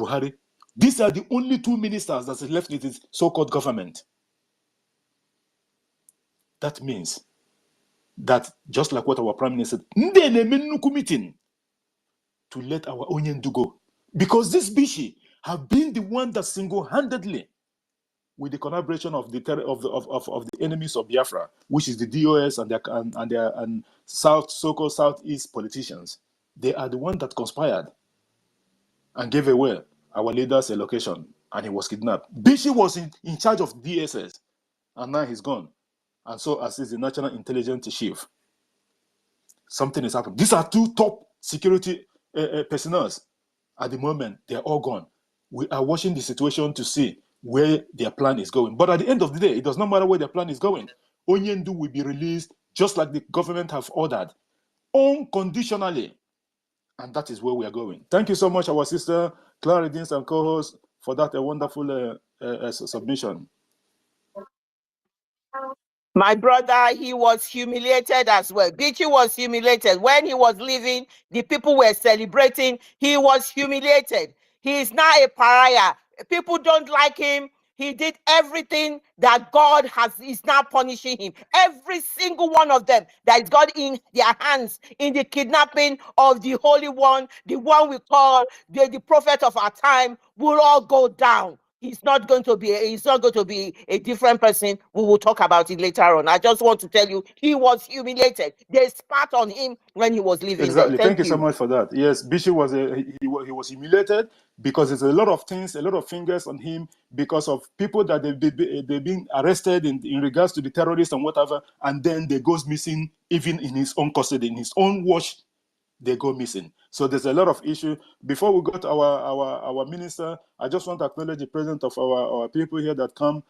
Buhari. These are the only two ministers that is left with his so-called government. That means that, just like what our prime minister said, meeting to let our Onyendu go. Because this Bishi have been the one that single-handedly, with the collaboration of the enemies of Biafra, which is the DOS and their so-called Southeast politicians, they are the one that conspired and gave away our leader's location, and he was kidnapped. Bishi was in charge of DSS, and now he's gone. And so as is the National Intelligence Chief. Something is happening. These are two top security personnel. At the moment, they're all gone. We are watching the situation to see where their plan is going. But at the end of the day, it does not matter where their plan is going. Onyendu will be released just like the government have ordered, unconditionally. And that is where we are going. Thank you so much, our sister, Clara Dins and co-host, for that wonderful submission. My brother, he was humiliated as well. Bichi was humiliated. When he was leaving, the people were celebrating. He was humiliated. He is now a pariah. People don't like him. He did everything that God is now punishing him. Every single one of them that is got in their hands in the kidnapping of the Holy One, the one we call the prophet of our time, will all go down. He's not going to be a different person. We will talk about it later on. I just want to tell you, he was humiliated. They spat on him when he was leaving. Exactly. Thank you so much for that. Yes, Bishi was he was humiliated because there's a lot of things, a lot of fingers on him because of people that they've been arrested in regards to the terrorists and whatever, and then they goes missing even in his own custody, in his own watch. They go missing. So there's a lot of issue. Before we go to our minister, I just want to acknowledge the presence of our people here that come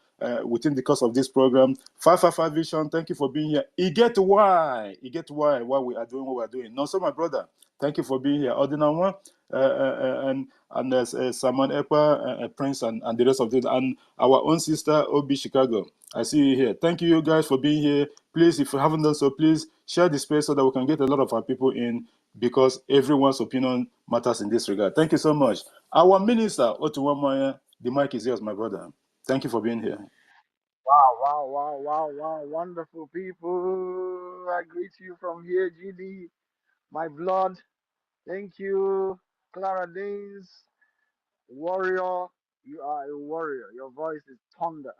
within the course of this program. 555 Vision, thank you for being here. You get why we are doing what we are doing. No, so my brother, thank you for being here. Odinawa and there's Saman Ekpa, Prince, and the rest of it, and our own sister Obi Chicago. I see you here. Thank you guys for being here. Please, if you haven't done so, please share the space so that we can get a lot of our people in, because everyone's opinion matters in this regard. Thank you so much. Our minister, Otuwamaya, the mic is yours, my brother. Thank you for being here. Wow. Wonderful people. I greet you from here, GD, my blood. Thank you, Clara Days. Warrior, you are a warrior. Your voice is thunder.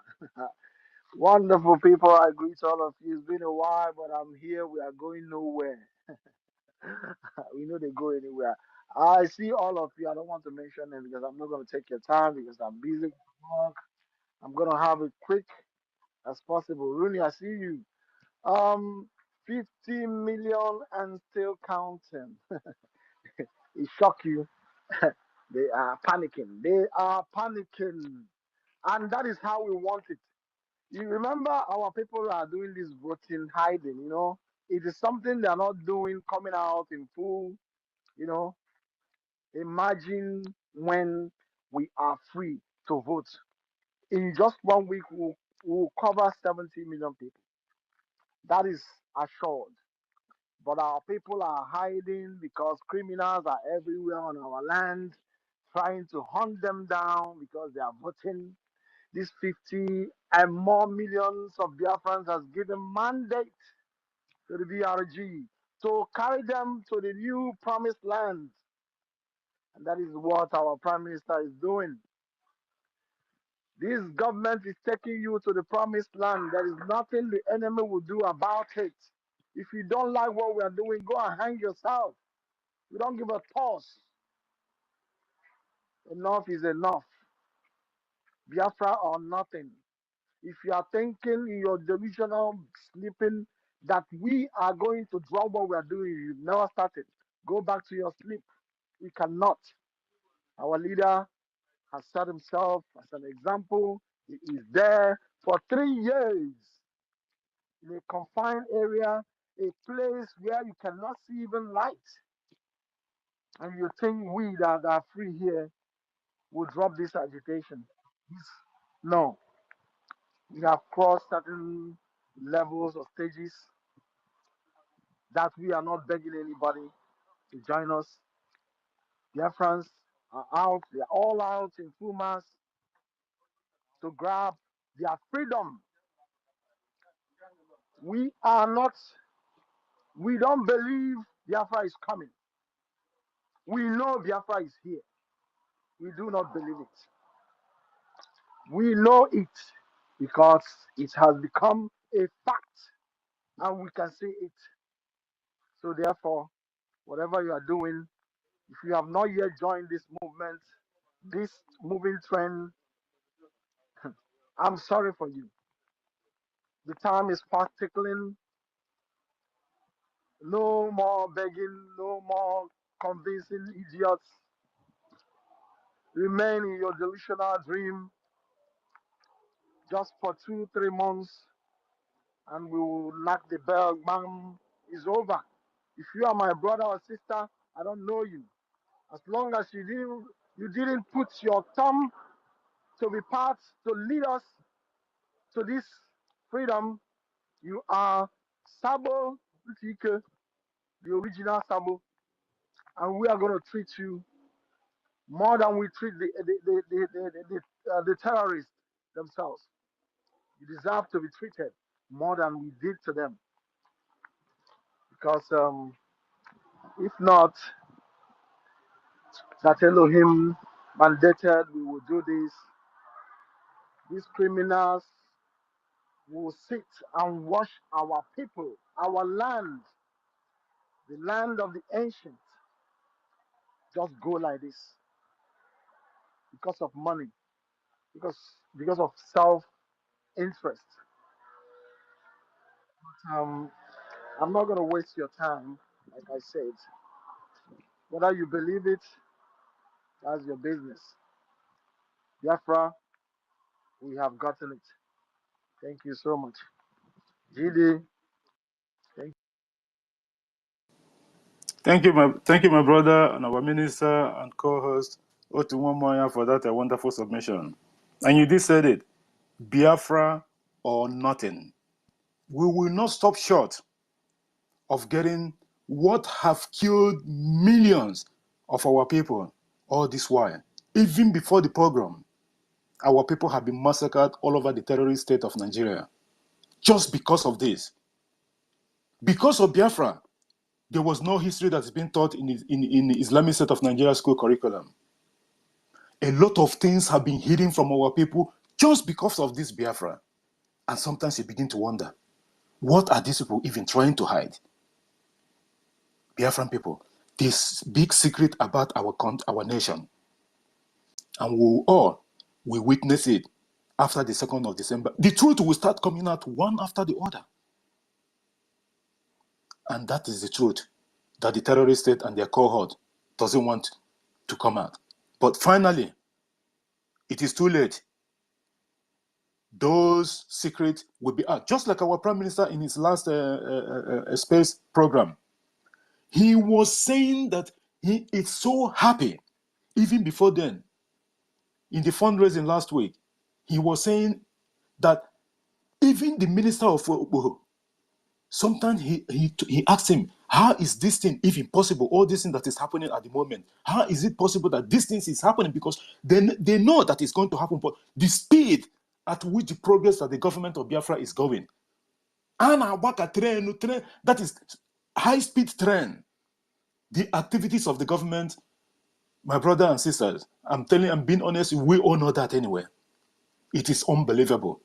Wonderful people, I greet all of you. It's been a while, but I'm here. We are going nowhere. We know they go anywhere. I see all of you. I don't want to mention them because I'm not going to take your time because I'm busy with work. I'm going to have it quick as possible. Rooney, I see you. 50 million and still counting. It shock you. They are panicking. They are panicking. And that is how we want it. You remember our people are doing this voting hiding, you know. It is something they are not doing coming out in full, you know. Imagine when we are free to vote. In just 1 week, we'll cover 70 million people. That is assured. But our people are hiding because criminals are everywhere on our land, trying to hunt them down because they are voting. These 50 and more millions of Biafrans has given mandate to the BRG to carry them to the new promised land. And that is what our Prime Minister is doing. This government is taking you to the promised land. There is nothing the enemy will do about it. If you don't like what we are doing, go and hang yourself. We don't give a toss. Enough is enough. Biafra or nothing. If you are thinking in your delusional sleeping that we are going to drop what we are doing, you've never started. Go back to your sleep. We cannot. Our leader has set himself as an example. He is there for 3 years in a confined area, a place where you cannot see even light. And you think we that are free here will drop this agitation. No. We have crossed certain levels or stages that we are not begging anybody to join us. Biafrans, are out. They are all out in full mass to grab their freedom. We don't believe Biafra is coming. We know Biafra is here. We do not believe it. We know it because it has become a fact and we can see it. So therefore, whatever you are doing, if you have not yet joined this movement, this moving trend, I'm sorry for you. The time is fast tickling. No more begging, no more convincing idiots. Remain in your delusional dream just for 2-3 months and we will knock the bell. Bang, it's over. If you are my brother or sister, I don't know you. As long as you didn't put your thumb to be part to lead us to this freedom, you are Sabo Utike, the original Sabo, and we are going to treat you more than we treat the terrorists themselves. You deserve to be treated more than we did to them, because if not, that Elohim mandated we will do this. These criminals will sit and watch our people, our land, the land of the ancients, just go like this because of money, because of self-interest. I'm not gonna waste your time, like I said. Whether you believe it, that's your business. Biafra, we have gotten it. Thank you so much. GD, thank Thank you, my brother, and our minister and co-host, Otunwamoya, for that wonderful submission. And you did said it, Biafra or nothing. We will not stop short of getting what have killed millions of our people all this while. Even before the pogrom, our people have been massacred all over the terrorist state of Nigeria. Just because of this. Because of Biafra, there was no history that's been taught in the Islamic state of Nigeria school curriculum. A lot of things have been hidden from our people just because of this Biafra. And sometimes you begin to wonder, what are these people even trying to hide? Biafran people, this big secret about our nation. And we witness it after the 2nd of December. The truth will start coming out one after the other. And that is the truth that the terrorist state and their cohort doesn't want to come out. But finally, it is too late. Those secrets will be out. Just like our Prime Minister in his last space program. He was saying that he is so happy, even before then, in the fundraising last week, he was saying that even the Minister of sometimes he asked him, how is this thing even possible? All this thing that is happening at the moment, how is it possible that this thing is happening? Because they know that it's going to happen, but the speed at which the progress that the government of Biafra is going, that is high-speed train. The activities of the government, my brother and sisters, I'm being honest, we all know that anyway. It is unbelievable.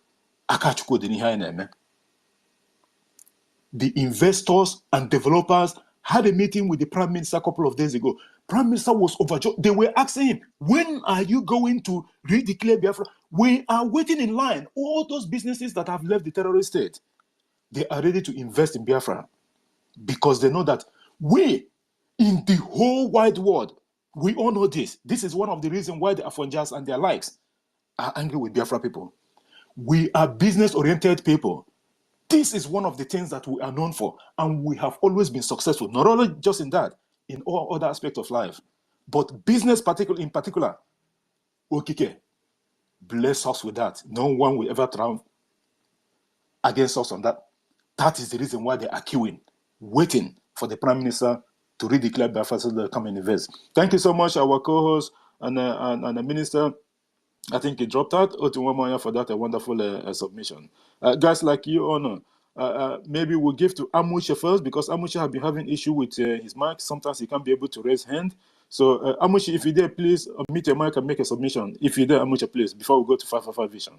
The investors and developers had a meeting with the Prime Minister a couple of days ago. Prime Minister was overjoyed. They were asking him, when are you going to redeclare Biafra? We are waiting in line. All those businesses that have left the terrorist state, they are ready to invest in Biafra because they know that we, in the whole wide world, we all know this. This is one of the reasons why the Afonjas and their likes are angry with Biafra people. We are business-oriented people. This is one of the things that we are known for, and we have always been successful, not only just in that, in all other aspects of life. But business in particular, Okike, bless us with that. No one will ever triumph against us on that. That is the reason why they are queuing, waiting for the Prime Minister to redeclare Biafra so they'll come and invest. Thank you so much, our co-host, and the minister, I think he dropped out. Otunwamaya for that a wonderful submission. Guys like you, Honor, maybe we'll give to Amusha first, because Amusha have been having issue with his mic. Sometimes he can't be able to raise hand. So Amusha, if you're there, please unmute your mic and make a submission. If you're there, Amusha, please, before we go to 555 Vision.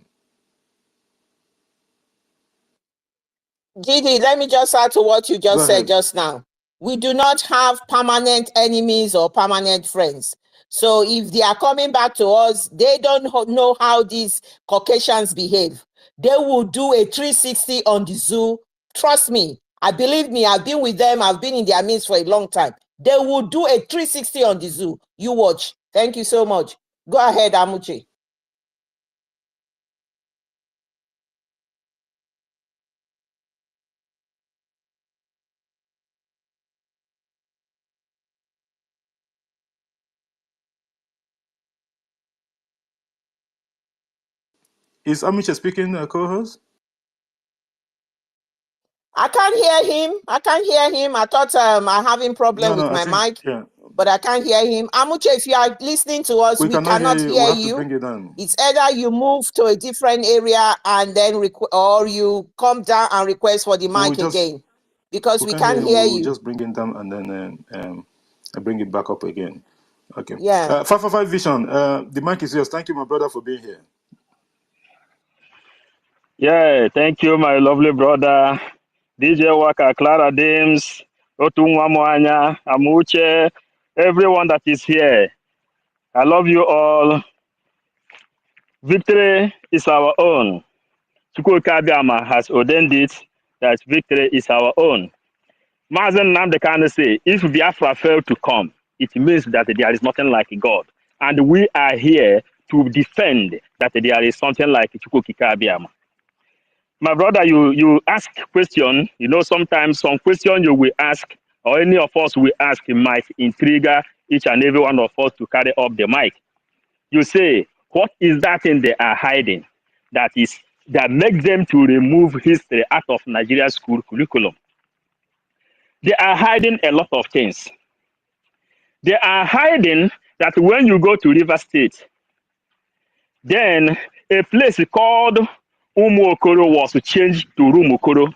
Gidi, let me just add to what you just said just now. We do not have permanent enemies or permanent friends. So if they are coming back to us, they don't know how these Caucasians behave. They will do a 360 on the zoo. Trust me. Believe me, I've been with them. I've been in their midst for a long time. They will do a 360 on the zoo. You watch. Thank you so much. Go ahead, Amuche. Is Amusha speaking, co-host? I can't hear him. I thought I'm having problem with my mic, but I can't hear him. Amuche, if you are listening to us, we cannot hear you. To bring it down. It's either you move to a different area and then or you come down and request for the mic again, because we can't hear you. Just bring it down and then bring it back up again. Okay. Yeah. 555 Vision. The mic is yours. Thank you, my brother, for being here. Yeah, thank you, my lovely brother, DJ Waka, Clara Dames, Otunwamanya, Amuche, everyone that is here. I love you all. Victory is our own. EFIK-IBIBIO has ordained it that victory is our own. Mazen Nnamdi Kanu say, if Biafra failed to come, it means that there is nothing like God. And we are here to defend that there is something like EFIK-IBIBIO. My brother, you ask question, sometimes some question you will ask, or any of us will ask, might intrigue each and every one of us to carry up the mic. You say, what is that thing they are hiding that makes them to remove history out of Nigeria's school curriculum? They are hiding a lot of things. They are hiding that when you go to River State, then a place called Umuokoro was changed to Rumokoro.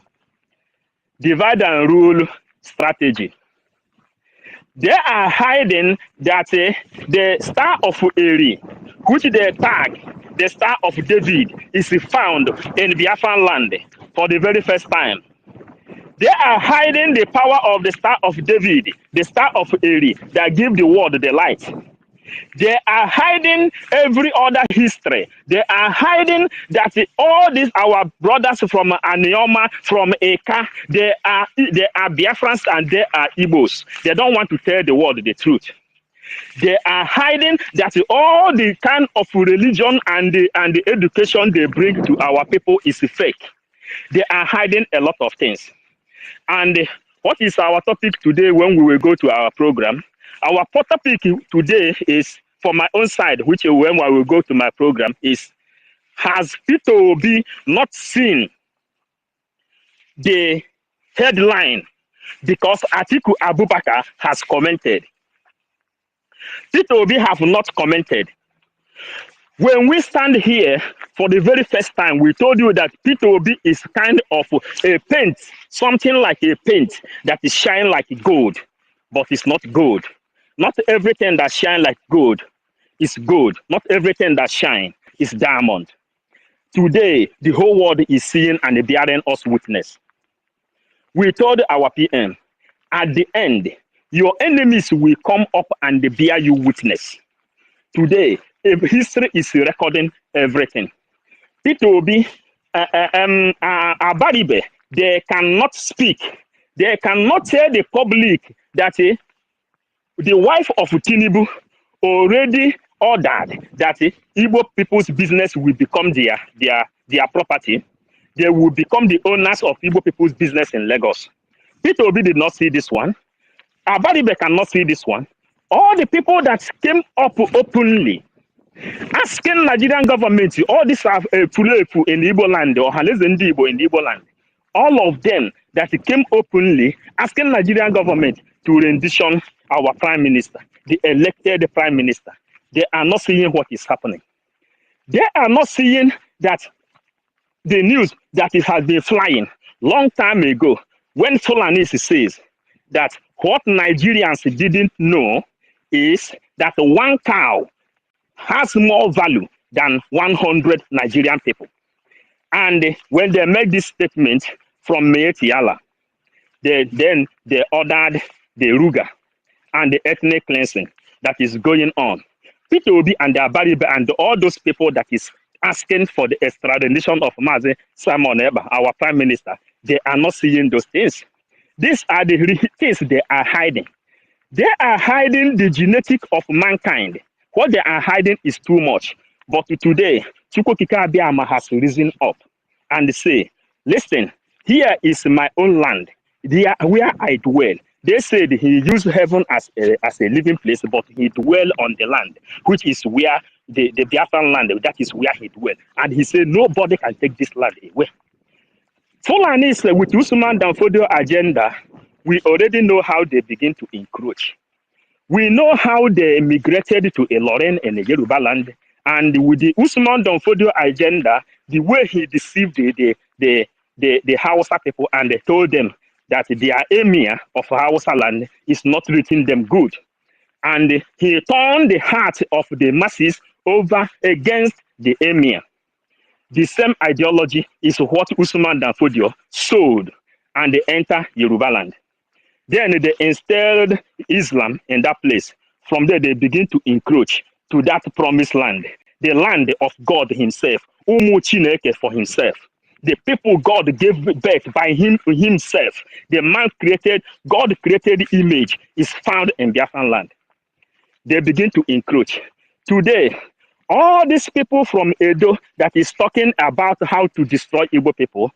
Divide and rule strategy. They are hiding that the Star of Eri, which they tag the Star of David, is found in Biafran land for the very first time. They are hiding the power of the Star of David, the Star of Eri, that give the world the light. They are hiding every other history. They are hiding that all these our brothers from Anioma, from Eka, they are Biafrans and they are Igbos. They don't want to tell the world the truth. They are hiding that all the kind of religion and the education they bring to our people is fake. They are hiding a lot of things. And what is our topic today when we will go to our program? Our topic today is, for my own side, which when I will go to my program, is, has Peter Obi not seen the headline because Atiku Abubakar has commented? Peter Obi have not commented. When we stand here for the very first time, we told you that Peter Obi is kind of a paint, something like a paint that is shine like gold, but it's not gold. Not everything that shine like gold is gold. Not everything that shine is diamond. Today, the whole world is seeing and bearing us witness. We told our PM, at the end, your enemies will come up and bear you witness. Today, history is recording everything. Peter Obi, Abaribe, they cannot speak. They cannot tell the public that the wife of Tinubu already ordered that Igbo people's business will become their property. They will become the owners of Igbo people's business in Lagos. Peter Obi did not see this one. Abaribe cannot see this one. All the people that came up openly asking Nigerian government, all these are Fulefu in the Igbo land, or Halez in the Igbo land, all of them that came openly asking Nigerian government to rendition our prime minister, the elected prime minister. They are not seeing what is happening. They are not seeing that the news that it has been flying long time ago when Solanese says that what Nigerians didn't know is that one cow has more value than 100 Nigerian people. And when they make this statement from Meetiala, then they ordered the Ruga and the ethnic cleansing that is going on. Peter Obi and the Abaribe and all those people that is asking for the extradition of Mazi Simon Eba, our prime minister, they are not seeing those things. These are the things they are hiding. They are hiding the genetic of mankind. What they are hiding is too much. But today, EFIK-IBIBIO has risen up and say, listen, here is my own land, where I dwell. They said he used heaven as a living place, but he dwell on the land, which is where the Biafran land, that is where he dwell. And he said, nobody can take this land away. Fulanis with Usman Danfodio agenda, we already know how they begin to encroach. We know how they migrated to Ilorin and the Yoruba land, and with the Usman Danfodio agenda, the way he deceived the Hausa people, and they told them that their emir of Hausa land is not treating them good. And he turned the heart of the masses over against the emir. The same ideology is what Usman Danfodio sold, and they enter Yoruba land. Then they installed Islam in that place. From there, they begin to encroach to that promised land, the land of God himself, Umu Chineke for himself. The people God gave birth by himself. The man created, God created image is found in Biafran land. They begin to encroach. Today, all these people from Edo that is talking about how to destroy Igbo people,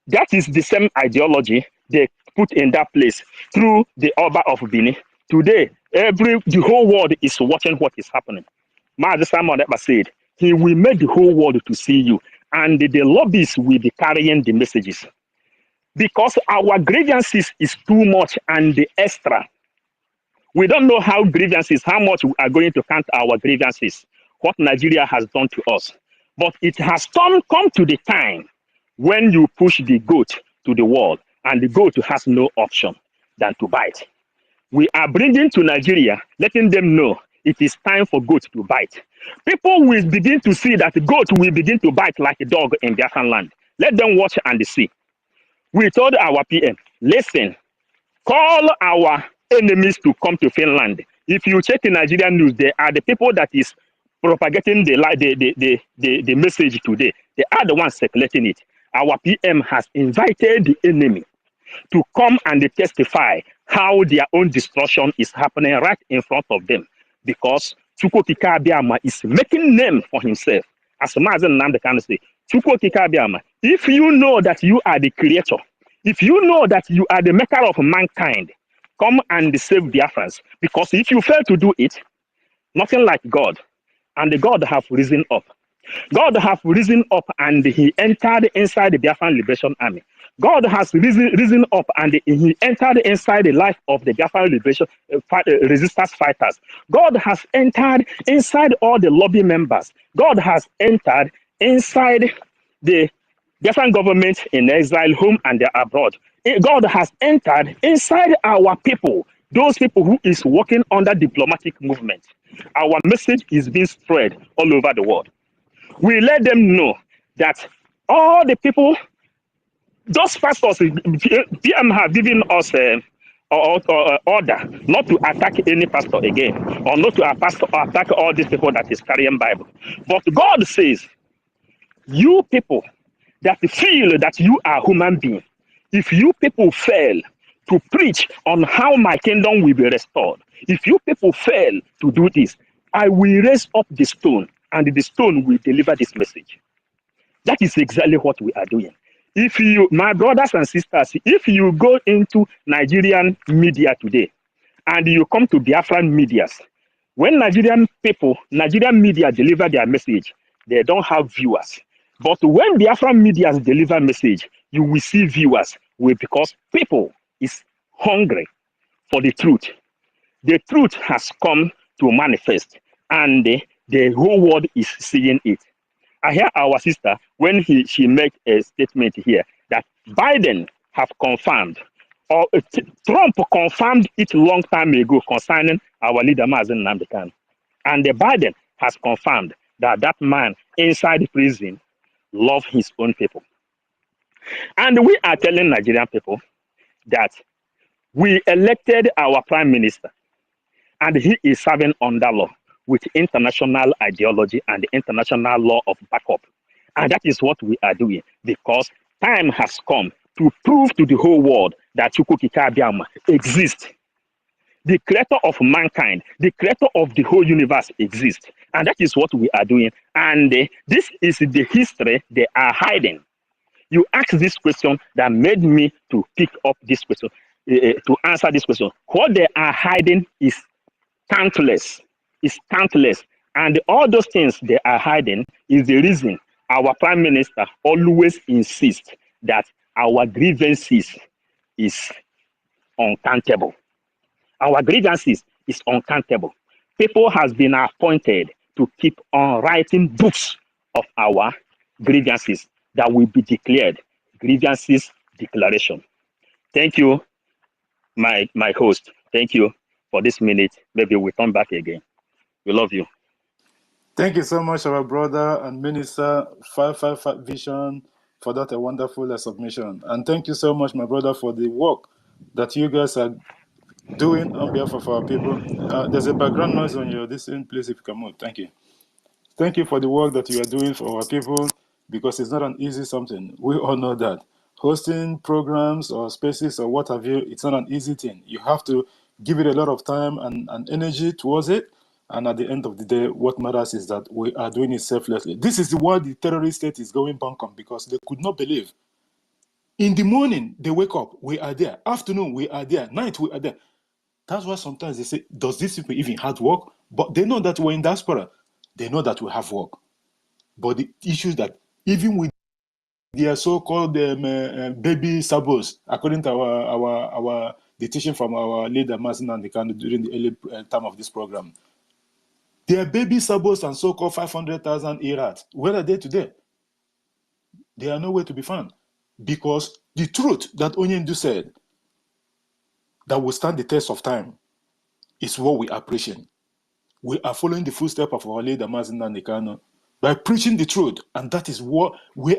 that is the same ideology they put in that place through the Oba of Bini. Today, the whole world is watching what is happening. Mazi Simon Ekpa said, he will make the whole world to see you, and the lobbies will be carrying the messages. Because our grievances is too much and the extra. We don't know how grievances, how much we are going to count our grievances, what Nigeria has done to us. But it has come to the time when you push the goat to the wall, and the goat has no option than to bite. We are bringing to Nigeria, letting them know it is time for goat to bite. People will begin to see that the goat will begin to bite like a dog in Biafran land. Let them watch and see. We told our PM, listen, call our enemies to come to Finland. If you check the Nigerian news, they are the people that is propagating the message today. They are the ones circulating it. Our PM has invited the enemy to come and testify how their own destruction is happening right in front of them, because EFIK-IBIBIO is making name for himself. As Mazen Namde can say, EFIK-IBIBIO, if you know that you are the creator, if you know that you are the maker of mankind, come and save Biafrans. Because if you fail to do it, nothing like God. And the God have risen up. God have risen up and he entered inside the Biafran Liberation Army. God has risen up and he entered inside the life of the Biafran Liberation resistance fighters. God has entered inside all the lobby members. God has entered inside the Biafran government in exile, home and abroad. God has entered inside our people, those people who is working under diplomatic movement. Our message is being spread all over the world. We let them know that all the people, those pastors, PM have given us order not to attack any pastor again, or not to attack all these people that is carrying Bible. But God says, you people that feel that you are human beings, if you people fail to preach on how my kingdom will be restored, if you people fail to do this, I will raise up the stone, and the stone will deliver this message. That is exactly what we are doing. If you, my brothers and sisters, if you go into Nigerian media today, and you come to Biafran medias, when Nigerian media deliver their message, they don't have viewers. But when Biafran medias deliver message, you will see viewers, because people is hungry for the truth. The truth has come to manifest. and the whole world is seeing it. I hear our sister when she made a statement here that Biden have confirmed, or Trump confirmed it long time ago concerning our leader Mazen Nnamdi Kanu, and the Biden has confirmed that that man inside prison love his own people, and we are telling Nigerian people that we elected our prime minister, and he is serving under law with international ideology and the international law of backup. And that is what we are doing because time has come to prove to the whole world that EFIK-IBIBIO exists. The creator of mankind, the creator of the whole universe exists. And that is what we are doing. And this is the history they are hiding. You asked this question that made me to pick up this question, to answer this question. What they are hiding is countless. It's countless. And all those things they are hiding is the reason our prime minister always insists that our grievances is uncountable. Our grievances is uncountable. People has been appointed to keep on writing books of our grievances that will be declared grievances declaration. Thank you, my host. Thank you for this minute. Maybe we'll come back again. We love you. Thank you so much, our brother and minister 555 Vision, for that a wonderful submission. And thank you so much, my brother, for the work that you guys are doing on behalf of our people. There's a background noise on your this in place if you can move. Thank you. Thank you for the work that you are doing for our people, because it's not an easy something. We all know that. Hosting programs or spaces or what have you, it's not an easy thing. You have to give it a lot of time and energy towards it. And at the end of the day, what matters is that we are doing it selflessly. This is why the terrorist state is going bankrupt, because they could not believe. In the morning, they wake up, we are there. Afternoon, we are there. Night, we are there. That's why sometimes they say, does this people even have work? But they know that we're in diaspora. They know that we have work. But the issue is that even with their so-called baby sabos, according to our the teaching from our leader, Mazen Nnamdi Kanu, during the early time of this program, their baby sabos and so-called 500,000 irats, where are they today? They are nowhere to be found. Because the truth that Onyendu said, that will stand the test of time, is what we are preaching. We are following the footsteps of our leader, Mazen Nnamdi Kanu, by preaching the truth. And that is where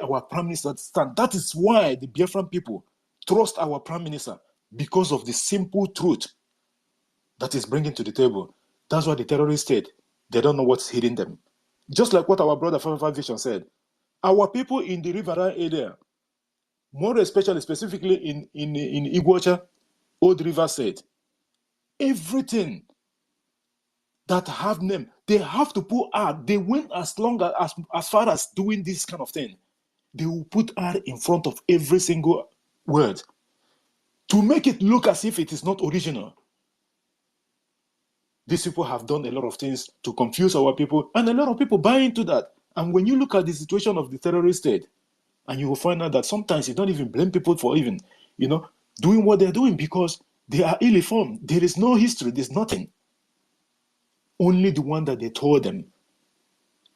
our prime minister stands. That is why the Biafran people trust our prime minister, because of the simple truth that is bringing to the table. That's why the terrorist state, they don't know what's hitting them. Just like what our brother 555 Vision said, our people in the Riverine area, more especially, specifically in OGOJA, Old River State, everything that have name, they have to put R. They went as far as doing this kind of thing. They will put R in front of every single word to make it look as if it is not original. These people have done a lot of things to confuse our people, and a lot of people buy into that. And when you look at the situation of the terrorist state, and you will find out that sometimes you don't even blame people for even, doing what they're doing, because they are ill-informed. There is no history. There's nothing. Only the one that they told them.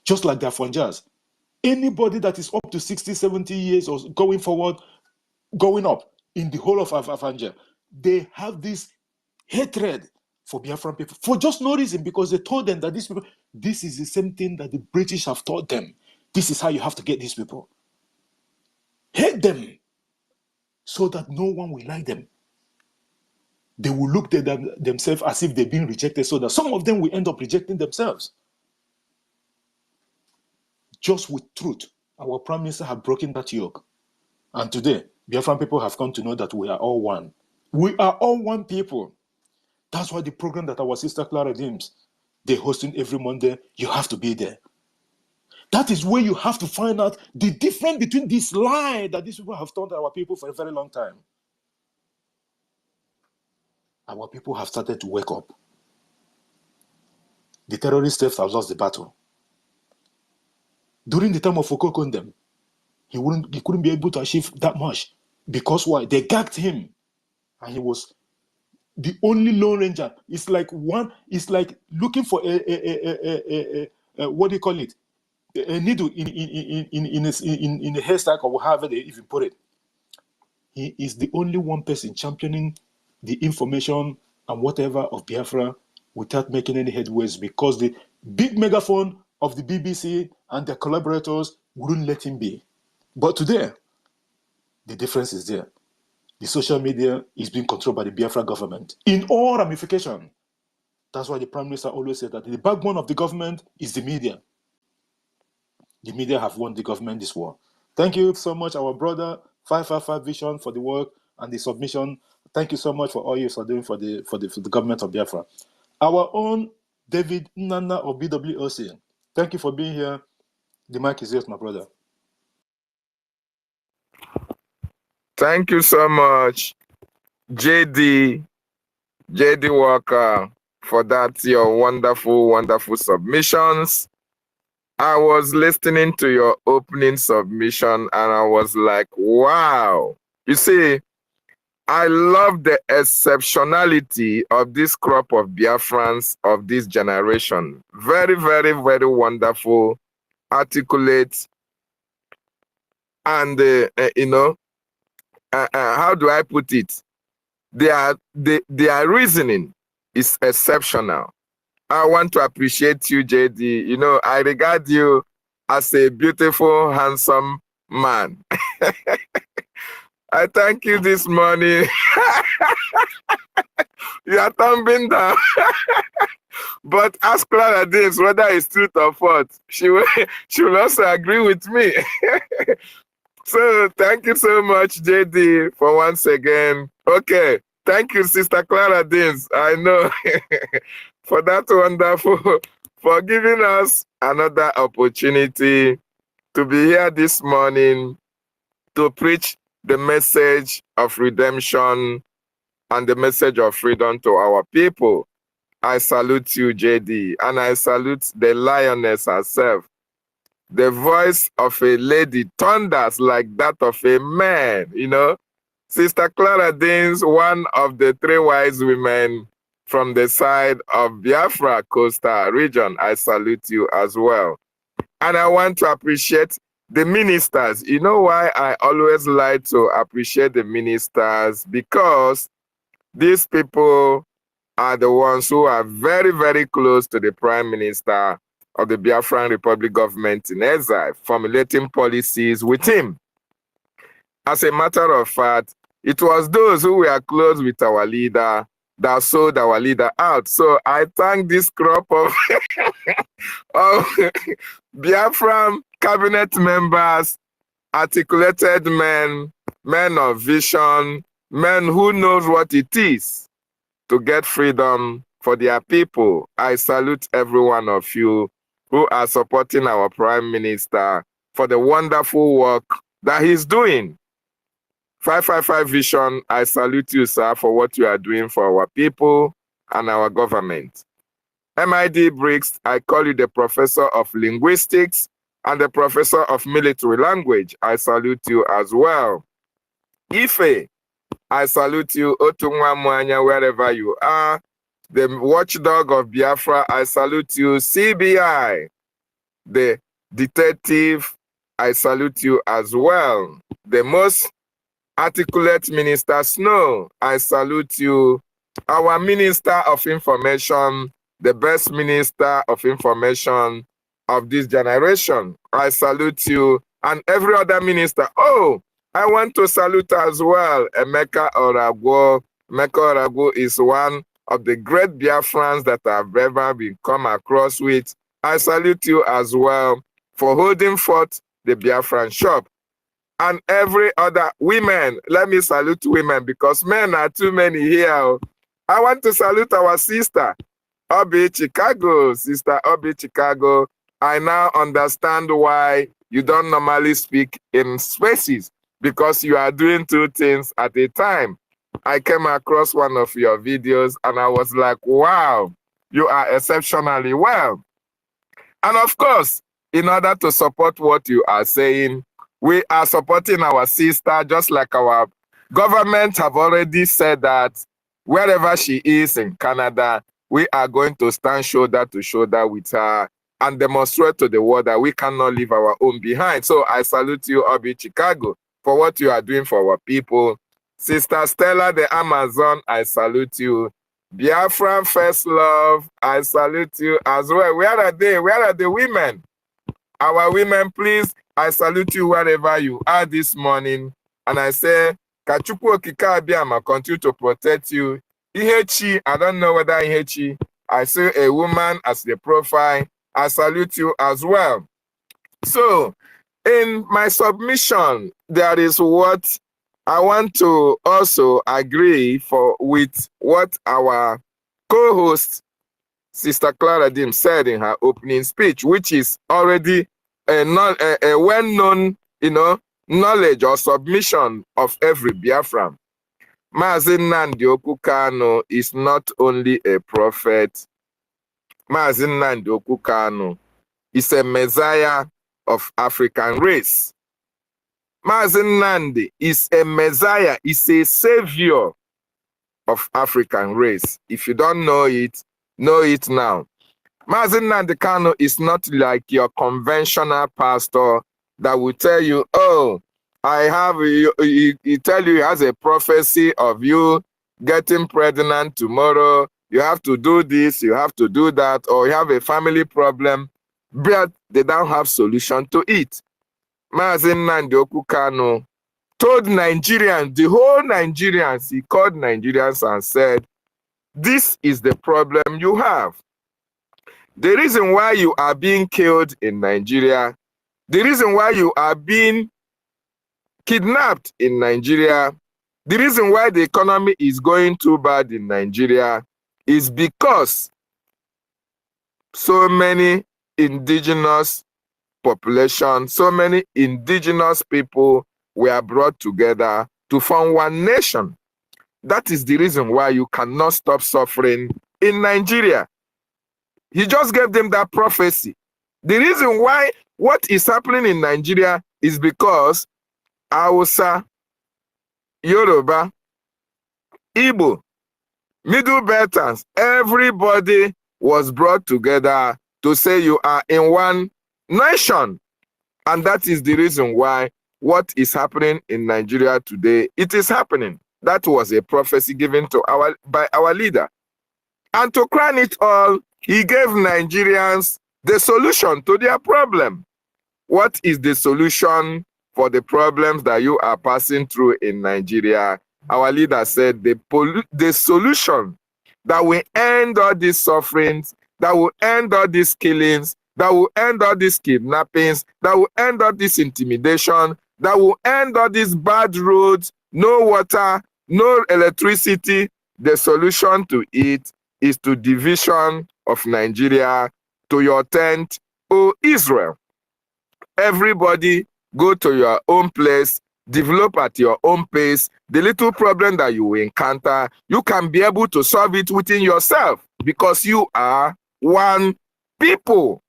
Just like the Afranjas. Anybody that is up to 60, 70 years or going forward, going up in the whole of Afranja, they have this hatred for Biafran people for just no reason, because they told them that these people, this is the same thing that the British have taught them. This is how you have to get these people. Hate them so that no one will like them. They will look at themselves as if they're being rejected, so that some of them will end up rejecting themselves. Just with truth, our prime minister have broken that yoke. And today, Biafran people have come to know that we are all one. We are all one people. That's why the program that our sister Clara Dims, they're hosting every Monday, you have to be there. That is where you have to find out the difference between this lie that these people have told our people for a very long time. Our people have started to wake up. The terrorists have lost the battle. During the time of Foucault Condem, he couldn't be able to achieve that much. Because why? They gagged him. And he was The only Lone Ranger is like looking for a what do you call it? A needle in a haystack, or however they even put it. He is the only one person championing the information and whatever of Biafra without making any headways, because the big megaphone of the BBC and their collaborators wouldn't let him be. But today, the difference is there. The social media is being controlled by the Biafra government in all ramifications. That's why the Prime Minister always said that the backbone of the government is the media. The media have won the government this war. Thank you so much, our brother 555 Vision, for the work and the submission. Thank you so much for all you are doing for the government of Biafra. Our own David Nana of BWOC. Thank you for being here. The mic is yours, my brother. Thank you so much, JD Walker, for that, your wonderful, wonderful submissions. I was listening to your opening submission and I was like, wow. You see, I love the exceptionality of this crop of Biafrans of this generation. Very, very, very wonderful, articulate, and, how do I put it? Their reasoning is exceptional. I want to appreciate you, JD. You know, I regard you as a beautiful, handsome man. I thank you this morning. You are tumbling down. But ask Clara this, whether it's truth or false. She will also agree with me. So thank you so much, JD, for once again. Okay, thank you, Sister Clara Dins. I know for that wonderful, for giving us another opportunity to be here this morning to preach the message of redemption and the message of freedom to our people. I salute you, JD, and I salute the lioness herself. The voice of a lady thunders like that of a man, you know. Sister Clara Dins, one of the three wise women from the side of Biafra coastal region. I salute you as well. And I want to appreciate the ministers. You know why I always like to appreciate the ministers? Because these people are the ones who are very, very close to the Prime Minister of the Biafran Republic government in exile, formulating policies with him. As a matter of fact, it was those who were close with our leader that sold our leader out. So I thank this crop of, of Biafran cabinet members, articulated men, men of vision, men who knows what it is to get freedom for their people. I salute every one of you who are supporting our Prime Minister for the wonderful work that he's doing. 555 Vision, I salute you, sir, for what you are doing for our people and our government. MID Briggs, I call you the Professor of Linguistics and the Professor of Military Language. I salute you as well. Ife, I salute you. Otunwa Mwanya, wherever you are. The watchdog of Biafra, I salute you. CBI, the detective, I salute you as well. The most articulate Minister Snow, I salute you. Our Minister of Information, the best Minister of Information of this generation, I salute you. And every other minister. Oh, I want to salute as well Emeka Oragwo. Emeka Oragwo is one of the great Biafrans that I've ever been come across with. I salute you as well for holding forth the Biafran shop. And every other women, let me salute women because men are too many here. I want to salute our sister, Obi Chicago. Sister Obi Chicago, I now understand why you don't normally speak in spaces, because you are doing two things at a time. I came across one of your videos and I was like, wow, you are exceptionally well. And of course, in order to support what you are saying, we are supporting our sister, just like our government have already said that Wherever she is in Canada, we are going to stand shoulder to shoulder with her and demonstrate to the world that we cannot leave our own behind. So I salute you, Obi Chicago, for what you are doing for our people. Sister Stella, the Amazon, I salute you. Biafran First Love, I salute you as well. Where are they? Where are the women? Our women, please, I salute you wherever you are this morning. And I say, Kachukwu Okike-Abịama continue to protect you. Ihechi, I don't know whether Ihechi, I see a woman as the profile. I salute you as well. So, in my submission, there is what I want to also agree with what our co-host, Sister Clara Dim, said in her opening speech, which is already a well-known, knowledge or submission of every Biafran. Mazi Nnamdi Kanu is not only a prophet. Mazi Nnamdi Kanu is a messiah of African race. Mazi Nnamdi is a messiah, is a savior of African race. If you don't know it now. Mazi Nnamdi Kanu is not like your conventional pastor that will tell you, oh, he tell you he has a prophecy of you getting pregnant tomorrow. You have to do this, you have to do that, or you have a family problem, but they don't have solution to it. Mazi Nnamdi Kanu told Nigerians, the whole Nigerians, he called Nigerians and said, this is the problem you have. The reason why you are being killed in Nigeria, the reason why you are being kidnapped in Nigeria, the reason why the economy is going too bad in Nigeria is because so many indigenous population, so many indigenous people were brought together to form one nation. That is the reason why you cannot stop suffering in Nigeria. He just gave them that prophecy. The reason why what is happening in Nigeria is because Hausa, Yoruba, Igbo, Middle Belters, everybody was brought together to say you are in one nation. And that is the reason why what is happening in Nigeria today, it is happening. That was a prophecy given by our leader. And to crown it all, he gave Nigerians the solution to their problem. What is the solution for the problems that you are passing through in Nigeria? Our leader said the solution that will end all these sufferings, that will end all these killings, that will end all these kidnappings, that will end all this intimidation, that will end all these bad roads, no water, no electricity. The solution to it is to division of Nigeria to your tent, O Israel. Everybody go to your own place, develop at your own pace. The little problem that you will encounter, you can be able to solve it within yourself because you are one people.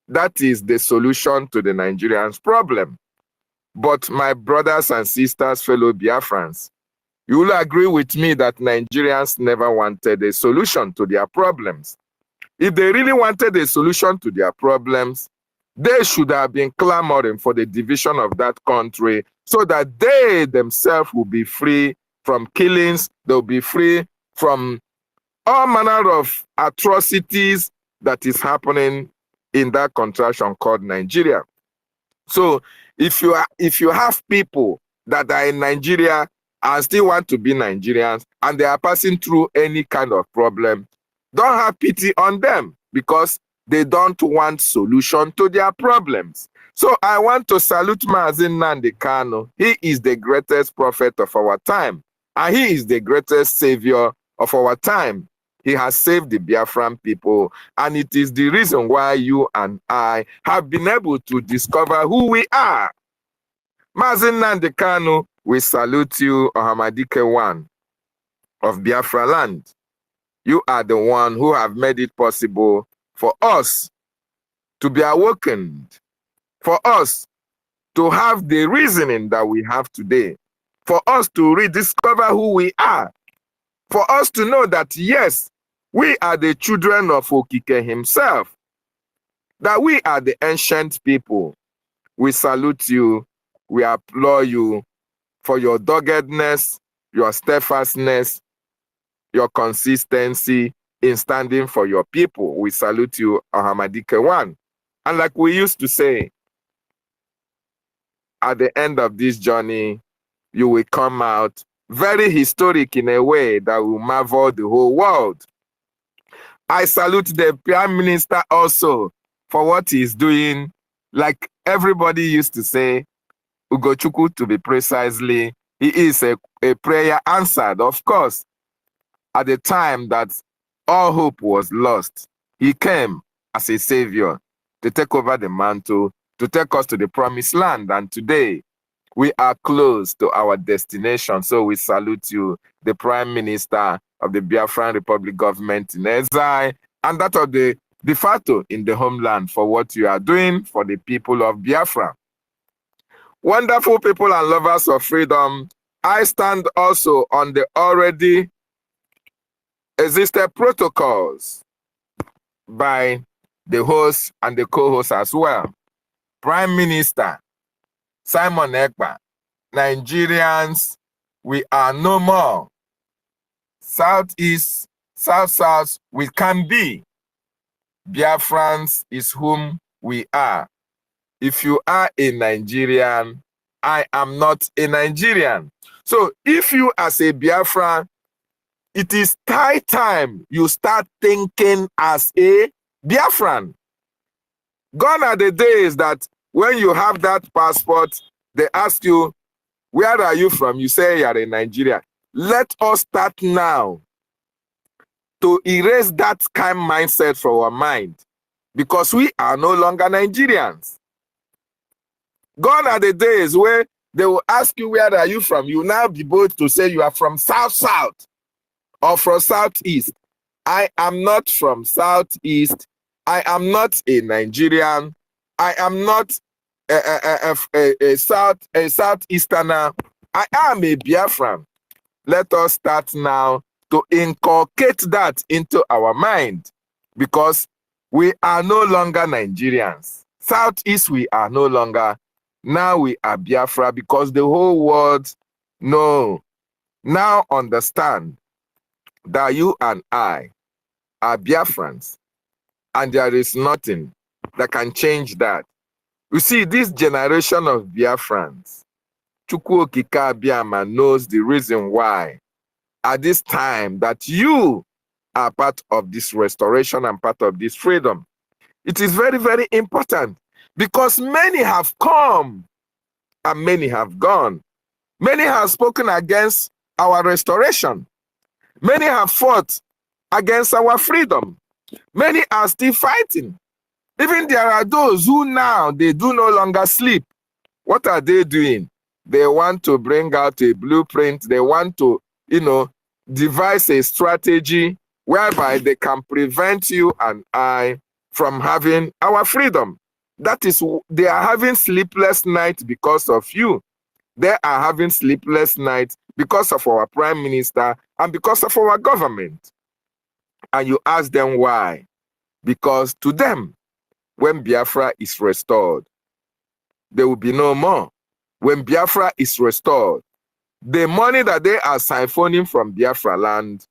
That is the solution to the Nigerians' problem. But my brothers and sisters, fellow Biafrans, you will agree with me that Nigerians never wanted a solution to their problems. If they really wanted a solution to their problems, they should have been clamoring for the division of that country so that they themselves will be free from killings, they'll be free from all manner of atrocities that is happening in that contraction called Nigeria. So if you have people that are in Nigeria and still want to be Nigerians and they are passing through any kind of problem, don't have pity on them because they don't want solution to their problems. So I want to salute Mazi Nnamdi Kanu. He is the greatest prophet of our time, and he is the greatest savior of our time. He has saved the Biafran people, and it is the reason why you and I have been able to discover who we are. Mazi Nnamdi Kanu, we salute you, Ohamadike One of Biafra land. You are the one who have made it possible for us to be awakened, for us to have the reasoning that we have today, for us to rediscover who we are. for us to know that, yes, we are the children of Okike himself, that we are the ancient people. We salute you. We applaud you for your doggedness, your steadfastness, your consistency in standing for your people. We salute you, Ahamadike One. And like we used to say, at the end of this journey, you will come out very historic in a way that will marvel the whole world. I salute the Prime Minister also for what he's doing. Like everybody used to say, Ugochukwu, to be precisely, he is a prayer answered. Of course, at the time that all hope was lost, he came as a savior to take over the mantle, to take us to the promised land. And today, we are close to our destination. So we salute you, the Prime Minister of the Biafran Republic government in exile, and that of the de facto in the homeland, for what you are doing for the people of Biafra. Wonderful people and lovers of freedom, I stand also on the already existed protocols by the host and the co-host as well. Prime Minister Simon Ekpa, Nigerians, we are no more. Southeast, South, we can be. Biafrans is whom we are. If you are a Nigerian, I am not a Nigerian. So if you as a Biafran, it is high time you start thinking as a Biafran. Gone are the days that when you have that passport, they ask you, where are you from? You say you are in Nigeria. Let us start now to erase that kind of mindset from our mind, because we are no longer Nigerians. Gone are the days where they will ask you, where are you from? You will now be bold to say you are from South or from Southeast. I am not from Southeast. I am not a Nigerian. I am not a Southeasterner. I am a Biafran. Let us start now to inculcate that into our mind, because we are no longer Nigerians. Southeast, we are no longer. Now we are Biafra, because the whole world now understand that you and I are Biafrans, and there is nothing that can change that. You see, this generation of Biafrans, Chukwu Okike Abiama knows the reason why at this time that you are part of this restoration and part of this freedom. It is very, very important, because many have come and many have gone. Many have spoken against our restoration. Many have fought against our freedom. Many are still fighting. Even there are those who now, they do no longer sleep. What are they doing? They want to bring out a blueprint. They want to, devise a strategy whereby they can prevent you and I from having our freedom. That is, they are having sleepless nights because of you. They are having sleepless nights because of our Prime Minister and because of our government. And you ask them why. Because to them, when Biafra is restored, there will be no more. When Biafra is restored, the money that they are siphoning from Biafra land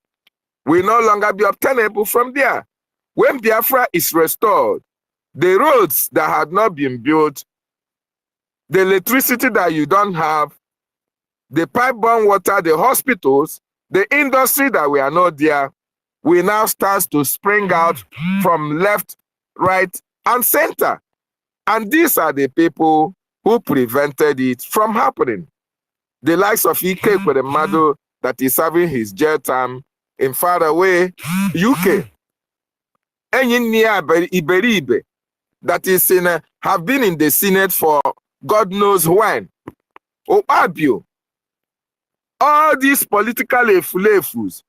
will no longer be obtainable from there. When Biafra is restored, the roads that had not been built, the electricity that you don't have, the pipe-borne water, the hospitals, the industry that we are not there, will now start to spring out from left, right, and center. And these are the people who prevented it from happening. The likes of EKID that is serving his jail term in faraway UK. Iberibe that is have been in the Senate for God knows when. Obabio. All these political efulefus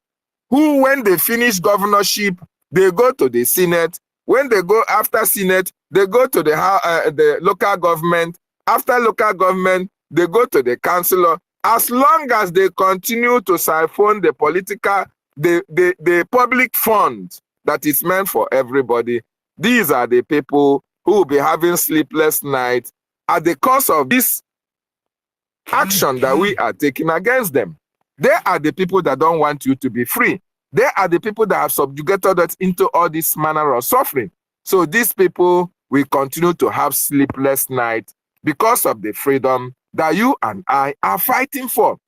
who, when they finish governorship, they go to the Senate. When they go after Senate, they go to the local government. After local government, they go to the councillor. As long as they continue to siphon the political the public fund that is meant for everybody, these are the people who will be having sleepless nights at the cost of this action that we are taking against them. They are the people that don't want you to be free. They are the people that have subjugated us into all this manner of suffering. So these people will continue to have sleepless nights because of the freedom that you and I are fighting for.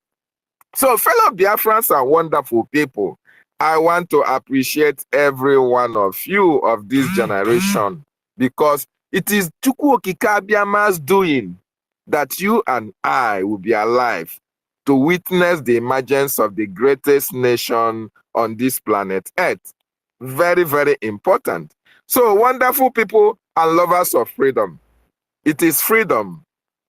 So fellow Biafrans are wonderful people. I want to appreciate every one of you of this generation, because it is Chukwu Okike Abiama's doing that you and I will be alive to witness the emergence of the greatest nation on this planet Earth. Very, very important. So wonderful people and lovers of freedom. It is freedom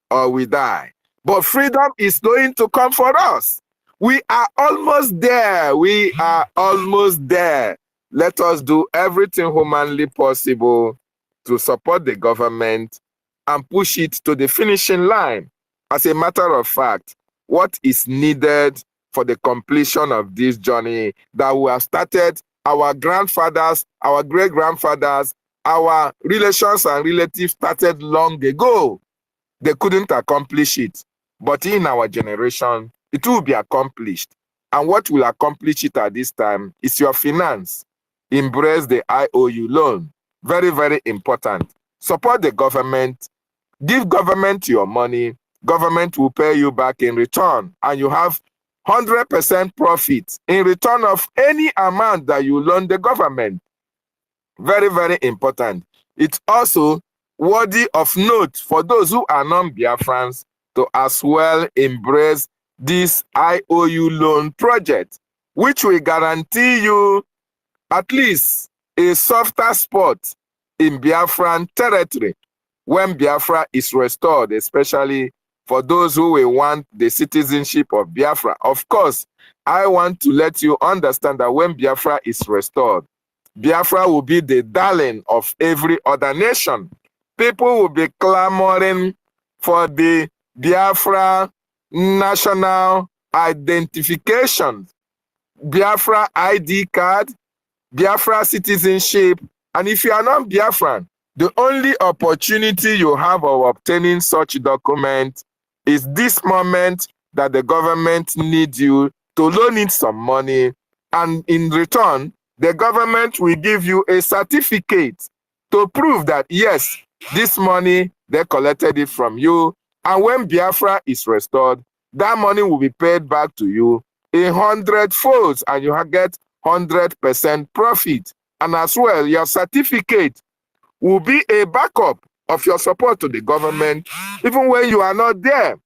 or we die. But freedom is going to come for us. We are almost there. We are almost there. Let us do everything humanly possible to support the government and push it to the finishing line. As a matter of fact, what is needed for the completion of this journey that we have started, our grandfathers, our great-grandfathers, our relations and relatives started long ago. They couldn't accomplish it. But in our generation, it will be accomplished. And what will accomplish it at this time is your finance. Embrace the IOU loan. Very, very important. Support the government. Give government your money. Government will pay you back in return. And you have 100% profit in return of any amount that you loan the government. Very, very important. It's also worthy of note for those who are non-Biafrans to as well embrace this IOU loan project, which will guarantee you at least a softer spot in Biafran territory when Biafra is restored, especially for those who will want the citizenship of Biafra. Of course, I want to let you understand that when Biafra is restored, Biafra will be the darling of every other nation. People will be clamoring for the Biafra national identification, Biafra ID card, Biafra citizenship. And if you are not Biafran, the only opportunity you have of obtaining such document is this moment that the government needs you to loan it some money, and in return, the government will give you a certificate to prove that, yes, this money, they collected it from you, and when Biafra is restored, that money will be paid back to you in 100 folds, and you get 100% profit. And as well, your certificate will be a backup of your support to the government, even when you are not there.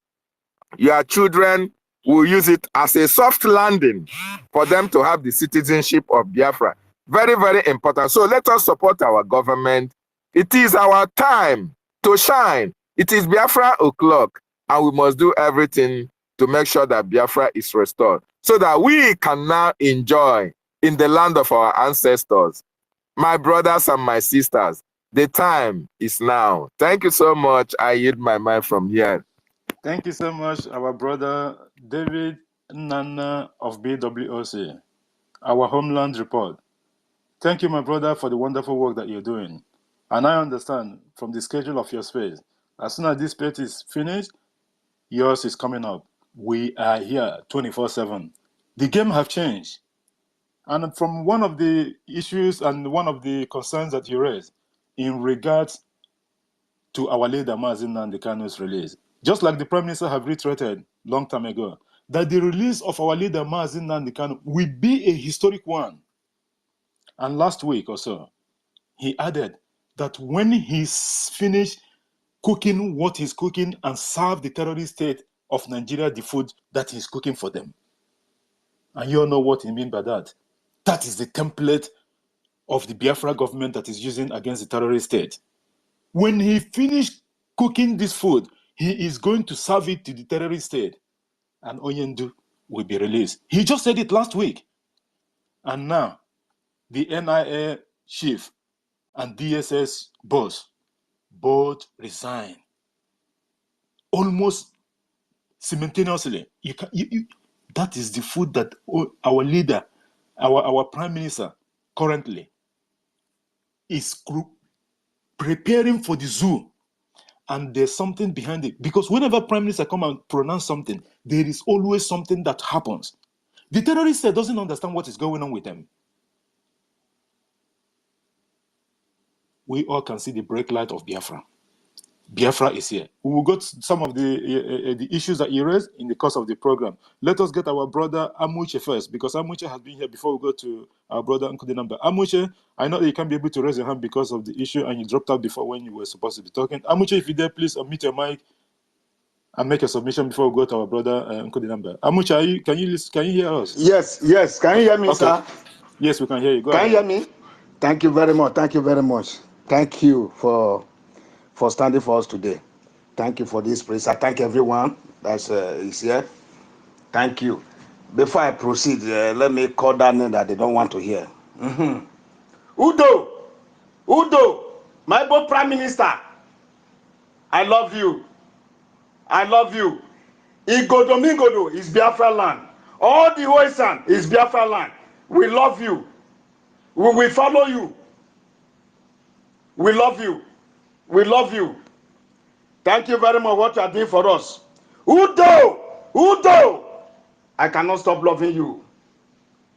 Your children will use it as a soft landing for them to have the citizenship of Biafra. Very, very important. So let us support our government. It is our time to shine. It is Biafra o'clock, and we must do everything to make sure that Biafra is restored so that we can now enjoy in the land of our ancestors. My brothers and my sisters, the time is now. Thank you so much. I yield my mind from here. Thank you so much, our brother David Nana of BWOC, our Homeland Report. Thank you, my brother, for the wonderful work that you're doing. And I understand from the schedule of your space, as soon as this space is finished, yours is coming up. We are here 24/7. The game have changed. And from one of the issues and one of the concerns that you raised in regards to our leader, Mazi Nnamdi Kanu's release, just like the Prime Minister have reiterated long time ago, that the release of our leader, Mazi Nnamdi Kanu, will be a historic one. And last week or so, he added that when he's finished cooking what he's cooking and serve the terrorist state of Nigeria the food that he's cooking for them. And you all know what he means by that. That is the template of the Biafra government that is using against the terrorist state. When he finished cooking this food, he is going to serve it to the terrorist state, and Onyendu will be released. He just said it last week. And now, the NIA chief and DSS boss both resign. Almost simultaneously. That is the food that our leader Our Prime Minister currently is preparing for the zoo. And there's something behind it. Because whenever Prime Minister come and pronounce something, there is always something that happens. The terrorist doesn't understand what is going on with them. We all can see the break light of Biafra. Biafra is here. We will go to some of the issues that you raised in the course of the program. Let us get our brother Amuche first, because Amuche has been here before we go to our brother Nkudinamba. Amuche, I know that you can't be able to raise your hand because of the issue, and you dropped out before when you were supposed to be talking. Amuche, if you're there, please unmute your mic and make a submission before we go to our brother Nkudinamba. Amuche, can you hear us? Yes. Can you hear me, okay, sir? Yes, we can hear you. Go can ahead. you hear me? Thank you very much. Thank you very much. Thank you for standing for us today. Thank you for this praise. I thank everyone that is here. Thank you. Before I proceed, let me call that name that they don't want to hear. Udo, my boy Prime Minister, I love you. Igodo is Biafra land. All the Oisan is Biafra land. We love you. We will follow you. We love you. Thank you very much what you are doing for us. Udo, I cannot stop loving you.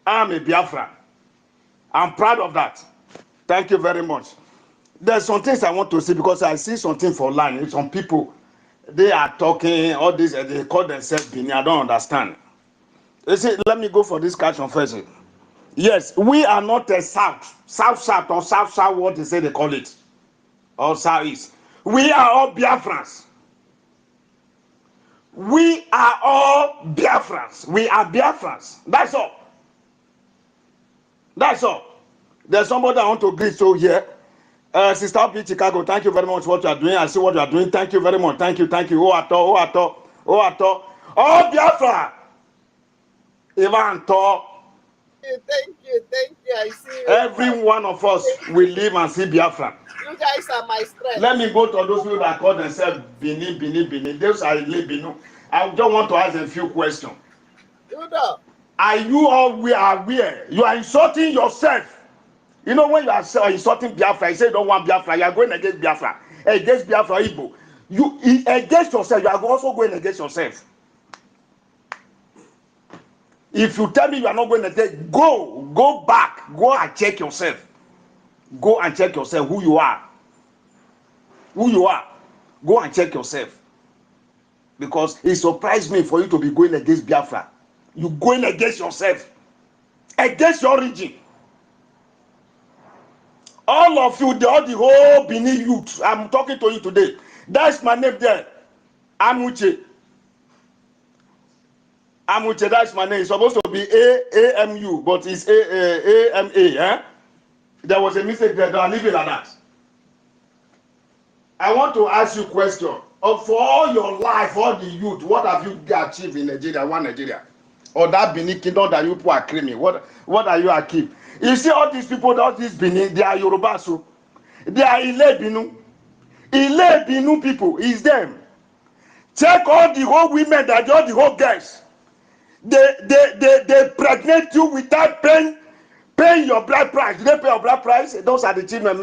I'm a Biafra. I'm proud of that. Thank you very much. There's some things I want to see because I see something for line. Some people, they are talking, all this, they call themselves Bini. I don't understand. You see, let me go for this question first. Yes, we are not a South or South, what they say they call it, or Southeast. We are all Biafrans. We are all Biafrans. We are Biafrans. That's all. There's somebody I want to greet so here. Sister P. Chicago, thank you very much for what you are doing. I see what you are doing. Thank you very much. Thank you. Oh, Biafra. Ivan to. Thank you. I see you. Every one of us will live and see Biafra. You guys are my strength. Let me go to those people that call themselves Bini. Those are Binu. I just want to ask a few questions. Udo. Are you all aware? You are insulting yourself. You know when you are insulting Biafra, you say you don't want Biafra, you are going against Biafra. Against Biafra Igbo. You against yourself, you are also going against yourself. If you tell me you are not going to take, go back, go and check yourself. Go and check yourself who you are. Go and check yourself. Because it surprised me for you to be going against Biafra. You going against yourself. Against your origin. All of you, all the whole Bini youth, I'm talking to you today. That's my name there. Amuche, that's my name. It's supposed to be AMU, but it's AMA. Eh? There was a mistake there. Don't leave it like that. I want to ask you a question. For all your life, all the youth, what have you achieved in Nigeria, one Nigeria? Or that Bini kingdom that you people are claiming? What are you achieving? You see all these people, all these Bini, they are Yoruba, so they are Ile Binu people, is them. Check all the whole women, that all the whole girls. They pregnant you without paying your blood price. Did they pay your blood price? Those are the children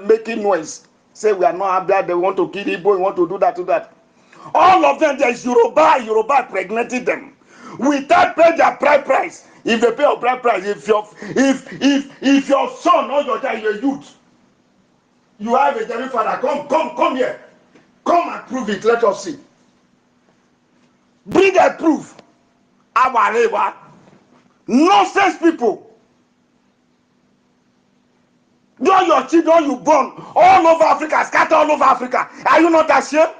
making noise. Say we are not blood, they want to kill Igbo, we want to do that. All of them, there is Yoruba pregnanting them without paying their bride price. If they pay your bride price, if your son or your child is a youth, you have a genuine father, come here. Come and prove it. Let us see. Bring a proof. Our nonsense people. All your children you born all over Africa, scattered all over Africa. Are you not ashamed?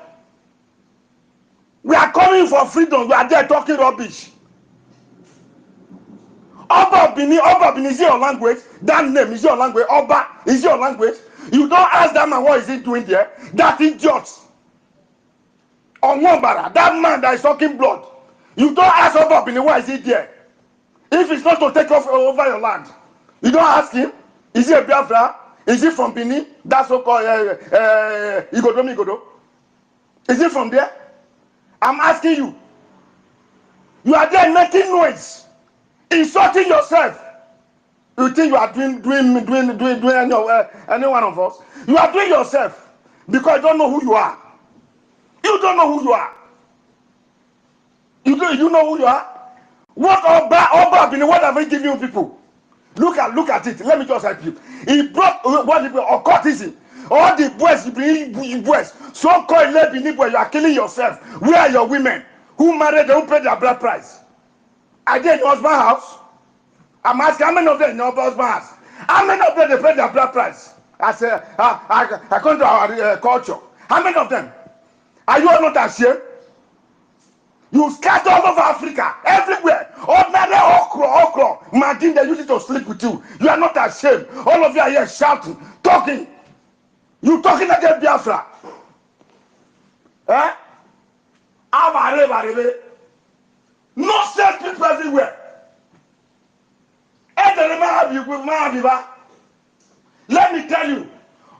We are coming for freedom. You are there talking rubbish. Oba Bini, is your language? That name is your language. Oba is your language. You don't ask that man what is he doing there. That idiot. Onwambara, that man that is talking blood. You don't ask Oba Bini why is he there. If it's not to take off over your land, you don't ask him. Is he a Biafra? Is he from Bini? That's so-called Igodo. Is he from there? I'm asking you. You are there making noise, insulting yourself. You think you are doing any one of us? You are doing yourself because you don't know who you are. You don't know who you are. You know who you are? What what have I given you people? Look at it. Let me just help you. He brought what occultism. All the boys, so-called Benin boys, you are killing yourself. Where are your women who married, who paid their blood price? Are they in your husband's house? I'm asking how many of them in your husband's house? How many of them they paid their blood price? I say, according to our culture, how many of them? Are you all not ashamed? You scatter all over Africa, everywhere. Ordinary okra. Imagine they use it to sleep with you. You are not ashamed. All of you are here shouting, talking. You talking against Biafra. Eh? No self people everywhere. Let me tell you,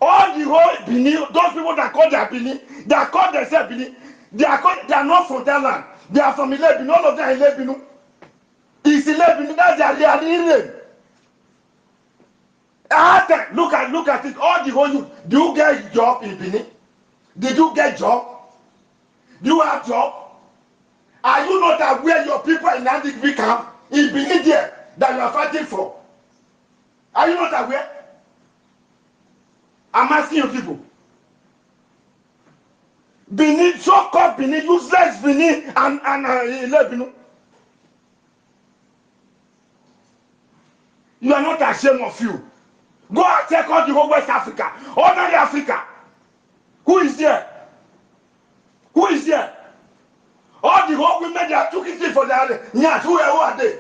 all the whole Benin, those people that call their Benin, that call themselves Benin, they are not from that land. They are from Benin. All of them are Benin. It's Benin. That's their name. Look at it. All the whole youth. Do you get job in Benin? Did you get job? Do you have job? Are you not aware your people in Andik camp in Benin there that you are fighting for? Are you not aware? I'm asking you people. Benin, so-called Benin, useless Benin and Benin. You are not ashamed of you. Go and check out the whole West Africa, ordinary Africa. Who is there? Who is there? All the whole women they are taking it for their yes, who are they?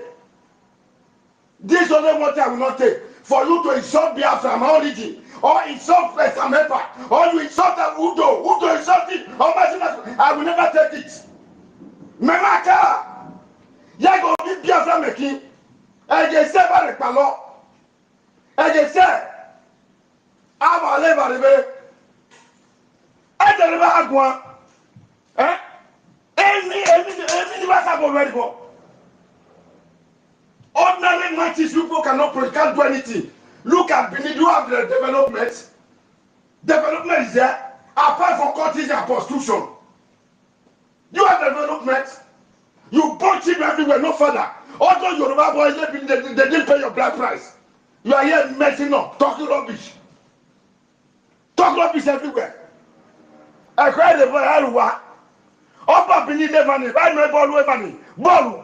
This only what I will not take. For you to insult Biafra, my origin, or insult Samepa, or you insult Udo insult it, I will never take it. Memaka, Yago Biafra making, and they say by the palo, and they say, I'm a lever, and the river had one. Eh? Any already go. Ordinary matches people can't do anything. Look at Benin, you have the development. Development is there. Apart from courtesy and prostitution. You have development. You punch him everywhere, no further. Although Yoruba boys, they didn't pay your blood price. You are here messing up, talking rubbish. Talk rubbish everywhere. I cried the boy, Opa Benin de money, I know money. Bolu.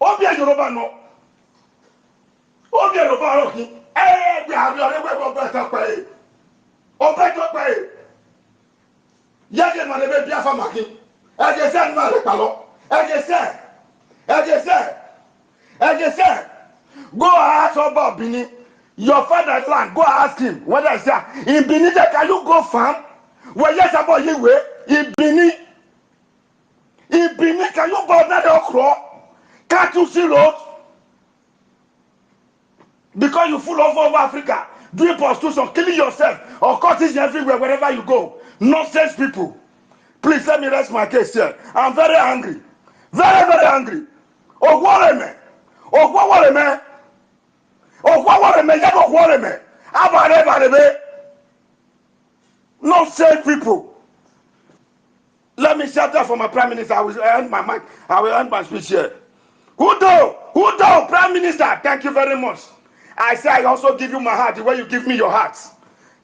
Obia Yoruba no. Obia Yoruba okay. Eh, we have your better pay. Obeto pay. Yage money be Biafra maki. I just said man le palo. I just said. Go ask Oba Benin. Your father's land. Go ask him. What I say? In Benin, can you go farm? Well, yes, about you way. In Benin. In Benin, can you go down the okra? Can't you see road? Because you full of over Africa, doing prostitution, killing yourself, or cutting everywhere, wherever you go. Nonsense people. Please let me rest my case here. I'm very angry. Very, very angry. Oh, what a man. Oh, what a man. Oh, what a man. Oh, what a man. Nonsense people. Let me shout out for my Prime Minister. I will end my mic. I will end my speech here. Who Prime Minister, thank you very much. I say I also give you my heart the way you give me your heart.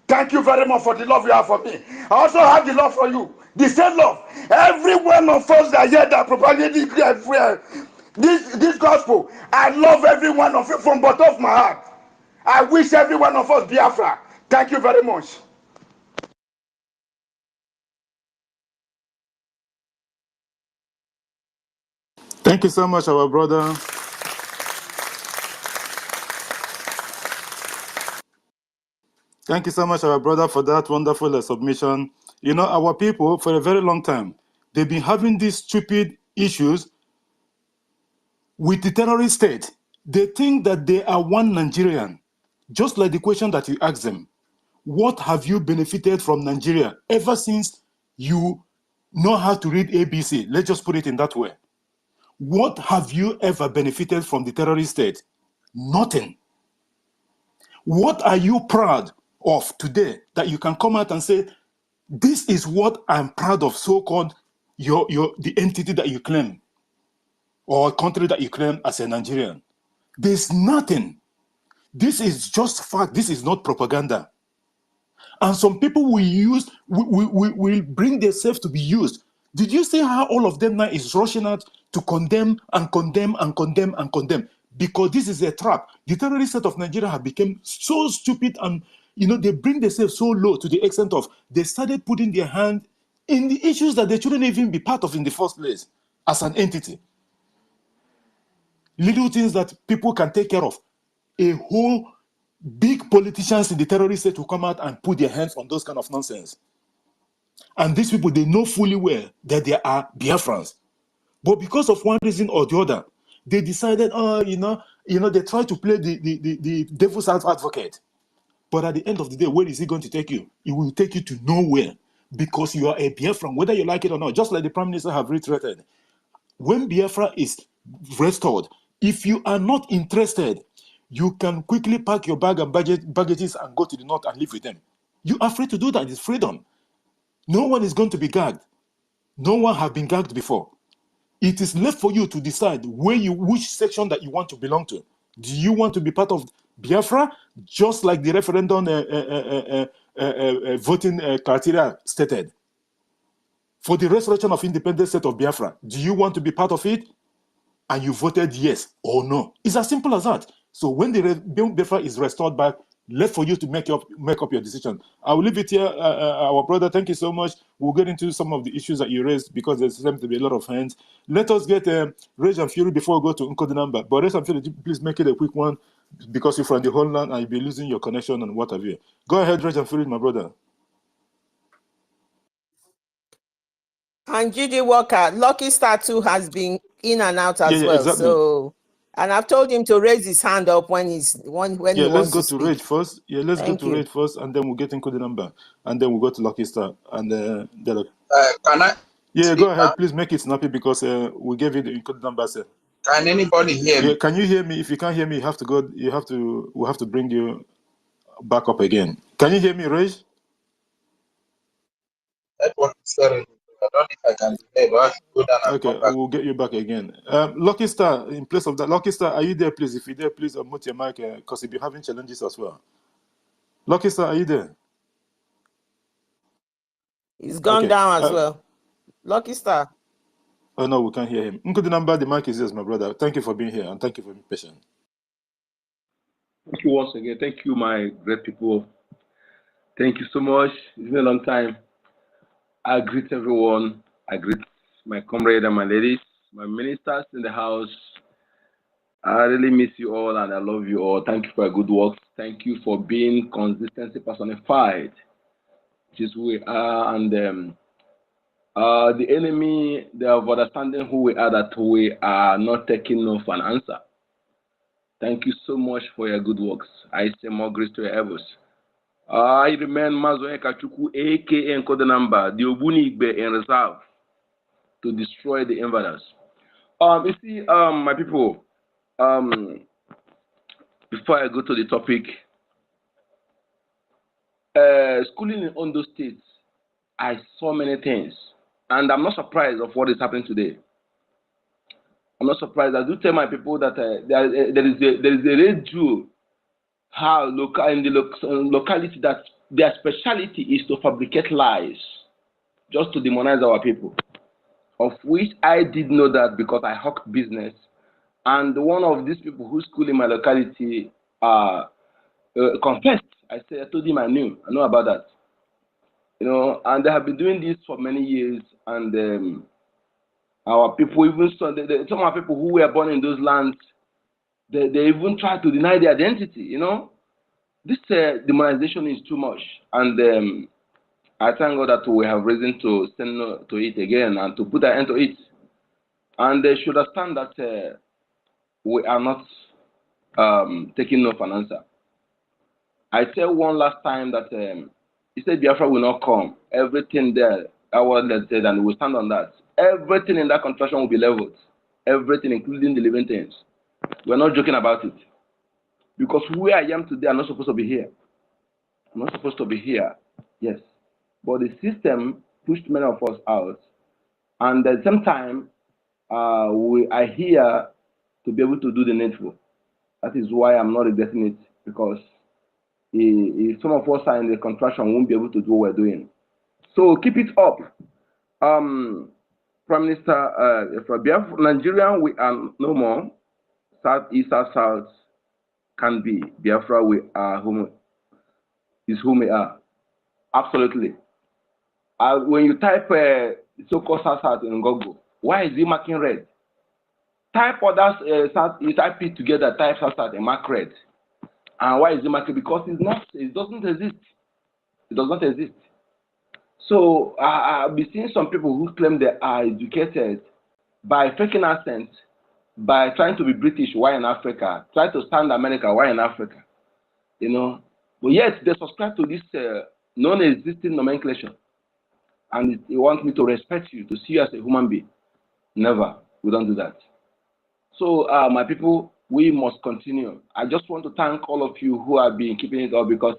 Thank you very much for the love you have for me. I also have the love for you. The same love. Every one of us that hear that propagating this gospel, I love every one of you from the bottom of my heart. I wish every one of us Biafra. Thank you very much. Thank you so much, our brother. Thank you so much, our brother, for that wonderful submission. You know, our people, for a very long time, they've been having these stupid issues with the terrorist state. They think that they are one Nigerian. Just like the question that you asked them, what have you benefited from Nigeria ever since you know how to read ABC? Let's just put it in that way. What have you ever benefited from the terrorist state? Nothing. What are you proud of today that you can come out and say, this is what I'm proud of, so-called the entity that you claim or country that you claim as a Nigerian? There's nothing. This is just fact. This is not propaganda. And some people will bring themselves to be used. Did you see how all of them now is rushing out to condemn and condemn and condemn and condemn? Because this is a trap. The terrorist state of Nigeria have become so stupid, and they bring themselves so low to the extent of they started putting their hand in the issues that they shouldn't even be part of in the first place as an entity. Little things that people can take care of. A whole big politicians in the terrorist state will come out and put their hands on those kind of nonsense. And these people, they know fully well that they are Biafrans. But because of one reason or the other, they decided, they try to play the devil's advocate. But at the end of the day, where is it going to take you? It will take you to nowhere, because you are a Biafran, whether you like it or not. Just like the Prime Minister have reiterated, when Biafra is restored, if you are not interested, you can quickly pack your bag and baggages and go to the north and live with them. You are free to do that. It's freedom. No one is going to be gagged. No one has been gagged before. It is left for you to decide which section that you want to belong to. Do you want to be part of Biafra, just like the referendum voting criteria stated? For the restoration of independent state of Biafra, do you want to be part of it? And you voted yes or no. It's as simple as that. So when the Biafra is restored back, left for you to make up your decision. I will leave it here, our brother. Thank you so much. We'll get into some of the issues that you raised, because there seems to be a lot of hands. Let us get Rage and Fury before we go to Uncode number. But Rage and Fury, please make it a quick one, because you're from the whole land and you'll be losing your connection and what have you. Go ahead, Rage and Fury, my brother. And Judy Walker, Lucky Star 2 has been in and out as well. Exactly. So, and I've told him to raise his hand up when he wants let's go to speak. Rage first. Yeah, let's go to Rage first, and then we'll get into the number, and then we'll go to Lucky Star, and can I? Yeah, go ahead. Please make it snappy, because we gave you the encode number, sir. Can anybody hear me? Yeah, can you hear me? If you can't hear me, we have to bring you back up again. Can you hear me, Rage? Network is very. I don't know if I can play, but I have to go down and okay, we'll get you back again. Lucky Star, in place of that, Lucky Star, are you there, please? If you're there, please unmute your mic, because you'll be having challenges as well. Lucky Star, are you there? He's gone down as well. Lucky Star. Oh, no, we can't hear him. Uncode number, the mic is yours, my brother. Thank you for being here, and thank you for being patient. Thank you once again. Thank you, my great people. Thank you so much. It's been a long time. I greet everyone. I greet my comrade and my ladies, my ministers in the house. I really miss you all, and I love you all. Thank you for your good work. Thank you for being consistency personified, which is who we are. And the enemy, they have understanding who we are, that we are not taking no for an answer. Thank you so much for your good works. I say more grace to your efforts. I remain Mazoe Kachuku, aka Encode number, the Obunigbe in reserve to destroy the invaders. You see, my people, before I go to the topic, schooling in Ondo State, I saw many things, and I'm not surprised of what is happening today. I'm not surprised. I do tell my people that there is a radio how local in the locality that their speciality is to fabricate lies, just to demonize our people. Of which I did know that because I hawked business, and one of these people who school in my locality confessed. I told him I know about that. And they have been doing this for many years, and our people, even some of our people who were born in those lands, they even try to deny their identity. This demonization is too much, and I thank God that we have reason to stand to it again and to put an end to it. And they should understand that we are not taking no for an answer. I tell one last time that he said Biafra will not come. Everything there, our said, and we stand on that. Everything in that construction will be leveled. Everything, including the living things. We're not joking about it. Because where I am today, I'm not supposed to be here. I'm not supposed to be here, yes. But the system pushed many of us out. And at the same time, we are here to be able to do the needful. That is why I'm not regretting it, because if some of us are in the contraction, we won't be able to do what we're doing. So keep it up. Prime Minister, for Biafra, Nigeria, we are no more. South, East, South can be. Biafra, we are whom we are. Absolutely. When you type so-called South in Google, why is it marking red? Type others, you type it together, type South and mark red. And why is it marking? Because it's not, it doesn't exist. It does not exist. So I've been seeing some people who claim they are educated by faking accent, by trying to be British, why in Africa? Try to stand America, why in Africa? You know, but yet they subscribe to this non-existing nomenclature. And they want me to respect you, to see you as a human being. Never. We don't do that. So, my people, we must continue. I just want to thank all of you who have been keeping it up, because,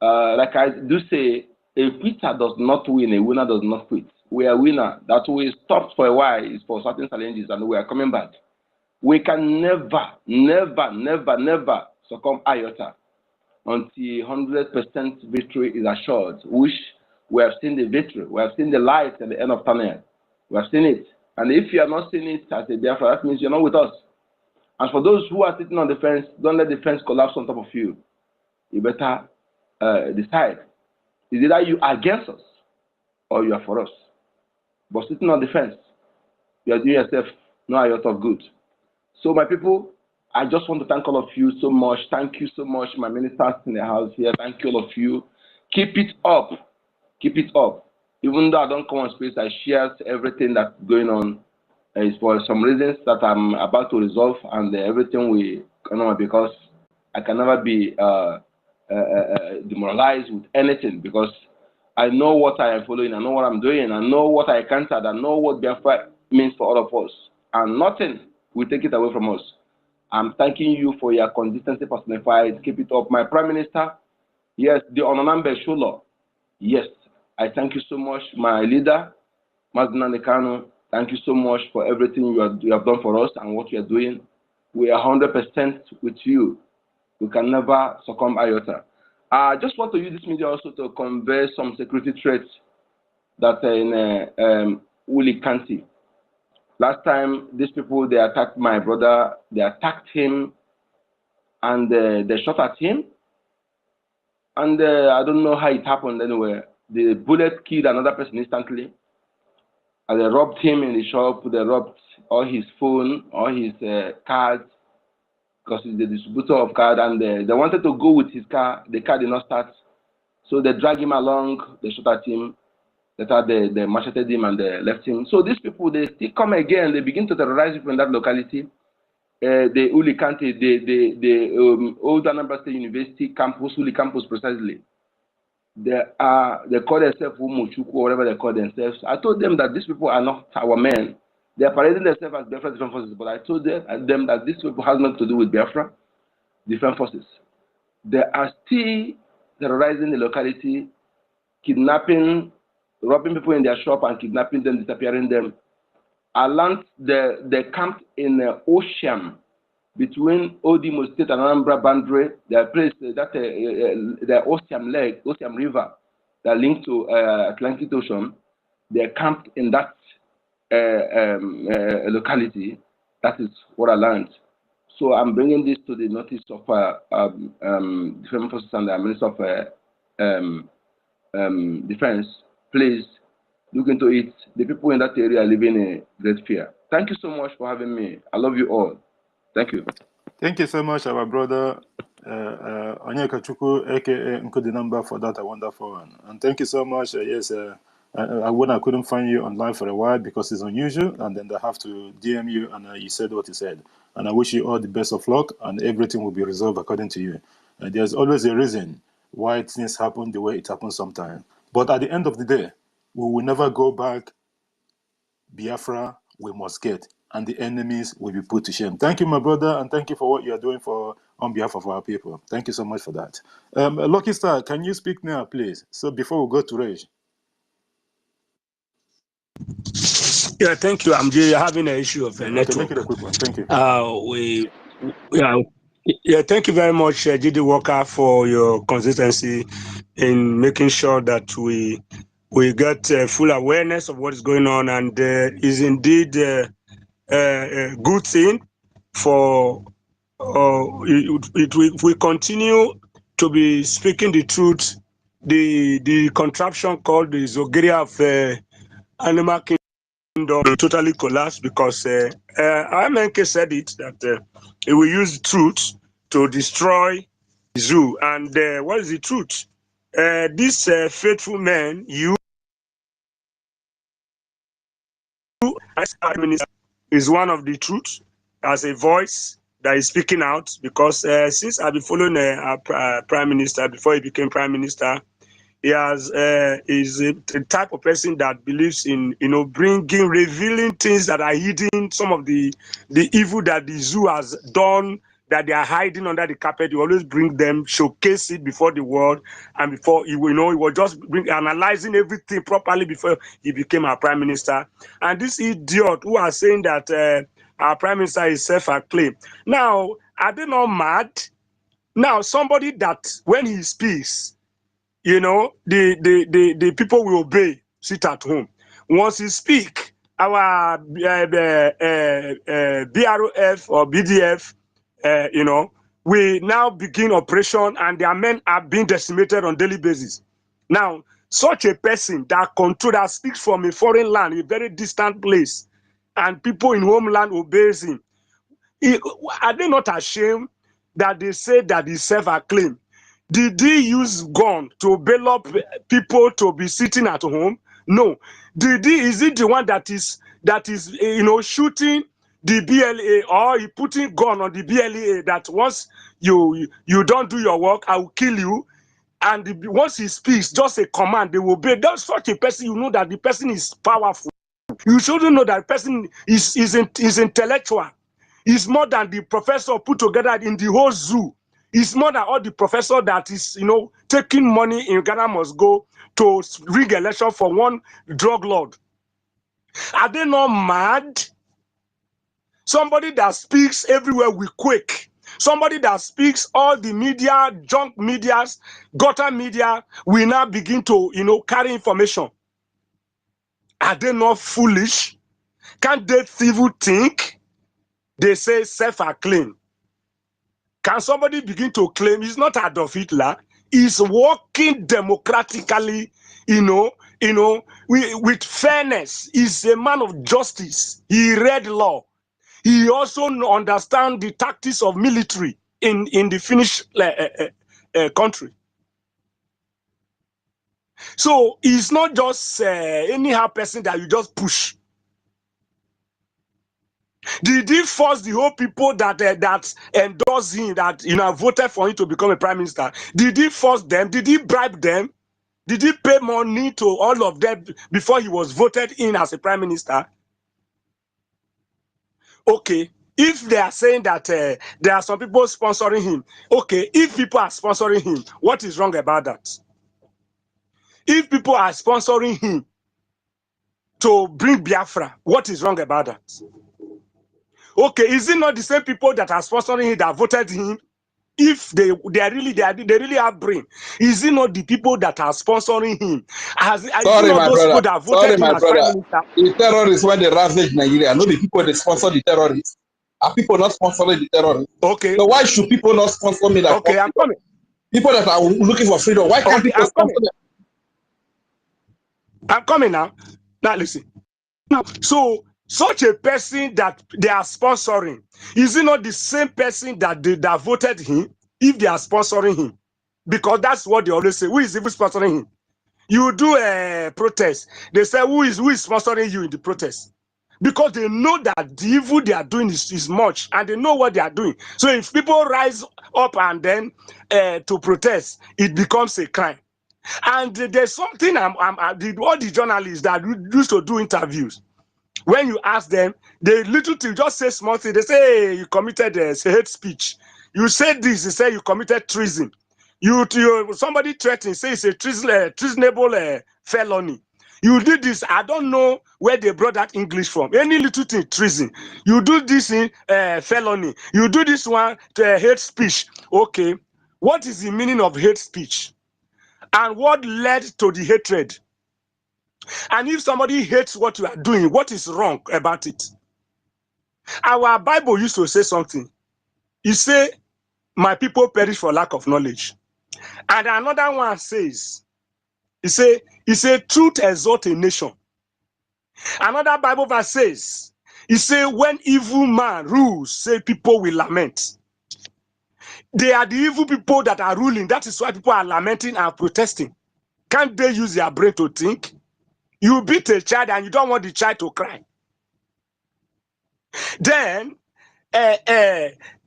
like I do say, a quitter does not win, a winner does not quit. We are a winner. That we stopped for a while is for certain challenges, and we are coming back. We can never, never, never, never succumb iota until 100% victory is assured, which we have seen the victory. We have seen the light at the end of tunnel. We have seen it. And if you are not seeing it as a Biafra, that means you're not with us. And for those who are sitting on the fence, don't let the fence collapse on top of you. You better decide. Is either you are against us or you are for us. But sitting on the fence, you are doing yourself no iota of good. So my people, I just want to thank all of you so much. Thank you so much, my ministers in the house here. Thank you all of you. Keep it up. Keep it up. Even though I don't come on space, I share everything that's going on. It's for some reasons that I'm about to resolve, and everything we because I can never be demoralized with anything, because I know what I am following, I know what I'm doing, I know what I encountered, I know what Biafra means for all of us, and nothing will take it away from us. I'm thanking you for your consistency personified. Keep it up. My Prime Minister, yes, the Ononambe Shulo, yes, I thank you so much. My leader, Mazina Nekano, thank you so much for everything you have done for us and what you are doing. We are 100% with you. We can never succumb iota. I just want to use this media also to convey some security threats that are in Uli County. Last time, these people, they attacked my brother, they attacked him, and they shot at him. And I don't know how it happened anyway. The bullet killed another person instantly. And they robbed him in the shop, they robbed all his phone, all his cards, because he's the distributor of cards, and they wanted to go with his car. The car did not start. So they dragged him along, they shot at him. Later they macheted him and they left him. So these people, they still come again, they begin to terrorize people in that locality. The Uli County, the old Anambra State University campus, Uli campus precisely. They call themselves Umuchuku, or whatever they call themselves. I told them that these people are not our men. They are parading themselves as Biafra Defense Forces, but I told them that these people has nothing to do with Biafra Defense Forces. They are still terrorizing the locality, kidnapping, robbing people in their shop and kidnapping them, disappearing them. I learned they camped in Ocean between Odimo State and Anambra boundary. Their place that the Ocean River, that linked to Atlantic Ocean. They camped in that locality. That is what I learned. So I'm bringing this to the notice of Defense Forces and the Minister of Defense. Please look into it. The people in that area are living in great fear. Thank you so much for having me. I love you all. Thank you. Thank you so much, our brother Onyeka Chukwu, aka Nkudi Number, for that wonderful one. And thank you so much. When I couldn't find you online for a while because it's unusual, and then they have to DM you, and you said what you said. And I wish you all the best of luck, and everything will be resolved according to you. There's always a reason why things happen the way it happens sometimes. But at the end of the day, we will never go back. Biafra, we must get. and the enemies will be put to shame. Thank you, my brother, and thank you for what you are doing on behalf of our people. Thank you so much for that. Lucky Star, can you speak now, please? So before we go to Rage. Yeah, thank you. I'm just having an issue of the network. Okay, make it a quick one. Thank you. Thank you very much, GD Walker, for your consistency in making sure that we get full awareness of what is going on, and is indeed a good thing for if we continue to be speaking the truth. The contraption called the Zogeria of animal kingdom will totally collapse, because MNK said it, that it will use truth to destroy the zoo. And what is the truth? This faithful man, you as Prime Minister, is one of the truth, as a voice that is speaking out, because since I've been following our Prime Minister before he became Prime Minister, he is a type of person that believes in, revealing things that are hidden, some of the evil that the zoo has done, that they are hiding under the carpet. You always bring them, showcase it before the world, and before he was just analyzing everything properly before he became our Prime Minister. And this idiot who are saying that our Prime Minister is self-acclaimed. Now, are they not mad? Now, somebody that when he speaks, the people will obey, sit at home. Once he speak, our BROF or BDF, we now begin operation, and their men are being decimated on daily basis. Now, such a person that speaks from a foreign land, a very distant place, and people in homeland obeys him, are they not ashamed that they say that he's self-acclaimed? Did he use gun to bail up people to be sitting at home? No. Is it the one that is shooting the BLA, or he putting gun on the BLA that once you don't do your work, I will kill you? And once he speaks, just a command, they will obey. That's such a person, you know that the person is powerful. You shouldn't know that the person is intellectual. He's more than the professor put together in the whole zoo. It's more than all the professor that is, taking money in Ghana must go to rig election for one drug lord. Are they not mad? Somebody that speaks everywhere we quake. Somebody that speaks all the media, junk medias, gutter media, we now begin to, carry information. Are they not foolish? Can't they evil think? They say self-acclaim. Can somebody begin to claim he's not Adolf Hitler? He's working democratically, with fairness. He's a man of justice. He read law. He also understands the tactics of military in the Finnish country. So he's not just anyhow person that you just push. Did he force the whole people that endorse him, that voted for him to become a prime minister? Did he force them? Did he bribe them? Did he pay money to all of them before he was voted in as a prime minister? Okay, if they are saying that there are some people sponsoring him, okay, if people are sponsoring him, what is wrong about that? If people are sponsoring him to bring Biafra, what is wrong about that? Okay, is it not the same people that are sponsoring him that voted him? If they really have brain, is it not the people that are sponsoring him? Sorry, my brother. Sorry, my brother. The terrorists, when they ravage Nigeria, know the people that sponsor the terrorists. Are people not sponsoring the terrorists? Okay. So why should people not sponsor me? Okay, I'm coming. People that are looking for freedom, why can't people sponsor them? I'm coming now. Now listen. Now, so such a person that they are sponsoring, is it not the same person that that voted him if they are sponsoring him? Because that's what they always say. Who is even sponsoring him? You do a protest. They say, who is sponsoring you in the protest? Because they know that the evil they are doing is much, and they know what they are doing. So if people rise up and then to protest, it becomes a crime. And there's something all the journalists that used to do interviews, When you ask them, they little thing, just say small thing. They say, hey, you committed hate speech. You say this, they say you committed treason. Somebody threatened, say it's a treasonable felony. You did this. I don't know where they brought that English from. Any little thing, treason. You do this in felony. You do this one to hate speech. Okay. What is the meaning of hate speech? And what led to the hatred? And if somebody hates what you are doing, what is wrong about it? Our Bible used to say something. It say, my people perish for lack of knowledge. And another one says, it say, truth exalts a nation. Another Bible verse says, it say, when evil man rules, say people will lament. They are the evil people that are ruling. That is why people are lamenting and protesting. Can't they use their brain to think? You beat a child and you don't want the child to cry. Then,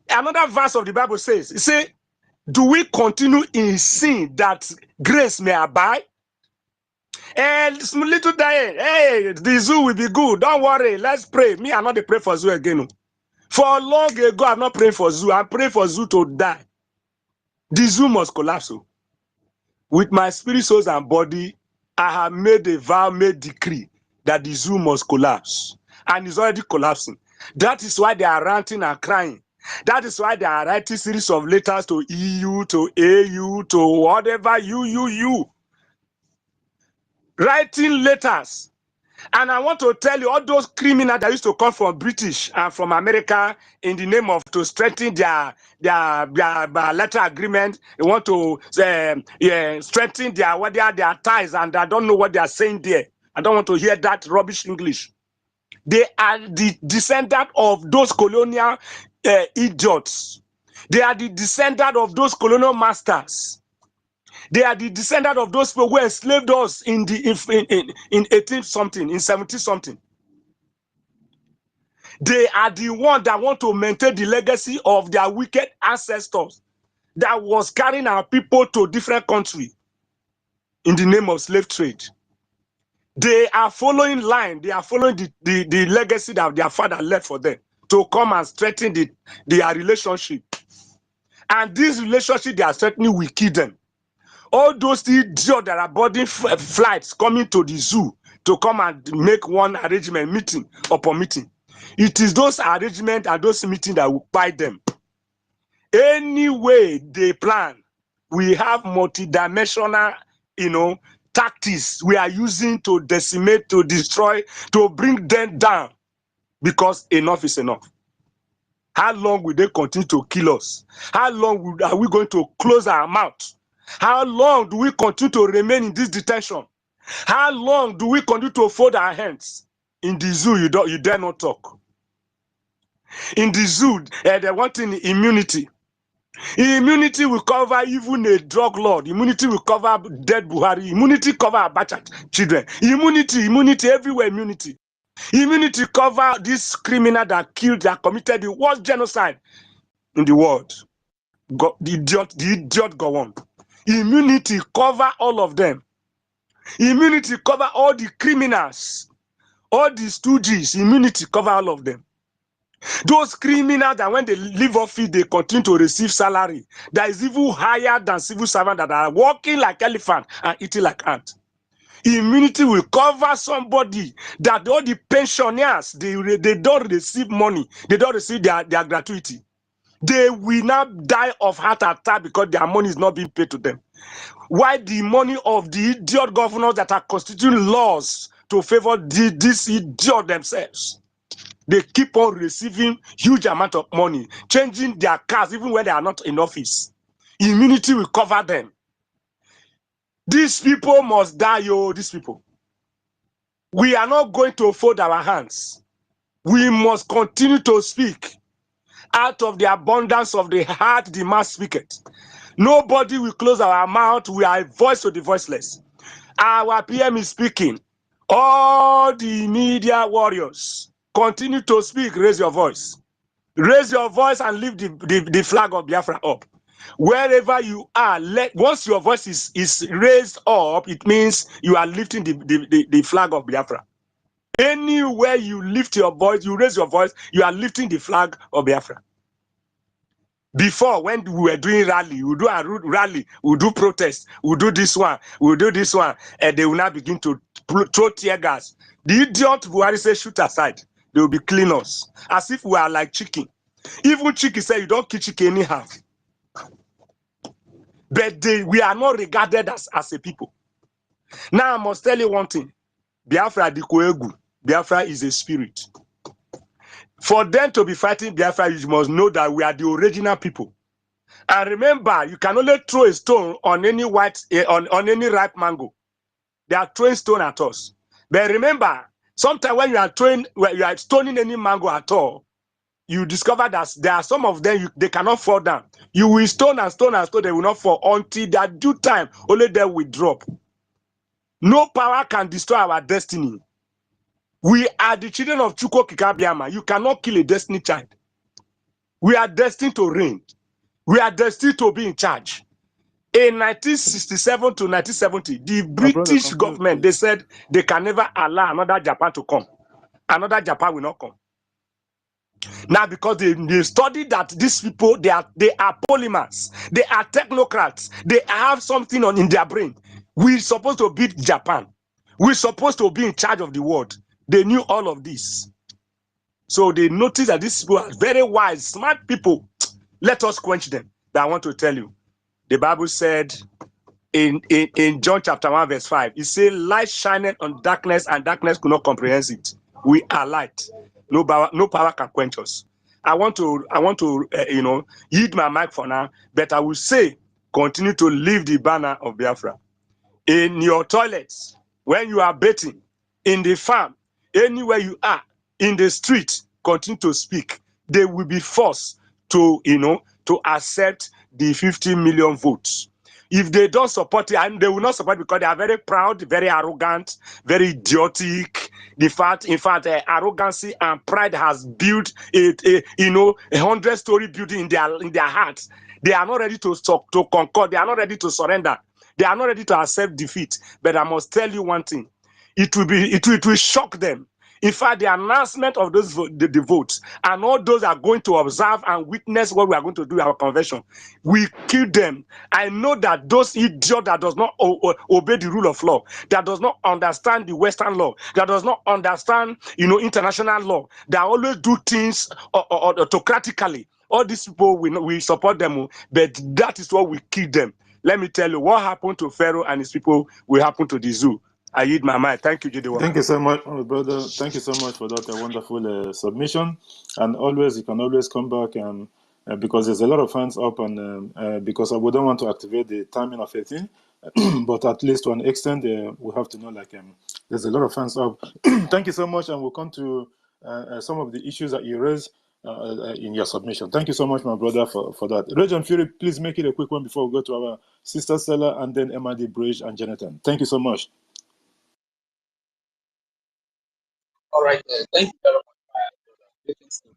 another verse of the Bible says, it say, do we continue in sin that grace may abide? And little Diane, hey, the zoo will be good. Don't worry, let's pray. Me, I'm not pray for zoo again. For long ago, I'm not praying for zoo. I'm praying for zoo to die. The zoo must collapse. With my spirit, souls, and body, I have made a vow, made decree that the zoo must collapse. And it's already collapsing. That is why they are ranting and crying. That is why they are writing series of letters to EU, to AU, to whatever, you. Writing letters. And I want to tell you, all those criminals that used to come from British and from America in the name of to strengthen their letter agreement, they want to strengthen their ties, and I don't know what they are saying there. I don't want to hear that rubbish English. They are the descendant of those colonial idiots. They are the descendant of those colonial masters. They are the descendant of those people who enslaved us in 18 something, in 70 something. They are the ones that want to maintain the legacy of their wicked ancestors that was carrying our people to different countries in the name of slave trade. They are following line. They are following the legacy that their father left for them to come and strengthen their relationship. And this relationship they are strengthening will kill them. All those idiots that are boarding flights coming to the zoo to come and make one arrangement, meeting upon meeting. It is those arrangements and those meetings that will buy them. Anyway they plan, we have multidimensional, tactics we are using to decimate, to destroy, to bring them down, because enough is enough. How long will they continue to kill us? How long are we going to close our mouth? How long do we continue to remain in this detention? How long do we continue to fold our hands? In the zoo, you dare not talk. In the zoo, they want immunity. Immunity will cover even a drug lord. Immunity will cover dead Buhari. Immunity cover Abacha children. Immunity everywhere. Immunity. Immunity cover this criminal that killed, that committed the worst genocide in the world. The idiot go on. Immunity cover all of them. Immunity cover all the criminals, all the stooges. Immunity cover all of them. Those criminals that when they leave office, they continue to receive salary that is even higher than civil servants that are walking like elephant and eating like ant. Immunity will cover somebody that all the pensioners, they don't receive money. They don't receive their gratuity. They will not die of heart attack because their money is not being paid to them. Why the money of the idiot governors that are constituting laws to favor this idiot themselves? They keep on receiving huge amount of money, changing their cars even when they are not in office. Immunity will cover them. These people must die, these people. We are not going to fold our hands. We must continue to speak. Out of the abundance of the heart, the mouth speaketh. Nobody will close our mouth. We are a voice to the voiceless. Our PM is speaking. All the media warriors, continue to speak. Raise your voice. Raise your voice and lift the flag of Biafra up. Wherever you are, once your voice is raised up, it means you are lifting the flag of Biafra. Any Anywhere you lift your voice, you raise your voice, you are lifting the flag of Biafra. Before, when we were doing rally, we do a rally, we do protest, we do this one, we do this one, and they will now begin to throw tear gas. The idiot Buhari say shoot aside, they will be clean us, as if we are like chicken. Even chicken say you don't kill chicken anyhow. But we are not regarded as a people. Now I must tell you one thing. Biafra di Koegu. Biafra is a spirit. For them to be fighting Biafra, you must know that we are the original people. And remember, you can only throw a stone on any on any ripe mango. They are throwing stone at us. But remember, sometimes when you are stoning any mango at all, you discover that there are some of them they cannot fall down. You will stone and stone and stone, they will not fall until that due time, only they will drop. No power can destroy our destiny. We are the children of Chukwu Kikabiama. You cannot kill a destiny child. We are destined to reign. We are destined to be in charge. In 1967 to 1970, the British government, they said they can never allow another Japan to come. Another Japan will not come. Now, because they studied that these people, they are polymers, they are technocrats, they have something in their brain. We're supposed to beat Japan. We're supposed to be in charge of the world. They knew all of this. So they noticed that these people are very wise, smart people. Let us quench them. But I want to tell you, the Bible said in John chapter 1, verse 5, it says, light shineth on darkness, and darkness could not comprehend it. We are light. No power can quench us. I want to yield my mic for now, but I will say, continue to leave the banner of Biafra. In your toilets, when you are bathing, in the farm, anywhere you are, in the street, continue to speak. They will be forced to accept the 50 million votes. If they don't support it, and they will not support it because they are very proud, very arrogant, very idiotic. In fact, arrogancy and pride has built a 100-story building in their hearts. They are not ready to conquer. They are not ready to surrender. They are not ready to accept defeat. But I must tell you one thing: it will shock them. In fact, the announcement of those the votes and all those are going to observe and witness what we are going to do in our convention. We kill them. I know that those idiots that does not obey the rule of law, that does not understand the Western law, that does not understand international law, that always do things autocratically. All these people we support them, but that is what we kill them. Let me tell you what happened to Pharaoh and his people will happen to the zoo. I yield my mind. Thank you, J.D. Thank you so much, brother. Thank you so much for that wonderful submission. And you can always come back and because there's a lot of hands up, and because we don't want to activate the timing of a thing, but at least to an extent, we have to know there's a lot of hands up. Thank you so much, and we'll come to some of the issues that you raised in your submission. Thank you so much, my brother, for that. Region Fury, please make it a quick one before we go to our sister Stella and then MID Bridge and Jonathan. Thank you so much. All right, thank you very much. Greetings to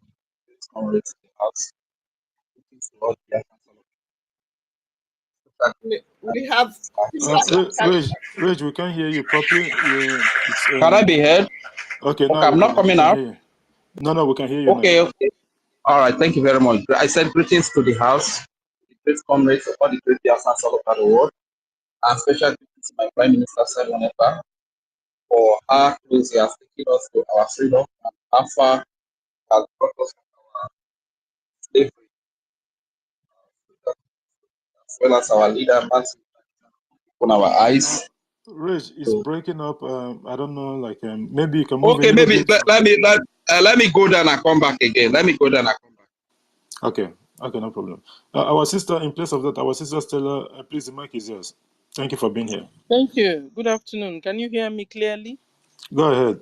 comrades in the house. Greetings to all the We have Reg, we can't hear you properly. Can I be heard? Okay, now I'm not coming out. No, we can hear you. Okay, now. Okay. All right, thank you very much. I said greetings to the house, the great comrades of all the great Biafrans all over the world, and special greetings to my Prime Minister, Simon Ekpa, for how close he has taken us to our freedom and how far has brought us from our slavery, as well as our leader, Matthew, on our eyes. Reg, it's breaking up. I don't know, maybe you can move. Okay, maybe let me go down and come back again. Let me go down and come back. Okay, no problem. Our sister, in place of that, our sister Stella, please, the mic is yours. Thank you for being here. Thank you. Good afternoon. Can you hear me clearly? Go ahead.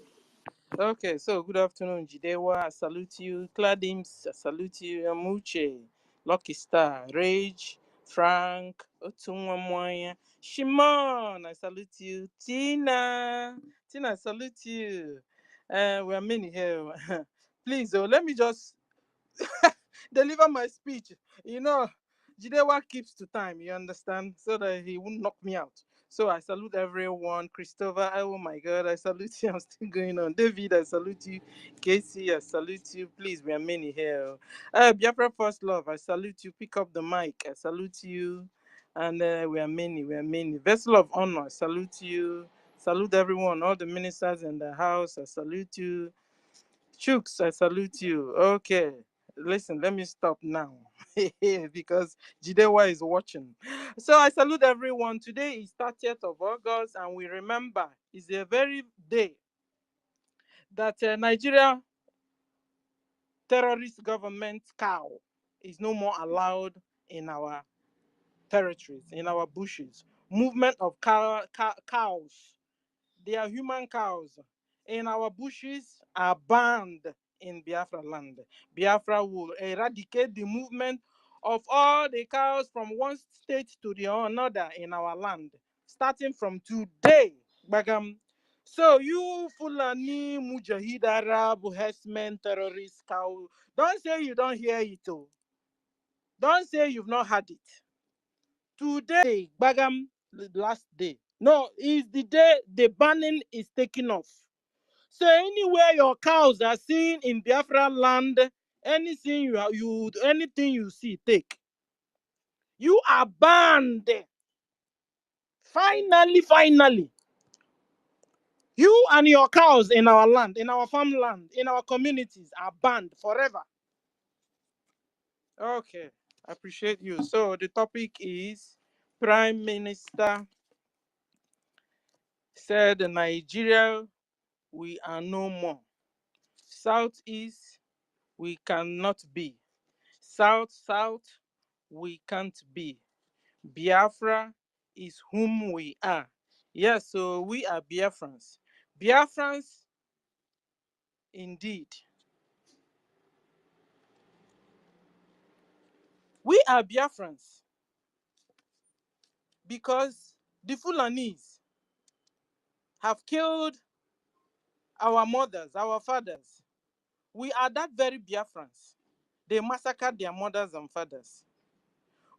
Okay, so good afternoon, Jidewa. I salute you. Cladims, I salute you. Amuche, Lucky Star, Rage, Frank, Otunwamoya, Shimon, I salute you. Tina, I salute you. We are many here. Please, let me just deliver my speech. Jidewa keeps to time, you understand, so that he won't knock me out. So I salute everyone. Christopher, oh my God, I salute you. I'm still going on. David, I salute you. Casey, I salute you. Please, we are many here. Biafra First Love, I salute you. Pick up the mic, I salute you. And we are many. Vessel of Honor, I salute you. Salute everyone, all the ministers in the house, I salute you. Chooks, I salute you. Okay, listen, let me stop now because Jidewa is watching. So I salute everyone. Today is 30th of August, and we remember it's a very day that Nigeria terrorist government cow is no more allowed in our territories, in our bushes. Movement of cows. They are human cows in our bushes are banned in Biafra land. Biafra will eradicate the movement of all the cows from one state to the another in our land, starting from today. Bagam. So you Fulani, Mujahid, Arab, Hessmen, terrorist cow, don't say you don't hear it. Oh. Don't say you've not had it. Today, Bagam, the last day. No, is the day the banning is taken off. So anywhere your cows are seen in Biafra land, anything anything you see, take. You are banned. Finally. You and your cows in our land, in our farmland, in our communities are banned forever. Okay, I appreciate you. So the topic is Prime Minister said Nigeria, we are no more. Southeast, we cannot be. South, we can't be. Biafra is whom we are. Yes, so we are Biafrans. Biafrans, indeed. We are Biafrans because the Fulanis have killed our mothers, our fathers. We are that very Biafrans. They massacred their mothers and fathers.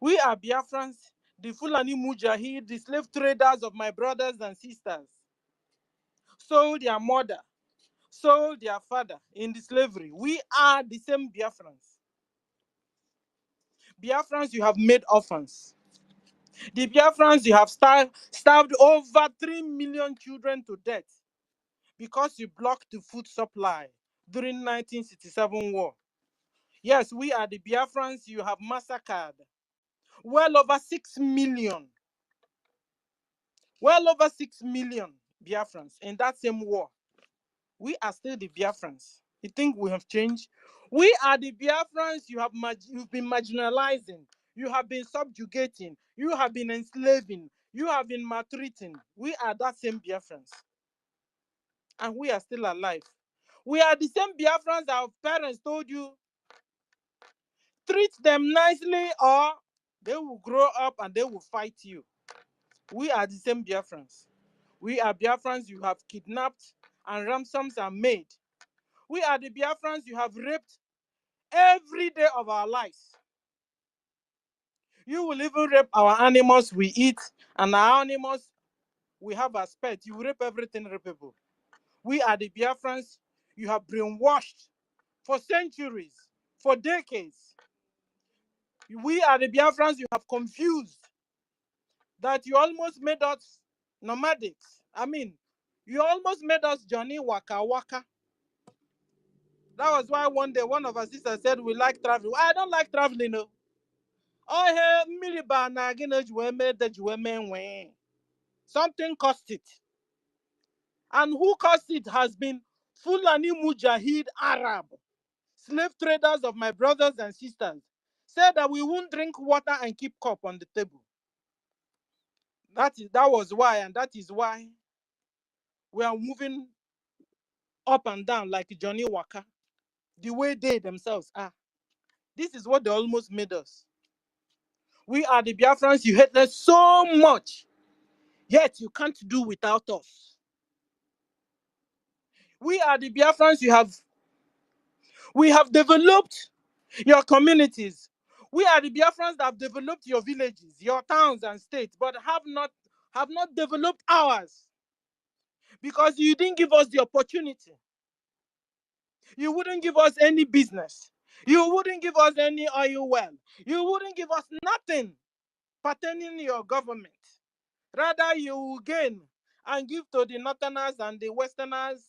We are Biafrans, the Fulani Mujahid, the slave traders of my brothers and sisters. Sold their mother, sold their father in the slavery. We are the same Biafrans. Biafrans, you have made orphans. The Biafrans, you have starved over 3 million children to death because you blocked the food supply during 1967 war. Yes, we are the Biafrans, you have massacred well over 6 million. Well over 6 million Biafrans in that same war. We are still the Biafrans. You think we have changed? We are the Biafrans you've been marginalizing. You have been subjugating. You have been enslaving. You have been maltreating. We are that same Biafrans. And we are still alive. We are the same Biafrans our parents told you. Treat them nicely or they will grow up and they will fight you. We are the same Biafrans. We are Biafrans you have kidnapped and ransoms are made. We are the Biafrans you have raped every day of our lives. You will even rape our animals we eat, and our animals we have as pets. You rape everything rapeable. We are the Biafrans you have brainwashed for centuries, for decades. We are the Biafrans you have confused, that you almost made us nomadics. I mean, you almost made us Johnny Waka Waka. That was why one day one of our sisters said we like traveling. I don't like traveling, no. Oh, hey, something cost it. And who caused it has been Fulani Mujahid Arab, slave traders of my brothers and sisters, said that we won't drink water and keep cup on the table. That was why, and that is why we are moving up and down like Johnny Waka, the way they themselves are. This is what they almost made us. We are the Biafrans you hate us so much, yet you can't do without us. We are the Biafrans we have developed your communities. We are the Biafrans that have developed your villages, your towns and states, but have not developed ours because you didn't give us the opportunity. You wouldn't give us any business. You wouldn't give us any oil well. You wouldn't give us nothing pertaining to your government. Rather, you will gain and give to the Northerners and the Westerners.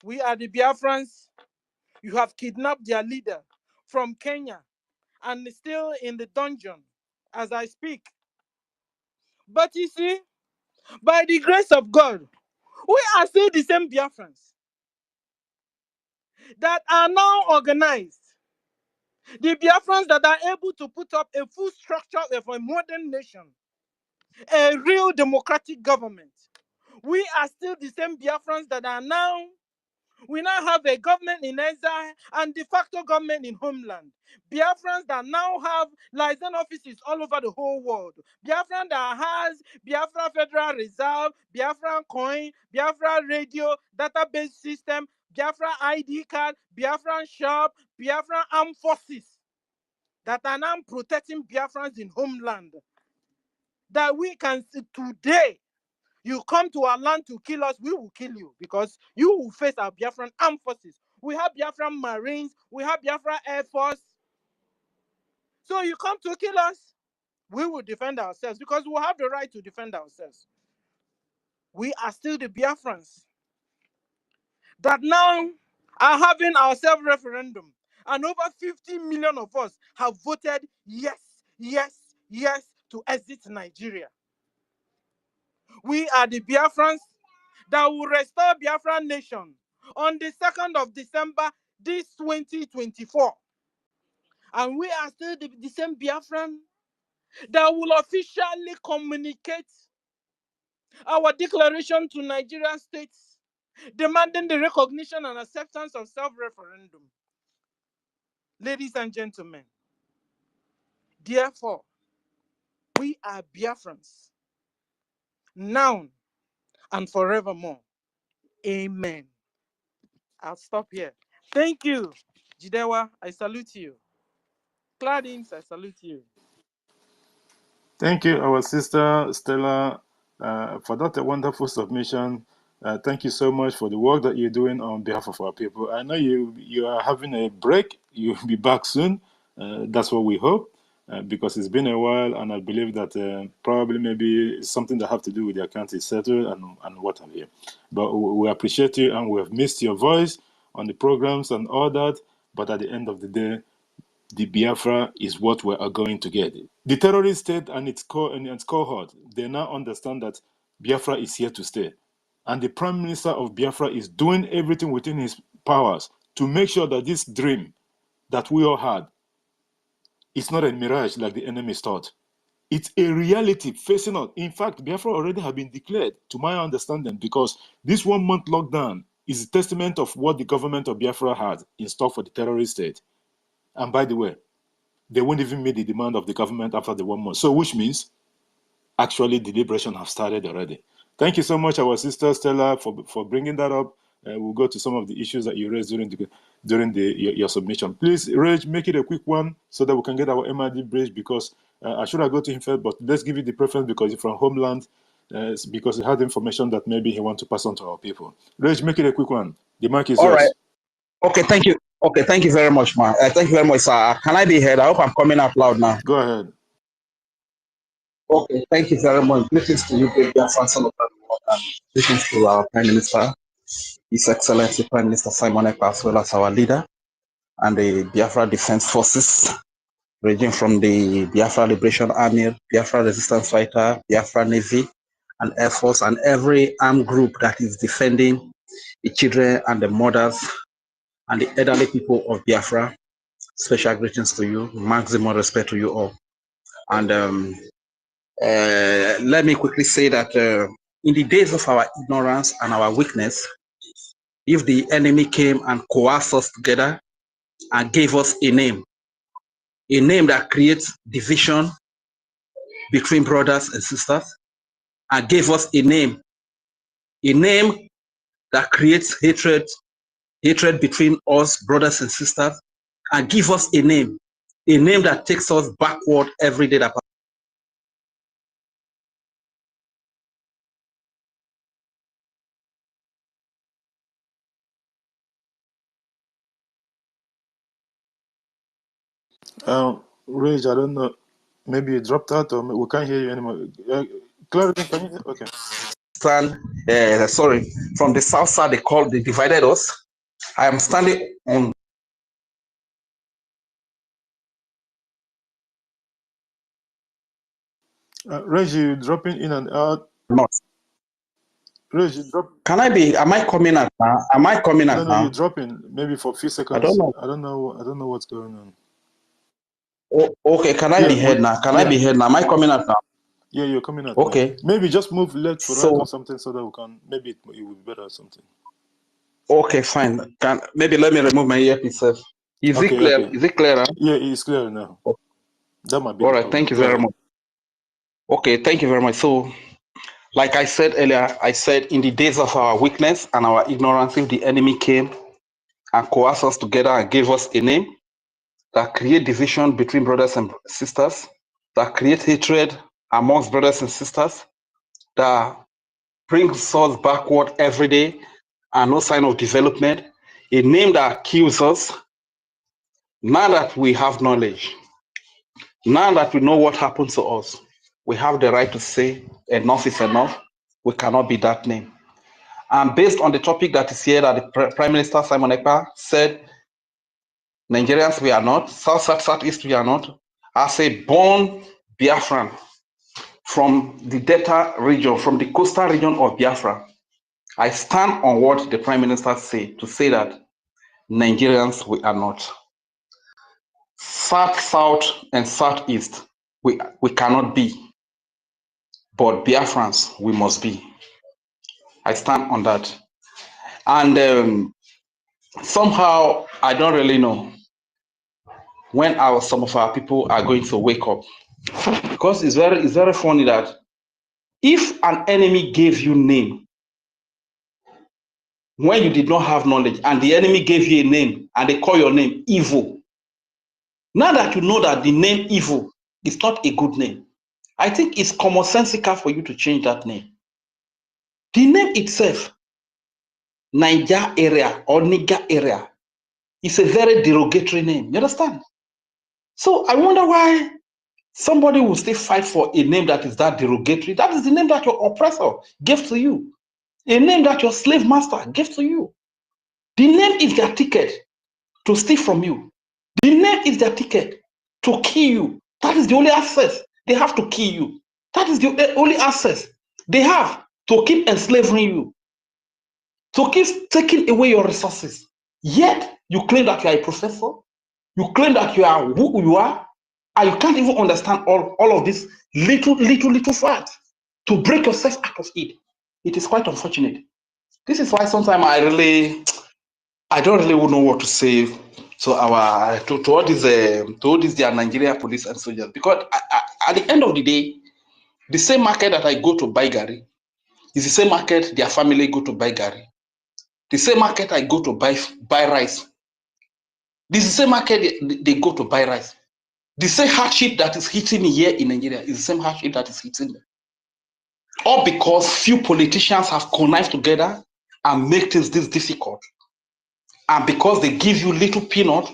We are the Biafrans. You have kidnapped their leader from Kenya and still in the dungeon as I speak. But you see, by the grace of God, we are still the same Biafrans that are now organized. The Biafrans that are able to put up a full structure of a modern nation, a real democratic government. We are still the same Biafrans that are now. We now have a government in exile and de facto government in homeland. Biafrans that now have license offices all over the whole world. Biafran that has Biafra Federal Reserve, Biafran coin, Biafra radio, database system, Biafra ID card, Biafran shop, Biafran armed forces that are now protecting Biafrans in homeland. That we can see today. You come to our land to kill us, we will kill you because you will face our Biafran armed forces. We have Biafran Marines, we have Biafra Air Force. So you come to kill us, we will defend ourselves because we have the right to defend ourselves. We are still the Biafrans that now are having our self-referendum. And over 50 million of us have voted yes, yes, yes to exit Nigeria. We are the Biafrans that will restore Biafran nation on the 2nd of December, this 2024. And we are still the same Biafran that will officially communicate our declaration to Nigerian states, demanding the recognition and acceptance of self-referendum. Ladies and gentlemen, therefore, we are Biafrans, now and forevermore. Amen. I'll stop here. Thank you, Jidewa. I salute you. Claudines, I salute you. Thank you, our sister Stella, for that wonderful submission. Thank you so much for the work that you're doing on behalf of our people. I know you are having a break. You'll be back soon. That's what we hope, because it's been a while, and I believe that probably maybe something that have to do with the account is settled and what have you. But we appreciate you, and we have missed your voice on the programs and all that. But at the end of the day, the Biafra is what we are going to get. The terrorist state and its cohort, they now understand that Biafra is here to stay. And the Prime Minister of Biafra is doing everything within his powers to make sure that this dream that we all had is not a mirage like the enemies thought. It's a reality facing us. In fact, Biafra already have been declared, to my understanding, because this 1 month lockdown is a testament of what the government of Biafra had in store for the terrorist state. And by the way, they won't even meet the demand of the government after the 1 month. So which means actually the liberation have started already. Thank you so much, our sister Stella, for bringing that up. We'll go to some of the issues that you raised during your submission. Please, Reg, make it a quick one so that we can get our MID bridge, because I should have go to him first, but let's give you the preference because you're from homeland, because he had information that maybe he wants to pass on to our people. Reg, make it a quick one. The mic is All yours. right. Okay, thank you. Okay, thank you very much, man. Thank you very much, sir. Can I be heard? I hope I'm coming out loud now. Go ahead. Okay, thank you very much. Greetings to you, great Biafrans all over the world, and greetings to our Prime Minister, His Excellency Prime Minister Simon Ekpa, as well as our leader and the Biafra Defense Forces, ranging from the Biafra Liberation Army, Biafra Resistance Fighter, Biafra Navy, and Air Force, and every armed group that is defending the children and the mothers and the elderly people of Biafra. Special greetings to you, maximum respect to you all. And let me quickly say that in the days of our ignorance and our weakness, if the enemy came and coerced us together and gave us a name that creates division between brothers and sisters, and gave us a name that creates hatred between us, brothers and sisters, and give us a name that takes us backward every day that Rage, I don't know. Maybe you dropped out, or we can't hear you anymore. Clarity, can you hear? Okay. Sorry, from the south side, they divided us. I am standing on. Rage, you dropping in and out. North. Rage, you drop. Am I coming out now? Am I coming out No, now? you're dropping. Maybe for a few seconds. I don't know. I don't know what's going on. Oh, okay, can I be heard now? Can I be heard now? Am I coming out now? Yeah, you're coming out. Okay. Now. Maybe just move left to right or something so that we can. Maybe it will be better or something. Okay, fine. Maybe let me remove my earpiece. Is it clear? Okay. Is it clear? Huh? Yeah, it's clear now. Okay. That might be. All right. Thank you very much. Okay, thank you very much. So, like I said earlier, I said in the days of our weakness and our ignorance, if the enemy came and coerced us together and gave us a name that create division between brothers and sisters, that create hatred amongst brothers and sisters, that brings us backward every day and no sign of development, a name that kills us. Now that we have knowledge, now that we know what happened to us, we have the right to say enough is enough. We cannot be that name. And based on the topic that is here, that the Prime Minister Simon Ekpa said, Nigerians, we are not, Southeast, we are not. As a born Biafran from the Delta region, from the coastal region of Biafra, I stand on what the Prime Minister said to say that Nigerians, we are not. South, and Southeast, we cannot be. But Biafrans, we must be. I stand on that. And somehow, I don't really know when some of our people are going to wake up. Because it's very funny that if an enemy gave you name when you did not have knowledge, and the enemy gave you a name and they call your name evil, now that you know that the name evil is not a good name, I think it's commonsensical for you to change that name. The name itself, Niger area or Niger area, is a very derogatory name. You understand? So I wonder why somebody will still fight for a name that is that derogatory. That is the name that your oppressor gave to you. A name that your slave master gave to you. The name is their ticket to steal from you. The name is their ticket to kill you. That is the only access they have to kill you. That is the only access they have to keep enslaving you, to keep taking away your resources. Yet you claim that you are a professor, you claim that you are who you are, and you can't even understand all of this little facts to break yourself out of it. It is quite unfortunate. This is why sometimes I don't really know what to say to all these their Nigeria police and soldiers, because at the end of the day, the same market that I go to buy Gary is the same market their family go to buy Gary. The same market I go to buy rice. This is the same market they go to buy rice. The same hardship that is hitting me here in Nigeria is the same hardship that is hitting them. All because few politicians have connived together and make things this difficult. And because they give you little peanut,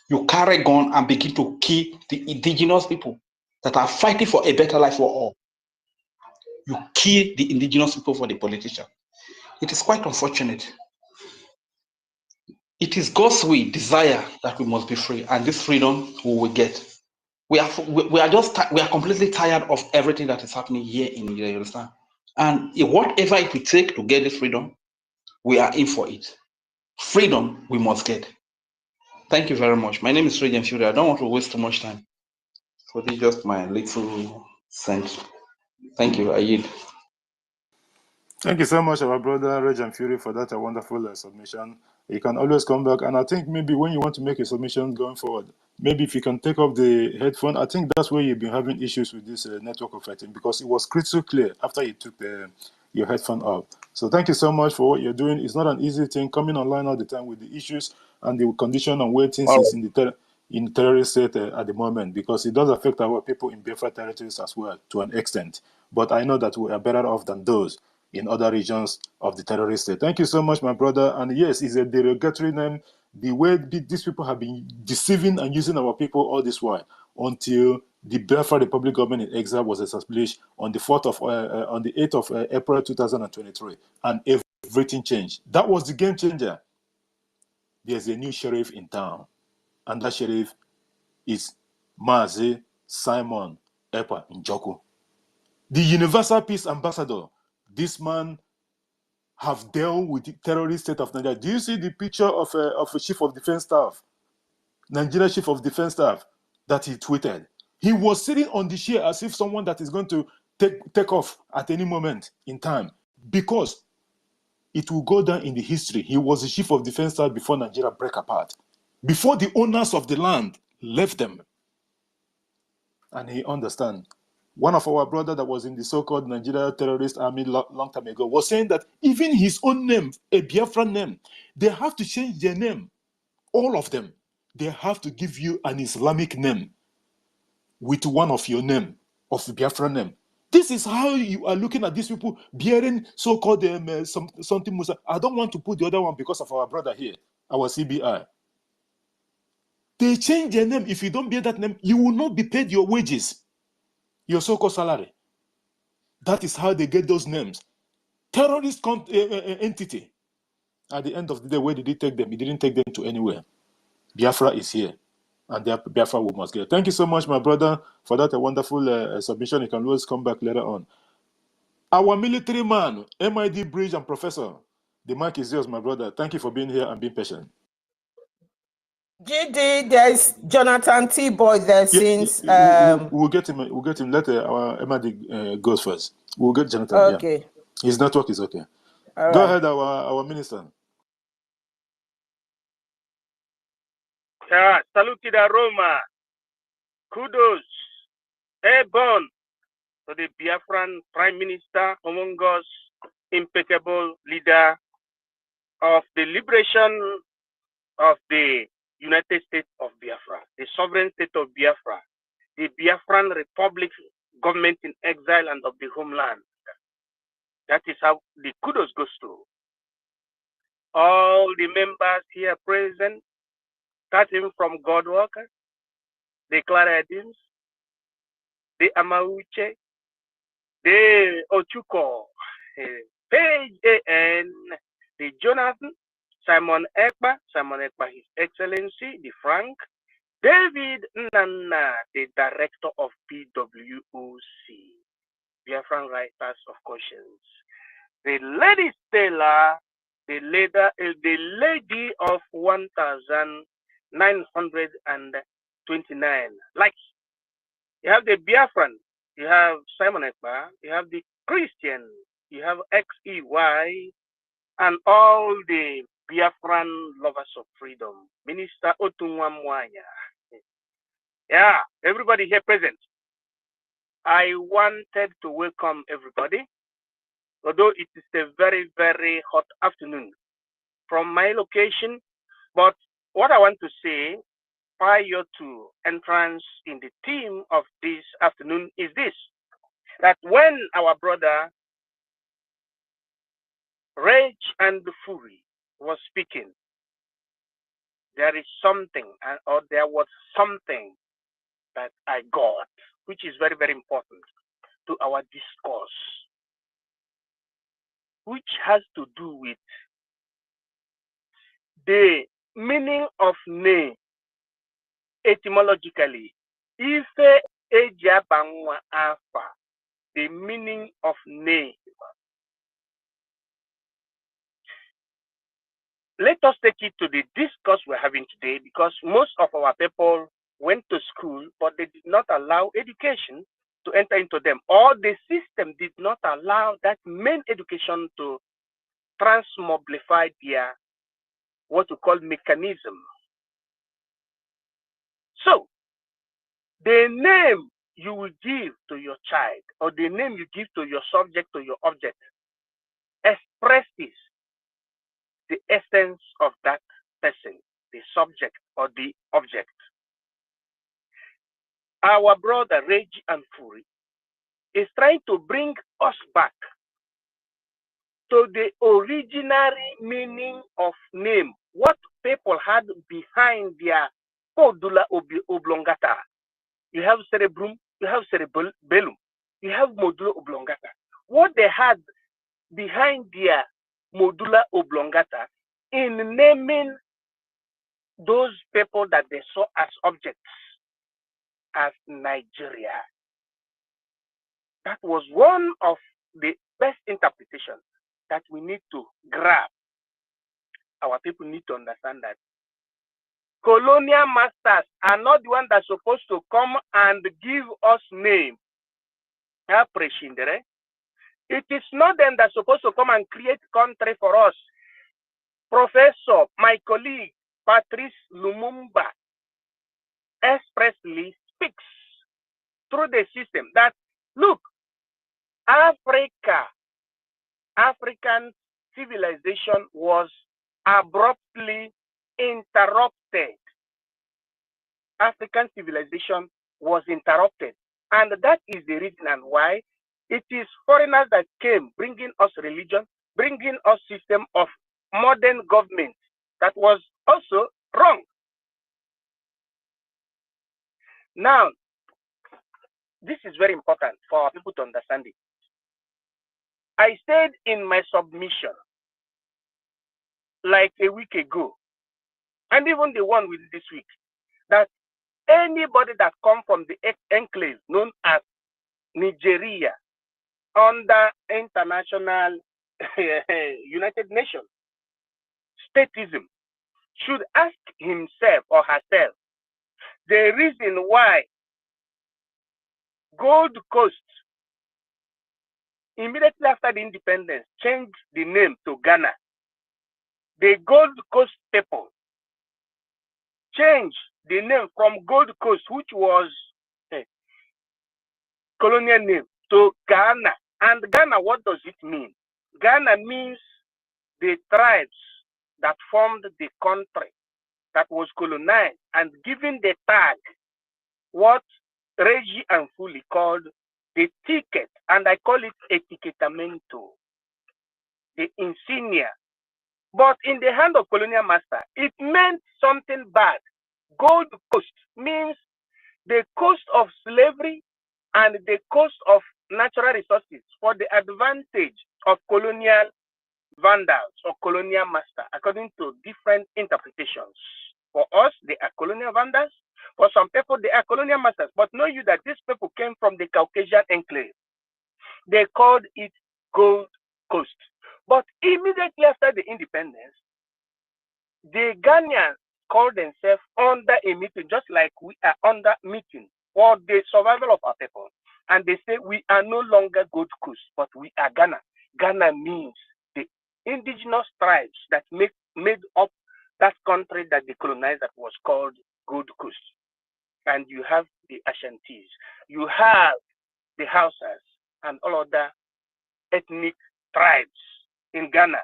you carry gun and begin to kill the indigenous people that are fighting for a better life for all. You kill the indigenous people for the politician. It is quite unfortunate. It is God's will, desire that we must be free, and this freedom we will get. We are completely tired of everything that is happening here in Nigeria, you understand? And whatever it will take to get this freedom, we are in for it. Freedom we must get. Thank you very much. My name is Radiant Fury. I don't want to waste too much time. So this is just my little sense. Thank you. I yield. Thank you so much, our brother Radiant Fury, for that wonderful submission. You can always come back, and I think maybe when you want to make a submission going forward, maybe if you can take off the headphone, I think that's where you've been having issues with this network of fighting, because it was crystal clear after you took your headphone off. So thank you so much for what you're doing. It's not an easy thing coming online all the time with the issues and the condition and where things is in the terrorist state at the moment, because it does affect our people in Biafra territories as well to an extent. But I know that we are better off than those in other regions of the terrorist state. Thank you so much, my brother. And yes, it's a derogatory name the way these people have been deceiving and using our people all this while, until the Biafra Republic government in exile was established on the 8th of April 2023, and everything changed. That was the game changer. There's a new sheriff in town, and that sheriff is Mazi Simon Ekpa Njoku, the Universal Peace Ambassador. This man have dealt with the terrorist state of Nigeria. Do you see the picture of a chief of defense staff, Nigeria chief of defense staff, that he tweeted? He was sitting on the chair as if someone that is going to take off at any moment in time, because it will go down in the history. He was the chief of defense staff before Nigeria broke apart, before the owners of the land left them. And he understands. One of our brother that was in the so-called Nigeria terrorist army long time ago was saying that even his own name, a Biafran name, they have to change their name. All of them. They have to give you an Islamic name with one of your name, of Biafran name. This is how you are looking at these people bearing so-called something Musa. I don't want to put the other one because of our brother here, our CBI. They change their name. If you don't bear that name, you will not be paid your wages, your so-called salary. That is how they get those names. Terrorist entity. At the end of the day, where did he take them? He didn't take them to anywhere. Biafra is here, and Biafra we must get. Thank you so much, my brother, for that wonderful submission. You can always come back later on. Our military man, MID Bridge and Professor, the mic is yours, my brother. Thank you for being here and being patient. GD, there's Jonathan T. Boy there since. We'll get him. We'll get him. Let our MID goes first. We'll get Jonathan. Okay. Yeah. His network is okay. All Go right. ahead, our minister. Saluted Roma. Kudos. Airborne to the Biafran Prime Minister, among us, impeccable leader of the liberation of the United States of Biafra, the sovereign state of Biafra, the Biafran Republic government in exile and of the homeland. That is how the kudos goes to all the members here present, starting from God Walker, the Clara Adams, the Amauche, the Ochuko, Page AN, the Jonathan, Simon Ekpa, His Excellency, the Frank, David Nana, the Director of PWOC, Biafran Writers of Conscience, the Lady Stella, the lady of 1,929 likes. You have the Biafran, you have Simon Ekpa, you have the Christian, you have XEY, and all the Biafran lovers of freedom. Minister Otunwamwanya. Yeah, everybody here present. I wanted to welcome everybody, although it is a very, very hot afternoon from my location. But what I want to say prior to entrance in the theme of this afternoon is this, that when our brother Rage and Fury was speaking, there is something, or there was something that I got, which is very, very important to our discourse, which has to do with the meaning of name etymologically. Ife ejabangwa afa, the meaning of name. Let us take it to the discourse we're having today, because most of our people went to school, but they did not allow education to enter into them, or the system did not allow that main education to transmobilify their what we call mechanism. So, the name you will give to your child, or the name you give to your subject, to your object, expresses the essence of that person, the subject or the object. Our brother Rage and Fury is trying to bring us back to the original meaning of name, what people people had behind their medulla oblongata. You have cerebrum, you have cerebellum, you have medulla oblongata. What they had behind their medulla oblongata in naming those people that they saw as objects as Nigeria. That was one of the best interpretations that we need to grab. Our people need to understand that colonial masters are not the ones that are supposed to come and give us name. It is not them that are supposed to come and create country for us. Professor, my colleague, Patrice Lumumba, expressly speaks through the system that, look, African civilization was abruptly interrupted. African civilization was interrupted. And that is the reason and why it is foreigners that came bringing us religion, bringing us system of modern government that was also wrong. Now, this is very important for our people to understand it. I said in my submission, like a week ago, and even the one with this week, that anybody that comes from the enclave known as Nigeria under international United Nations statism should ask himself or herself the reason why Gold Coast immediately after the independence changed the name to Ghana. The Gold Coast people changed the name from Gold Coast, which was a colonial name, to Ghana. And Ghana, what does it mean? Ghana means the tribes that formed the country that was colonized and given the tag, what Reggie and Fully called the ticket, and I call it etiquetamento, the insignia. But in the hand of colonial master, it meant something bad. Gold Coast means the coast of slavery and the coast of natural resources for the advantage of colonial vandals or colonial master, according to different interpretations. For us, they are colonial vandals. For some people, they are colonial masters. But know you that these people came from the Caucasian enclave. They called it Gold Coast. But immediately after the independence, the Ghanaians called themselves under a meeting, just like we are under meeting for the survival of our people. And they say we are no longer Gold Coast, but we are Ghana. Ghana means the indigenous tribes that made up that country that they colonized that was called Gold Coast. And you have the Ashantis, you have the Hausas, and all other ethnic tribes in Ghana.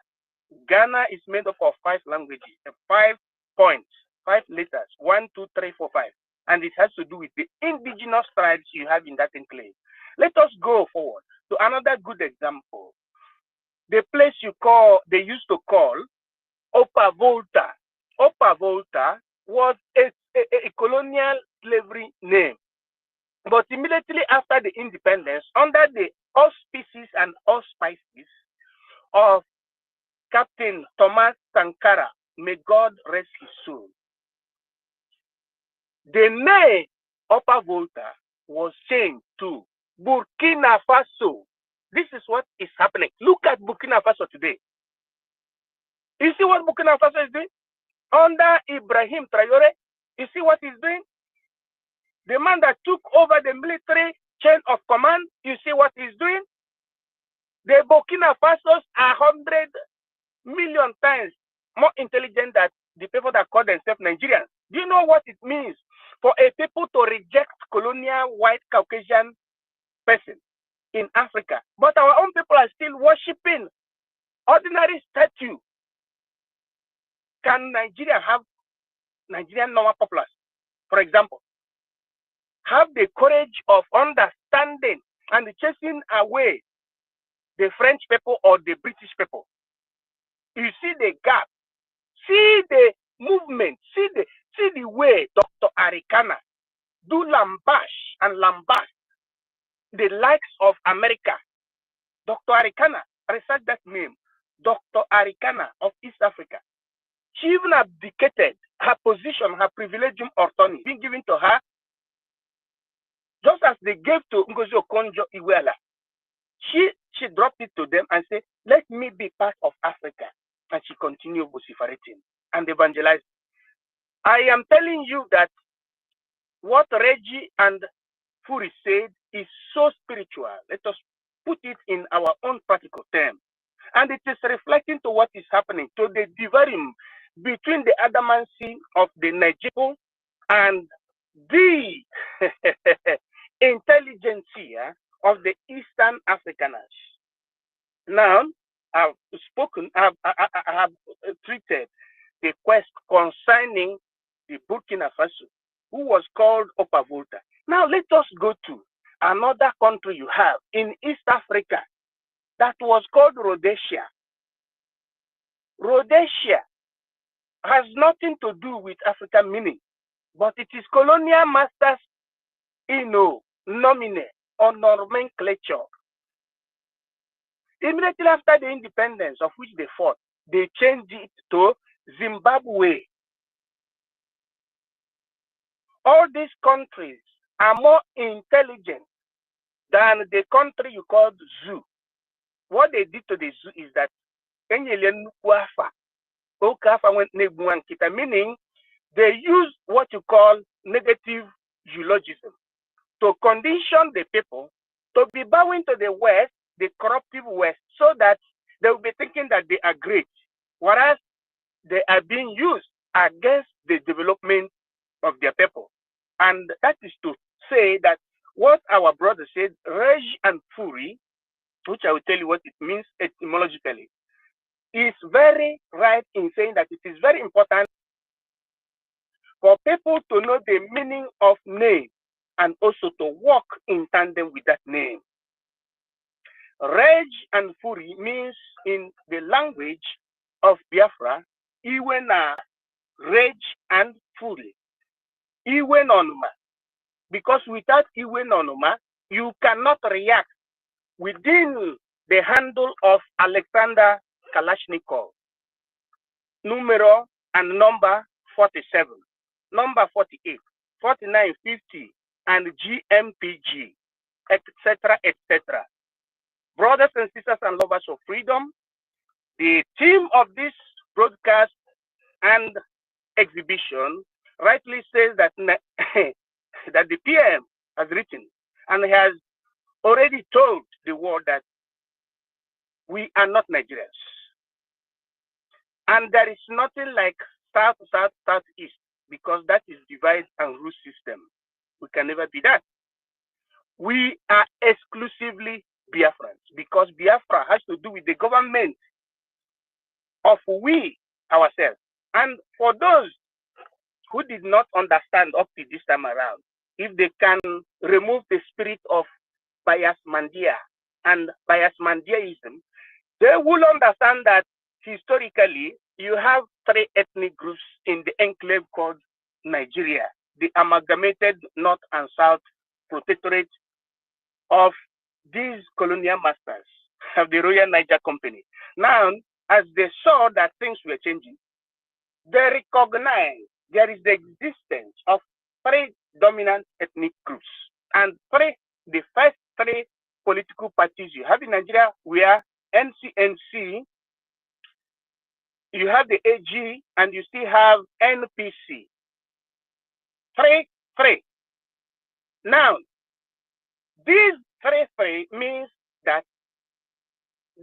Ghana is made up of 5 languages, 5 points, 5 letters, 1, 2, 3, 4, 5. And it has to do with the indigenous tribes you have in that enclave. Let us go forward to another good example. The place they used to call Opa Volta. Opa Volta was a colonial slavery name. But immediately after the independence, under the auspices and auspices of Captain Thomas Sankara, may God rest his soul, the name Opa Volta was changed to Burkina Faso. This is what is happening. Look at Burkina Faso today. You see what Burkina Faso is doing? Under Ibrahim Traore, you see what he's doing? The man that took over the military chain of command, you see what he's doing? The Burkina Fasos are 100 million times more intelligent than the people that call themselves Nigerians. Do you know what it means for a people to reject colonial white Caucasian person in Africa? But our own people are still worshipping ordinary statue. Can Nigeria have Nigerian normal populace, for example, have the courage of understanding and chasing away the French people or the British people? You see the gap. See the movement. See the way Dr. Arikana do lambash and lambast the likes of America. Dr. Arikana, research that name. Dr. Arikana of East Africa. She even abdicated her position, her privilegium autonomy being given to her, just as they gave to Ngozi Okonjo-Iweala. She dropped it to them and said, let me be part of Africa. And she continued vociferating and evangelizing. I am telling you that what Reggie and Fury said is so spiritual. Let us put it in our own practical terms. And it is reflecting to what is happening, to the dividing between the adamancy of the Nigerian and the intelligentsia of the Eastern Afrikaners. Now, I've spoken, I have treated the quest concerning the Burkina Faso, who was called Opa Volta. Now, let us go to another country you have in East Africa that was called Rhodesia. Rhodesia has nothing to do with African meaning, but it is colonial masters, nomine or nomenclature. Immediately after the independence of which they fought, they changed it to Zimbabwe. All these countries are more intelligent than the country you called Zoo. What they did to the Zoo is that meaning they use what you call negative eulogism to condition the people to be bowing to the West, the corruptive West, so that they will be thinking that they are great, whereas they are being used against the development of their people. And that is to say that what our brother said, rage and fury, which I will tell you what it means etymologically, is very right in saying that it is very important for people to know the meaning of name and also to walk in tandem with that name. Rage and fury means in the language of Biafra, iwe na rage and fury. Iwe nonuma. Because without iwe nonuma, you cannot react within the handle of Alexander Kalashnikov. Numero and number 47, number 48, 49, 50, and GMPG, etc., etc. Brothers and sisters and lovers of freedom, the theme of this broadcast and exhibition rightly says that, that the PM has written and has already told the world that we are not Nigerians. And there is nothing like South, South, Southeast, because that is divide and rule system. We can never be that. We are exclusively Biafrans, because Biafra has to do with the government of we ourselves. And for those who did not understand up to this time around, if they can remove the spirit of Biasmandia and Biasmandiaism, they will understand that historically you have three ethnic groups in the enclave called Nigeria, the amalgamated North and South protectorate of these colonial masters of the Royal Niger Company. Now, as they saw that things were changing, they recognized there is the existence of three dominant ethnic groups. And the first three political parties you have in Nigeria were NCNC, you have the AG, and you still have NPC. Three. Now, these three means that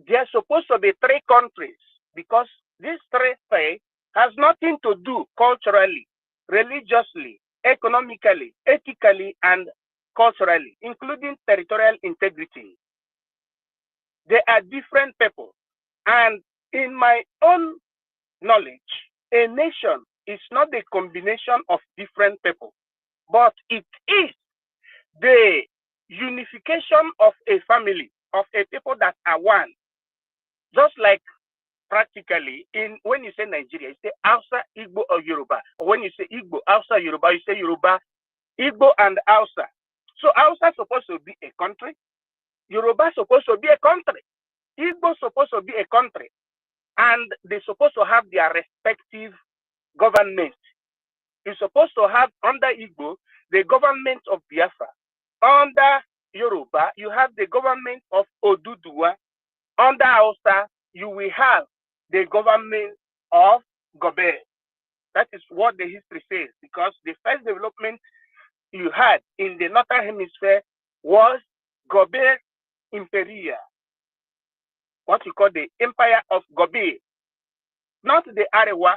there are supposed to be three countries, because this three has nothing to do culturally, religiously, economically, ethically, and culturally, including territorial integrity. They are different people. And in my own knowledge, a nation is not the combination of different people, but it is the unification of a family, of a people that are one. Just like practically, when you say Nigeria, you say Hausa, Igbo, or Yoruba. Or when you say Igbo, Hausa, Yoruba, you say Yoruba, Igbo, and Hausa. So Hausa supposed to be a country. Yoruba supposed to be a country. Igbo supposed to be a country. And they're supposed to have their respective government. You're supposed to have under Igbo, the government of Biafra. Under Yoruba, you have the government of Oduduwa. Under Hausa, you will have the government of Gobe. That is what the history says, because the first development you had in the Northern Hemisphere was Gobe Imperia, what you call the Empire of Gobe, not the Arewa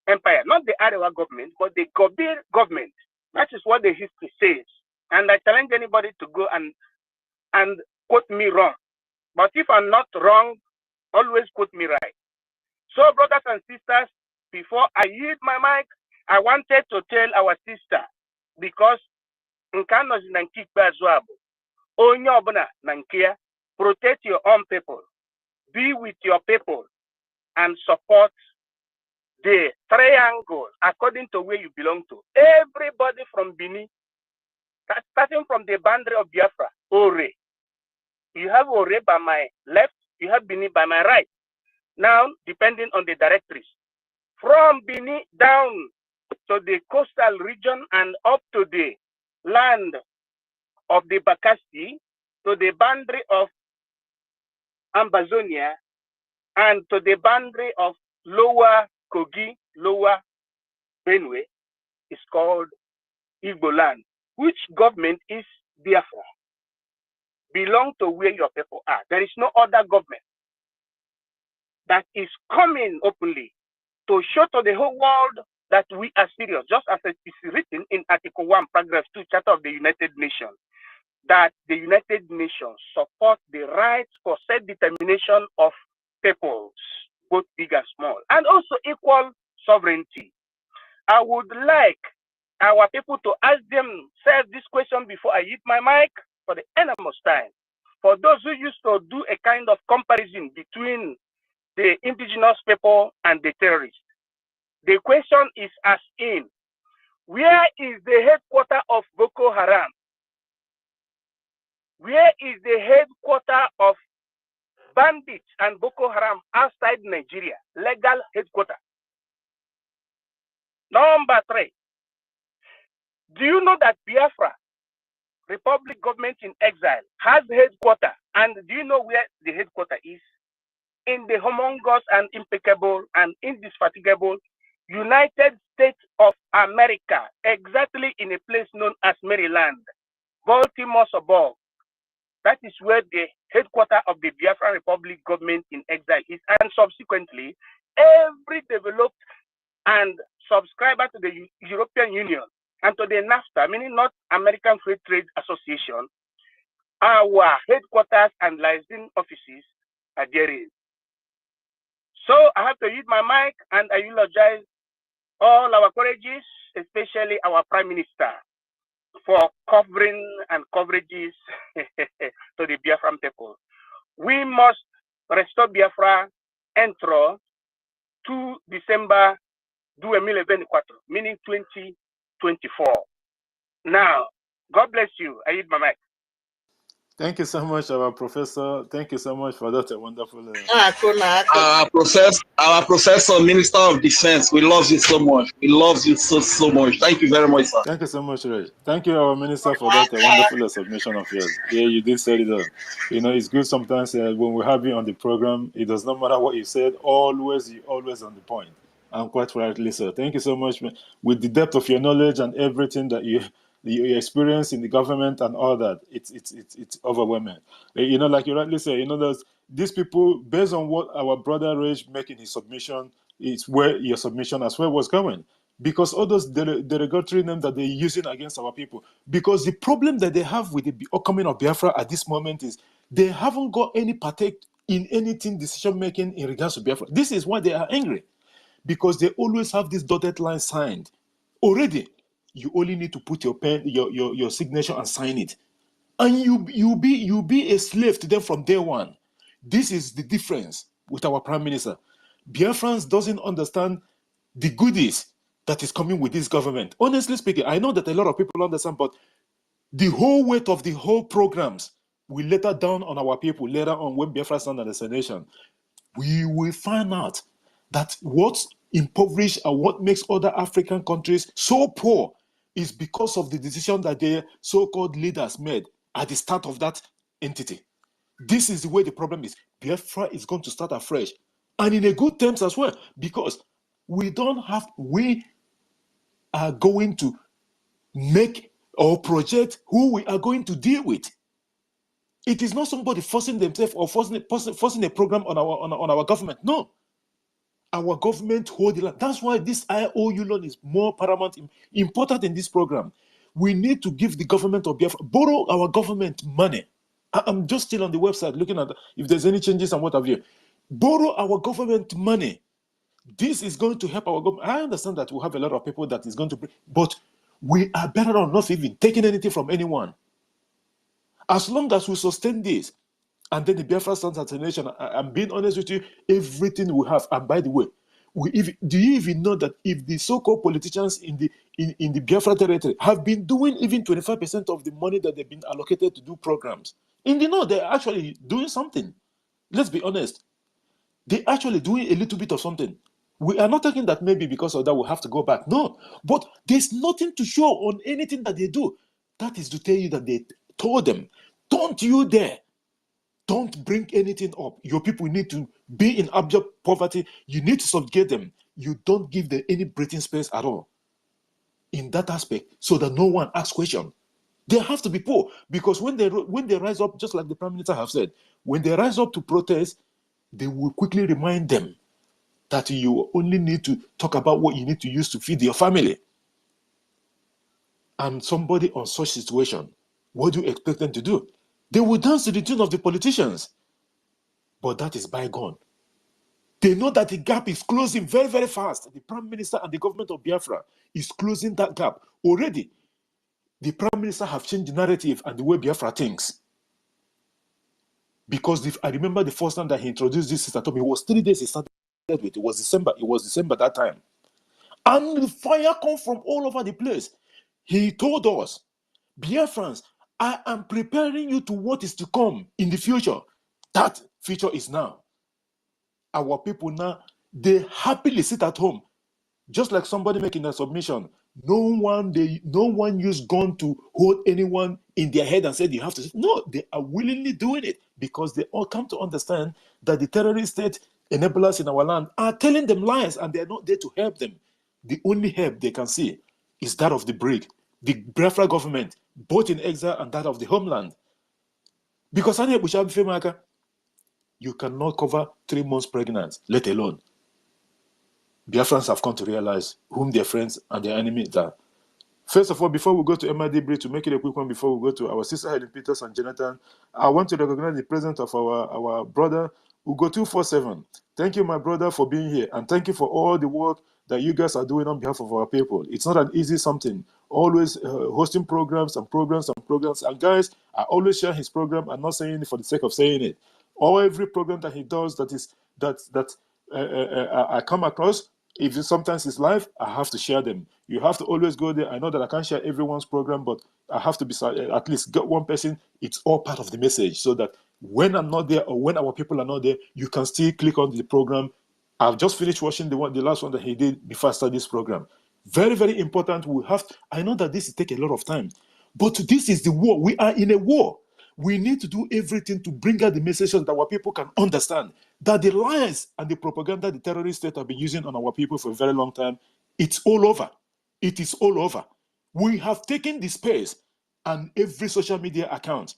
Empire, not the Arewa government, but the Gobe government. That is what the history says. And I challenge anybody to go and quote me wrong. But if I'm not wrong, always quote me right. So, brothers and sisters, before I yield my mic, I wanted to tell our sister, because protect your own people, be with your people, and support the triangle according to where you belong to. Everybody from Bini, starting from the boundary of Biafra, Ore. You have Ore by my left, you have Bini by my right. Now, depending on the directories. From Bini down to the coastal region and up to the land of the Bakasti, to the boundary of Ambazonia, and to the boundary of Lower Kogi, Lower Benue, is called Igbo land. Which government is Biafra? Belong to where your people are. There is no other government that is coming openly to show to the whole world that we are serious, just as it is written in Article 1, Paragraph 2, Charter of the United Nations, that the United Nations support the rights for self-determination of peoples, both big and small, and also equal sovereignty. I would like our people to ask themselves this question before I hit my mic for the enormous time. For those who used to do a kind of comparison between the indigenous people and the terrorists, the question is as in, where is the headquarters of Boko Haram? Where is the headquarters of bandits and Boko Haram outside Nigeria? Legal headquarters. Number 3, do you know that Biafra, Republic Government in Exile, has headquarters? And do you know where the headquarters is? In the humongous and impeccable and indefatigable United States of America, exactly in a place known as Maryland, Baltimore suburb. That is where the headquarters of the Biafran Republic Government in Exile is. And subsequently, every developed and subscriber to the European Union and to the NAFTA, meaning North American Free Trade Association, our headquarters and licensing offices are there. So I have to use my mic and I eulogize all our courageous, especially our Prime Minister, for covering and coverages to the Biafran people. We must restore Biafra intro to December 2024, meaning 2024. Now, God bless you. I use my mic. Thank you so much, our professor. Thank you so much for that wonderful. Our professor, Minister of Defense, we love you so much. We love you so much. Thank you very much, sir. Thank you so much, Ray. Thank you, our minister, for that wonderful submission of yours. Yeah, you did say it all. You know, it's good sometimes when we have you on the program, it does not matter what you said, you're always on the point. And quite rightly so. Thank you so much. With the depth of your knowledge and everything that you experience in the government and all that, it's overwhelming. You know, like you rightly say, you know, these people, based on what our brother Rage making his submission, it's where your submission as well was going. Because all those derogatory names that they're using against our people. Because the problem that they have with the coming of Biafra at this moment is they haven't got any partake in anything decision making in regards to Biafra. This is why they are angry. Because they always have this dotted line signed. Already, you only need to put your pen, your signature and sign it. And you'll be a slave to them from day one. This is the difference with our Prime Minister. Biafrans doesn't understand the goodies that is coming with this government. Honestly speaking, I know that a lot of people understand, but the whole weight of the whole programs will later down on our people later on when Biafra stand as a nation. We will find out that what's impoverished and what makes other African countries so poor is because of the decision that their so-called leaders made at the start of that entity. This is the way the problem is. Biafra is going to start afresh, and in a good terms as well, because we are going to make or project who we are going to deal with. It is not somebody forcing themselves or forcing a program on our government. No. Our government hold the line. That's why this IOU loan is more paramount, important in this program. We need to give the government of Biafra, borrow our government money. I'm just still on the website looking at if there's any changes and what have you. Borrow our government money. This is going to help our government. I understand that we have a lot of people that is going to bring, but we are better off not even taking anything from anyone. As long as we sustain this, and then the Biafra stands as a nation, I'm being honest with you, everything we have, and by the way, do you even know that if the so-called politicians in the Biafra territory have been doing even 25% of the money that they've been allocated to do programs, and they know they're actually doing something. Let's be honest. They're actually doing a little bit of something. We are not talking that maybe because of that we have to go back. No, but there's nothing to show on anything that they do. That is to tell you that they told them, don't you dare. Don't bring anything up. Your people need to be in abject poverty. You need to subjugate them. You don't give them any breathing space at all in that aspect so that no one asks questions. They have to be poor because when they rise up, just like the Prime Minister have said, when they rise up to protest, they will quickly remind them that you only need to talk about what you need to use to feed your family. And somebody on such situation, what do you expect them to do? They will dance to the tune of the politicians. But that is bygone. They know that the gap is closing very, very fast. The Prime Minister and the government of Biafra is closing that gap. Already, the Prime Minister have changed the narrative and the way Biafra thinks. Because I remember the first time that he introduced this system, it was 3 days he started with. It was December that time. And the fire come from all over the place. He told us, Biafrans, I am preparing you to what is to come in the future. That future is now. Our people now, they happily sit at home. Just like somebody making a submission. No one used gun to hold anyone in their head and said you have to. No, they are willingly doing it because they all come to understand that the terrorist state enablers in our land are telling them lies and they are not there to help them. The only help they can see is that of the brig, the Biafra government, both in exile and that of the homeland. Because you cannot cover 3 months pregnant, let alone. Biafrans have come to realize whom their friends and their enemies are. First of all, before we go to MID to make it a quick one, before we go to our sister Helen Peters and Jonathan, I want to recognize the presence of our brother, Ugo 247. Thank you, my brother, for being here. And thank you for all the work that you guys are doing on behalf of our people. It's not an easy something. Always hosting programs. And guys, I always share his program. I'm not saying it for the sake of saying it. Every program that he does I come across, if sometimes it's live, I have to share them. You have to always go there. I know that I can't share everyone's program, but I have to be at least get one person. It's all part of the message so that when I'm not there or when our people are not there, you can still click on the program. I've just finished watching the last one that he did before I started this program. Very, very important. I know that this will take a lot of time, but this is the war. We are in a war. We need to do everything to bring out the message so that our people can understand that the lies and the propaganda the terrorist state have been using on our people for a very long time, it's all over. It is all over. We have taken the space and every social media account.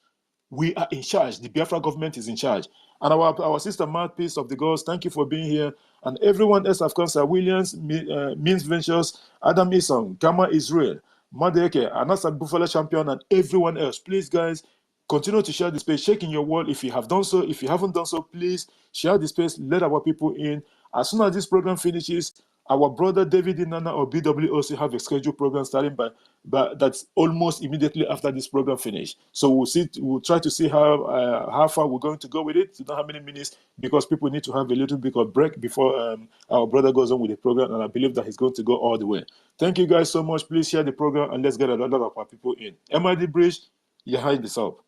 We are in charge. The Biafra government is in charge. And our sister Mouthpiece of the Gods, thank you for being here. And everyone else, of course, Williams, Means Ventures, Adam Isong, Gamma Israel, Madeke, Anasa Buffalo Champion, and everyone else. Please, guys, continue to share the space. Check in your wall if you have done so. If you haven't done so, please share the space. Let our people in. As soon as this program finishes, Our brother David Inanna or BWOC have a scheduled program starting but that's almost immediately after this program finish. So we'll try to see how far we're going to go with it. We don't have many minutes because people need to have a little bit of break before our brother goes on with the program, and I believe that he's going to go all the way. Thank you guys so much. Please share the program and let's get a lot of our people in. MID Bridge, you hide this up.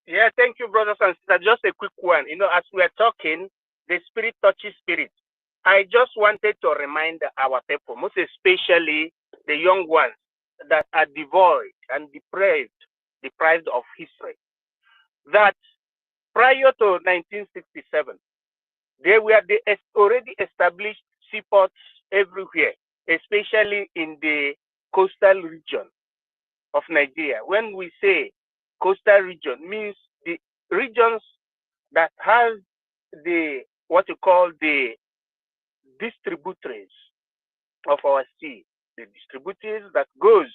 Yeah, thank you, brothers and sisters. Just a quick one. You know, as we are talking, the spirit touches spirit. I just wanted to remind our people, most especially the young ones that are devoid and deprived of history, that prior to 1967, there were already established seaports everywhere, especially in the coastal region of Nigeria. When we say coastal region, means the regions that have what you call the distributaries of our sea, the distributaries that goes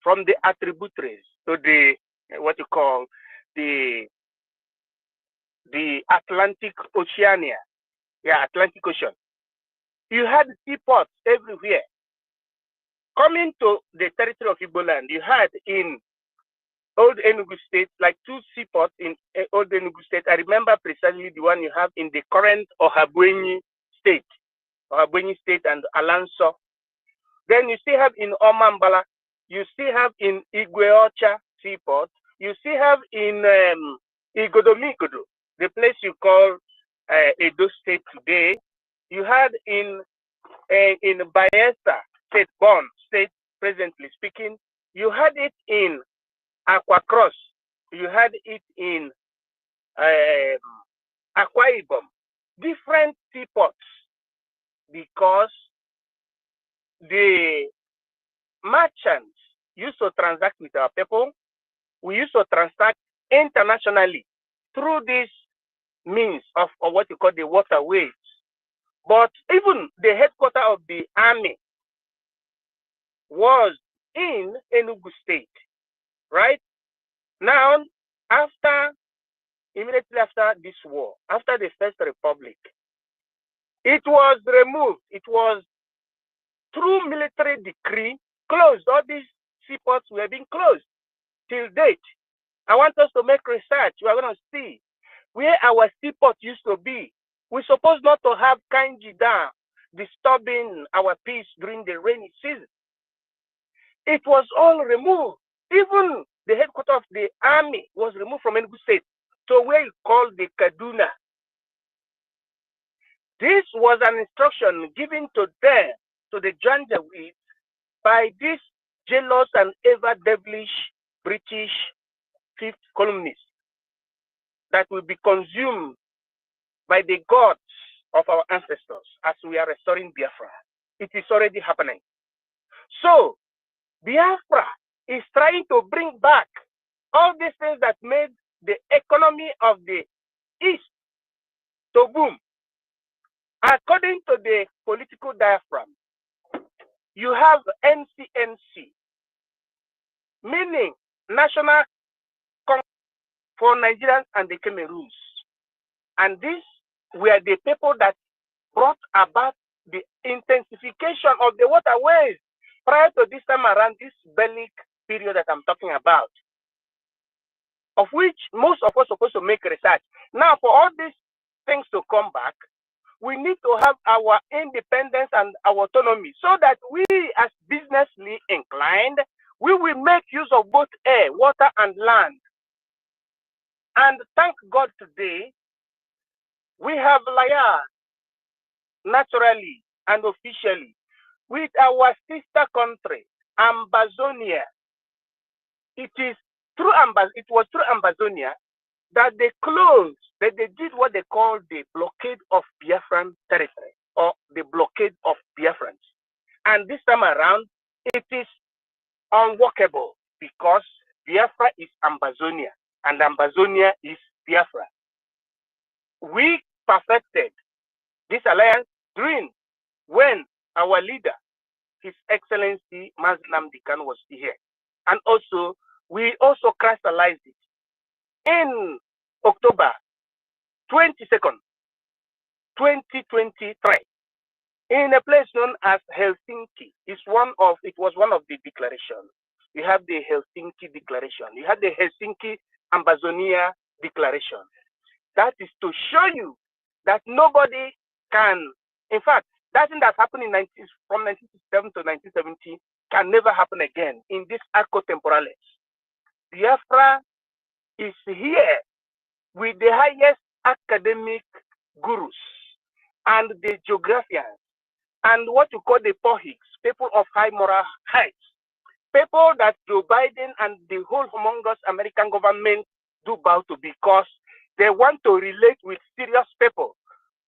from the attributaries to the what you call the Atlantic Oceania, Atlantic Ocean. You had seaports everywhere. Coming to the territory of Igbo land, you had in Old Enugu State, like 2 seaports in Old Enugu State. I remember precisely the one you have in the current Ohabwenyi State and Alanso. Then you still have in Omambala, you still have in Igweocha Seaport, you still have in Igodomigodo, the place you call Edo State today. You had in Bayelsa State, Bon State, presently speaking. You had it in Aqua Cross. You had it in Akwa Ibom. Different seaports, because the merchants used to transact with our people. We used to transact internationally through this means of what you call the waterways. But even the headquarters of the army was in Enugu State, right? Now, immediately after this war, after the First Republic, it was removed. It was through military decree closed. All these seaports were being closed till date. I want us to make research. We are going to see where our seaport used to be. We're supposed not to have Kanji Dam disturbing our peace during the rainy season. It was all removed. Even the headquarters of the army was removed from Enugu State to where you call the Kaduna. This was an instruction given to them, to the Janjaweed, by this jealous and ever devilish British fifth columnists that will be consumed by the gods of our ancestors as we are restoring Biafra. It is already happening. So, Biafra is trying to bring back all these things that made the economy of the East to boom. According to the political diaphragm, you have NCNC, meaning National Congress for Nigerians and the Cameroons. And these were the people that brought about the intensification of the waterways prior to this time around, this bellic period that I'm talking about, of which most of us are supposed to make research. Now, for all these things to come back, we need to have our independence and our autonomy so that we, as businessly inclined, we will make use of both air, water, and land. And thank God today, we have liaised naturally and officially with our sister country, Ambazonia. It was through Ambazonia that they did what they call the blockade of Biafran territory, or the blockade of Biafrans. And this time around, it is unworkable because Biafra is Ambazonia and Ambazonia is Biafra. We perfected this alliance during when our leader, His Excellency Mazi Nnamdi Kanu, was here. And also, we also crystallized it in October 22nd, 2023 in a place known as Helsinki. It was one of the declarations. You have the Helsinki Declaration. You have the Helsinki Ambazonia Declaration. That is to show you that nobody can, in fact, that thing that happened from 1967 to 1970 can never happen again in this arco temporalis. Biafra is here with the highest academic gurus and the geographians and what you call the pohics, people of high moral heights, people that Joe Biden and the whole humongous American government do bow to because they want to relate with serious people,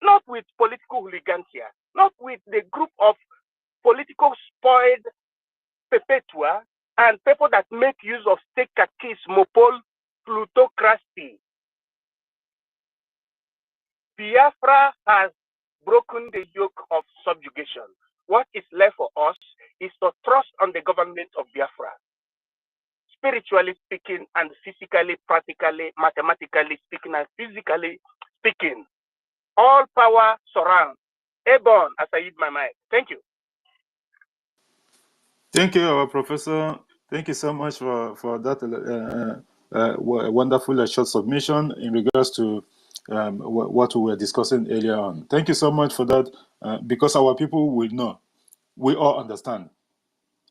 not with political hooligansia, not with the group of political spoiled perpetua and people that make use of stekakismopol plutocracy. Biafra has broken the yoke of subjugation. What is left for us is to trust on the government of Biafra. Spiritually speaking and physically, practically, mathematically speaking and physically speaking. All power surrounds. Airborne, as I use my mic. Thank you. Thank you, our professor. Thank you so much for that wonderful short submission in regards to what we were discussing earlier on. Thank you so much for that, because our people will know, we all understand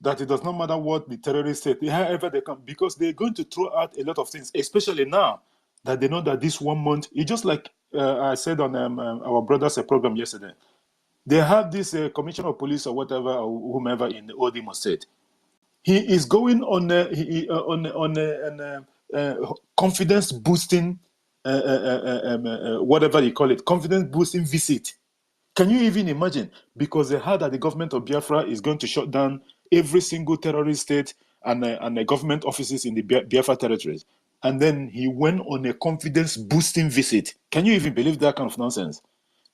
that it does not matter what the terrorists say, however they come, because they're going to throw out a lot of things, especially now that they know that this 1 month, it's just like I said on our brother's program yesterday. They have this commissioner of police or whatever, or whomever in the Odimo state. He is going on a confidence boosting, whatever you call it, confidence boosting visit. Can you even imagine? Because they heard that the government of Biafra is going to shut down every single terrorist state and the government offices in the Biafra territories. And then he went on a confidence boosting visit. Can you even believe that kind of nonsense?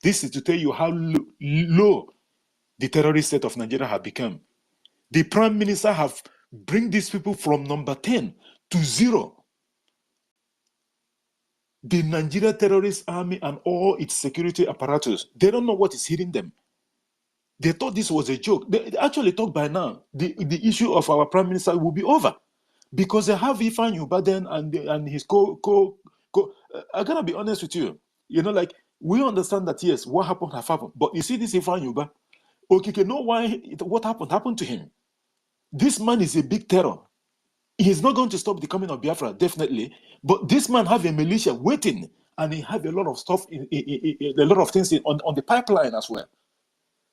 This is to tell you how low the terrorist state of Nigeria have become. The prime minister have bring these people from number 10 to 0. The Nigeria terrorist army and all its security apparatus, they don't know what is hitting them. They thought this was a joke. They actually thought by now the issue of our prime minister will be over, because they have EFIK-IBIBIO and his I gotta be honest with you. You know, like, we understand that yes, what happened have happened, but you see this EFIK-IBIBIO, okay, know why what happened to him. This man is a big terror. He's not going to stop the coming of Biafra, definitely. But this man have a militia waiting, and he have a lot of stuff, a lot of things on the pipeline as well.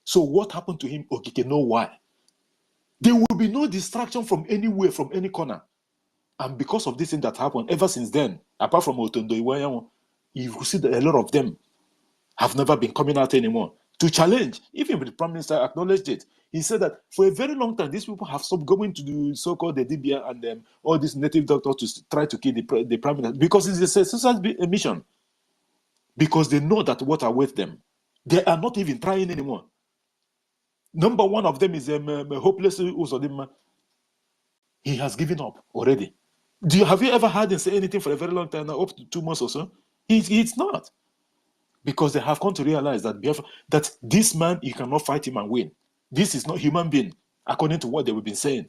So what happened to him? Okay, know why. There will be no distraction from anywhere, from any corner. And because of this thing that happened, ever since then, apart from Otondo Iwayawo, you see that a lot of them have never been coming out anymore to challenge. Even the prime minister acknowledged it. He said that for a very long time, these people have stopped going to the so-called the DBA and all these native doctors to try to kill the prime minister, because it's a suicide mission. Because they know that what awaits them. They are not even trying anymore. Number one of them is hopeless Uzodimma. He has given up already. Have you ever heard him say anything for a very long time now, up to 2 months or so? He's not. Because they have come to realize that that this man, you cannot fight him and win. This is not human being, according to what they have been saying.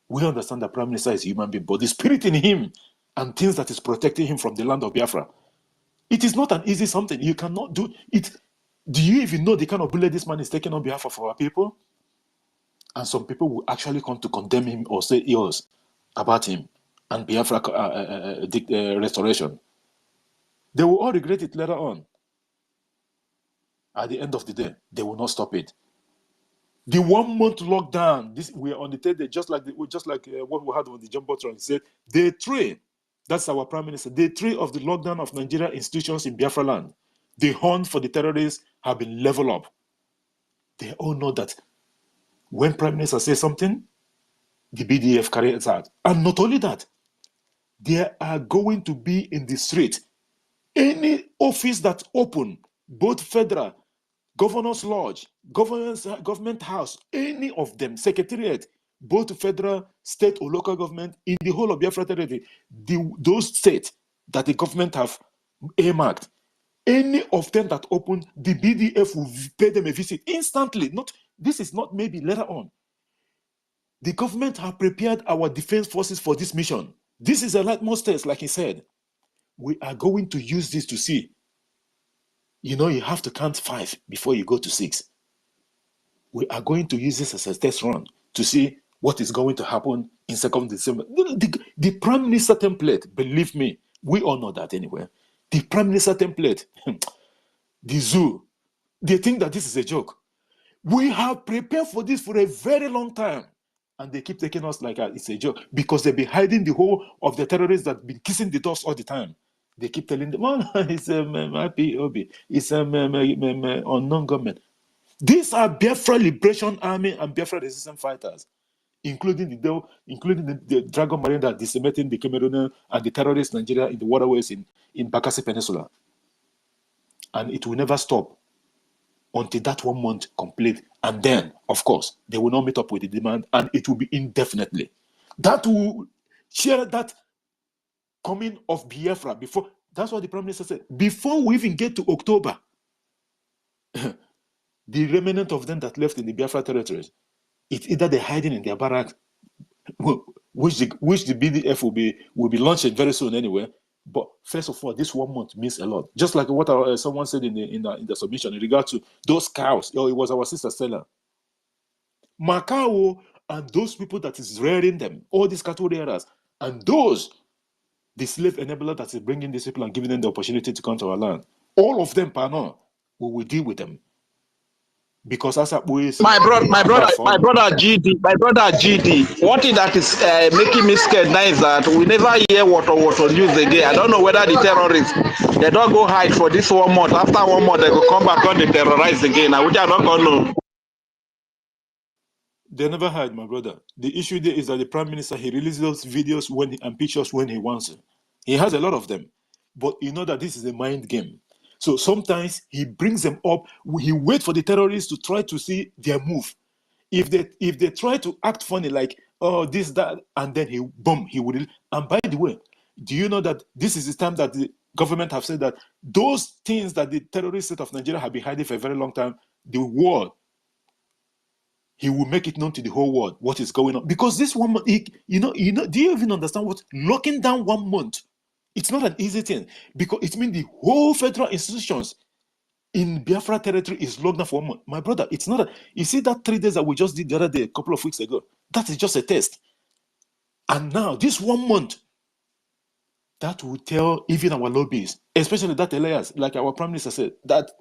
We understand that Prime Minister is a human being, but the spirit in him and things that is protecting him from the land of Biafra, it is not an easy something. You cannot do it. Do you even know the kind of bullet this man is taking on behalf of our people? And some people will actually come to condemn him or say ills about him and Biafra restoration. They will all regret it later on. At the end of the day, they will not stop it. The 1 month lockdown, we are on the 3rd day, just like what we had on the Jumbotron. He said, day 3, that's our prime minister, day 3 of the lockdown of Nigeria institutions in Biafra land. The hunt for the terrorists have been leveled up. They all know that when prime minister says something, the BDF carry it out. And not only that, they are going to be in the street. Any office that open, both federal, Governor's Lodge, government house, any of them, secretariat, both federal, state, or local government, in the whole of Biafra territory, those states that the government have earmarked, Any of them that open, the BDF will pay them a visit instantly. This is not maybe later on. The government have prepared our defense forces for this mission. This is a litmus test, like he said. We are going to use this to see. You know, you have to count 5 before you go to 6. We are going to use this as a test run to see what is going to happen in 2nd December. The Prime Minister template, believe me, we all know that anyway. The Prime Minister template, the zoo, they think that this is a joke. We have prepared for this for a very long time. And they keep taking us like it's a joke because they've been hiding the whole of the terrorists that been kissing the dust all the time. They keep telling them, oh, it's IPOB, it's unknown government. These are Biafra Liberation Army and Biafra resistance fighters, including the Dragon Marine that decimating the Cameroonian and the terrorist Nigeria in the waterways in Bakassi Peninsula. And it will never stop until that 1 month complete. And then, of course, they will not meet up with the demand and it will be indefinitely. That will share that coming of Biafra before. That's what the Prime Minister said. Before we even get to October, the remnant of them that left in the Biafra territories, it's either they're hiding in their barracks, which the BDF will be launching very soon anyway. But first of all, this 1 month means a lot. Just like what someone said in the submission in regard to those cows. Oh, it was our sister Stella. Macau and those people that is rearing them, all these cattle rearers, and the slave enabler that is bringing these people and giving them the opportunity to come to our land. All of them, we will deal with them. Because as my brother GD, one thing that is making me scared now is that we never hear what news again. I don't know whether the terrorists, they don't go hide for this 1 month. After 1 month, they will come back on the terrorize again. Which I don't know. They never hide, my brother. The issue there is that the Prime Minister, he releases those videos and pictures when he wants to. He has a lot of them. But you know that this is a mind game. So sometimes he brings them up. He waits for the terrorists to try to see their move. If they try to act funny, like, oh, this, that, and then he will. And by the way, do you know that this is the time that the government have said that those things that the terrorist state of Nigeria have been hiding for a very long time, the world, he will make it known to the whole world what is going on. Because this 1 month, do you even understand what locking down 1 month? It's not an easy thing because it means the whole federal institutions in Biafra territory is locked down for 1 month. My brother, it's not you see that 3 days that we just did the other day, a couple of weeks ago, that is just a test. And now this 1 month, that will tell even our lobbies, especially that Elias, like our Prime Minister said, that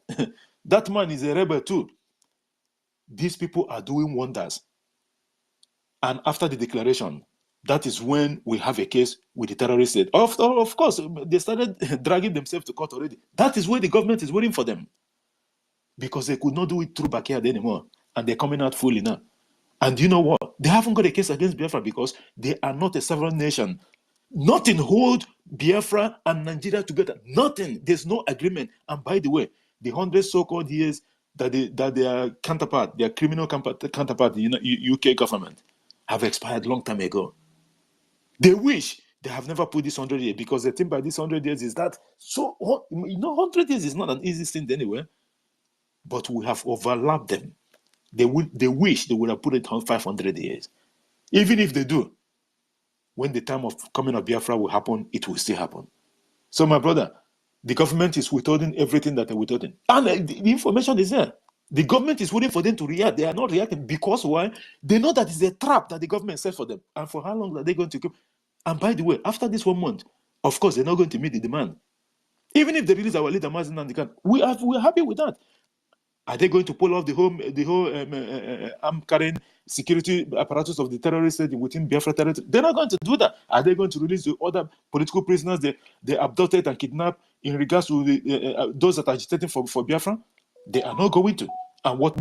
that man is a rebel too. These people are doing wonders. And after the declaration, that is when we have a case with the terrorist state. Of course, they started dragging themselves to court already. That is where the government is waiting for them. Because they could not do it through backyard anymore. And they're coming out fully now. And you know what? They haven't got a case against Biafra because they are not a sovereign nation. Nothing hold Biafra and Nigeria together. Nothing. There's no agreement. And by the way, the 100 so-called years that their counterpart, their criminal counterpart, the UK government, have expired long time ago. They wish they have never put this 100 years because the thing by this 100 years is that 100 years is not an easy thing anyway. But we have overlapped them. They wish they would have put it on 500 years. Even if they do, when the time of coming of Biafra will happen, it will still happen. So my brother, the government is withholding everything that they're withholding. And the information is there. The government is waiting for them to react. They are not reacting because why? They know that it's a trap that the government set for them. And for how long are they going to keep? And by the way, after this 1 month, of course, they're not going to meet the demand. Even if they release our leader, Mazen Nandikan, we're happy with that. Are they going to pull off the whole arm carrying security apparatus of the terrorists within Biafra territory? They're not going to do that. Are they going to release the other political prisoners they abducted and kidnapped in regards to those that are agitating for Biafra? They are not going to. And what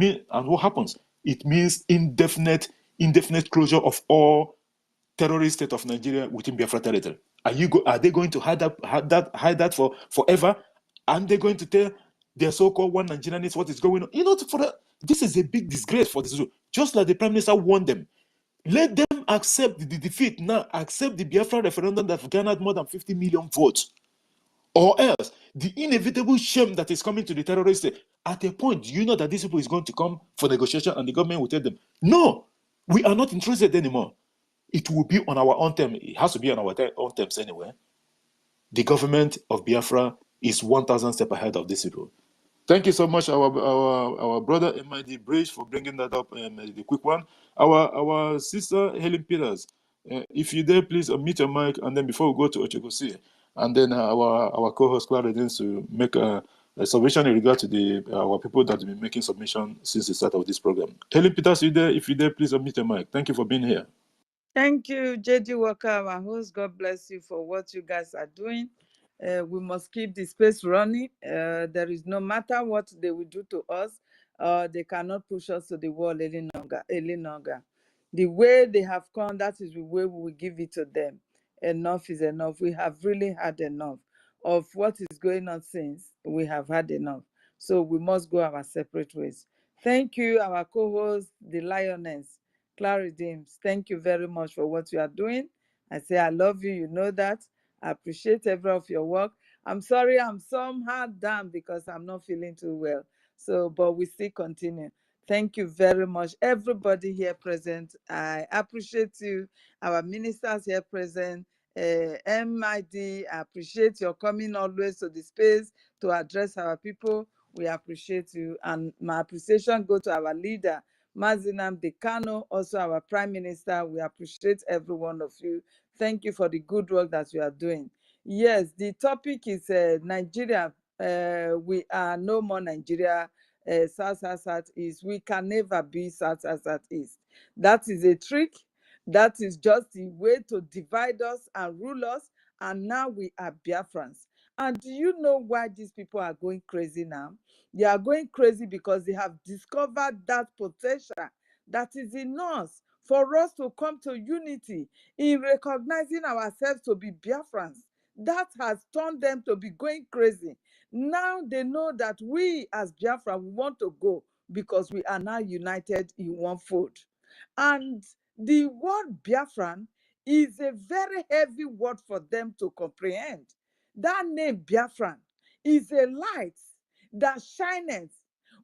happens? It means indefinite closure of all terrorist state of Nigeria within Biafra territory. Are they going to hide that for forever? And they're going to tell their so-called one Nigerians what is going on? This is a big disgrace for this. Just like the Prime Minister warned them, let them accept the defeat now. Accept the Biafra referendum that garnered more than 50 million votes, or else the inevitable shame that is coming to the terrorists. At a point, do you know that these people is going to come for negotiation and the government will tell them, no, we are not interested anymore. It will be on our own terms. It has to be on our own terms anyway. The government of Biafra is 1,000 steps ahead of these people. Thank you so much, our brother MID Bridge, for bringing that up, the quick one. Our sister Helen Peters, if you dare, please unmute your mic, and then before we go to Ochokosi, and then our co-host Clara Dens to make a submission in regard to our people that have been making submission since the start of this program. Helen Peters, if you dare, please unmute your mic. Thank you for being here. Thank you, JD Walker, our host. God bless you for what you guys are doing. We must keep the space running. There is no matter what they will do to us, they cannot push us to the wall any longer. The way they have come, that is the way we will give it to them. Enough is enough. We have really had enough of what is going on since. We have had enough. So we must go our separate ways. Thank you, our co-host, the Lioness. Clara James, thank you very much for what you are doing. I say I love you, you know that. I appreciate every of your work. I'm sorry I'm somehow down because I'm not feeling too well. So, but we still continue. Thank you very much. Everybody here present, I appreciate you. Our ministers here present, MID, I appreciate your coming always to the space to address our people. We appreciate you. And my appreciation go to our leader, Mazinam Dekano, also our Prime Minister. We appreciate every one of you. Thank you for the good work that you are doing. Yes, the topic is Nigeria. We are no more Nigeria. South East. We can never be South East. That is a trick. That is just the way to divide us and rule us. And now we are Biafrans. And do you know why these people are going crazy now? They are going crazy because they have discovered that potential that is in us for us to come to unity in recognizing ourselves to be Biafrans. That has turned them to be going crazy. Now they know that we as Biafra, we want to go because we are now united in one fold. And the word Biafran is a very heavy word for them to comprehend. That name Biafran is a light that shineth.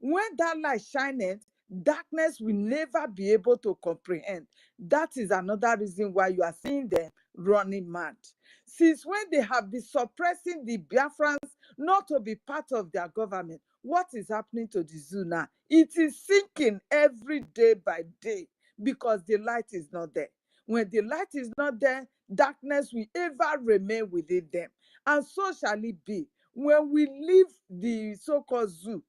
When that light shineth, darkness will never be able to comprehend. That is another reason why you are seeing them running mad. Since when they have been suppressing the Biafrans not to be part of their government, what is happening to the zoo now? It is sinking every day by day because the light is not there. When the light is not there, darkness will ever remain within them. And so shall it be. When we leave the so-called zoo,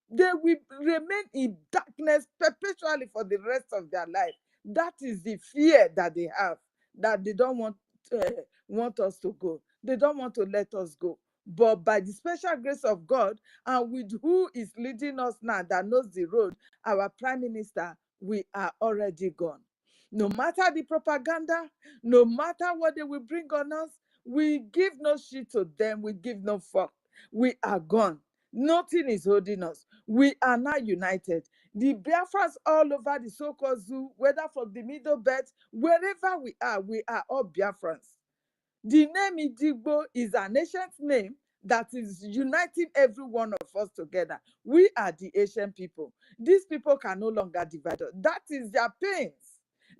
they will remain in darkness perpetually for the rest of their life. That is the fear that they have, that they don't want us to go. They don't want to let us go. But by the special grace of God, and with who is leading us now, that knows the road, our Prime Minister, we are already gone. No matter the propaganda, no matter what they will bring on us, we give no shit to them. We give no fuck. We are gone. Nothing is holding us. We are now united. The Biafrans all over the so-called zoo, whether from the Middle Belt, wherever we are all Biafrans. The name Idigbo is an ancient name that is uniting every one of us together. We are the Asian people. These people can no longer divide us. That is their pains.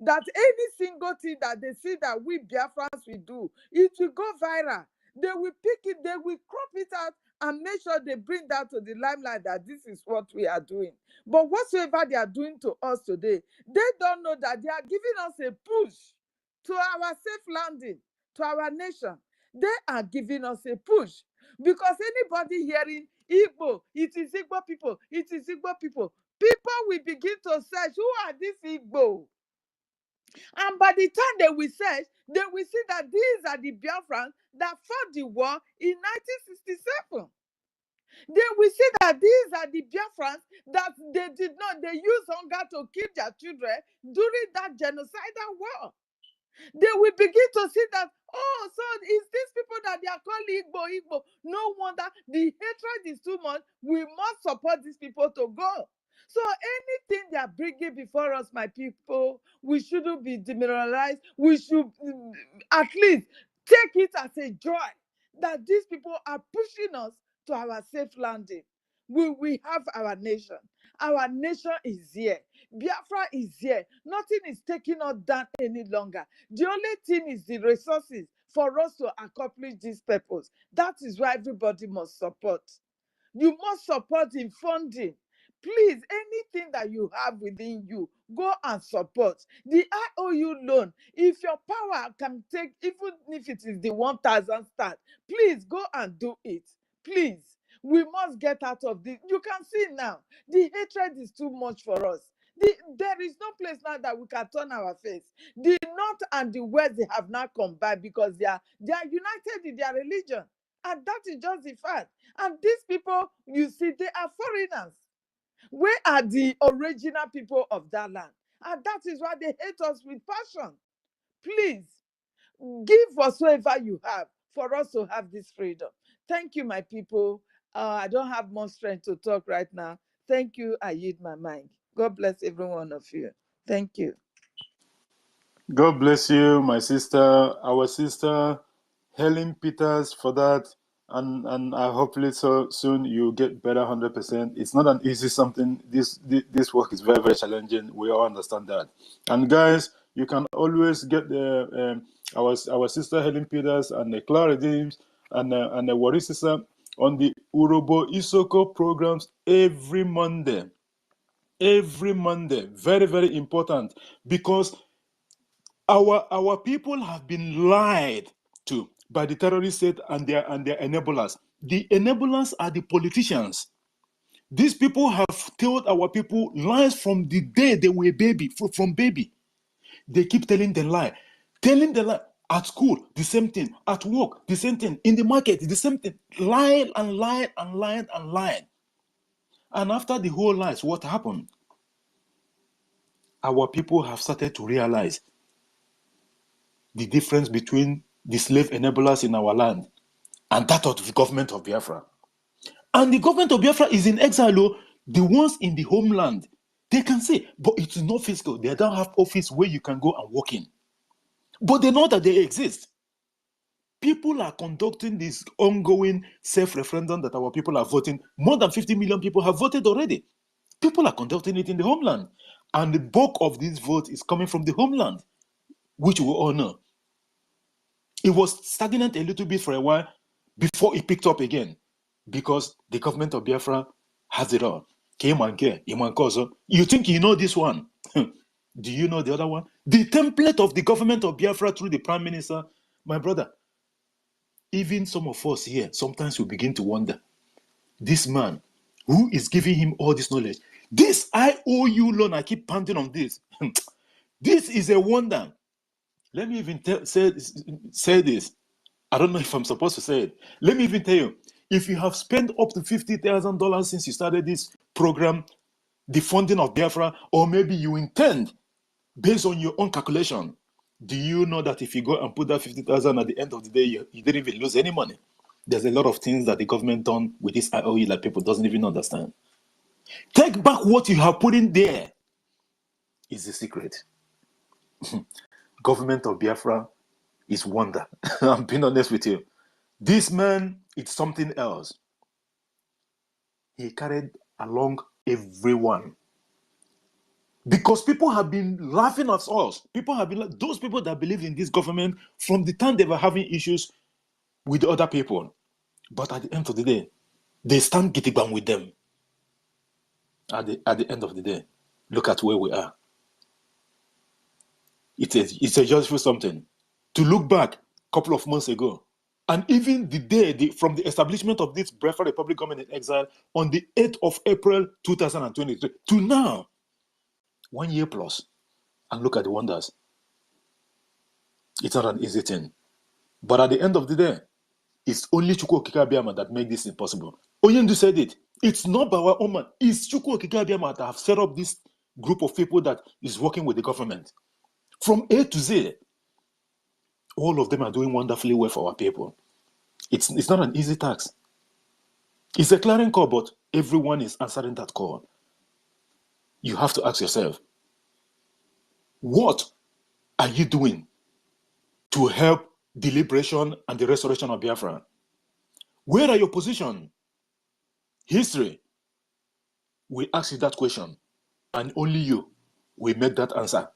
That any single thing that they see that we Biafrans will do, it will go viral. They will pick it, they will crop it out and make sure they bring that to the limelight that this is what we are doing. But whatsoever they are doing to us today, they don't know that they are giving us a push to our safe landing, to our nation. They are giving us a push because anybody hearing Igbo, it is Igbo people, it is Igbo people. People will begin to search, who are these Igbo? And by the time they will search, they will see that these are the Biafrans that fought the war in 1967. They will see that these are the Biafrans that they used hunger to kill their children during that genocidal war. They will begin to see that, oh, so it's these people that they are calling Igbo. No wonder the hatred is too much. We must support these people to go. So anything they are bringing before us, my people, we shouldn't be demoralized. We should at least take it as a joy that these people are pushing us to our safe landing. We have our nation. Our nation is here. Biafra is here. Nothing is taking us down any longer. The only thing is the resources for us to accomplish this purpose. That is why everybody must support. You must support in funding. Please, anything that you have within you, go and support. The IOU loan, if your power can take, even if it is the 1,000 start, please go and do it. Please, we must get out of this. You can see now, the hatred is too much for us. There is no place now that we can turn our face. The North and the West, they have now combined because they are united in their religion. And that is just the fact. And these people, you see, they are foreigners. Where are the original people of that land? And that is why they hate us with passion. Please, give whatsoever you have for us to have this freedom. Thank you, my people. I don't have more strength to talk right now. Thank you. I yield my mind. God bless every one of you. Thank you. God bless you, my sister, our sister, Helen Peters, for that. And I hopefully so soon you get better 100%. It's not an easy something. This work is very, very challenging. We all understand that. And guys, you can always get the our sister Helen Peters and the Clara James and the Wari sister on the Urobo Isoko programs every Monday. Every Monday. Very, very important, because our people have been lied to by the terrorist state and their enablers. The enablers are the politicians. These people have told our people lies from the day they were baby, from baby. They keep telling the lie. At school, the same thing. At work, the same thing. In the market, the same thing. Lying and lying and lying and lying. And after the whole lies, what happened? Our people have started to realize the difference between the slave enablers in our land and that of the government of Biafra. And the government of Biafra is in exile. The ones in the homeland, they can say, but it's not fiscal. They don't have office where you can go and walk in. But they know that they exist. People are conducting this ongoing self-referendum that our people are voting. More than 50 million people have voted already. People are conducting it in the homeland. And the bulk of this vote is coming from the homeland, which we all know. It was stagnant a little bit for a while before it picked up again, because the government of Biafra has it all. You think you know this one? Do you know the other one? The template of the government of Biafra through the prime minister, my brother. Even some of us here, sometimes we begin to wonder, this man, who is giving him all this knowledge? This IOU loan, I keep pounding on this. This is a wonder. Let me even say this. I don't know if I'm supposed to say it. Let me even tell you, if you have spent up to $50,000 since you started this program, the funding of Biafra, or maybe you intend, based on your own calculation, do you know that if you go and put that 50,000 at the end of the day, you didn't even lose any money? There's a lot of things that the government done with this IOE that people doesn't even understand. Take back what you have put in there is the secret. Government of Biafra is wonder. I'm being honest with you. This man, it's something else. He carried along everyone. Because people have been laughing at us. People have been, those people that believe in this government from the time they were having issues with other people. But at the end of the day, they stand gidigam with them. At the end of the day, look at where we are. It's a just something. To look back a couple of months ago, and even the day from the establishment of this Biafra Republic government in exile on the 8th of April 2023 to now, 1 year plus, and look at the wonders. It's not an easy thing. But at the end of the day, it's only Chukwu Okike Abiyama that made this impossible. Oyendu said it. It's not by our own man. It's Chukwu Okike Abiyama that have set up this group of people that is working with the government. From A to Z, all of them are doing wonderfully well for our people. It's not an easy task. It's a clarion call, but everyone is answering that call. You have to ask yourself, what are you doing to help the liberation and the restoration of Biafra? Where are your position? History will ask you that question, and only you will make that answer.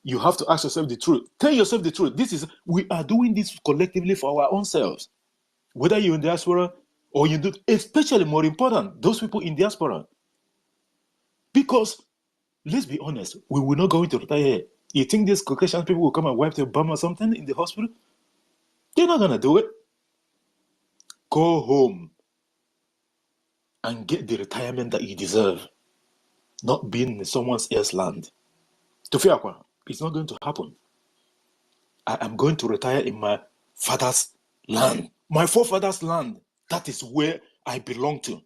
You have to ask yourself the truth. Tell yourself the truth. We are doing this collectively for our own selves. Whether you're in diaspora or you do, especially more important, those people in diaspora. Because let's be honest, we will not go into retire here. You think these Caucasian people will come and wipe their bum or something in the hospital? They're not gonna do it. Go home and get the retirement that you deserve, not being in someone else's land. Tufiakwa, it's not going to happen. I am going to retire in my father's land, my forefathers' land. That is where I belong to.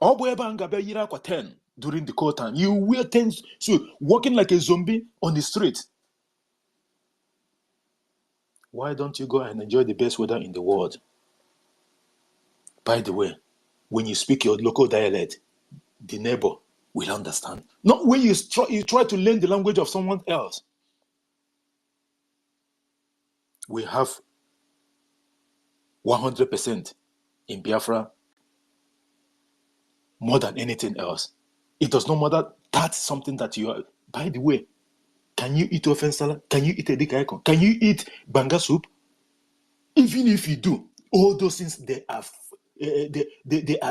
10 during the cold time. You wear 10, so walking like a zombie on the street. Why don't you go and enjoy the best weather in the world? By the way, when you speak your local dialect, the neighbor will understand. Not when you try to learn the language of someone else. We have 100% in Biafra more than anything else. It does not matter. That's something that you are. By the way, can you eat ofen salad? Can you eat a dikaikon? Can you eat banga soup? Even if you do, all those things, they are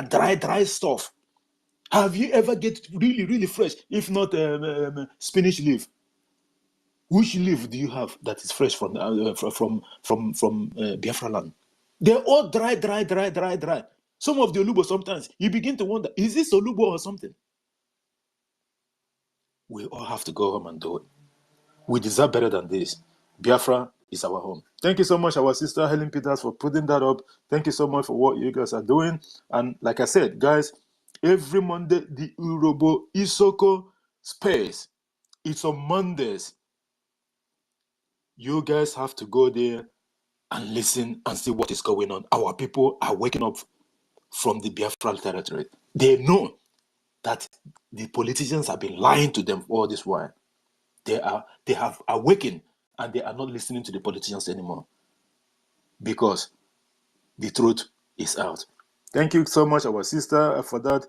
dry stuff. Have you ever get really fresh? If not spinach leaf, which leaf do you have that is fresh from Biafra land? They're all dry. Some of the olubo, sometimes you begin to wonder, is this olubo or something? We all have to go home and do it. We deserve better than this. Biafra is our home. Thank you so much, our sister Helen Peters, for putting that up. Thank you so much for what you guys are doing. And like I said, guys, every Monday, the Urobo Isoko space, it's on Mondays. You guys have to go there and listen and see what is going on. Our people are waking up from the Biafra territory. They know that the politicians have been lying to them all this while. They have awakened, and they are not listening to the politicians anymore because the truth is out. Thank you so much, our sister, for that.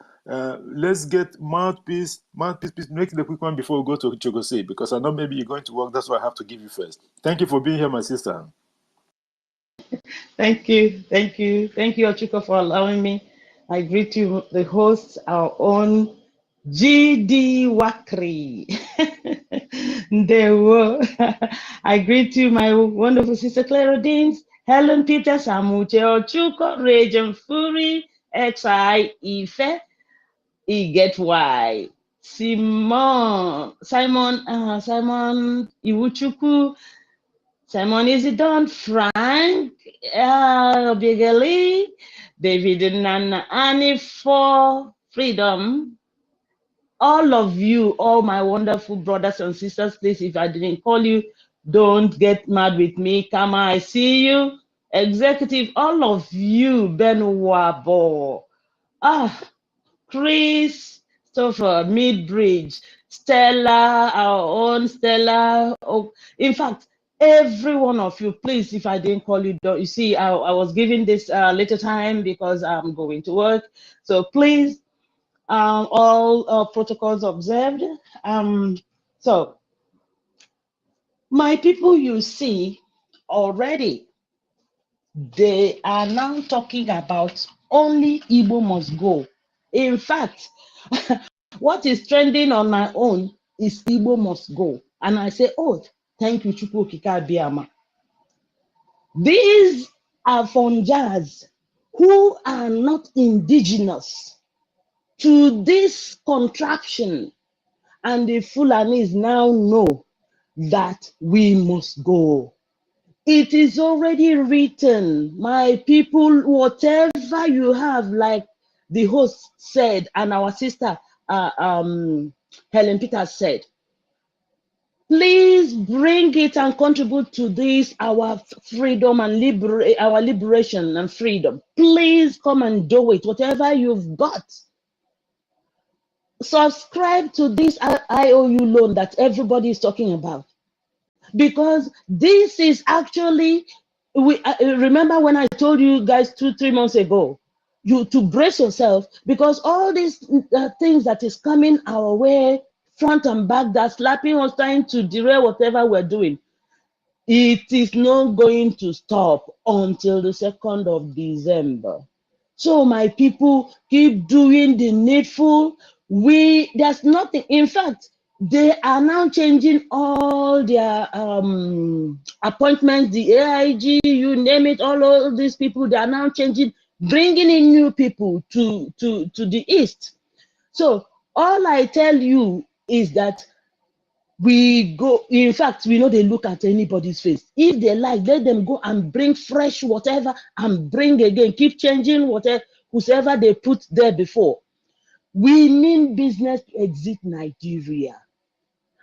Let's get Mouthpiece. Please make the quick one before we go to Chogose, because I know maybe you're going to work. That's why I have to give you first. Thank you for being here, my sister. Thank you, Ochiko, for allowing me. I greet you, the hosts, our own GD Wakri. I greet you, my wonderful sister Clara Deans, Helen Peters, Amuche Ochuko, Regent Fury, XI Ife, Get Y, Simon Iwuchuku, Simon Isidon, Frank, Obiegeli, David Nana, Annie for Freedom. All of you, all my wonderful brothers and sisters, please, if I didn't call you, don't get mad with me. Kama, I see you. Executive, all of you, Ben Wabo, Christopher, Midbridge, Stella, our own Stella. Oh, in fact, every one of you, please, if I didn't call you, don't you see, I was giving this little time because I'm going to work. So please, all protocols observed. So my people, you see already, they are now talking about only Igbo must go. In fact, what is trending on my own is Igbo must go. And I say, oh, thank you, Chukwu Okike Abiama. These are Fonjas who are not indigenous to this contraption. And the Fulanis now know that we must go. It is already written, my people, whatever you have, like the host said, and our sister Helen Peters said, please bring it and contribute to this, our freedom and our liberation and freedom. Please come and do it, whatever you've got. Subscribe to this IOU loan that everybody is talking about, because this is actually remember when I told you guys 2-3 months ago, you to brace yourself, because all these things that is coming our way, front and back, that slapping us, trying to derail whatever we're doing, it is not going to stop until the 2nd of December. So my people, keep doing the needful. There's nothing. In fact, they are now changing all their appointments, the AIG, you name it, all of these people, they are now changing, bringing in new people to the East. So all I tell you is that we go, in fact, we know they look at anybody's face. If they like, let them go and bring fresh whatever and bring again, keep changing whatever, whoever they put there before. We mean business to exit Nigeria.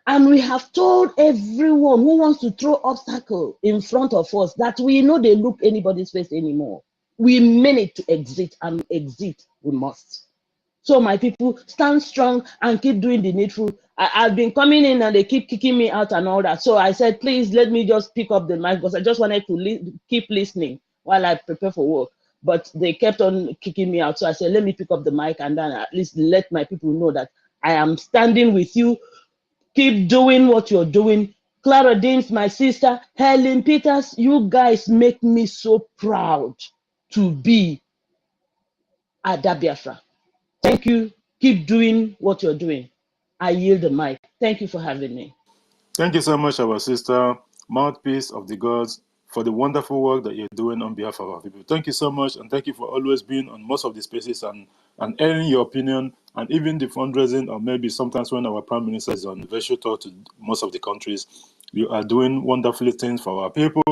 And we have told everyone who wants to throw obstacle in front of us that we know they look anybody's face anymore. We mean it to exit, and exit we must. So my people, stand strong and keep doing the needful. I've been coming in and they keep kicking me out and all that. So I said, please let me just pick up the mic, because I just wanted to keep listening while I prepare for work. But they kept on kicking me out. So I said, let me pick up the mic and then at least let my people know that I am standing with you. Keep doing what you're doing. Clara Deans, my sister, Helen Peters, you guys make me so proud to be at Biafra. Thank you. Keep doing what you're doing. I yield the mic. Thank you for having me. Thank you so much, our sister, mouthpiece of the gods, for the wonderful work that you're doing on behalf of our people. Thank you so much, and thank you for always being on most of the spaces and airing your opinion, and even the fundraising, or maybe sometimes when our prime minister is on virtual tour to most of the countries. You are doing wonderful things for our people.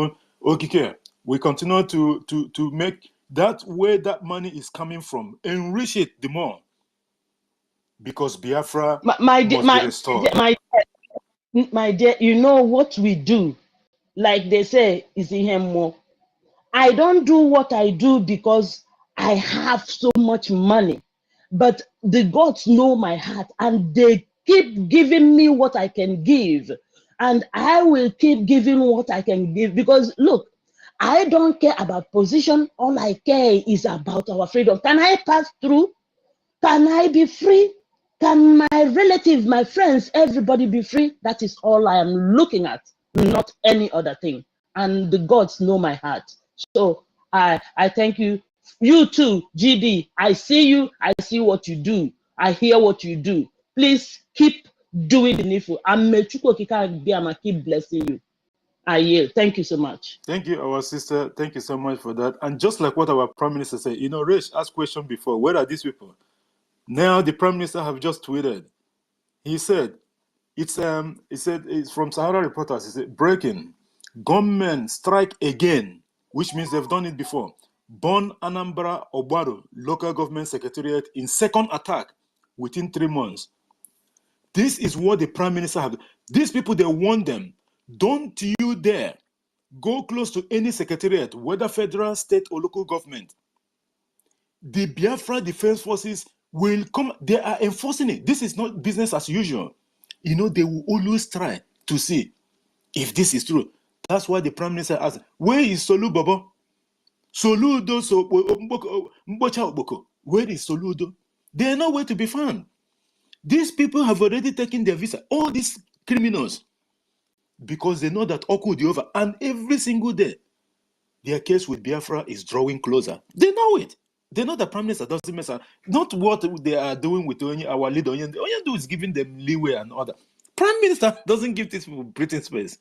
Okay, we continue to make that where that money is coming from, enrich it the more, because Biafra must be restored. My dear, you know what we do, like they say, is in more. I don't do what I do because I have so much money, but the gods know my heart and they keep giving me what I can give, and I will keep giving what I can give, because look, I don't care about position. All I care is about our freedom. Can I pass through? Can I be free? Can my relatives, my friends, everybody be free? That is all I am looking at, not any other thing. And the gods know my heart. So I thank you. You too, GD. I see you. I see what you do. I hear what you do. Please keep doing the needful. And may Chukwu Okike Abiyama keep blessing you. I yield. Thank you so much. Thank you, our sister. Thank you so much for that. And just like what our prime minister said, you know, Rich asked question before, where are these people? Now the prime minister have just tweeted. He said, it's from Sahara Reporters. He said, breaking, gunmen strike again, which means they've done it before. Born Anambra Ogbaro local government secretariat in second attack within 3 months. This is what the prime minister have. These people, they warn them, don't you dare go close to any secretariat, whether federal, state, or local government. The Biafra Defense Forces will come. They are enforcing it. This is not business as usual. You know, they will always try to see if this is true. That's why the prime minister asked, where is Soludo? Soludo, Mbocha Oboko. Where is Soludo? They are nowhere to be found. These people have already taken their visa. All these criminals, because they know that Oku will be over. And every single day, their case with Biafra is drawing closer. They know it. They know the prime minister doesn't mess up. Not what they are doing with our leader. Onyendu is giving them leeway and all that. Prime minister doesn't give these people breathing space.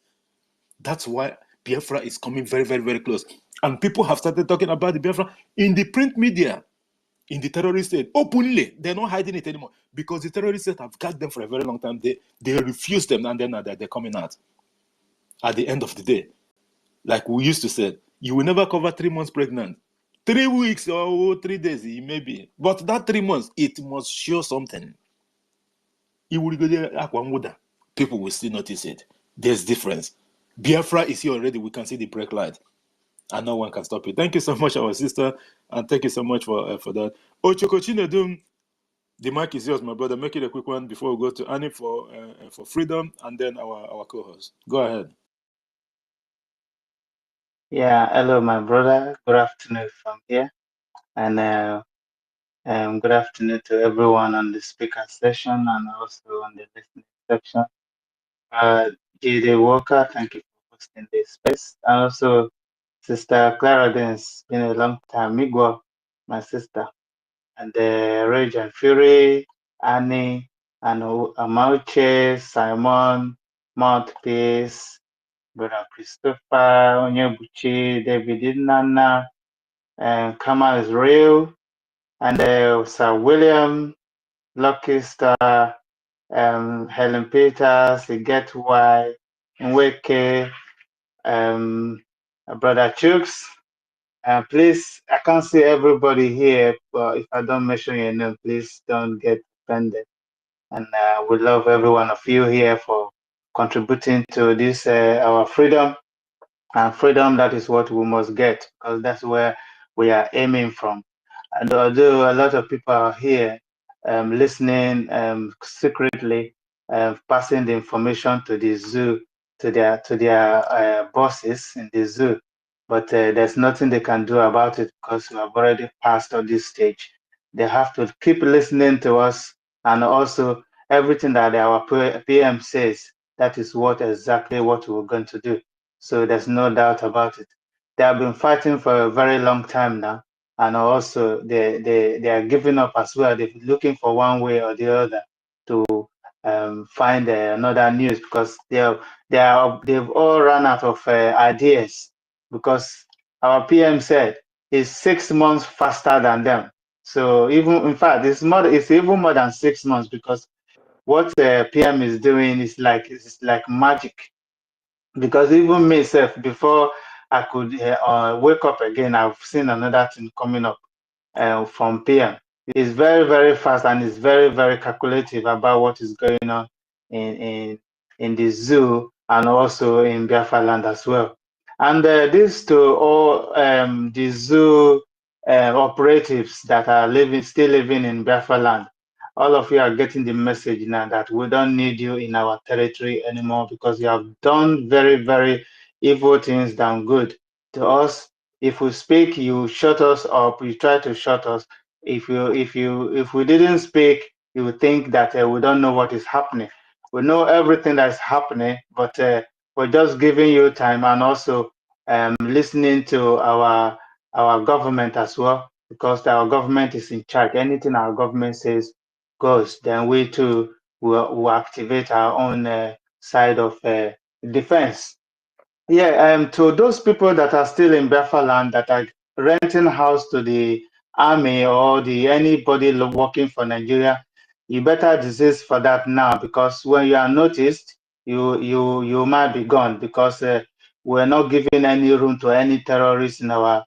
That's why Biafra is coming very, very, very close. And people have started talking about the Biafra in the print media, in the terrorist state, openly. They're not hiding it anymore, because the terrorist state have got them for a very long time. They refuse them, and then they're coming out. At the end of the day, like we used to say, you will never cover 3 months pregnant. 3 weeks or 3 days, it may be. But that 3 months, it must show something. It will go there, people will still notice it. There's difference. Biafra is here already. We can see the brake light, and no one can stop it. Thank you so much, our sister, and thank you so much for that. Ochoko Chinedum, the mic is yours, my brother. Make it a quick one before we go to Annie for freedom, and then our co-host. Go ahead. Yeah, hello, my brother. Good afternoon from here, and good afternoon to everyone on the speaker session and also on the listening section. J.D. Walker, thank you for hosting this space, and also Sister Clara. It's been a long time. Migwa, my sister, and Rage and Fury, Annie, and Amauche, Simon, Mouthpiece, Brother Christopher, Onyebuchi, David Nana, and Kamal is real, and Sir William, Lucky Star, Helen Peters, Get Y, Nweke, Brother Chooks. Please, I can't see everybody here, but if I don't mention your name, please don't get offended. And we love every one of you here for contributing to this, our freedom. And freedom, that is what we must get, because that's where we are aiming from. And although a lot of people are here listening secretly, passing the information to the zoo, to their bosses in the zoo, but there's nothing they can do about it because we have already passed on this stage. They have to keep listening to us, and also everything that our PM says, that is exactly what we're going to do. So there's no doubt about it. They have been fighting for a very long time now, and also they are giving up as well. They're looking for one way or the other to find another news, because they've all run out of ideas, because our PM said it's 6 months faster than them. So even, in fact, it's even more than 6 months, because what PM is doing is like magic. Because even myself, before I could wake up again, I've seen another thing coming up from PM. It's very, very fast, and it's very, very calculative about what is going on in the zoo and also in Biafra land as well. And this to all the zoo operatives that are still living in Biafra land. All of you are getting the message now that we don't need you in our territory anymore, because you have done very, very evil things than good to us. If we speak, you shut us up. You try to shut us. If we didn't speak, you would think that we don't know what is happening. We know everything that's happening, but we're just giving you time, and also listening to our government as well, because our government is in charge. Anything our government says goes. Then we too will activate our own side of defense. Yeah, to those people that are still in Biafra land, that are renting house to the army or anybody working for Nigeria, you better desist for that now, because when you are noticed, you might be gone, because we're not giving any room to any terrorists in our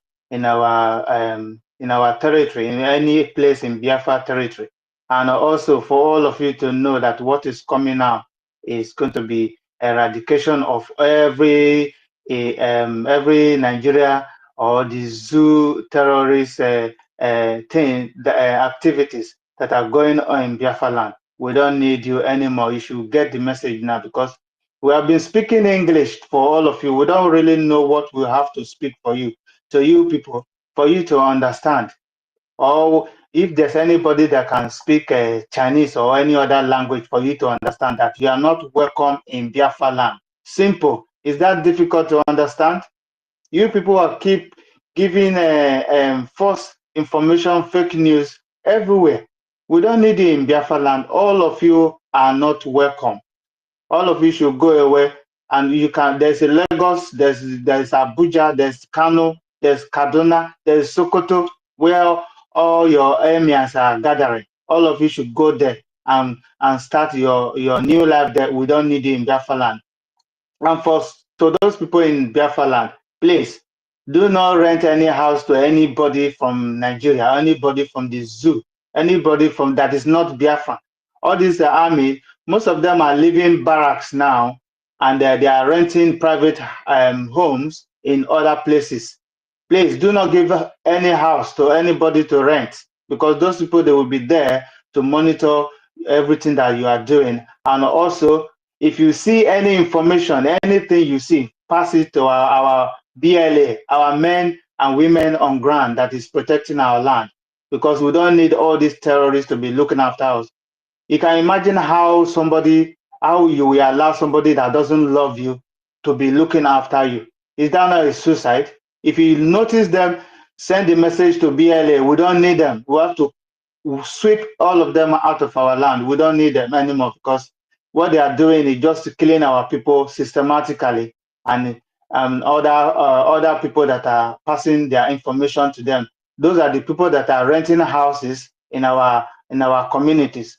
territory, in any place in Biafra territory. And also for all of you to know that what is coming now is going to be eradication of every Nigeria or the zoo terrorist activities that are going on in Biafra land. We don't need you anymore. You should get the message now, because we have been speaking English for all of you. We don't really know what we have to speak for you, to you people, for you to understand. Or if there's anybody that can speak Chinese or any other language for you to understand that you are not welcome in Biafra land. Simple. Is that difficult to understand? You people are keep giving false information, fake news everywhere. We don't need it in Biafra land. All of you are not welcome. All of you should go away. And you can. There's a Lagos. There's Abuja. There's Kano. There's Kaduna. There's Sokoto, where all your emirs are gathering. All of you should go there and start your new life there. We don't need you in Biafra land. And to those people in Biafra land, please do not rent any house to anybody from Nigeria, anybody from the zoo, anybody from that is not Biafra. All these army, most of them are living barracks now, and they are renting private homes in other places. Please do not give any house to anybody to rent, because those people, they will be there to monitor everything that you are doing. And also, if you see any information, anything you see, pass it to BLA, our men and women on ground that is protecting our land, because we don't need all these terrorists to be looking after us. You can imagine how you will allow somebody that doesn't love you to be looking after you. Is that not a suicide? If you notice them, send a message to BLA. We don't need them. We have to sweep all of them out of our land. We don't need them anymore, because what they are doing is just killing our people systematically, and other people that are passing their information to them. Those are the people that are renting houses in our communities.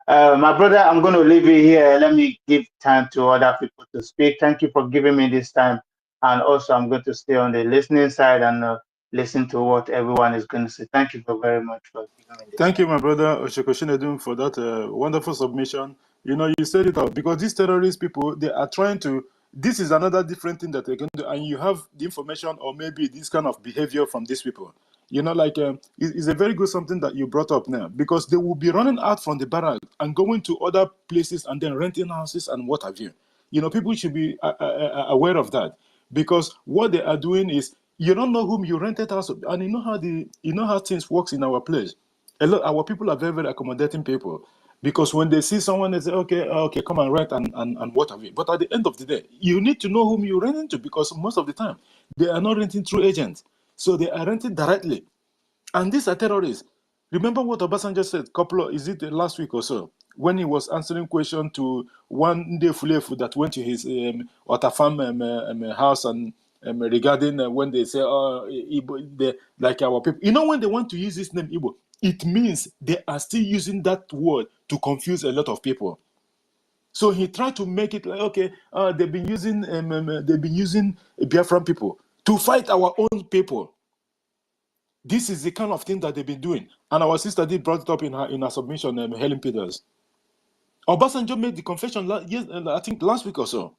My brother, I'm going to leave you here. Let me give time to other people to speak. Thank you for giving me this time. And also, I'm going to stay on the listening side and listen to what everyone is going to say. Thank you very much for giving me this Thank time. you, my brother Oshokoshinedum, for that wonderful submission. You know, you said it out, because these terrorist people, they are trying to, this is another different thing that they're going to do, and you have the information or maybe this kind of behavior from these people. You know, like, it's a very good something that you brought up now, because they will be running out from the barrack and going to other places and then renting houses and what have you. You know, people should be aware of that, because what they are doing is, you don't know whom you rented house, and you know how things works in our place. Our people are very, very accommodating people, because when they see someone, they say, okay, come and rent and what have you. But at the end of the day, you need to know whom you rent into, because most of the time they are not renting through agents, so they are renting directly. And these are terrorists. Remember what Obasanjo said last week or so, when he was answering question to one day Fulefu that went to his Otafam house and regarding when they say, Igbo, like our people. You know, when they want to use this name Igbo, it means they are still using that word to confuse a lot of people. So he tried to make it like, okay, they've been using Biafran people to fight our own people. This is the kind of thing that they've been doing. And our sister did brought it up in her submission, Helen Peters. Obasanjo made the confession, I think last week or so.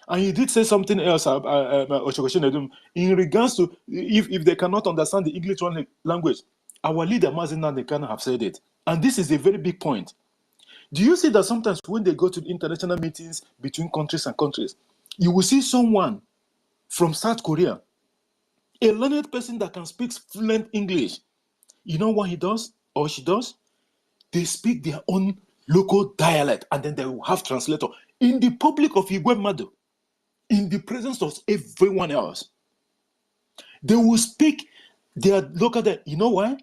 And he did say something else, in regards to if they cannot understand the English language. Our leader, Mazi Nnamdi Kanu, have said it. And this is a very big point. Do you see that sometimes when they go to international meetings between countries and countries, you will see someone from South Korea, a learned person that can speak fluent English. You know what he does or she does? They speak their own local dialect, and then they will have translator in the public of Igwemadu, in the presence of everyone else. They will speak their local dialect. You know why?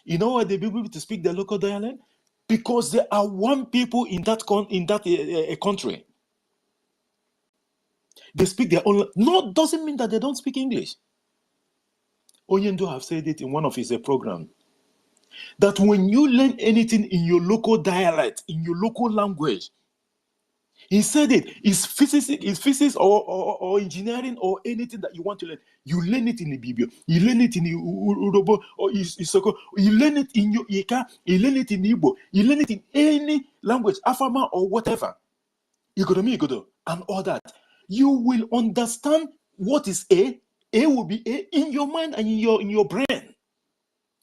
You know why they be able to speak their local dialect? Because there are one people in that country. They speak their own. No, doesn't mean that they don't speak English. Oyendo have said it in one of his programs, that when you learn anything in your local dialect, in your local language, he said it's physics or engineering or anything that you want to learn. You learn it in the Ibibio, you learn it in the Urobo or Isoko, you learn it in your Ika, you learn it in Igbo, you learn it in any language, Afama or whatever. And all that. You will understand what is A. A will be A in your mind and in your brain.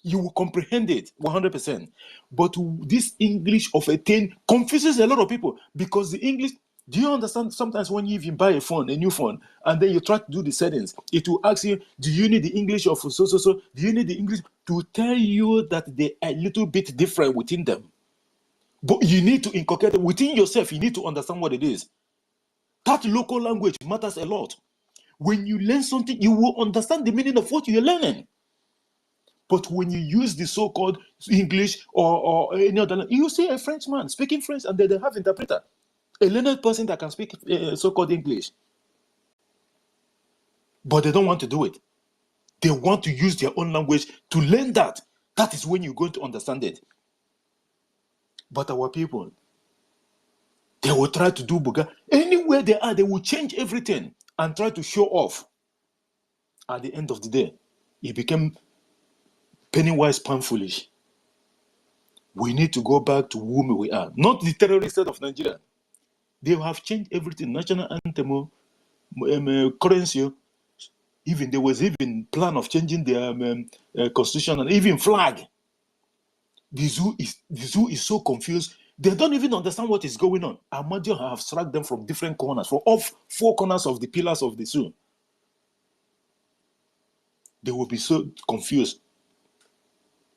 You will comprehend it 100%. But this English of a thing confuses a lot of people, because the English, do you understand? Sometimes when you even buy a new phone, and then you try to do the settings, it will ask you, do you need the English of so? Do you need the English to tell you that they are a little bit different within them? But you need to inculcate it within yourself. You need to understand what it is. That local language matters a lot. When you learn something, you will understand the meaning of what you're learning. But when you use the so-called English or any other language, you see a Frenchman speaking French and they have interpreter. A learned person that can speak so-called English. But they don't want to do it. They want to use their own language to learn that. That is when you're going to understand it. But our people, they will try to do buga. Anywhere they are, they will change everything and try to show off. At the end of the day, it became penny-wise, pound-foolish. We need to go back to whom we are. Not the terrorist state of Nigeria. They have changed everything. National anthem, currency. Even there was even plan of changing their constitution and even flag. The zoo is so confused. They don't even understand what is going on. Ahmadiyya have struck them from different corners, from off 4 corners of the pillars of the zoo. They will be so confused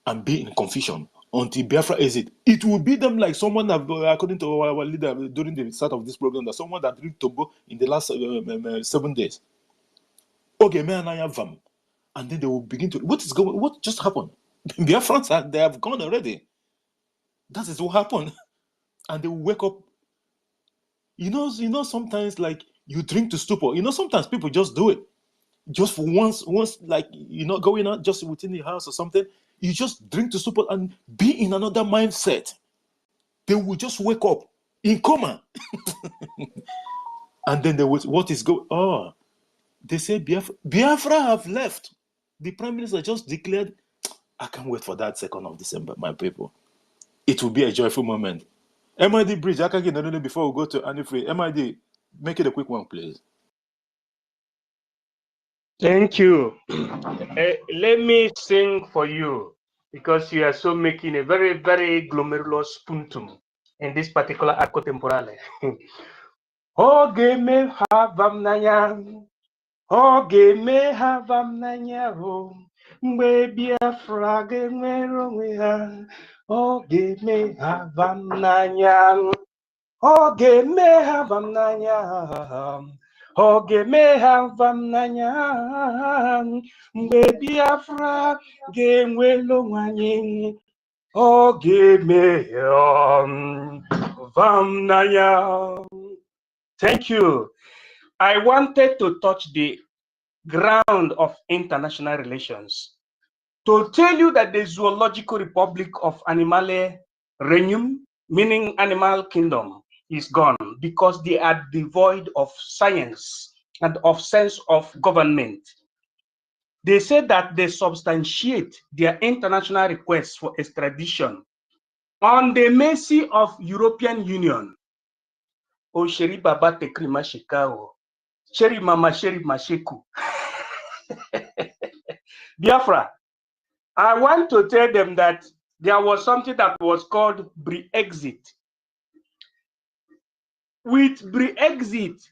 and be in confusion until Biafra exit. It will be them like someone that, according to our leader during the start of this program, that someone that did Tombo in the last 7 days. Okay, man, I have them. And then they will begin to, what just happened? Biafrans, they have gone already. That is what happened. And they will wake up. You know, sometimes like you drink to stupor. You know, sometimes people just do it. Just for once, like, going out just within the house or something, you just drink to stupor and be in another mindset. They will just wake up in coma. And then what is going on? Oh, they say Biafra have left. The Prime Minister just declared, I can't wait for that 2nd of December, my people. It will be a joyful moment. MID Bridge, I can get another before we go to Annie Free. MID, make it a quick one, please. Thank you. Let me sing for you because you are so making a very, very glomerulous puntum in this particular arco temporale. Oge me havam nanya, oge me havam nanya ho, mbe Biafra ge mero me ha, oge me havam nanya, oge me havam nanya. Oge me havam nanya, mbe Biafra ge-enwelo nwanyị. Oge me havam nanya. Thank you. I wanted to touch the ground of international relations to tell you that the Zoological Republic of Animale Regnum, meaning animal kingdom, is gone because they are devoid of science and of sense of government. They say that they substantiate their international requests for extradition on the mercy of European Union. O Sheri Baba Tekrima Shekao, Sheri Mama Sheri Masheku. Biafra, I want to tell them that there was something that was called Brexit. With Brexit,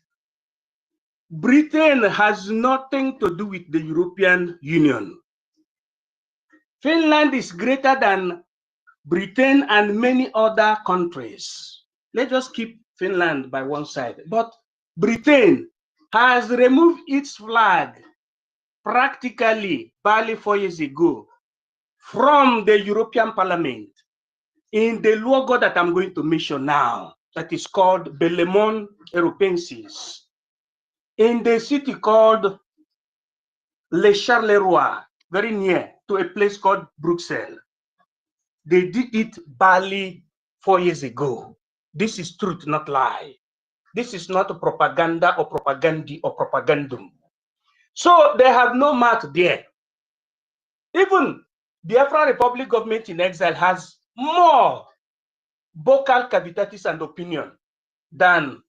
Britain has nothing to do with the European Union. Finland is greater than Britain and many other countries. Let's just keep Finland by one side. But Britain has removed its flag practically barely 4 years ago from the European Parliament in the logo that I'm going to mention now, that is called Belemon Europensis, in the city called Le Charleroi, very near to a place called Bruxelles. They did it barely 4 years ago. This is truth, not lie. This is not a propaganda or propagandy or propagandum. So they have no mouth there. Even the Biafra Republic government in exile has more vocal cavitatis and opinion than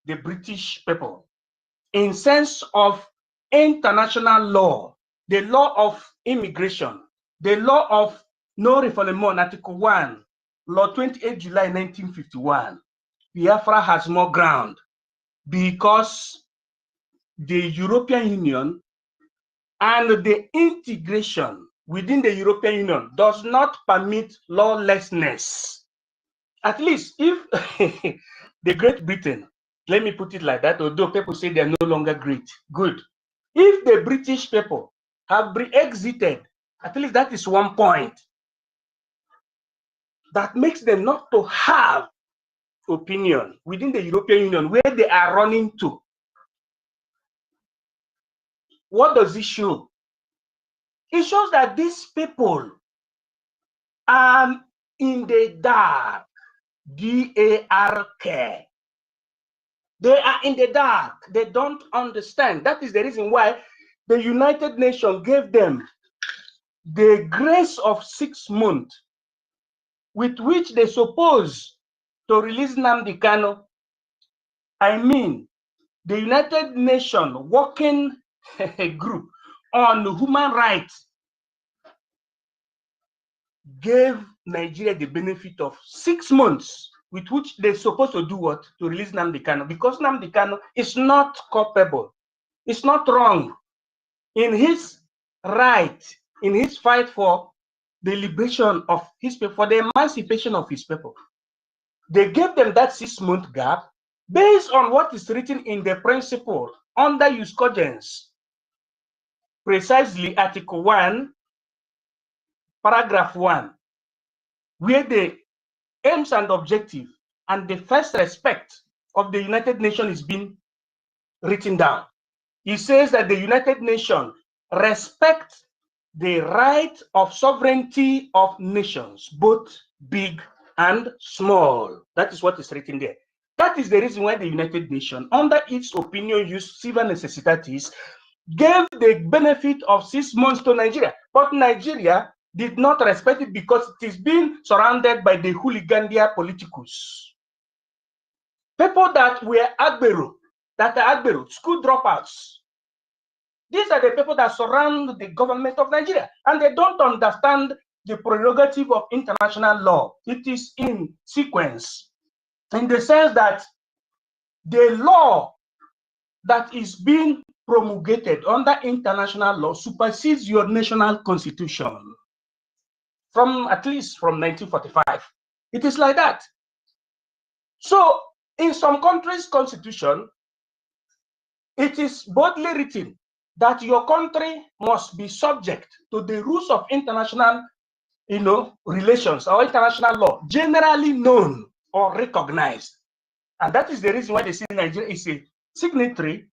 the British people in sense of international law, the law of immigration, the law of no refoulement, Article 1, Law 28 July 1951. Biafra has more ground because the European Union and the integration within the European Union does not permit lawlessness. At least if the Great Britain, let me put it like that, although people say they're no longer great, good. If the British people have exited, at least that is one point that makes them not to have opinion within the European Union where they are running to. What does it show? It shows that these people are in the dark, D-A-R-K. They are in the dark. They don't understand. That is the reason why the United Nations gave them the grace of 6 months with which they suppose to release Nnamdi Kanu. I mean, the United Nations working group on human rights gave Nigeria the benefit of 6 months with which they're supposed to do what? To release Nnamdi Kanu, because Nnamdi Kanu is not culpable. It's not wrong. In his right in his fight for the liberation of his people, for the emancipation of his people. They gave them that 6-month gap based on what is written in the principle under use cogents, precisely Article 1, Paragraph 1, where the aims and objective and the first respect of the United Nations is being written down. It says that the United Nations respect the right of sovereignty of nations, both big and small. That is what is written there. That is the reason why the United Nations, under its opinion use civil necessities, gave the benefit of 6 months to Nigeria. But Nigeria did not respect it because it is being surrounded by the hooligandia politicus. People that were Agbero, that are Agbero, school dropouts. These are the people that surround the government of Nigeria, and they don't understand the prerogative of international law. It is in sequence, in the sense that the law that is being promulgated under international law supersedes your national constitution, from at least from 1945. It is like that. So in some countries' constitution, it is boldly written that your country must be subject to the rules of international, relations or international law, generally known or recognized. And that is the reason why they say Nigeria is a signatory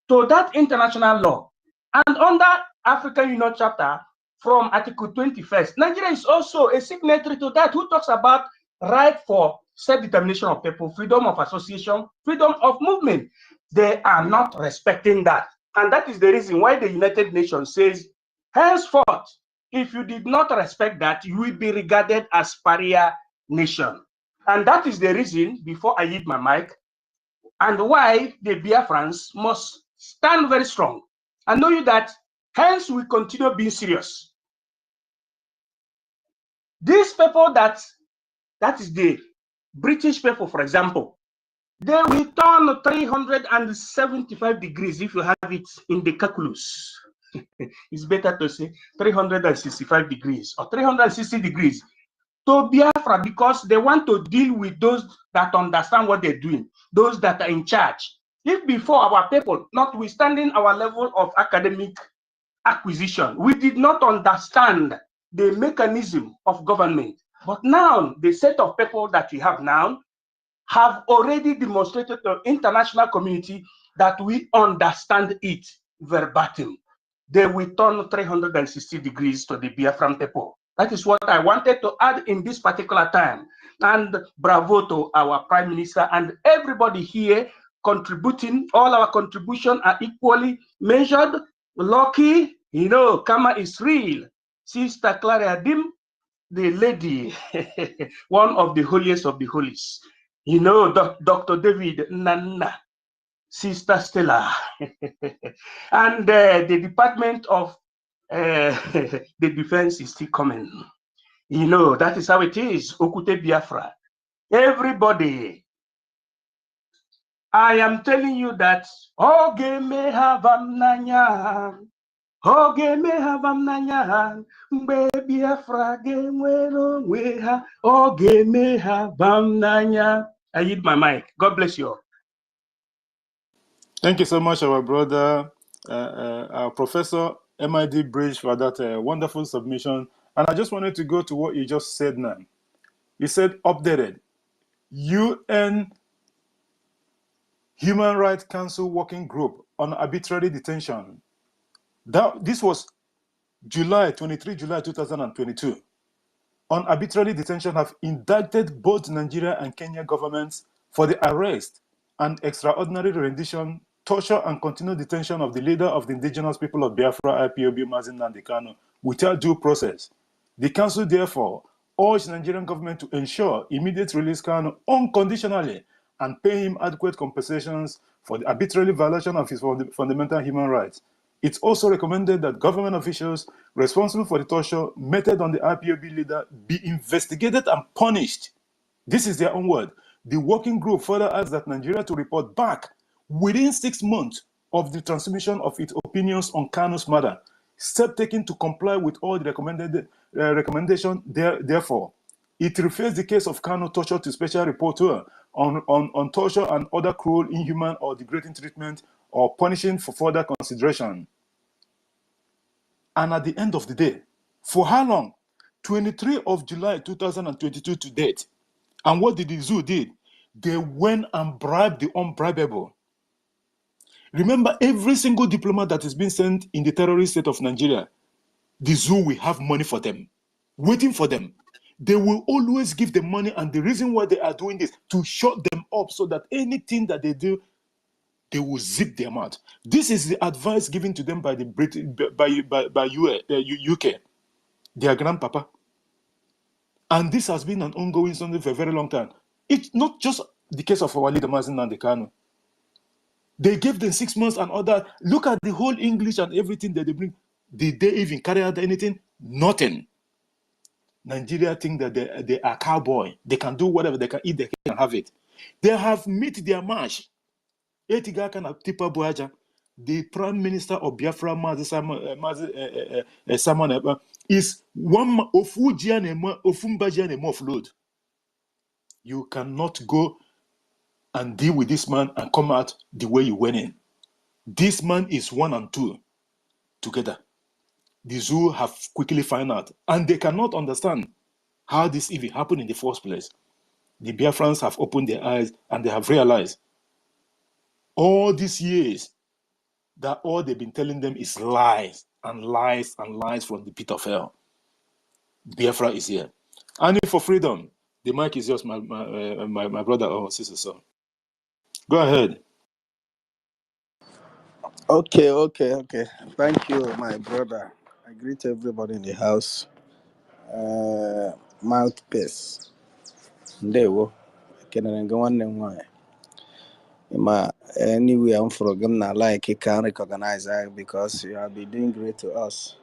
to that international law. And under African Union Chapter, from Article 21st, Nigeria is also a signatory to that, who talks about right for self-determination of people, freedom of association, freedom of movement. They are not respecting that. And that is the reason why the United Nations says, henceforth, if you did not respect that, you will be regarded as pariah nation. And that is the reason, before I yield my mic, and why the Biafrans must stand very strong and know you that hence we continue being serious. These people that is the British people, for example, they will turn 375 degrees if you have it in the calculus. It's better to say 365 degrees or 360 degrees to Biafra, because they want to deal with those that understand what they're doing, those that are in charge. If before our people, notwithstanding our level of academic acquisition, we did not understand the mechanism of government, but now the set of people that we have now have already demonstrated to the international community that we understand it verbatim. They will turn 360 degrees to the Biafran people. That is what I wanted to add in this particular time. And bravo to our Prime Minister and everybody here contributing. All our contributions are equally measured. Lucky, karma is real. Sister Clara Dim, the lady, one of the holiest of the holies. Dr. David Nana, Sister Stella, and the Department of the Defense is still coming. That is how it is. Okute Biafra. Everybody, I am telling you that Oge me havam nanya, Oge me havam nanya, Mbe Biafra ge nwere onwe ha, Oge me havam nanya. I yield my mic. God bless you all. Thank you so much, our brother, our Professor MID Bridge, for that wonderful submission. And I just wanted to go to what you just said now. You said updated. UN Human Rights Council Working Group on Arbitrary Detention. This was July 2022. On arbitrary detention have indicted both Nigeria and Kenya governments for the arrest and extraordinary rendition, torture, and continued detention of the leader of the indigenous people of Biafra, IPOB, Mazi Nnamdi Kanu, without due process. The council therefore urged Nigerian government to ensure immediate release Kanu unconditionally and pay him adequate compensations for the arbitrary violation of his fundamental human rights. It also recommended that government officials responsible for the torture meted on the IPOB leader be investigated and punished. This is their own word. The working group further asked that Nigeria to report back within 6 months of the transmission of its opinions on Kanu's murder. Step taken to comply with all the recommendation. Therefore, it refers the case of Kano torture to special rapporteur on torture and other cruel, inhuman, or degrading treatment or punishing for further consideration. And at the end of the day, for how long? 23 of July 2022 to date. And what did the zoo did? They went and bribed the unbribable. Remember, every single diplomat that is being sent in the terrorist state of Nigeria, the zoo will have money for them, waiting for them. They will always give them money, and the reason why they are doing this, to shut them up so that anything that they do, they will zip their mouth. This is the advice given to them by the UK, their grandpapa. And this has been an ongoing something for a very long time. It's not just the case of our leader, Mazen Nandekano. They gave them 6 months and all that. Look at the whole English and everything that they bring. Did they even carry out anything? Nothing. Nigeria think that they are cowboy. They can do whatever they can eat, they can have it. They have met their match. The Prime Minister of Biafra, Simon, is one of offload. You cannot go and deal with this man and come out the way you went in. This man is 1 and 2 together. The zoo have quickly found out, and they cannot understand how this even happened in the first place. The Biafrans have opened their eyes and they have realized all these years that all they've been telling them is lies and lies and lies from the pit of hell. Biafra is here. And for freedom, the mic is yours, my brother or sister. So go ahead. Okay. Thank you, my brother. I greet everybody in the house. Mouthpiece. Ndewo. Kenene nwanne m nwanyị. Ma anyway, I'm from Ghana. Like you can recognize that because you have been doing great to us.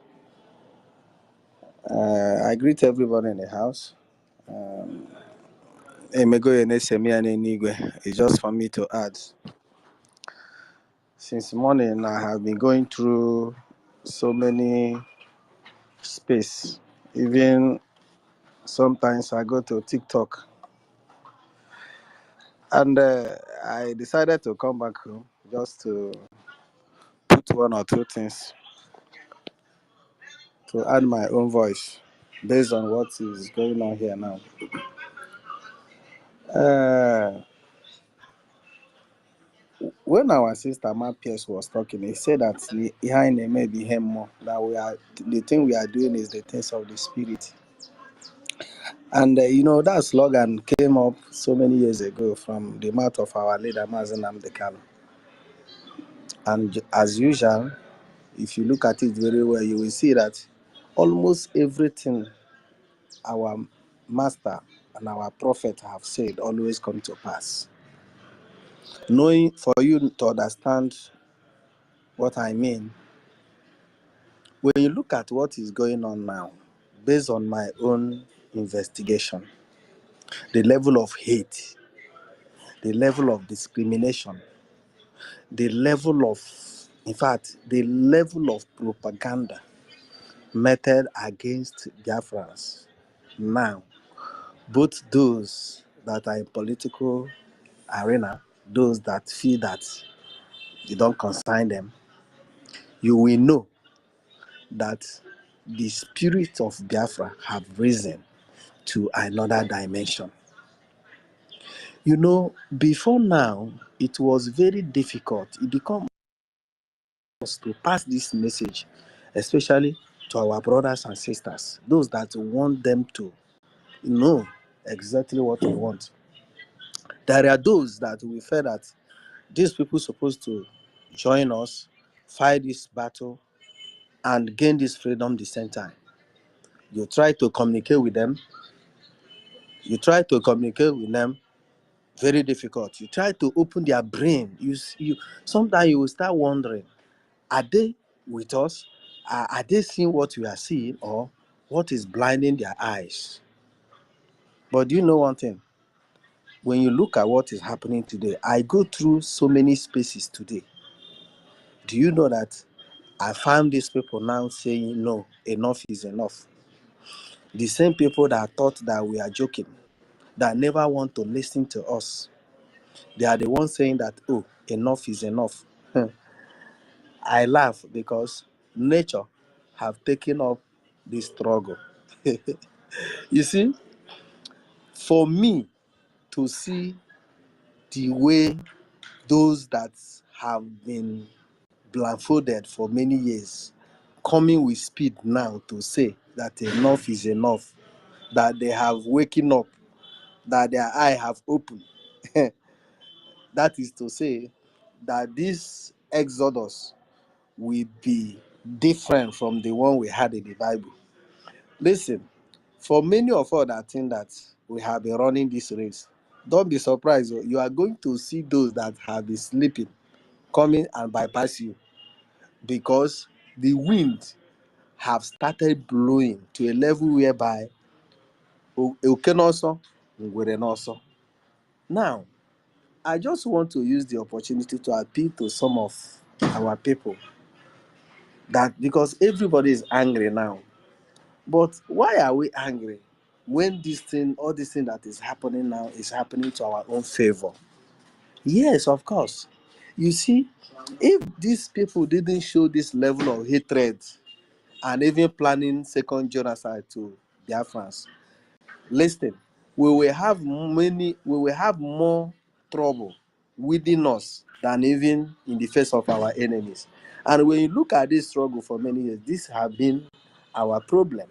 I greet everybody in the house. It's just for me to add. Since morning, I have been going through so many space. Even sometimes I go to TikTok. And I decided to come back home just to put 1 or 2 things to add my own voice based on what is going on here now. When our sister Matt Pierce was talking, he said that behind him may be him more. That the thing we are doing is the things of the spirit. And that slogan came up so many years ago from the mouth of our leader Mazen Namdekano. And as usual, if you look at it very well, you will see that almost everything our master and our prophet have said always come to pass. Knowing for you to understand what I mean, when you look at what is going on now, based on my own investigation, the level of hate, the level of discrimination, the level of propaganda meted against Biafrans now, both those that are in political arena, those that feel that you don't consign them, you will know that the spirit of Biafra have risen to another dimension. Before now, it was very difficult. It becomes to pass this message, especially to our brothers and sisters, those that want them to know exactly what we want. There are those that we feel that these people supposed to join us, fight this battle, and gain this freedom the same time. You try to communicate with them. Very difficult. You try to open their brain. Sometimes you will start wondering, are they with us? Are they seeing what we are seeing, or what is blinding their eyes? But do you know one thing? When you look at what is happening today, I go through so many spaces today. Do you know that I found these people now saying, no, enough is enough. The same people that thought that we are joking, that never want to listen to us, they are the ones saying that, oh, enough is enough. I laugh because nature have taken up this struggle. You see, for me to see the way those that have been blindfolded for many years coming with speed now to say that enough is enough, that they have waken up, that their eye have opened. That is to say that this exodus will be different from the one we had in the Bible. Listen, for many of us that think that we have been running this race, don't be surprised. You are going to see those that have been sleeping coming and bypass you, because the wind have started blowing to a level whereby Okenoso, Ngwerenoso. Now, I just want to use the opportunity to appeal to some of our people that, because everybody is angry now, but why are we angry when this thing, all this thing that is happening now is happening to our own favor? Yes, of course. You see, if these people didn't show this level of hatred and even planning second genocide to Biafrans, listen, we will have more trouble within us than even in the face of our enemies. And when you look at this struggle for many years, this has been our problem.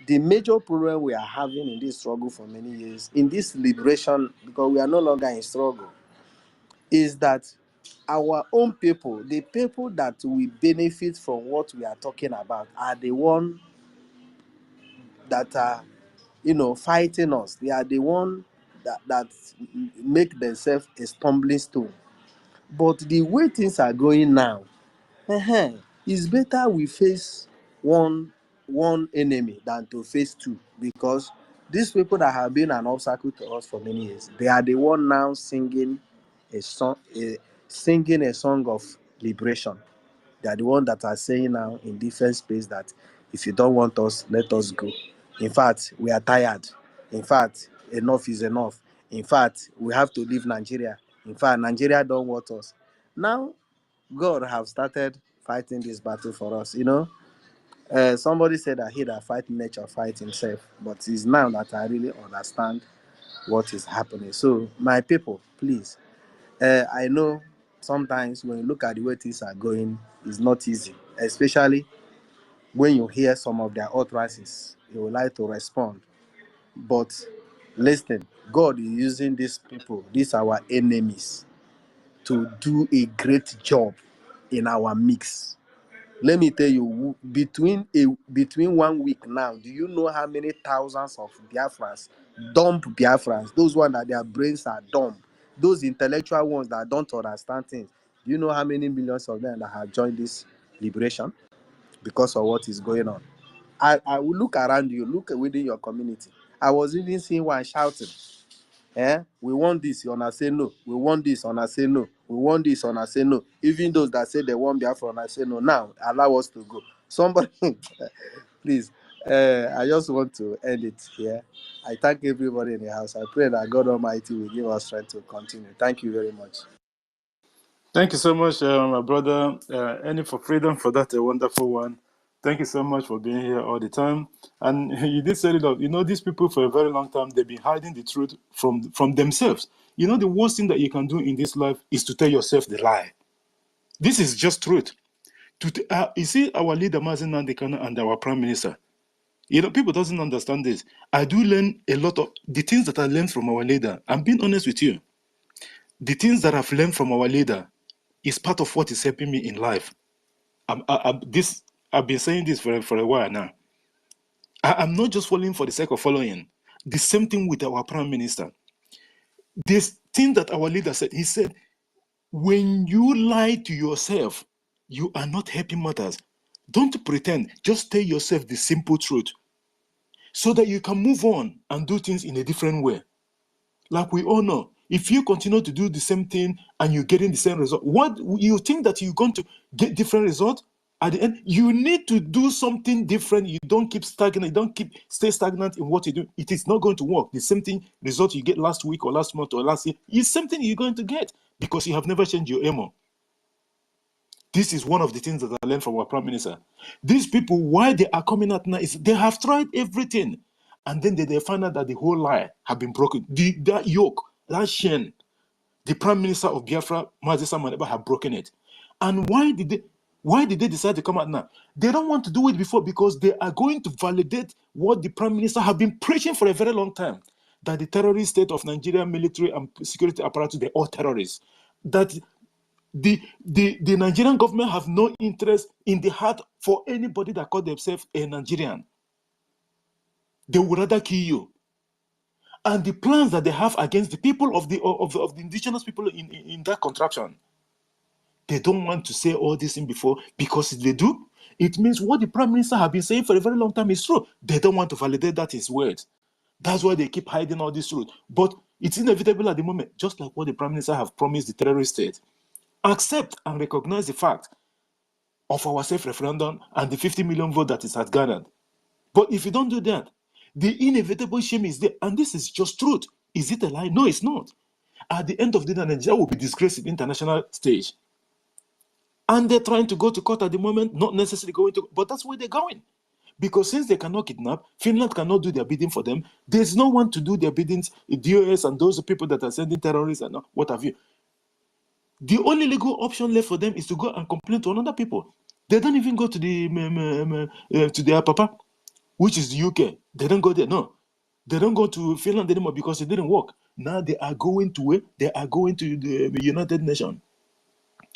The major problem we are having in this struggle for many years, in this liberation, because we are no longer in struggle, is that our own people, the people that will benefit from what we are talking about, are the one that are, fighting us. They are the one that make themselves a stumbling stone. But the way things are going now, it's better we face one enemy than to face two, because these people that have been an obstacle to us for many years, they are the one now singing a song of liberation. They are the one that are saying now in different space that if you don't want us, let us go. In fact, we are tired. In fact, enough is enough. In fact, we have to leave Nigeria. In fact, Nigeria don't want us. Now, God have started fighting this battle for us. Somebody said that he that fight nature fight himself, but it's now that I really understand what is happening. So, my people, please, I know sometimes when you look at the way things are going, it's not easy, especially when you hear some of their utterances. You would like to respond, but listen, God is using these people, these our enemies, to do a great job in our mix. Let me tell you, between 1 week now, do you know how many thousands of Biafrans, dumb Biafrans, those ones that their brains are dumb, those intellectual ones that don't understand things, do you know how many millions of them that have joined this liberation because of what is going on? I will look around you, look within your community. I was even seeing one shouting, we want this, you wanna say no. We want this, you wanna say no. We want this, you wanna say no. Even those that say they want Biafra, wanna say no. Now allow us to go. Somebody, please. I just want to end it here. I thank everybody in the house. I pray that God Almighty will give us strength to continue. Thank you very much. Thank you so much, my brother. Any for freedom for that a wonderful one. Thank you so much for being here all the time. And you did say it up. These people for a very long time, they've been hiding the truth from themselves. The worst thing that you can do in this life is to tell yourself the lie. This is just truth. You see, our leader, Mazen Nandekana, and our prime minister, people doesn't understand this. I do learn a lot of the things that I learned from our leader. I'm being honest with you. The things that I've learned from our leader is part of what is helping me in life. I've been saying this for a while now. I'm not just following for the sake of following. The same thing with our prime minister. This thing that our leader said, he said, when you lie to yourself, you are not helping matters. Don't pretend. Just tell yourself the simple truth so that you can move on and do things in a different way. Like we all know, if you continue to do the same thing and you're getting the same result, what you think that you're going to get different result? At the end, you need to do something different. You don't keep stagnant. You don't stay stagnant in what you do. It is not going to work. The same thing result you get last week or last month or last year is something you're going to get because you have never changed your aim. This is one of the things that I learned from our prime minister. These people, why they are coming out now is they have tried everything, and then they find out that the whole lie have been broken. That yoke, that chain, the prime minister of Biafra, Mazisa Maneba, have broken it. And why did they decide to come out now? They don't want to do it before because they are going to validate what the prime minister have been preaching for a very long time, that the terrorist state of Nigeria military and security apparatus, they're all terrorists. That the Nigerian government have no interest in the heart for anybody that call themselves a Nigerian. They would rather kill you. And the plans that they have against the people of the indigenous people in that contraption, they don't want to say all this thing before, because if they do, it means what the prime minister have been saying for a very long time is true. They don't want to validate that his words. That's why they keep hiding all this truth. But it's inevitable at the moment, just like what the prime minister have promised the terrorist state. Accept and recognize the fact of our safe referendum and the 50 million vote that it has garnered. But if you don't do that, the inevitable shame is there. And this is just truth. Is it a lie? No, it's not. At the end of the day, Nigeria will be disgraced in the international stage. And they're trying to go to court at the moment, not necessarily going to, but that's where they're going. Because since they cannot kidnap, Finland cannot do their bidding for them. There's no one to do their biddings, the DOS and those people that are sending terrorists and what have you. The only legal option left for them is to go and complain to another people. They don't even go to to their papa, which is the UK. They don't go there. No, they don't go to Finland anymore because it didn't work. Now they are going to where? They are going to the United Nations,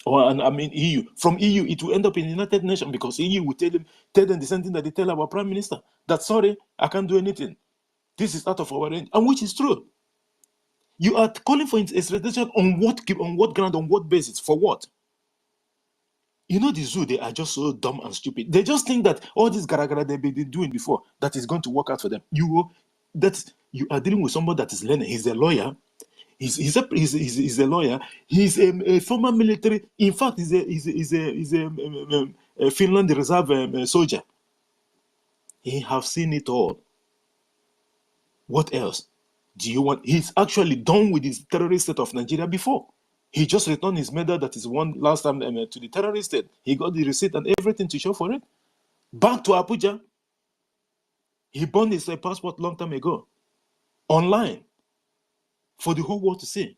or I mean EU. From EU, it will end up in the United Nations because EU will tell them the same thing that they tell our prime minister. That sorry, I can't do anything. This is out of our range, and which is true. You are calling for extradition on what ground, on what basis, for what? You know, the zoo, they are just so dumb and stupid. They just think that all this garagara they've been doing before, that is going to work out for them. You are dealing with somebody that is learning. He's a lawyer. He's a lawyer. He's a former military. In fact, he's a Finland reserve soldier. He have seen it all. What else do you want? He's actually done with his terrorist state of Nigeria before. He just returned his medal that is won last time to the terrorist state. He got the receipt and everything to show for it. Back to Abuja. He burned his passport long time ago. Online. For the whole world to see.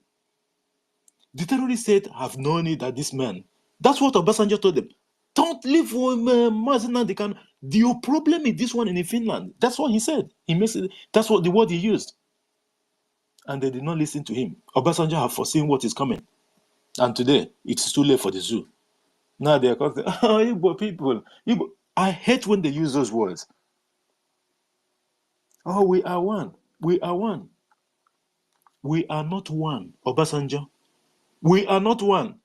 The terrorist state have no need that this man. That's what Obasanjo told them. Don't live with Mazina. They can. Your problem is this one in Finland. That's what he said. He makes it. That's what the word he used. And they did not listen to him. Obasanjo have foreseen what is coming. And today, it's too late for the zoo. Now they are calling, oh, Igbo people. Igbo. I hate when they use those words. Oh, we are one. We are one. We are not one, Obasanjo. We are not one.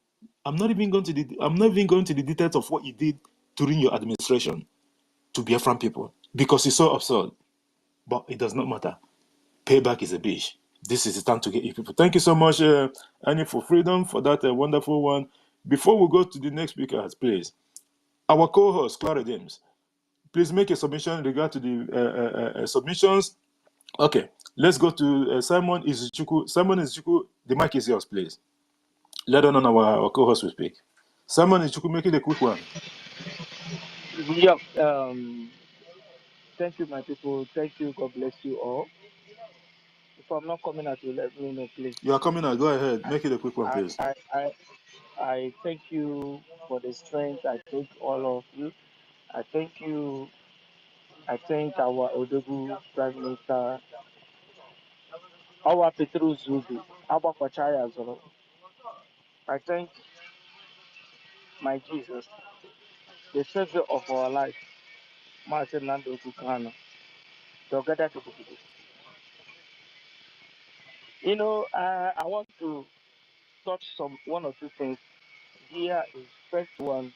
I'm not even going to the details of what you did during your administration to Biafran people because it's so absurd. But it does not matter. Payback is a bitch. This is the time to get you people. Thank you so much, Annie, for freedom, for that wonderful one. Before we go to the next speaker, please, our co-host, Clara James, please make a submission in regard to the submissions. Okay, let's go to Simon Izuchuku. Simon Izuchuku, the mic is yours, please. Let on our co-host will speak. Simon Izuchuku, make it a quick one. Yeah, thank you, my people. Thank you. God bless you all. If I'm not coming out, you let me know, please. You are coming out. Go ahead. Make it a quick one, I, please. I, I, I thank you for the strength. I thank all of you. I thank you. I thank our Odogu Prime Minister, our Petru Zubi, our Pachaya Zoro. I thank my Jesus, the Savior of our life, Martin Nando Kukano. You know, I want to touch one or two things. Here is first one.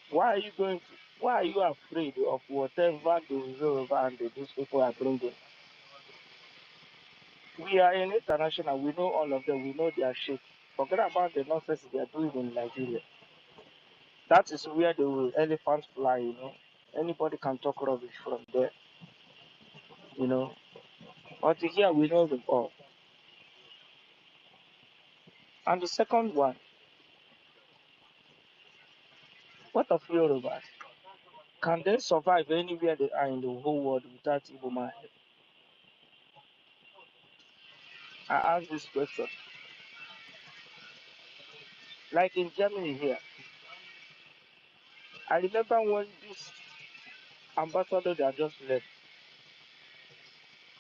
Why are you afraid of whatever the Yoruba and these people are bringing? We are in international, we know all of them, we know their shit. Forget about the nonsense they are doing in Nigeria. That is where the elephants fly, you know. Anybody can talk rubbish from there, you know. But here we know them all. And the second one, what of Yorubas? Can they survive anywhere they are in the whole world without Igbo man? I ask this question. Like in Germany here, I remember when this ambassador that just left,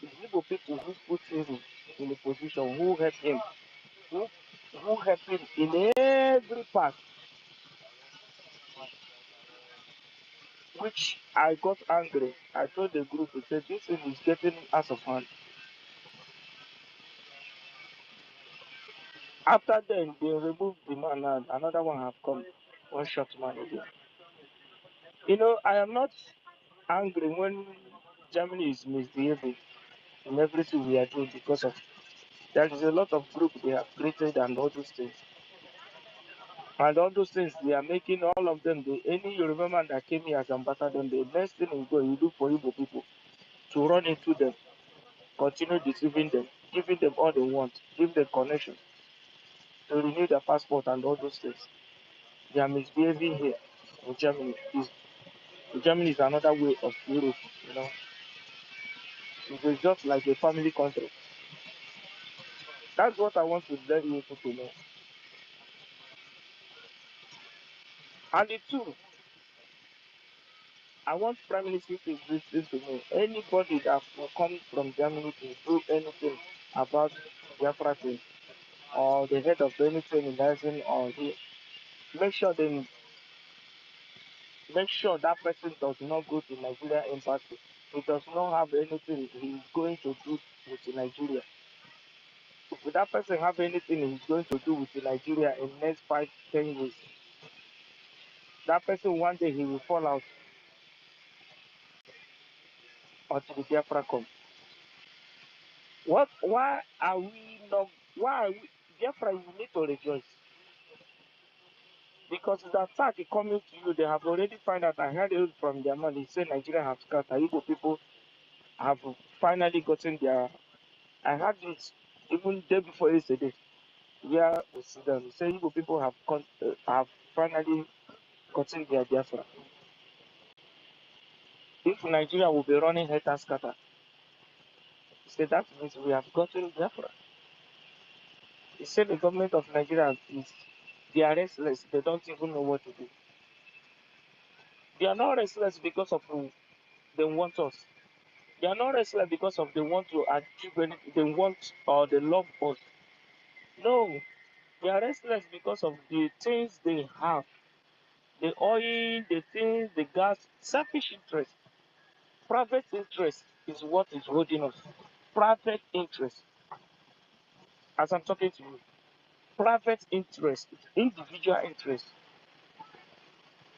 the Igbo people who put him in the position, who helped him, who helped him in every part, which I got angry. I told the group, I said, this thing is getting out of hand. After then, they removed the man and another one have come, one shot man again. You know, I am not angry when Germany is misbehaving in everything we are doing because of there is a lot of group they have created and all those things. And all those things they are making all of them do. Any Yoruba man that came here as ambassador, the next thing you go, you do for Igbo people to run into them, continue deceiving them, giving them all they want, give them connection to renew their passport and all those things. They are misbehaving here in Germany. Germany is another way of Europe, you know. It's just like a family country. That's what I want to let you people know. And the two, I want Prime Minister to listen to me. Anybody that will come from Germany to do anything about BIAFRACOIN or the head of anything in Nelson or here, make sure that person does not go to Nigeria embassy. He does not have anything he's going to do with Nigeria. If that person have anything he's going to do with Nigeria in the next 5-10 years, that person one day he will fall out until the Biafra comes. Why are we not? Why are we? Biafra, you need to rejoice because the attack is coming to you. They have already found out. I heard it from their man. They say Nigeria have scattered. Igbo people have finally gotten their. I heard it even day before yesterday. Where we see them, they say Igbo people have finally gotten their Biafra. If Nigeria will be running head and scatter, he said that means we have gotten Biafra. He said the government of Nigeria is they are restless. They don't even know what to do. They are not restless because of who they want us. They are not restless because of they want to achieve anything. They want or they love us. No, they are restless because of the things they have. The oil, the things, the gas, selfish interest. Private interest is what is holding us. Private interest. As I'm talking to you, private interest, individual interest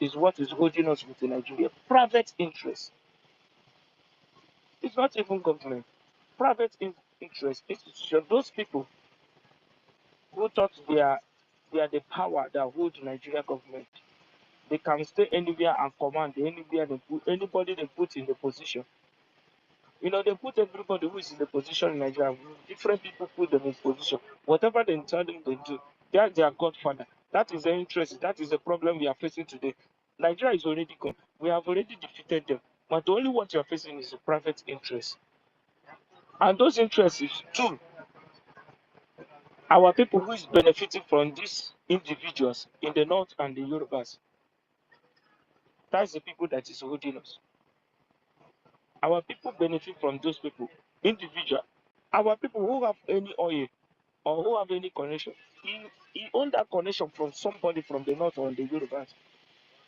is what is holding us within Nigeria. Private interest. It's not even government. Private interest, institution, those people who thought they are the power that hold Nigeria government. They can stay anywhere and command anywhere they put anybody they put in the position. You know, they put everybody who is in the position in Nigeria. Different people put them in position. Whatever they tell them they do, they are their godfather. That is the interest. That is the problem we are facing today. Nigeria is already gone. We have already defeated them. But the only what you are facing is a private interest. And those interests is two. Our people who is benefiting from these individuals in the north and the Yorubas. That's the people that is holding us. Our people benefit from those people, individual. Our people who have any oil or who have any connection, he own that connection from somebody from the north or the Yorubas.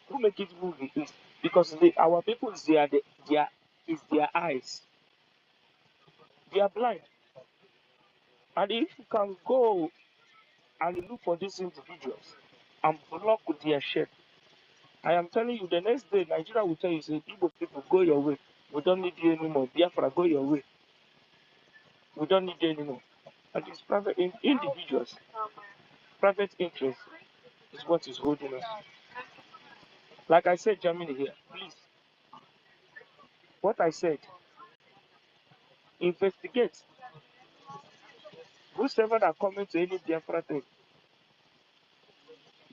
Who make it move it is because our people is their eyes. They are blind. And if you can go and look for these individuals and block their share, I am telling you, the next day Nigeria will tell you, say, Igbo people, go your way. We don't need you anymore. Biafra, go your way. We don't need you anymore. And it's private individuals, private interest is what is holding us. Like I said, Germany here, please. What I said, investigate. Whosoever that coming to any Biafra thing,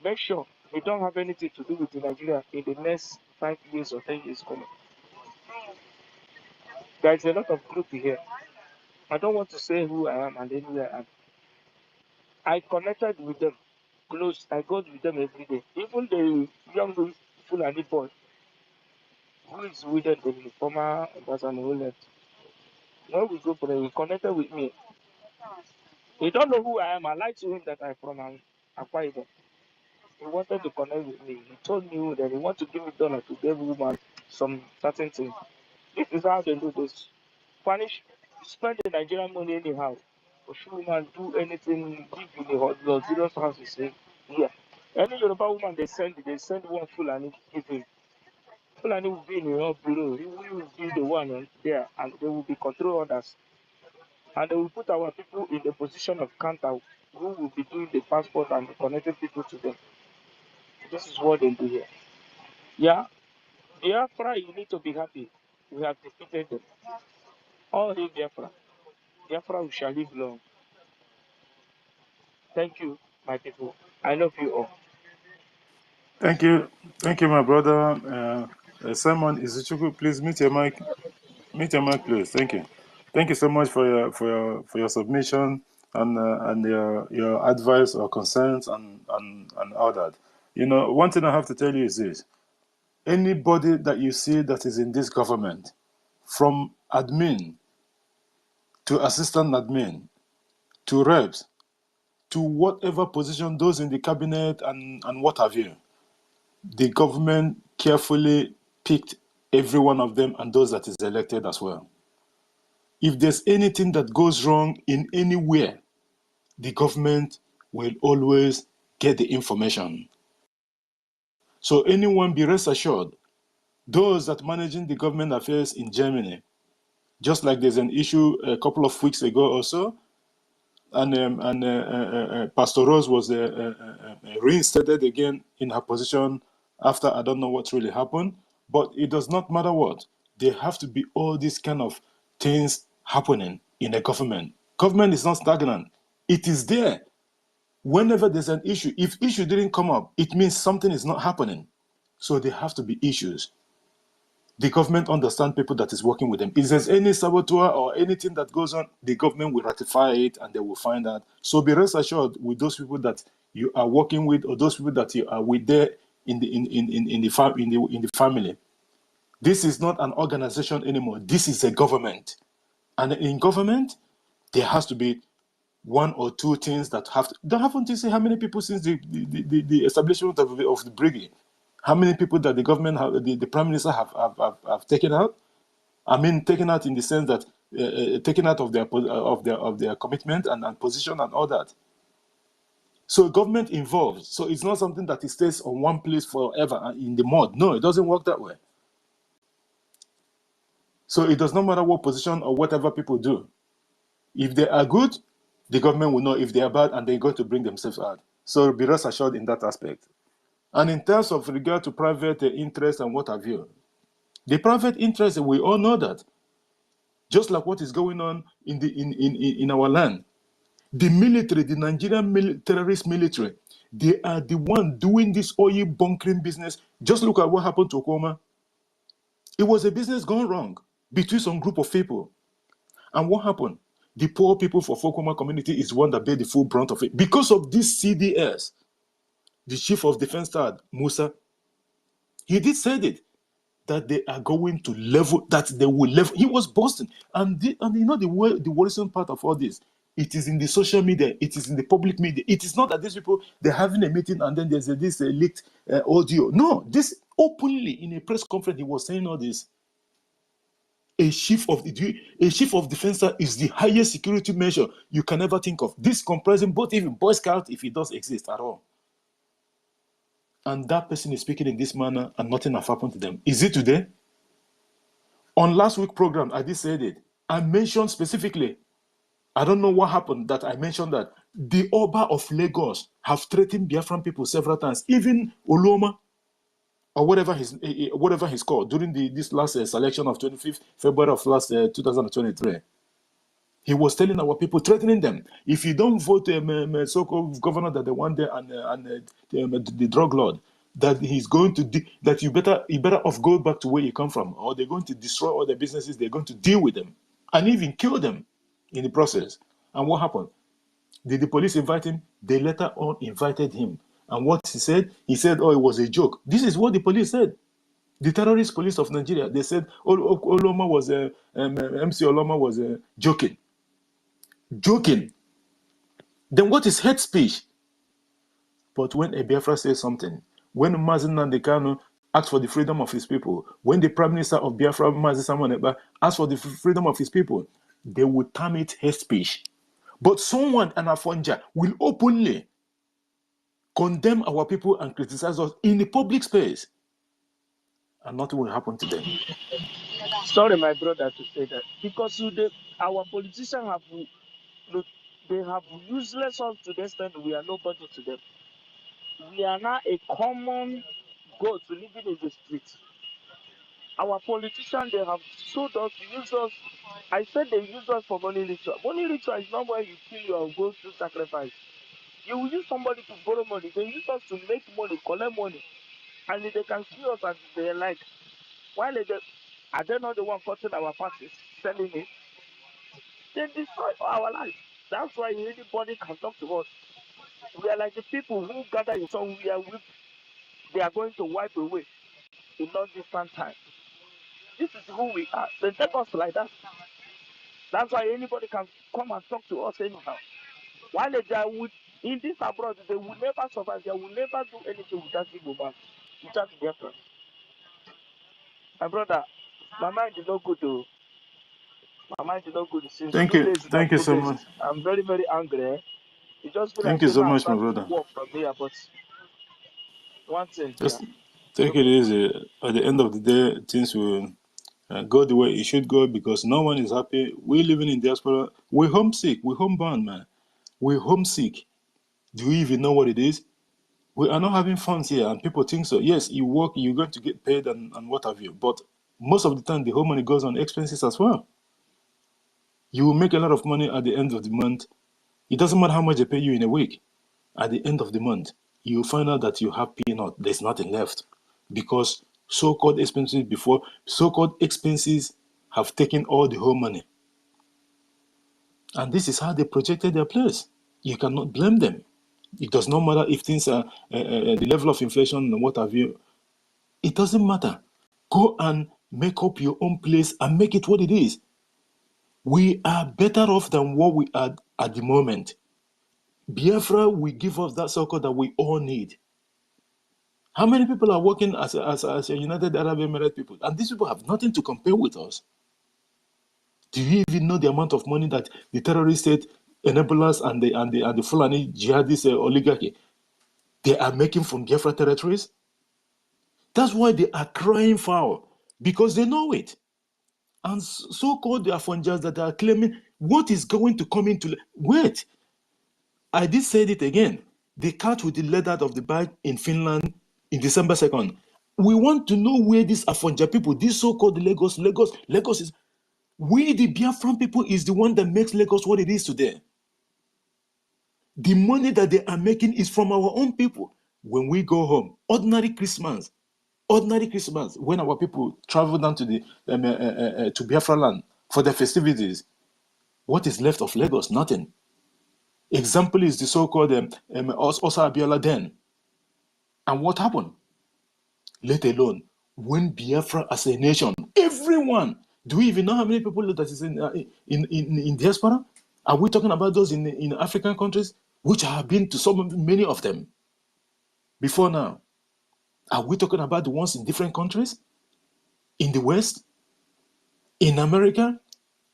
make sure we don't have anything to do with Nigeria in the next 5 years or 10 years coming. There is a lot of group here. I don't want to say who I am and anywhere I am. I connected with them close. I go with them every day. Even the young Fulani boy who is with them, the former ambassador who left. When we go for he connected with me. He don't know who I am. I lied to him that I'm from Akwa Ibom. He wanted to connect with me. He told me that he want to give me dollar to give woman some certain thing. This is how they do this. Spanish spend the Nigerian money anyhow. For sure, woman do anything, give you the luxurious house you say. Yeah. Any Yoruba woman they send one Fulani give him. Fulani will be in your bureau. He will be the one there and they will be control others. And they will put our people in the position of counter who will be doing the passport and connecting people to them. This is what they do here. Yeah, Biafra, you need to be happy. We have defeated them. All hail Biafra. Biafra, we shall live long. Thank you, my people. I love you all. Thank you, my brother. Simon Izuchukwu, please mute your mic. Mute your mic, please. Thank you so much for your submission and your advice or concerns and all that. You know, one thing I have to tell you is this: anybody that you see that is in this government, from admin to assistant admin to reps to whatever position, those in the cabinet and what have you, the government carefully picked every one of them and those that is elected as well. If there's anything that goes wrong in anywhere, the government will always get the information. So anyone be rest assured, those that managing the government affairs in Germany, just like there's an issue a couple of weeks ago or so, and Pastor Rose was reinstated again in her position after I don't know what really happened, but it does not matter what. There have to be all these kind of things happening in the government. Government is not stagnant. It is there. Whenever there's an issue, if issue didn't come up, it means something is not happening. So there have to be issues. The government understands people that is working with them. If there's any saboteur or anything that goes on, the government will ratify it and they will find out. So be rest assured with those people that you are working with or those people that you are with there in the family. This is not an organization anymore. This is a government. And in government, there has to be one or two things that have to. Don't happen to say how many people since the establishment of the brigade, how many people that the government, the prime minister have taken out. I mean, taken out in the sense that taken out of their commitment and position and all that. So government involved. So it's not something that it stays on one place forever in the mud. No, it doesn't work that way. So it does not matter what position or whatever people do. If they are good, the government will know. If they are bad, and they're going to bring themselves out. So be rest assured in that aspect. And in terms of regard to private interest and what have you, the private interest, we all know that. Just like what is going on in our land. The military, the Nigerian terrorist military, they are the one doing this oil bunkering business. Just look at what happened to Okoma. It was a business gone wrong between some group of people. And what happened? The poor people for Okoma community is one that bear the full brunt of it. Because of this CDS, the chief of defense staff, Musa, he did say it, that they are going to level, that they will level. He was boasting. And you know the worrisome part of all this, it is in the social media, it is in the public media. It is not that these people, they're having a meeting and then there's this leaked audio. No, this openly in a press conference, he was saying all this. A chief of defense staff is the highest security measure you can ever think of. This comprising both even Boy Scout, if it does exist at all. And that person is speaking in this manner and nothing has happened to them. Is it today? On last week's program, I did say it. I mentioned specifically, I don't know what happened that I mentioned that the Oba of Lagos have threatened Biafran people several times, even Oloma. or whatever he's called during this last selection of 25th February of last 2023. He was telling our people, threatening them, if you don't vote so-called governor that they want there and the drug lord, that he's going to that you better off go back to where you come from, or they're going to destroy all the businesses. They're going to deal with them and even kill them in the process. And what happened? Did the police invite him? They later on invited him. And what he said, oh, it was a joke. This is what the police said. The terrorist police of Nigeria, they said Oloma was MC Oloma was joking. Joking. Then what is hate speech? But when a Biafra says something, when Mazen Nandekano asked for the freedom of his people, when the Prime Minister of Biafra, Mazen Samoneba, asked for the freedom of his people, they would term it hate speech. But someone, an Afonja, will openly condemn our people and criticize us in the public space, and nothing will happen to them. Sorry, my brother, to say that because our politicians have look, they have useless us to the extent we are nobody to them. We are now a common goat living in the streets. Our politicians, they have showed us, used us. I said they use us for money ritual. Money ritual is not where you kill your go through sacrifice. You will use somebody to borrow money. They use us to make money, collect money, and they can kill us as they like. While are they not the one cutting our parties, selling it? They destroy our life. That's why anybody can talk to us. We are like the people who gather in somewhere with they are going to wipe away in not distant time. This is who we are. They take us like that. That's why anybody can come and talk to us anyhow. While they are in this abroad, they will never survive. They will never do anything without Igbo man, without Biafra. My brother, my mind is not good though. My mind is not good. Since Thank 2 you. days without Thank you so protest, much. I'm very, very angry. It just feel like Thank you saying so now I'm much, my starting to brother. walk from here, but one thing, yeah, Just take no it go. easy. At the end of the day, things will go the way it should go because no one is happy. We living in diaspora. We're homesick. We're homebound, man. We're homesick. Do you even know what it is? We are not having fun here, and people think so. Yes, you work, you're going to get paid and what have you. But most of the time, the whole money goes on expenses as well. You will make a lot of money at the end of the month. It doesn't matter how much they pay you in a week. At the end of the month, you will find out that you have peanut. There's nothing left because so-called expenses have taken all the whole money. And this is how they projected their place. You cannot blame them. It does not matter if things are the level of inflation and what have you. It doesn't matter. Go and make up your own place and make it what it is. We are better off than what we are at the moment. Biafra will give us that circle that we all need. How many people are working as a United Arab Emirates people? And these people have nothing to compare with us. Do you even know the amount of money that the terrorist state enablers and the Fulani jihadist oligarchy they are making from Biafra territories? That's why they are crying foul, because they know it. And so-called the Afonjas that are claiming what is going to come into... Wait, I did say it again. The cat with the leather of the bag in Finland in December 2nd. We want to know where these Afonja people, these so-called Lagos is... We, the Biafran people, is the one that makes Lagos what it is today. The money that they are making is from our own people. When we go home, ordinary Christmas, when our people travel down to the to Biafra land for the festivities, what is left of Lagos? Nothing. Example is the so-called Osa Abiola Den. And what happened? Let alone when Biafra as a nation, everyone. Do we even know how many people that is in diaspora? Are we talking about those in African countries, which have been to many of them before now? Are we talking about the ones in different countries? In the West? In America?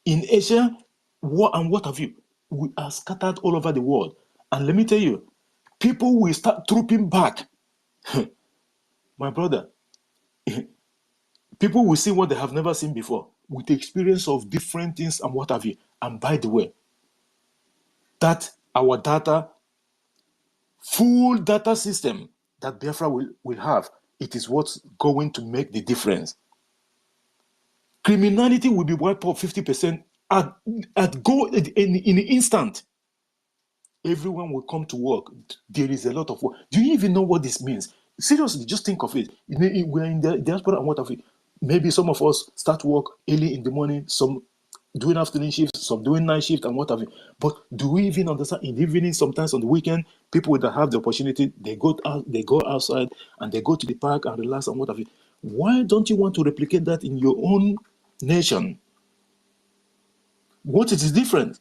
In Asia? What have you? We are scattered all over the world. And let me tell you, people will start trooping back. My brother, people will see what they have never seen before with the experience of different things and what have you. And by the way, that our data, full data system that Biafra will have It is what's going to make the difference. Criminality will be wiped out 50% at go in an instant. Everyone will come to work. There is a lot of work. Do you even know what this means? Seriously, just think of it. We're in the diaspora and what have you. Maybe some of us start work early in the morning, some doing afternoon shifts, some doing night shift and what have you. But do we even understand? In the evening, sometimes on the weekend, people that have the opportunity, they go outside and they go to the park and relax and what have you. Why don't you want to replicate that in your own nation? What is different?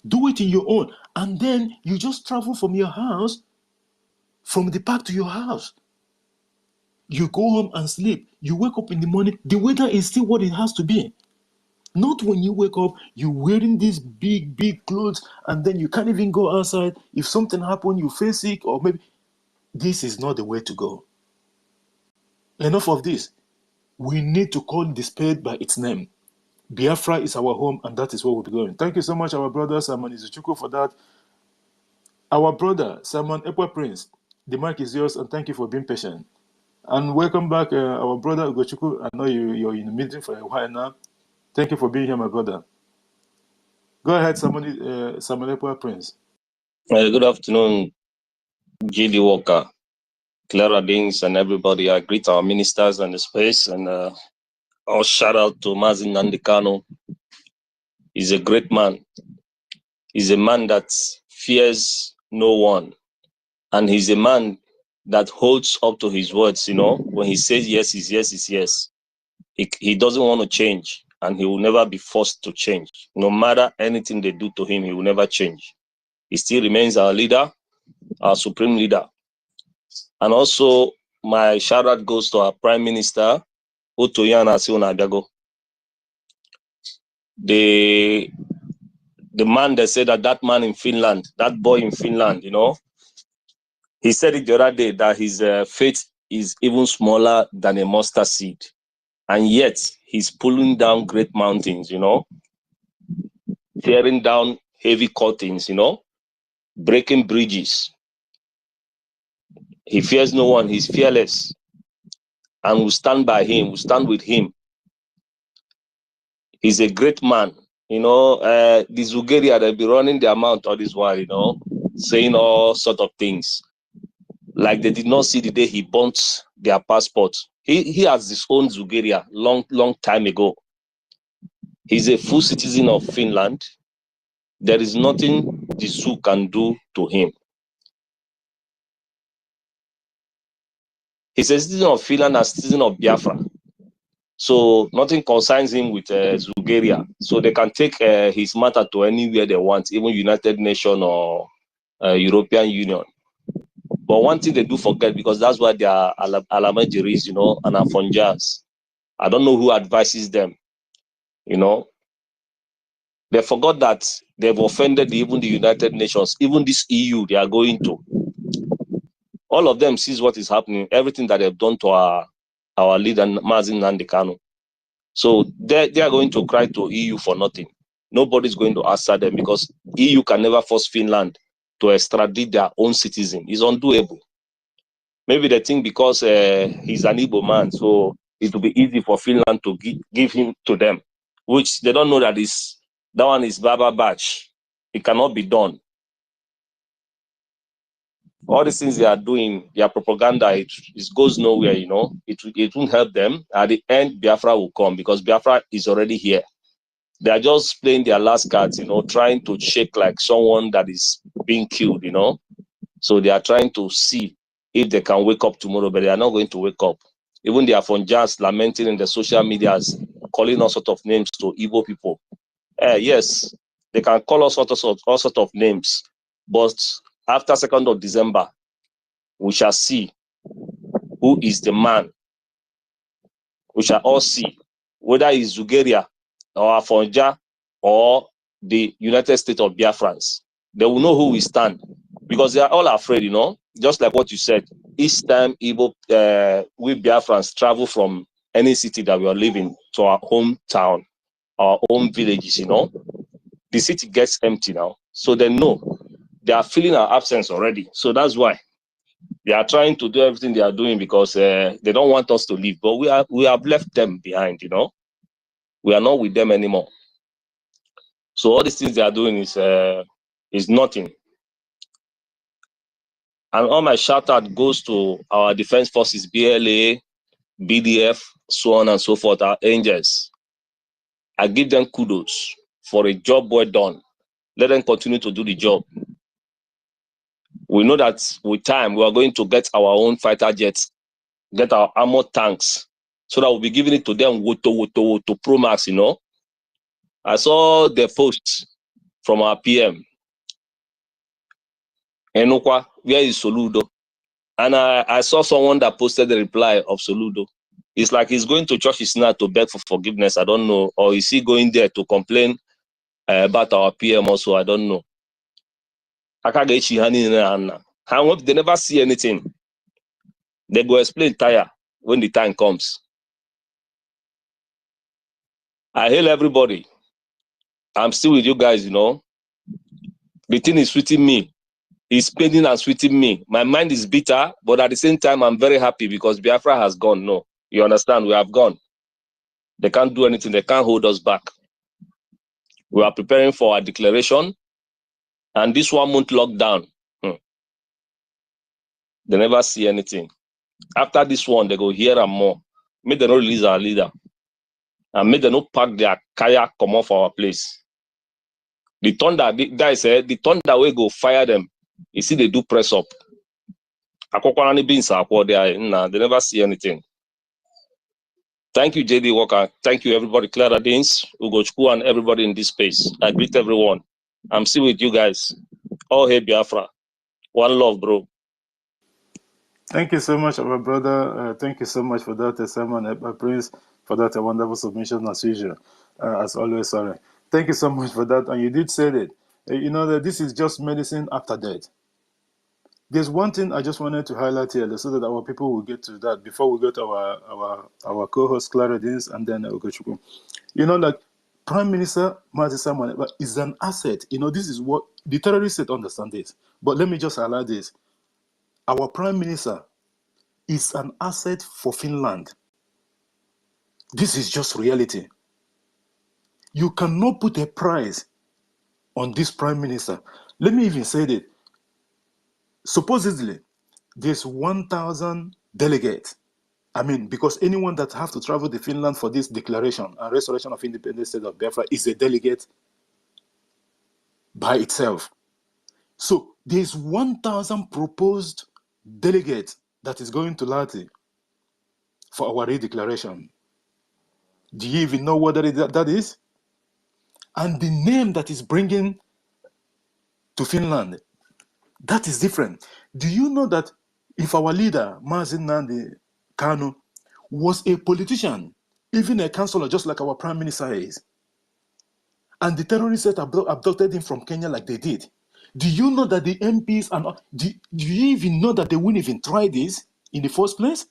Do it in your own. And then you just travel from your house, from the park to your house. You go home and sleep. You wake up in the morning. The weather is still what it has to be. Not when you wake up, you're wearing these big, big clothes, and then you can't even go outside. If something happens, you feel sick, or maybe. This is not the way to go. Enough of this. We need to call the spade by its name. Biafra is our home, and that is where we'll be going. Thank you so much, our brother Simon Izuchukwu, for that. Our brother Simon Ekwa Prince, the mic is yours, and thank you for being patient. And welcome back, our brother Ugochukwu. I know you're in the meeting for a while now. Thank you for being here, my brother. Go ahead, Simon Ekwa Prince. Good afternoon, G.D. Walker, Clara Dings, and everybody. I greet our ministers and the space, and I'll shout out to Mazin Nandekano. He's a great man. He's a man that fears no one, and he's a man that holds up to his words. You know, when he says yes, is yes, is yes. He doesn't want to change, and he will never be forced to change. No matter anything they do to him, he will never change. He still remains our leader, our supreme leader. And also, my shout out goes to our Prime Minister, Otoyana Sionabiago. The man that said that man in Finland, that boy in Finland, you know, he said it the other day that his faith is even smaller than a mustard seed. And yet, he's pulling down great mountains, you know, tearing down heavy curtains, you know, breaking bridges. He fears no one, he's fearless. And we'll stand by him, we'll stand with him. He's a great man. You know, the Zugeria, they'll be running their mouth all this while, you know, saying all sort of things. Like they did not see the day he burnt their passport. He has his own Zugeria long time ago. He's a full citizen of Finland. There is nothing the Zoo can do to him. He's a citizen of Finland and citizen of Biafra. So nothing concerns him with Zugeria. So they can take his matter to anywhere they want, even United Nations or European Union. But one thing they do forget, because that's why they are Alamajiris, you know, and Afonjas. I don't know who advises them, you know. They forgot that they've offended even the United Nations, even this EU they are going to. All of them sees what is happening, everything that they've done to our leader, Mazin Nandekano. So they are going to cry to EU for nothing. Nobody's going to answer them, because EU can never force Finland to extradite their own citizen. It's undoable. Maybe they think because he's an Igbo man, so it will be easy for Finland to give him to them, which they don't know that that one is Baba Batch. It cannot be done. All these things they are doing, their propaganda, it goes nowhere, you know. It won't help them. At the end, Biafra will come, because Biafra is already here. They are just playing their last cards, you know, trying to shake like someone that is being killed, you know. So they are trying to see if they can wake up tomorrow, but they are not going to wake up. Even they are from just lamenting in the social medias, calling all sorts of names to Igbo people. Yes, they can call us all sorts of names, but after 2nd of December, we shall see who is the man. We shall all see whether it's Zugeria or Afonja or the United States of Biafrans. They will know who we stand, because they are all afraid, you know, just like what you said. Each time Igbo, we Biafrans travel from any city that we are living to our hometown, our own villages, you know, the city gets empty now. So they know they are feeling our absence already. So that's why They are trying to do everything they are doing because they don't want us to leave. But we have left them behind, you know. We are not with them anymore. So all these things they are doing is nothing. And all my shout out goes to our defense forces, BLA, BDF, so on and so forth, our angels. I give them kudos for a job well done. Let them continue to do the job. We know that with time, we are going to get our own fighter jets, get our armored tanks, so that we'll be giving it to them to Pro Max, you know. I saw the post from our PM, Enukwa, where is Soludo? And I saw someone that posted the reply of Soludo. It's like he's going to church his now to beg for forgiveness. I don't know. Or is he going there to complain about our PM also? I don't know. They never see anything. They go explain tire when the time comes. I hail everybody. I'm still with you guys, you know. The thing is sweeting me. It's paining and sweeting me. My mind is bitter, but at the same time, I'm very happy because Biafra has gone. No, you understand? We have gone. They can't do anything. They can't hold us back. We are preparing for our declaration. And this 1 month lockdown, they never see anything. After this one, they go here and more. Make them not release our leader. And make them not pack their kayak come off our place. The thunder, the guy said, the thunder will go fire them. You see, they do press up. They never see anything. Thank you, JD Walker. Thank you, everybody. Clara Deans, Ugochukwu, and everybody in this space. I greet everyone. I'm still with you guys. All hail Biafra. One love, bro. Thank you so much, our brother. Thank you so much for that, Simon Prince, for that wonderful submission as usual. As always, sorry. Thank you so much for that. And you did say that. You know that this is just medicine after death. There's one thing I just wanted to highlight here so that our people will get to that before we go to our co-host Clara Dins and then Ogochukwu. You know, like Prime Minister Mazi Simon is an asset. You know, this is what the terrorists said, understand this. But let me just highlight this. Our Prime Minister is an asset for Finland. This is just reality. You cannot put a price on this Prime Minister. Let me even say that. Supposedly, there's 1,000 delegates. I mean, because anyone that have to travel to Finland for this declaration and restoration of independent state of Biafra is a delegate by itself. So there's 1,000 proposed delegates that is going to Lati for our redeclaration. Do you even know what that is? And the name that is bringing to Finland, that is different. Do you know that if our leader, Mazin Nandi Kanu, was a politician, even a councillor, just like our prime minister is, and the terrorists that abducted him from Kenya like they did, do you know that the MPs, and do you even know that they wouldn't even try this in the first place?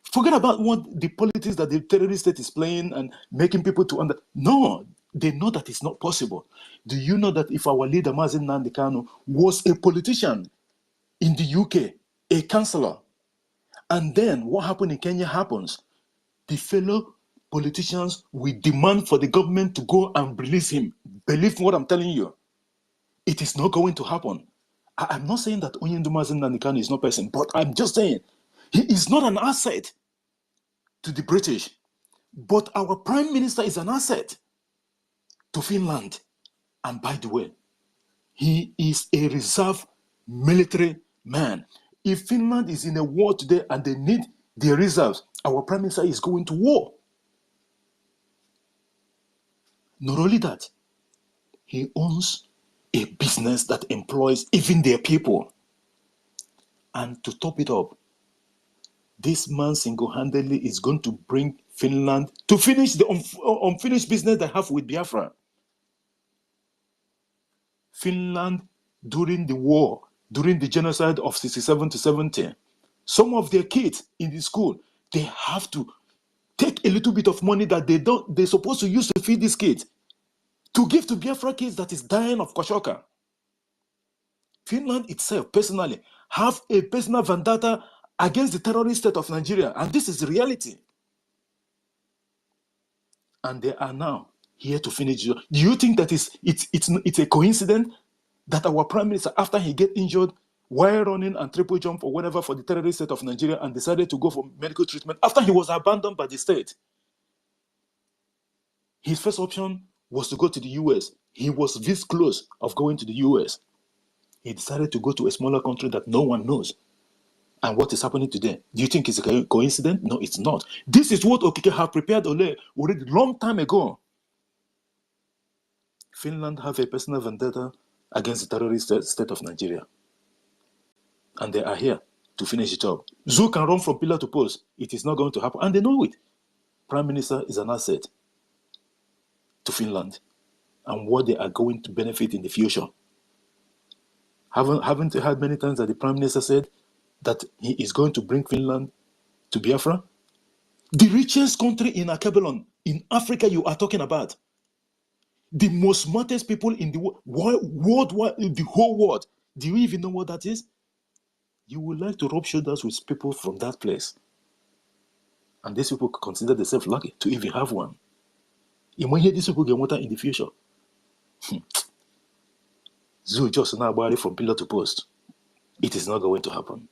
Forget about what the politics that the terrorist state is playing and making people to No, they know that it's not possible. Do you know that if our leader, Mazin Nandi Kanu, was a politician in the UK, a councillor, and then what happened in Kenya happens, the fellow politicians will demand for the government to go and release him. Believe what I'm telling you. It is not going to happen. I'm not saying that Onyendu Mazin Nandi Kanu is not a person, but I'm just saying he is not an asset to the British. But our prime minister is an asset to Finland. And by the way, he is a reserve military man. If Finland is in a war today and they need their reserves, our prime minister is going to war. Not only that, he owns a business that employs even their people. And to top it up, this man single-handedly is going to bring Finland to finish the unfinished business they have with Biafra. Finland, during the war, during the genocide of 67 to 70, some of their kids in the school, they have to take a little bit of money that they're supposed to use to feed these kids to give to Biafra kids that is dying of Koshoka. Finland itself, personally, have a personal vendetta against the terrorist state of Nigeria. And this is the reality. And they are now here to finish. Do you think that it's a coincidence that our prime minister, after he get injured while running and triple jump or whatever for the terrorist state of Nigeria, and decided to go for medical treatment after he was abandoned by the state, his first option was to go to the US. He was this close of going to the US. He decided to go to a smaller country that no one knows. And what is happening today? Do you think it's a coincidence? No, it's not. This is what Okike have prepared Ole already long time ago. Finland have a personal vendetta against the terrorist state of Nigeria. And they are here to finish the job. Zoo can run from pillar to post. It is not going to happen. And they know it. Prime Minister is an asset to Finland and what they are going to benefit in the future. Haven't you heard many times that the Prime Minister said that he is going to bring Finland to Biafra? The richest country in Akebelon, in Africa you are talking about. The most smartest people in the world, the whole world. Do you even know what that is? You would like to rub shoulders with people from that place. And these people consider themselves lucky to even have one. And when these people get water in the future, Zoo just now about it from pillar to post. It is not going to happen.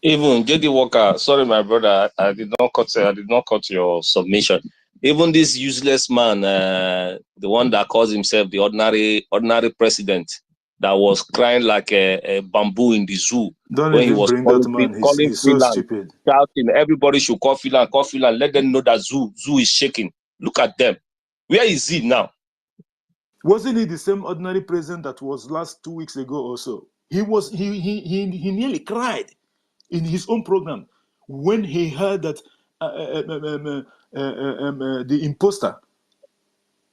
Even JD Walker, sorry, my brother, I did not cut your submission. Even this useless man, the one that calls himself the ordinary president, that was crying like a bamboo in the zoo. Don't when even he was bring calling, that man. calling He's so Finland, stupid. shouting, everybody should call Finland, let them know that zoo is shaking. Look at them. Where is he now? Wasn't he the same ordinary president that was last 2 weeks ago or so? He nearly cried in his own program when he heard that the imposter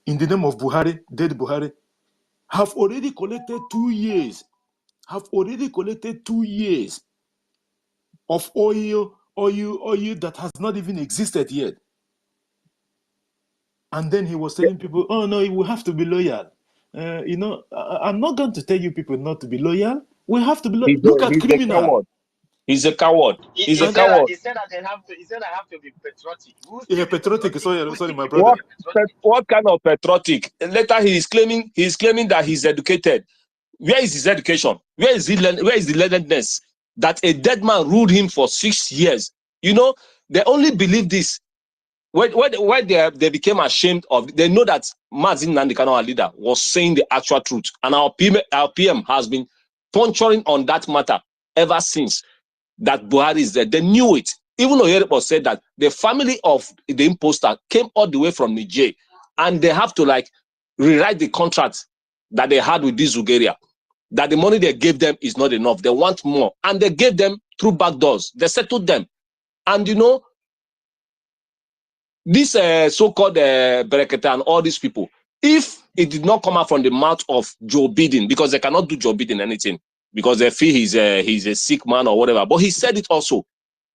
in the name of Buhari, dead Buhari, have already collected 2 years. Have already collected 2 years of oil that has not even existed yet. And then he was telling people, oh no, we have to be loyal. I'm not going to tell you people not to be loyal. We have to be loyal. Look at criminal. He's a coward. He's a coward. coward. He said that I have to be patriotic. Yeah, patriotic. Sorry, my brother. What kind of patriotic? Later he is claiming that he's educated. Where is his education? Where is the learnedness? That a dead man ruled him for 6 years. You know, they only believe this. Why they became ashamed of, they know that Mazin Nandekano, our leader, was saying the actual truth. And our PM has been puncturing on that matter ever since that Buhari is there. They knew it. Even Oyedepo said that the family of the imposter came all the way from Niger, and they have to rewrite the contract that they had with this Zugeria, that the money they gave them is not enough. They want more. And they gave them through back doors. They settled them. And you know, this so-called Berekete and all these people, if it did not come out from the mouth of Joe Biden, because they cannot do Joe Biden anything, because they feel he's a sick man or whatever. But he said it also.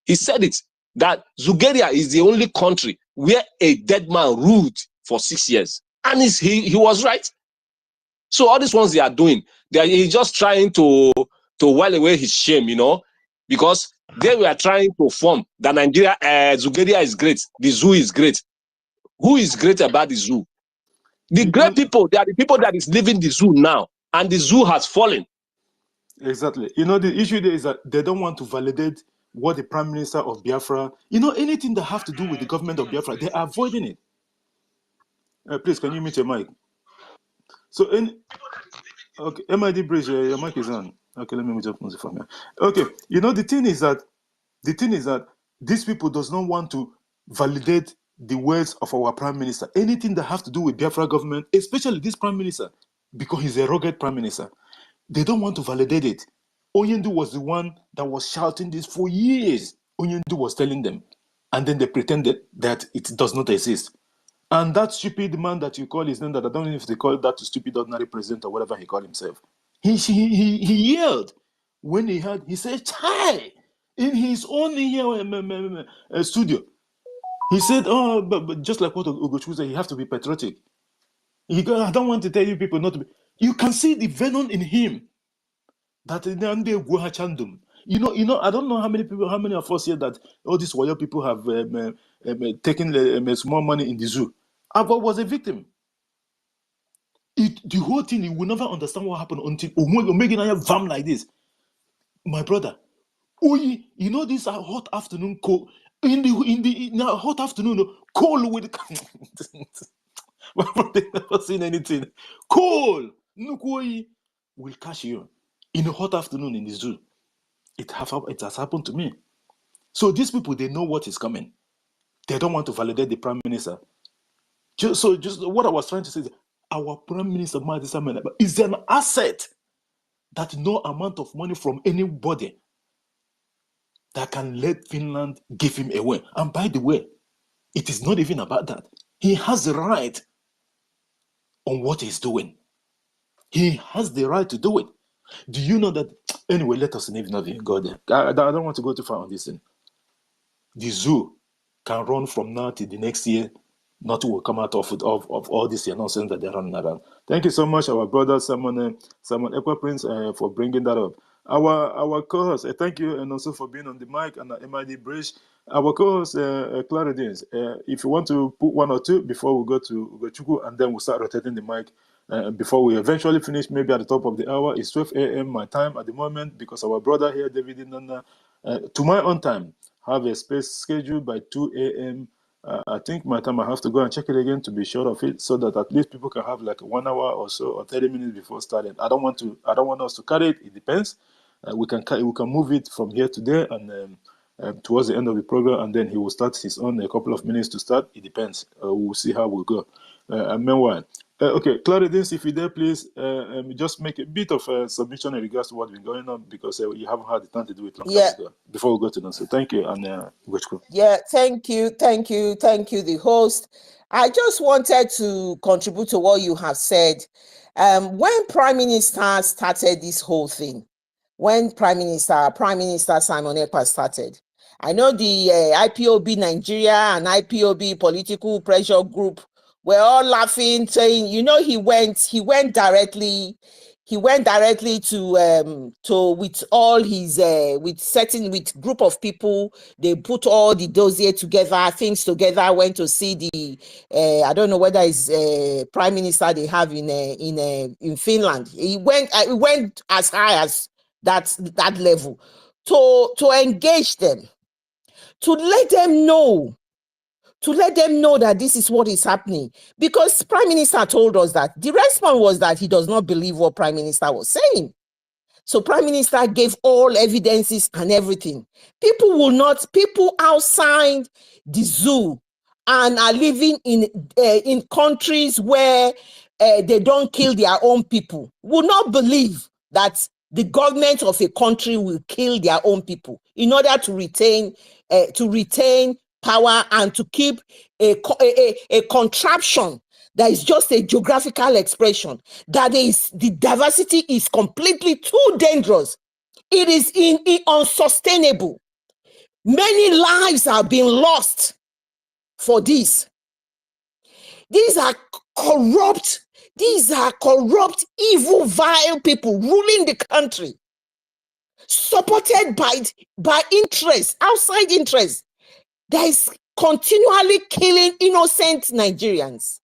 He said it, that Zugeria is the only country where a dead man ruled for 6 years. And he was right. So all these ones they are doing, he's just trying to while away his shame, you know, because they were trying to form that Nigeria, Zugeria is great, the zoo is great. Who is great about the zoo? The great people, they are the people that is living the zoo now, and the zoo has fallen. Exactly. You know, the issue there is that they don't want to validate what the Prime Minister of Biafra, you know, anything that have to do with the government of Biafra, they are avoiding it. Please, can you mute your mic? So, okay, MID Bridge, your mic is on. Okay, let me mute up from here. Okay, you know, the thing is that these people does not want to validate the words of our Prime Minister. Anything that have to do with Biafra government, especially this Prime Minister, because he's a rugged Prime Minister, they don't want to validate it. Onyendu was the one that was shouting this for years. Onyendu was telling them. And then they pretended that it does not exist. And that stupid man that you call his name, that I don't know if they call that stupid ordinary president or whatever he called himself, he yelled when he said, "Chai!" in his own studio. He said, oh, but just like what Ugochukwu said, you have to be patriotic. I don't want to tell you people not to be. You can see the venom in him. That you know, I don't know how many of us here that all these warrior people have taken small money in the zoo. Ava was a victim. The whole thing, you will never understand what happened until making a vam like this. My brother, you know, this hot afternoon cold in the hot afternoon cold with my brother never seen anything. Cold will catch you in a hot afternoon in the zoo. It has happened to me. So these people, they know what is coming. They don't want to validate the prime minister. Just what I was trying to say is our prime minister is an asset that no amount of money from anybody that can let Finland give him away. And by the way, it is not even about that. He has the right on what he's doing. He has the right to do it. Do you know that? Anyway, let us not even go there. I don't want to go too far on this thing. The zoo can run from now to the next year. Nothing will come out of all this nonsense that they're running around. Thank you so much, our brother Simon Ekwa Prince, for bringing that up. Our co-host, thank you, and also for being on the mic, and MID Bridge. Our co-host, Clara Dins, if you want to put one or two before we go to Ugochukwu, and then we'll start rotating the mic. Before we eventually finish, maybe at the top of the hour. It's 12 a.m. my time at the moment, because our brother here, David Nana, to my own time, have a space scheduled by 2 a.m. I think my time, I have to go and check it again to be sure of it, so that at least people can have like 1 hour or so, or 30 minutes before starting. I don't want us to carry it. It depends. We can move it from here to there, and towards the end of the program, and then he will start his own a couple of minutes to start. It depends. We'll see how we go. Meanwhile, okay, Claudine, if you're there, please just make a bit of submission in regards to what's been going on, because you haven't had the time to do it long time ago. Before we go to that, so thank you, and yeah, thank you, the host. I just wanted to contribute to what you have said. When Prime Minister started this whole thing, when Prime Minister Simon Ekpa started, I know the IPOB Nigeria and IPOB political pressure group were all laughing, saying, you know, he went directly to with all his with group of people. They put all the dossier together, things together, went to see the I don't know whether it's prime minister they have in Finland. He went as high as that level to engage them, to let them know that this is what is happening. Because Prime Minister told us that the response was that he does not believe what Prime Minister was saying. So Prime Minister gave all evidences and everything. People outside the zoo and are living in countries where they don't kill their own people will not believe that the government of a country will kill their own people in order to retain power and to keep a contraption that is just a geographical expression. That is, the diversity is completely too dangerous. It is unsustainable. Many lives are being lost for this. These are corrupt, evil, vile people ruling the country, supported by interest, outside interest, that is continually killing innocent Nigerians.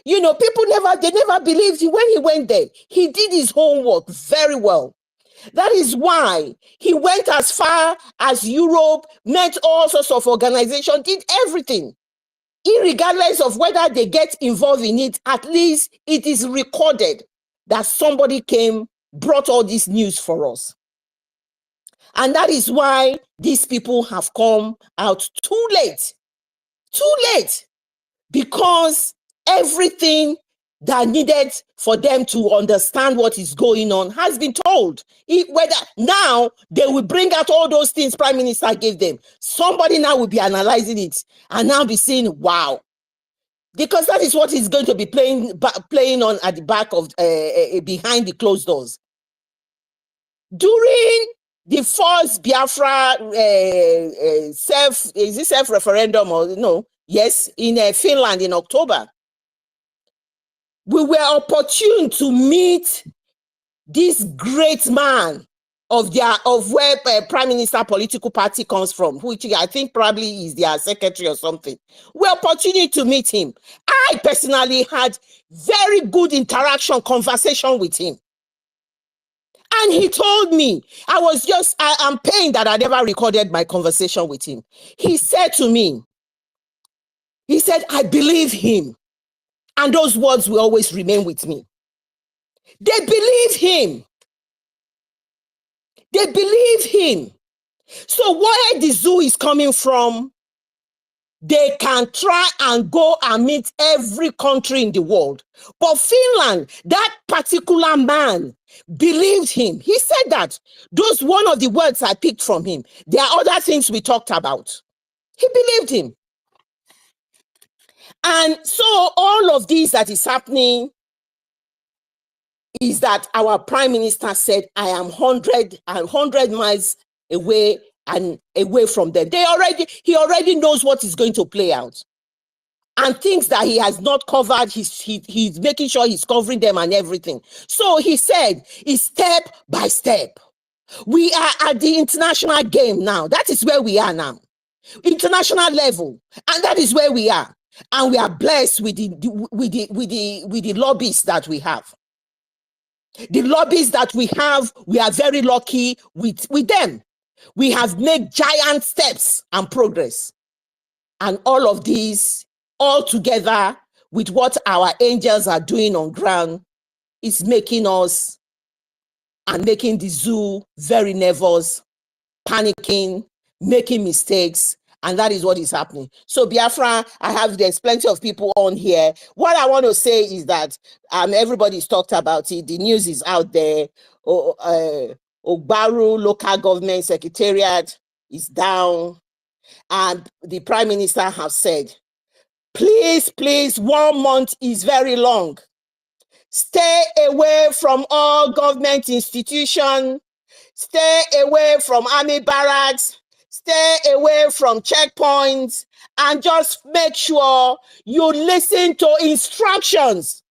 You know, people never believed when he went there. He did his homework very well. That is why he went as far as Europe, met all sorts of organizations, did everything. Irregardless of whether they get involved in it, at least it is recorded that somebody came, brought all this news for us. And that is why these people have come out too late, because everything that needed for them to understand what is going on has been told. Whether now they will bring out all those things Prime Minister gave them, somebody now will be analyzing it and now be saying, wow. Because that is what is going to be playing on at the back of, behind the closed doors. During the first Biafra self-referendum or no? Yes, in Finland in October, we were opportune to meet this great man of where Prime Minister political party comes from, which I think probably is their secretary or something. We opportunity to meet him. I personally had very good interaction, conversation with him. And he told me, I'm pained that I never recorded my conversation with him. He said to me, he said, I believe him. And those words will always remain with me. They believe him. They believe him. So where the zoo is coming from, they can try and go and meet every country in the world. But Finland, that particular man believed him. He said that. Those one of the words I picked from him. There are other things we talked about. He believed him. And so all of this that is happening is that our prime minister said, I am 100 miles away and away from them. He already knows what is going to play out. And things that he has not covered, he's making sure he's covering them and everything. So he said, it's step by step. We are at the international game now. That is where we are now. International level. And that is where we are. And we are blessed with the lobbies that we have. The lobbies that we have, we are very lucky with them. We have made giant steps and progress. And all of these, all together with what our angels are doing on ground, is making us and making the zoo very nervous, panicking, making mistakes. And that is what is happening. So Biafra, there's plenty of people on here. What I want to say is that everybody's talked about it. The news is out there. Ogbaru local government secretariat is down. And the prime minister has said, please, 1 month is very long. Stay away from all government institutions. Stay away from army barracks. Stay away from checkpoints. And just make sure you listen to instructions.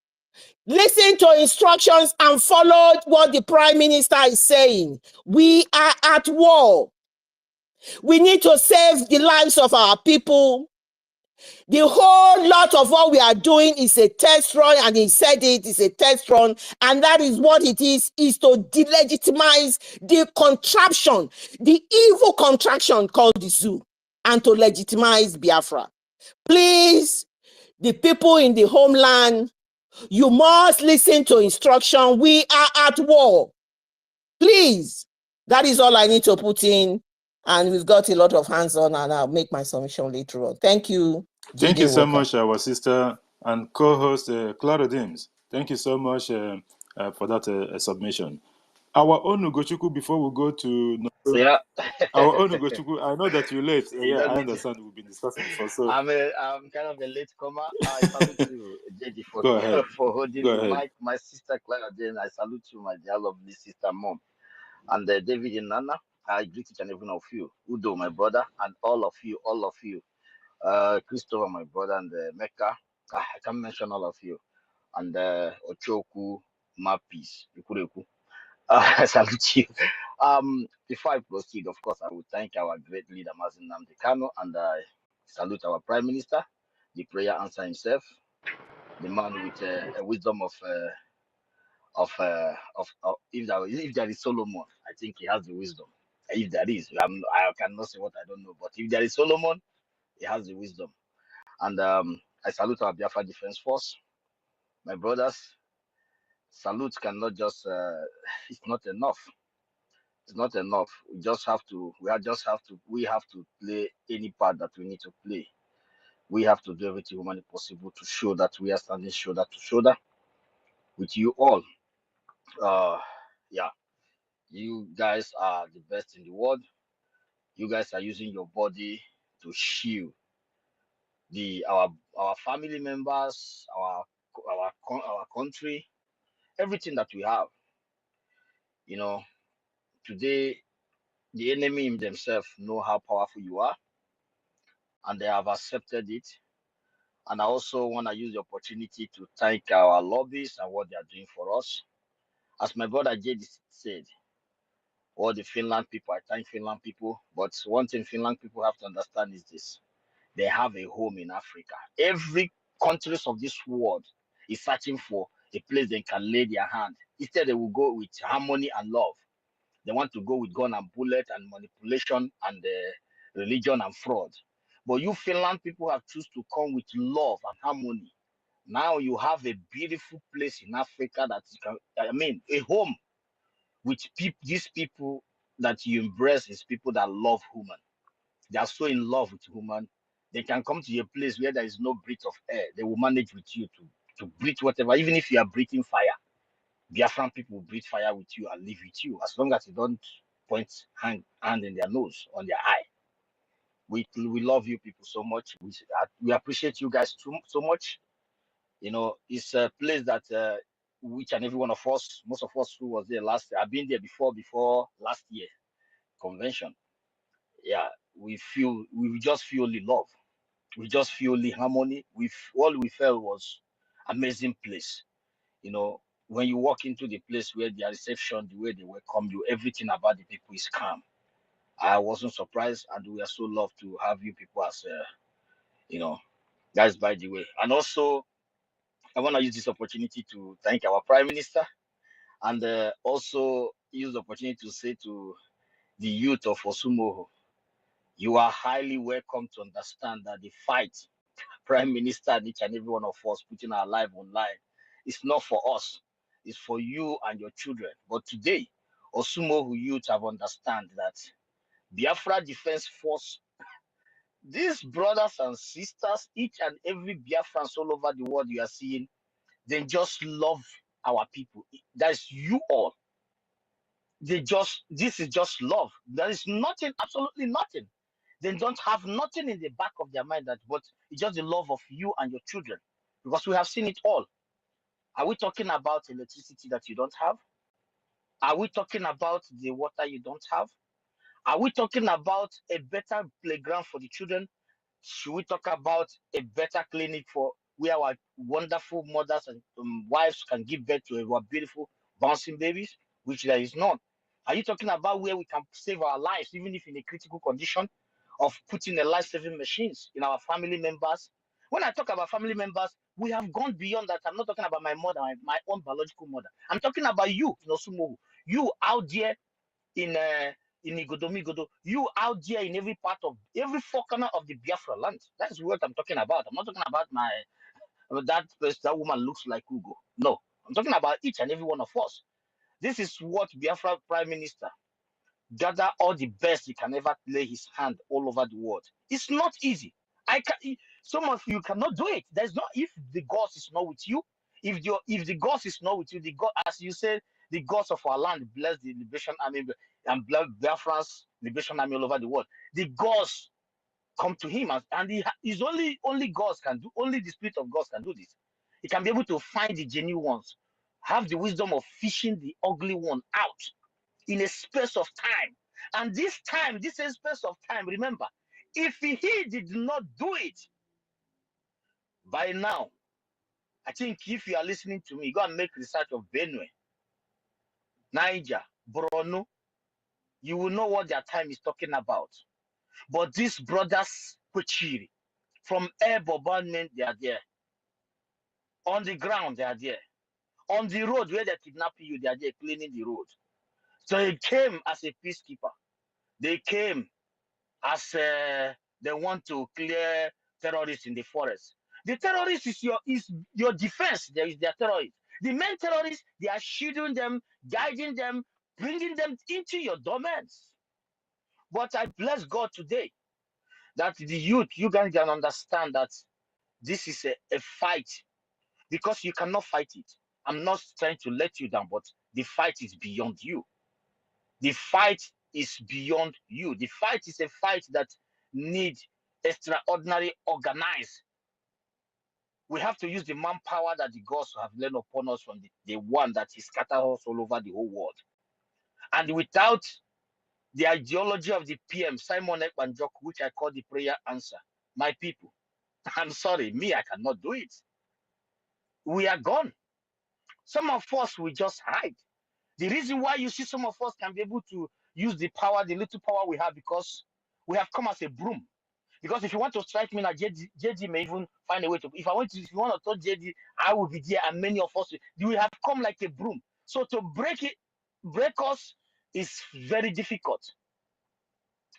Listen to instructions and follow what the prime minister is saying. We are at war. We need to save the lives of our people. The whole lot of what we are doing is a test run, and he said it's a test run, and that is what it is to delegitimize the contraption, the evil contraction called the zoo, and to legitimize Biafra. Please, the people in the homeland, you must listen to instruction. We are at war. Please, that is all I need to put in, and we've got a lot of hands on, and I'll make my submission later on. Thank you. Thank you so much, our sister and co-host Clara Dims. Thank you so much for that submission. Our own Ugochukwu, before we go to Yeah. our own Ugochukwu, I know that you're late. You Yeah, don't I need to. understand. We've been discussing before. So I'm kind of a late comer. I salute you, JD, go ahead. for holding Go the ahead. mic. My sister Clara Jane, I salute you, my dear lovely sister mom. And David and Nana, I greet each and every one of you. Udo, my brother, and all of you. Christopher, my brother, and Mecca. I can't mention all of you. And Ochoku, Mapis, Ikureku. I salute you. Before I proceed, of course, I would thank our great leader, Mazin Namdekano, and I salute our Prime Minister, the prayer answer himself, the man with a wisdom of if there is Solomon, I think he has the wisdom. If there is, I cannot say what I don't know, but if there is Solomon, he has the wisdom. And I salute our Biafra Defense Force, my brothers. Salute cannot just it's not enough. It's not enough. We have to play any part that we need to play. We have to do everything humanly possible to show that we are standing shoulder to shoulder with you all. Yeah, you guys are the best in the world. You guys are using your body to shield our family members, our country, everything that we have. You know, today the enemy themselves know how powerful you are, and they have accepted it. And I also want to use the opportunity to thank our lobbies and what they are doing for us. As my brother Jade said, all the Finland people, I thank Finland people. But one thing Finland people have to understand is this: they have a home in Africa. Every countries of this world is searching for a place they can lay their hand. Instead, they will go with harmony and love. They want to go with gun and bullet and manipulation and religion and fraud. But you Finland people have choose to come with love and harmony. Now you have a beautiful place in Africa that you can, I mean, a home with people. These people that you embrace is people that love human. They are so in love with human. They can come to your place where there is no breath of air. They will manage with you to breathe whatever, even if you are breathing fire. Biafran people will breathe fire with you and live with you as long as you don't point hand in their nose on their eye. We love you people so much. We appreciate you guys so much. You know, it's a place that each and every one of us, most of us who was there last year, I've been there before last year convention. Yeah, we just feel the love. We just feel the harmony. All we felt was amazing place. You know, when you walk into the place where their reception, the way they welcome you, everything about the people is calm. I wasn't surprised, and we are so loved to have you people as, you know, guys. By the way, and also I want to use this opportunity to thank our Prime Minister, and also use the opportunity to say to the youth of Osumoho, you are highly welcome to understand that the fight, Prime Minister and each and every one of us putting our life online, it's not for us, it's for you and your children. But today, Osumoho youth have understand that Biafra Defense Force, these brothers and sisters, each and every Biafrans all over the world you are seeing, they just love our people. That's you all. This is just love. There is nothing, absolutely nothing. They don't have nothing in the back of their mind but it's just the love of you and your children. Because we have seen it all. Are we talking about electricity that you don't have? Are we talking about the water you don't have? Are we talking about a better playground for the children? Should we talk about a better clinic for where our wonderful mothers and wives can give birth to our beautiful bouncing babies, which there is none? Are you talking about where we can save our lives, even if in a critical condition, of putting a life-saving machines in our family members? When I talk about family members, we have gone beyond that. I'm not talking about my mother, my own biological mother. I'm talking about you, Nosumo, you out there in Igodomigodo, you out there in every part of every four corner of the Biafra land. That's what I'm talking about. I'm not talking about that woman looks like Ugo. No, I'm talking about each and every one of us. This is what Biafra Prime Minister gather all the best he can ever lay his hand all over the world. It's not easy. Some of you cannot do it. There's not, if the gods is not with you, if the gods is not with you, the God, as you said, the gods of our land bless the Liberation Army and bless Biafran's Liberation Army all over the world. The gods come to him, and he's only gods can do. Only the Spirit of God can do this. He can be able to find the genuine ones, have the wisdom of fishing the ugly one out in a space of time. And this space of time, remember, if he did not do it by now, I think if you are listening to me, go and make research of Benue, Niger, Borno, you will know what their time is talking about. But these brothers, Kuchiri, from air bombardment, they are there. On the ground, they are there. On the road where they kidnap you, they are there cleaning the road. So they came as a peacekeeper. They came as they want to clear terrorists in the forest. The terrorist is your defense. There is their terrorist. The main terrorists, they are shielding them, guiding them, bringing them into your domains. But I bless God today that the youth, you guys can understand that this is a fight, because you cannot fight it. I'm not trying to let you down, but the fight is beyond you. The fight is beyond you. The fight is a fight that needs extraordinary organized. We have to use the manpower that the gods have laid upon us from the one that is scattered us all over the whole world. And without the ideology of the PM, Simon Ekpanjok, which I call the prayer answer, my people, I'm sorry, me, I cannot do it. We are gone. Some of us will just hide. The reason why you see some of us can be able to use the power, the little power we have, because we have come as a broom. Because if you want to strike me now, JD may even find a way to. If you want to touch JD, I will be there, and many of us we have come like a broom. So to break us is very difficult.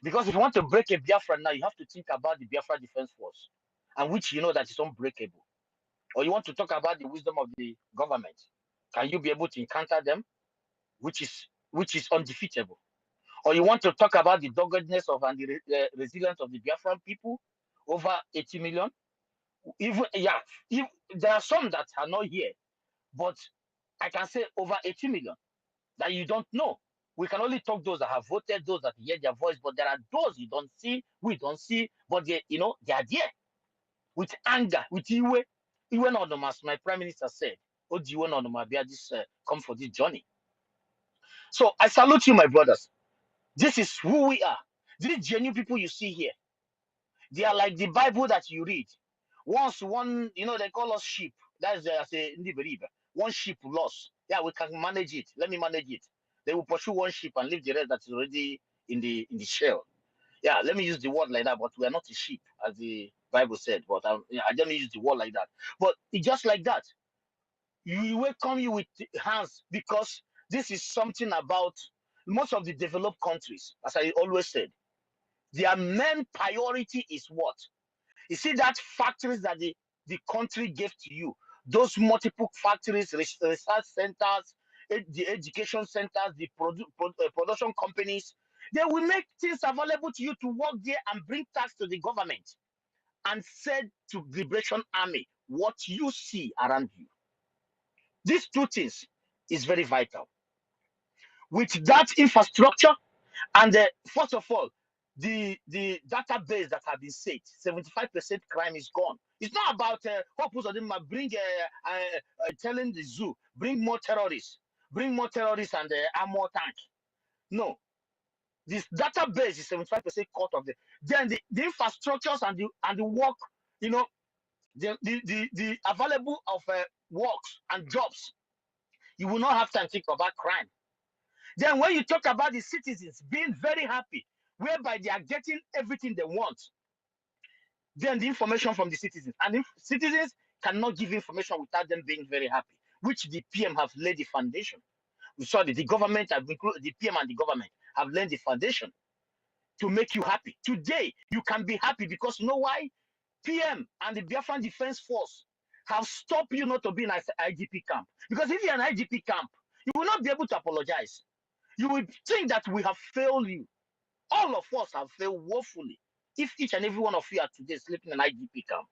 Because if you want to break a Biafra now, you have to think about the Biafra Defense Force, and which you know that is unbreakable. Or you want to talk about the wisdom of the government. Can you be able to encounter them, which is undefeatable? Or you want to talk about the doggedness of and the resilience of the Biafran people, over 80 million? Even if there are some that are not here, but I can say over 80 million that you don't know. We can only talk those that have voted, those that hear their voice, but there are those you don't see, we don't see, but they are there with anger, with Iwe Nonomas, my prime minister said, Iwe Nonoma, this come for this journey. So I salute you, my brothers. This is who we are. These genuine people you see here, they are like the Bible that you read. Once one, they call us sheep. That's one sheep lost. Yeah, we can manage it. Let me manage it. They will pursue one sheep and leave the rest that is already in the shell. Yeah, let me use the word like that, but we are not a sheep, as the Bible said. But I don't use the word like that. But it's just like that. You welcome you with hands, because this is something about most of the developed countries, as I always said. Their main priority is what? You see that factories that the country gave to you, those multiple factories, research centers, the education centers, the production companies, they will make things available to you to work there and bring tax to the government and said to Liberation Army what you see around you. These two things is very vital. With that infrastructure, and first of all, the database that have been set, 75% crime is gone. It's not about purpose of them bring telling the zoo, bring more terrorists and armor tank. No, this database is 75% cut of the. Then the infrastructures and the work, the available of works and jobs. You will not have time to think about crime. Then when you talk about the citizens being very happy, whereby they are getting everything they want, then the information from the citizens. And if citizens cannot give information without them being very happy, which the PM have laid the foundation. We saw that the government have included, the PM and the government have laid the foundation to make you happy. Today, you can be happy because you know why? PM and the Biafran Defense Force have stopped you not to be in an IDP camp. Because if you're an IDP camp, you will not be able to apologize. You will think that we have failed you. All of us have failed woefully. If each and every one of you are today sleeping in an IDP camp,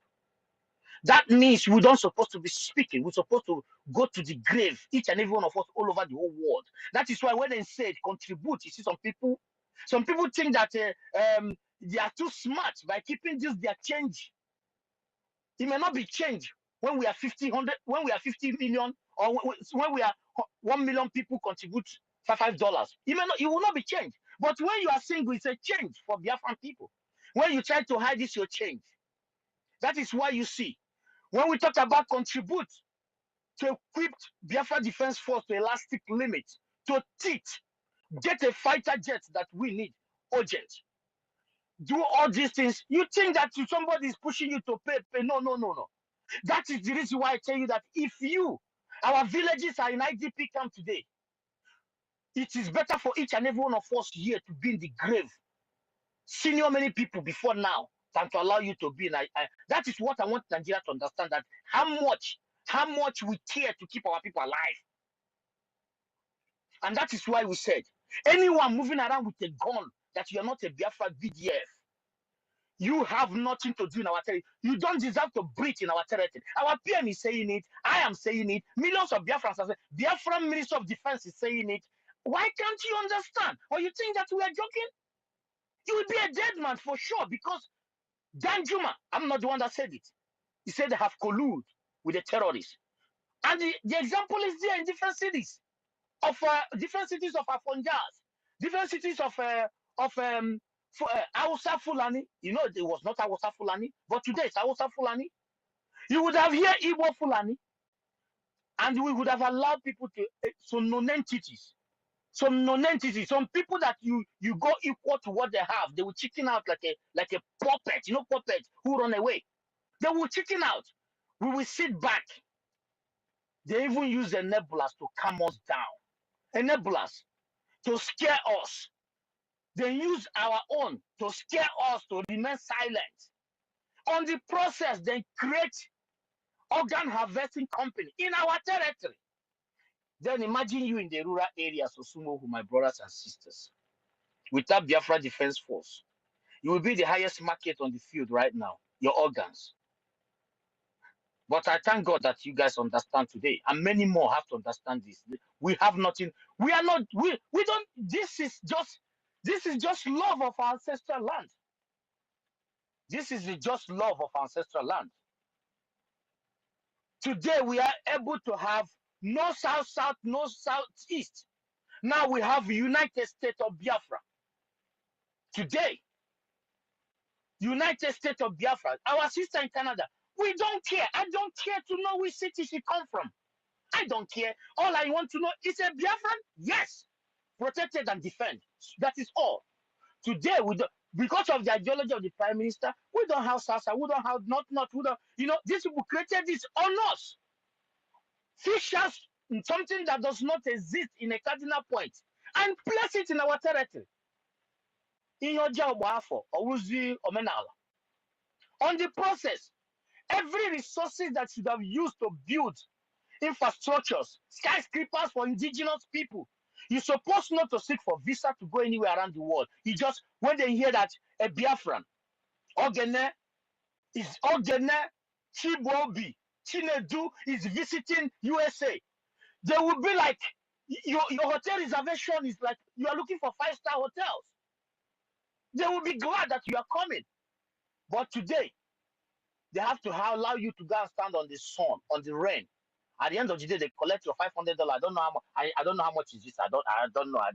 that means we don't supposed to be speaking. We're supposed to go to the grave, each and every one of us all over the whole world. That is why when they said contribute, you see some people think that they are too smart by keeping this their change. It may not be change when we are 50 million, or when we are 1 million people contribute $5. It will not be change. But when you are single, it's a change for Biafran people. When you try to hide this, your change. That is why you see, when we talk about contribute to equip Biafra Defense Force to elastic limit, to teach, get a fighter jet that we need, urgent. Do all these things. You think that somebody is pushing you to pay. No. That is the reason why I tell you that if our villages are in IDP camp today, it is better for each and every one of us here to be in the grave, senior many people before now, than to allow you to be in. That is what I want Nigeria to understand, that how much we care to keep our people alive. And that is why we said, anyone moving around with a gun, that you are not a Biafra BDF, you have nothing to do in our territory. You don't deserve to breathe in our territory. Our PM is saying it. I am saying it. Millions of Biafrans are saying it. Biafran Minister of Defense is saying it. Why can't you understand? Or you think that we are joking? You will be a dead man for sure, because Danjuma, I'm not the one that said it. He said they have colluded with the terrorists. And the example is there in different cities of Afonjas, different cities of Hausa Fulani. You know, it was not Hausa Fulani, but today it's Hausa Fulani. You would have here Igbo Fulani, and we would have allowed people to non-entities some non-entity, some people that you go equal to what they have, they will chicken out like a puppet, puppet who run away. They will chicken out. We will sit back. They even use enablers to calm us down. Enablers to scare us. They use our own to scare us to remain silent. On the process, they create organ harvesting company in our territory. Then imagine you in the rural areas of Sumo, my brothers and sisters, without Biafra Defense Force. You will be the highest market on the field right now, your organs. But I thank God that you guys understand today, and many more have to understand this. We have nothing. We are not. We don't. This is just love of our ancestral land. This is the just love of ancestral land. Today we are able to have no south, no southeast. Now we have United States of Biafra. Today, United States of Biafra. Our sister in Canada. We don't care. I don't care to know which city she come from. I don't care. All I want to know is a Biafran? Yes. Protected and defend. That is all. Today, because of the ideology of the Prime Minister, we don't have Sasa, we don't have not, we don't, these people created this on us. Fishers in something that does not exist in a cardinal point and place it in our territory. In your job, on the process, every resources that should have used to build infrastructures, skyscrapers for indigenous people. You're supposed not to seek for visa to go anywhere around the world. You just, when they hear that a Biafran, Ogene, Chibobi, Chinedu is visiting USA, they will be like, your hotel reservation is like, you are looking for 5-star hotels. They will be glad that you are coming. But today, they have to allow you to go and stand on the sun, on the rain. At the end of the day, they collect your $500. I don't know how much. I don't know how much is this. I don't know. I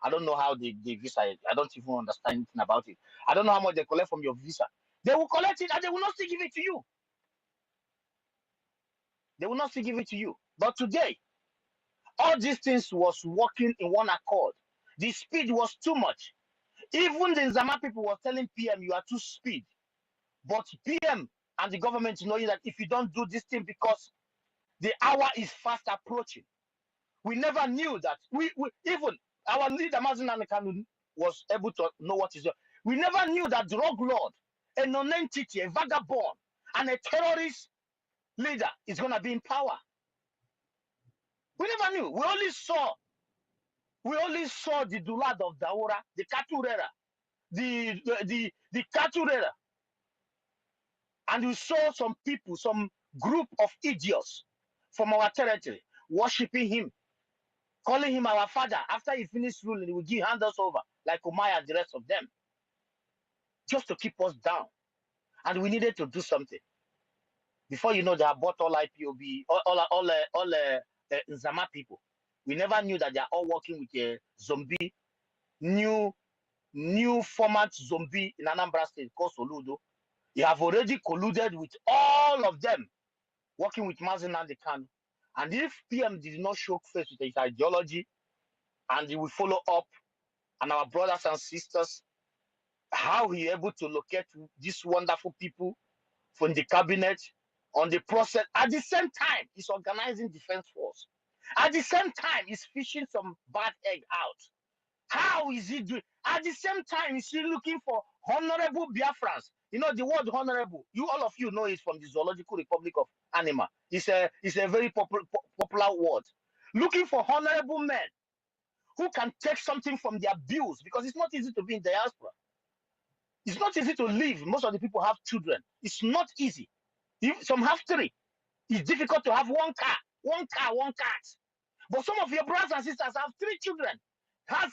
don't know how the visa. I don't even understand anything about it. I don't know how much they collect from your visa. They will collect it and they will not still give it to you. They will not still give it to you. But today, all these things was working in one accord. The speed was too much. Even the Nzama people were telling PM, you are too speed. But PM and the government knowing that if you don't do this thing because the hour is fast approaching. We never knew that. We even our leader Mazen Kanu was able to know what is there. We never knew that drug lord, a non-entity, a vagabond, and a terrorist leader is gonna be in power. We never knew. We only saw the Dulad of Daura, the Katurera, the Katurera, and we saw some people, some group of idiots from our territory worshiping him, calling him our father. After he finished ruling, he would hand us over like Umaya and the rest of them, just to keep us down. And we needed to do something. Before you know, they have bought all IPOB, all Nzama people. We never knew that they are all working with a zombie, new format zombie in Anambra State called Soludo. You have already colluded with all of them, working with Mazen Kanu. And if PM did not show face with his ideology, and he will follow up, and our brothers and sisters, how he able to locate these wonderful people from the cabinet on the process. At the same time, he's organizing defense force. At the same time, he's fishing some bad egg out. How is he doing? At the same time, he's still looking for honorable Biafrans. You know the word honorable. All of you know it from the Zoological Republic of Anima. It's a very popular word. Looking for honorable men who can take something from their bills, because it's not easy to be in diaspora. It's not easy to live. Most of the people have children. It's not easy. Some have 3. It's difficult to have one cat. But some of your brothers and sisters have 3 children, have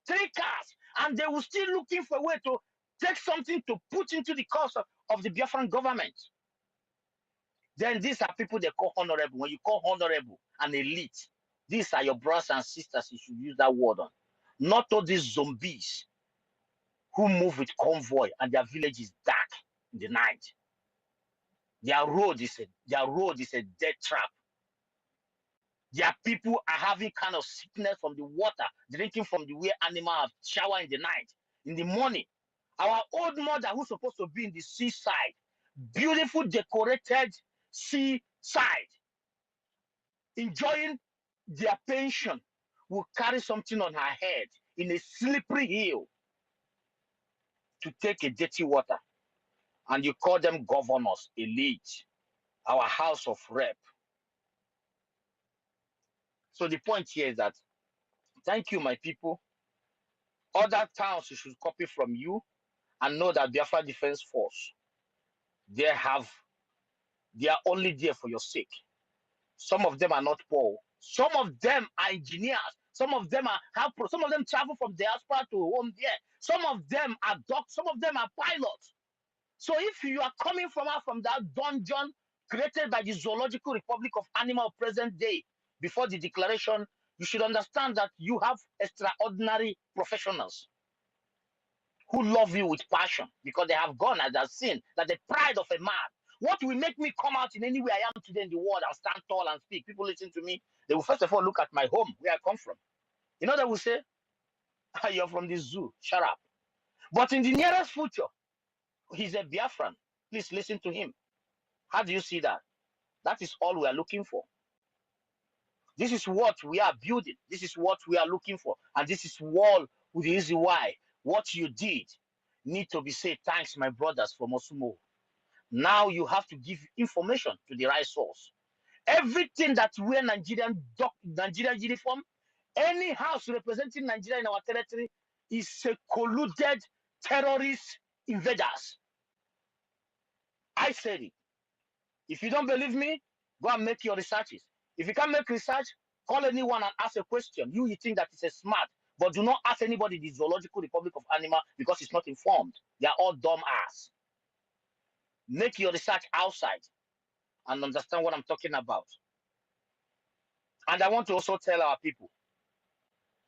3 cars, and they will still looking for a way to take something to put into the cost of the Biafran government. Then these are people they call honorable. When you call honorable an elite, these are your brothers and sisters. You should use that word on. Not all these zombies who move with convoy and their village is dark in the night. Their road is a death trap. Their people are having kind of sickness from the water, drinking from the way animals have shower in the night, in the morning. Our old mother who's supposed to be in the seaside, beautiful decorated seaside, enjoying their pension, will carry something on her head in a slippery hill to take a dirty water. And you call them governors, elite, our house of rep. So the point here is that, thank you, my people. Other towns you should copy from you and know that Biafra Defense Force, they are only there for your sake. Some of them are not poor. Some of them are engineers. Some of them some of them travel from diaspora to home there. Some of them are doctors. Some of them are pilots. So if you are coming from that dungeon created by the Zoological Republic of Animal present day, before the declaration, you should understand that you have extraordinary professionals who love you with passion because they have gone and have seen that the pride of a man. What will make me come out in any way I am today in the world and stand tall and speak? People listen to me. They will first of all look at my home, where I come from. You know, they will say, you're from the zoo, shut up. But in the nearest future, he's a Biafran. Please listen to him. How do you see that? That is all we are looking for. This is what we are building. This is what we are looking for. And this is all with the reason why what you did need to be said. Thanks, my brothers from Osumo. Now you have to give information to the right source. Everything that wear Nigerian uniform, any house representing Nigeria in our territory is a colluded terrorist invaders. I said it. If you don't believe me, go and make your researches. If you can't make research, call anyone and ask a question. You think that it's a smart, but do not ask anybody the Zoological Republic of Animal because it's not informed. They are all dumb ass. Make your research outside and understand what I'm talking about. And I want to also tell our people,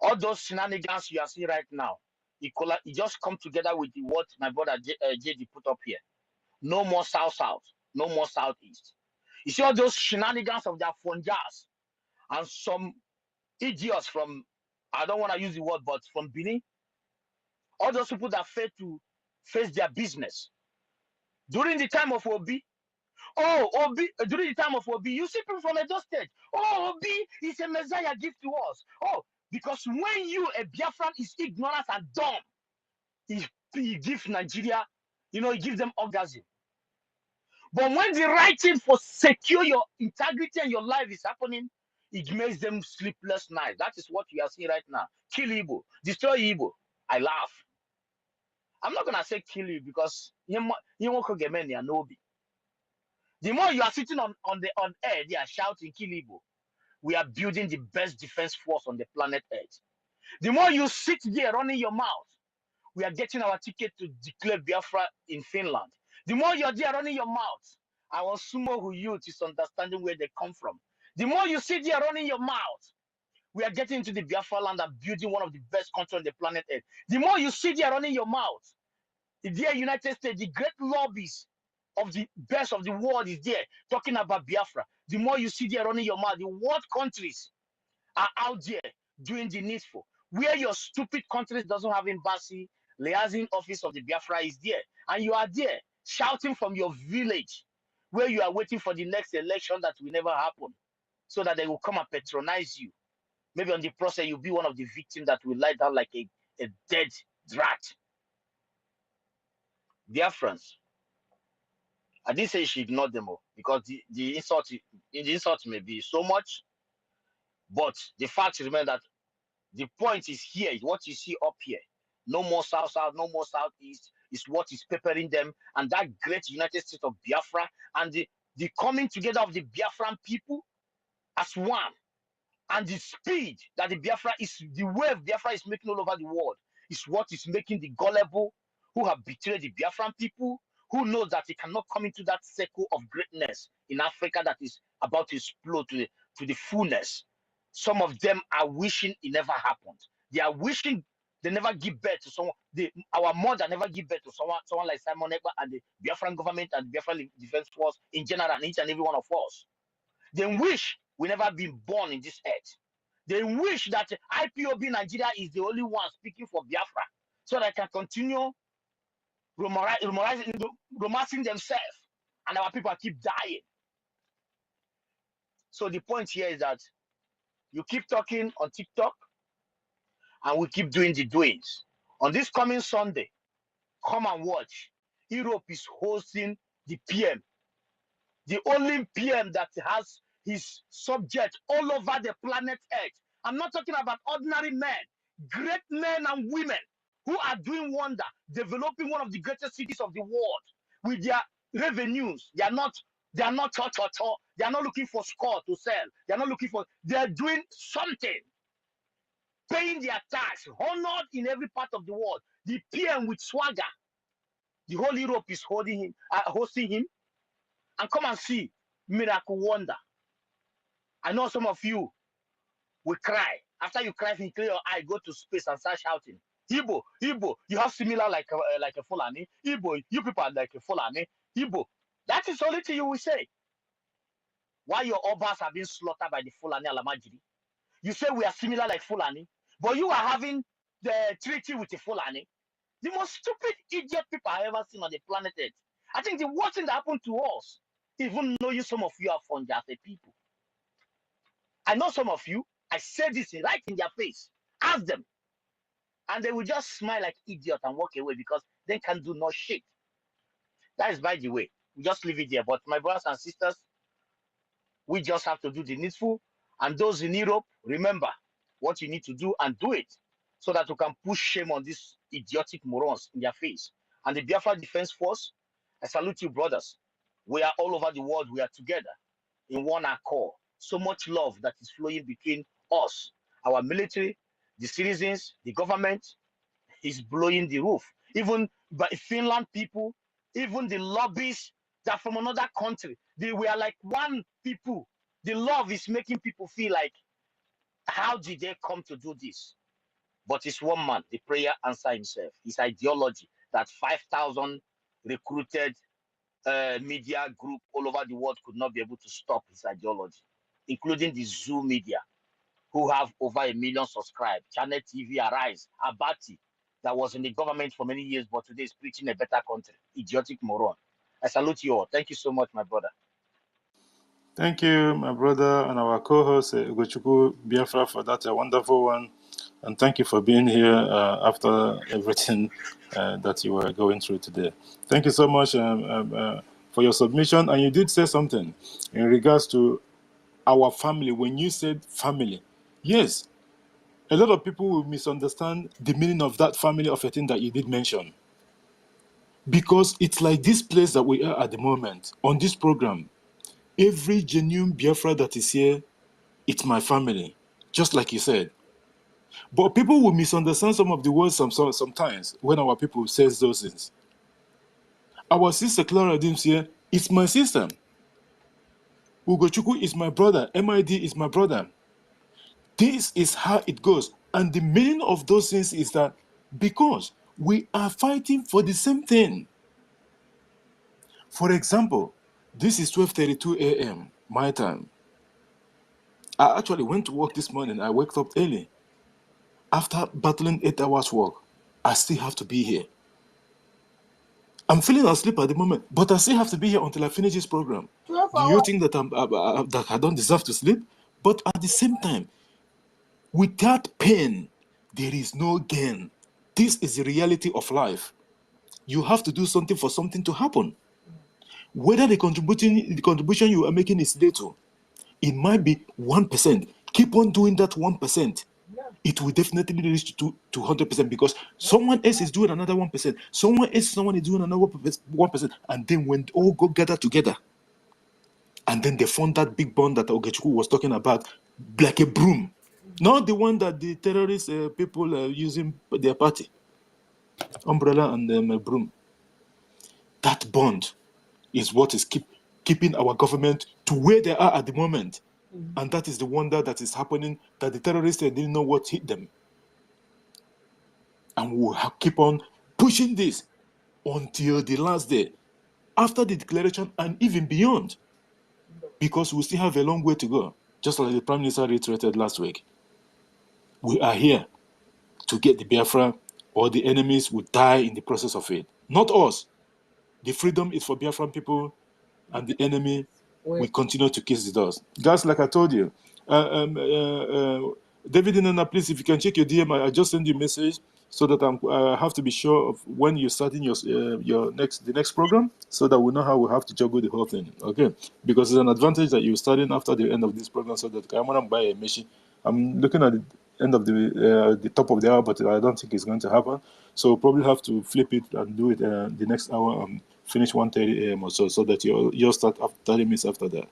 all those shenanigans you are seeing right now, it just come together with what my brother JD put up here. No more South-South, no more Southeast. You see all those shenanigans of their funjas and some idiots from, I don't want to use the word, but from Benin, all those people that fail to face their business. During the time of Obi, during the time of Obi, you see people from Edo State. Oh, Obi is a Messiah gift to us. Oh, because when you, a Biafran, is ignorant and dumb, he gives Nigeria, he gives them orgasm. But when the right thing for secure your integrity and your life is happening, it makes them sleepless nights. That is what we are seeing right now. Kill Igbo, destroy Igbo. I laugh. I'm not gonna say kill you because you won't get many and Obi. The more you are sitting on air, they are shouting kill Igbo. We are building the best defense force on the planet Earth. The more you sit there running your mouth, we are getting our ticket to declare Biafra in Finland. The more you're there running your mouth, our Sumo youth is understanding where they come from. The more you sit there running your mouth, we are getting into the Biafra land and building one of the best countries on the planet Earth. The more you sit there running your mouth, the dear United States, the great lobbies of the best of the world is there talking about Biafra. The more you sit there running your mouth, the world countries are out there doing the needful. Where your stupid countries doesn't have embassy, liaison office of the Biafra is there. And you are there shouting from your village where you are waiting for the next election that will never happen so that they will come and patronize you. Maybe on the process, you'll be one of the victims that will lie down like a dead rat. Biafrans, I didn't say you should ignore them all because the insult may be so much, but the fact remains that the point is here, what you see up here. No more South-South, no more Southeast is what is preparing them. And that great United States of Biafra and the coming together of the Biafran people as one. And the speed that the wave Biafra is making all over the world is what is making the gullible who have betrayed the Biafran people, who knows that they cannot come into that circle of greatness in Africa that is about to explode to the fullness. Some of them are wishing it never happened. They are wishing they never give birth to someone. Our mother never give birth to someone like Simon Ekpa and the Biafran government and the Biafran Defense Force in general, and each and every one of us. They wish We never been born in this earth. They wish that IPOB Nigeria is the only one speaking for Biafra, so they can continue romancing themselves, and our people keep dying. So the point here is that you keep talking on TikTok, and we keep doing the doings. On this coming Sunday, come and watch. Europe is hosting the PM, the only PM that has his subject all over the planet Earth. I'm not talking about ordinary men, great men and women who are doing wonder, developing one of the greatest cities of the world with their revenues. They are not They are not They are not looking for score to sell. They are not looking for. They are doing something, paying their tax, honored in every part of the world. The PM with swagger. The whole Europe is hosting him. And come and see miracle wonder. I know some of you will cry. After you cry, you clear your eye, go to space and start shouting. Igbo, you have similar like a Fulani. Igbo, you people are like a Fulani. Igbo, that is the only thing you will say. Why your obas are being slaughtered by the Fulani Alamajiri? You say we are similar like Fulani, but you are having the treaty with the Fulani. The most stupid idiot people I ever seen on the planet Earth. I think the worst thing that happened to us, even though some of you are from as a people. I know some of you, I said this right in their face. Ask them. And they will just smile like idiot and walk away because they can do no shit. That is by the way. We just leave it there. But my brothers and sisters, we just have to do the needful. And those in Europe, remember what you need to do and do it so that you can push shame on these idiotic morons in their face. And the Biafra Defense Force, I salute you, brothers. We are all over the world. We are together in one accord. So much love that is flowing between us, our military, the citizens, the government is blowing the roof. Even by Finland people, even the lobbies that from another country, we are like one people. The love is making people feel like, how did they come to do this? But it's one man, the prayer answer himself. His ideology that 5,000 recruited media group all over the world could not be able to stop his ideology, including the Zoo media, who have over 1 million subscribed. Channel TV, Arise, Abati, that was in the government for many years, but today is preaching a better country. Idiotic moron. I salute you all. Thank you so much, my brother. Thank you, my brother and our co-host, Ugochukwu Biafra, for that wonderful one. And thank you for being here after everything that you were going through today. Thank you so much for your submission. And you did say something in regards to our family. When you said family, yes, a lot of people will misunderstand the meaning of that family of a thing that you did mention. Because it's like this place that we are at the moment, on this program. Every genuine Biafra that is here, it's my family, just like you said. But people will misunderstand some of the words sometimes when our people says those things. Our sister Clara Dims here, it's my sister. Ugochukwu is my brother. MID is my brother. This is how it goes. And the meaning of those things is that because we are fighting for the same thing. For example, this is 12:32 a.m. my time. I actually went to work this morning. I woke up early. After battling 8 hours work, I still have to be here. I'm feeling asleep at the moment, but I still have to be here until I finish this program. Do you think that that I don't deserve to sleep? But at the same time, without pain, there is no gain. This is the reality of life. You have to do something for something to happen. Whether the contribution you are making is little, it might be 1%. Keep on doing that 1%. It will definitely reach to 100% because someone else is doing another 1%. Someone is doing another 1%. And then when they all go gather together, and then they form that big bond that Ogechukwu was talking about, like a broom. Not the one that the terrorist people are using their party. Umbrella and a broom. That bond is what is keeping our government to where they are at the moment. And that is the wonder that is happening, that the terrorists didn't know what hit them. And we'll keep on pushing this until the last day, after the declaration and even beyond, because we still have a long way to go. just like the Prime Minister reiterated last week, we are here to get the Biafra, or the enemies will die in the process of it. Not us. The freedom is for Biafran people, and the enemy will continue to kiss the dust. Guys, like I told you, David and Anna, please, if you can check your DM, I just send you a message so that I have to be sure of when you're starting the next program, so that we know how we have to juggle the whole thing. Okay, because it's an advantage that you're starting after the end of this program, so that I want to buy a machine. I'm looking at the end of the top of the hour, but I don't think it's going to happen. So we'll probably have to flip it and do it the next hour. Finish 1:30 a.m. or so that you'll start after 30 minutes after that.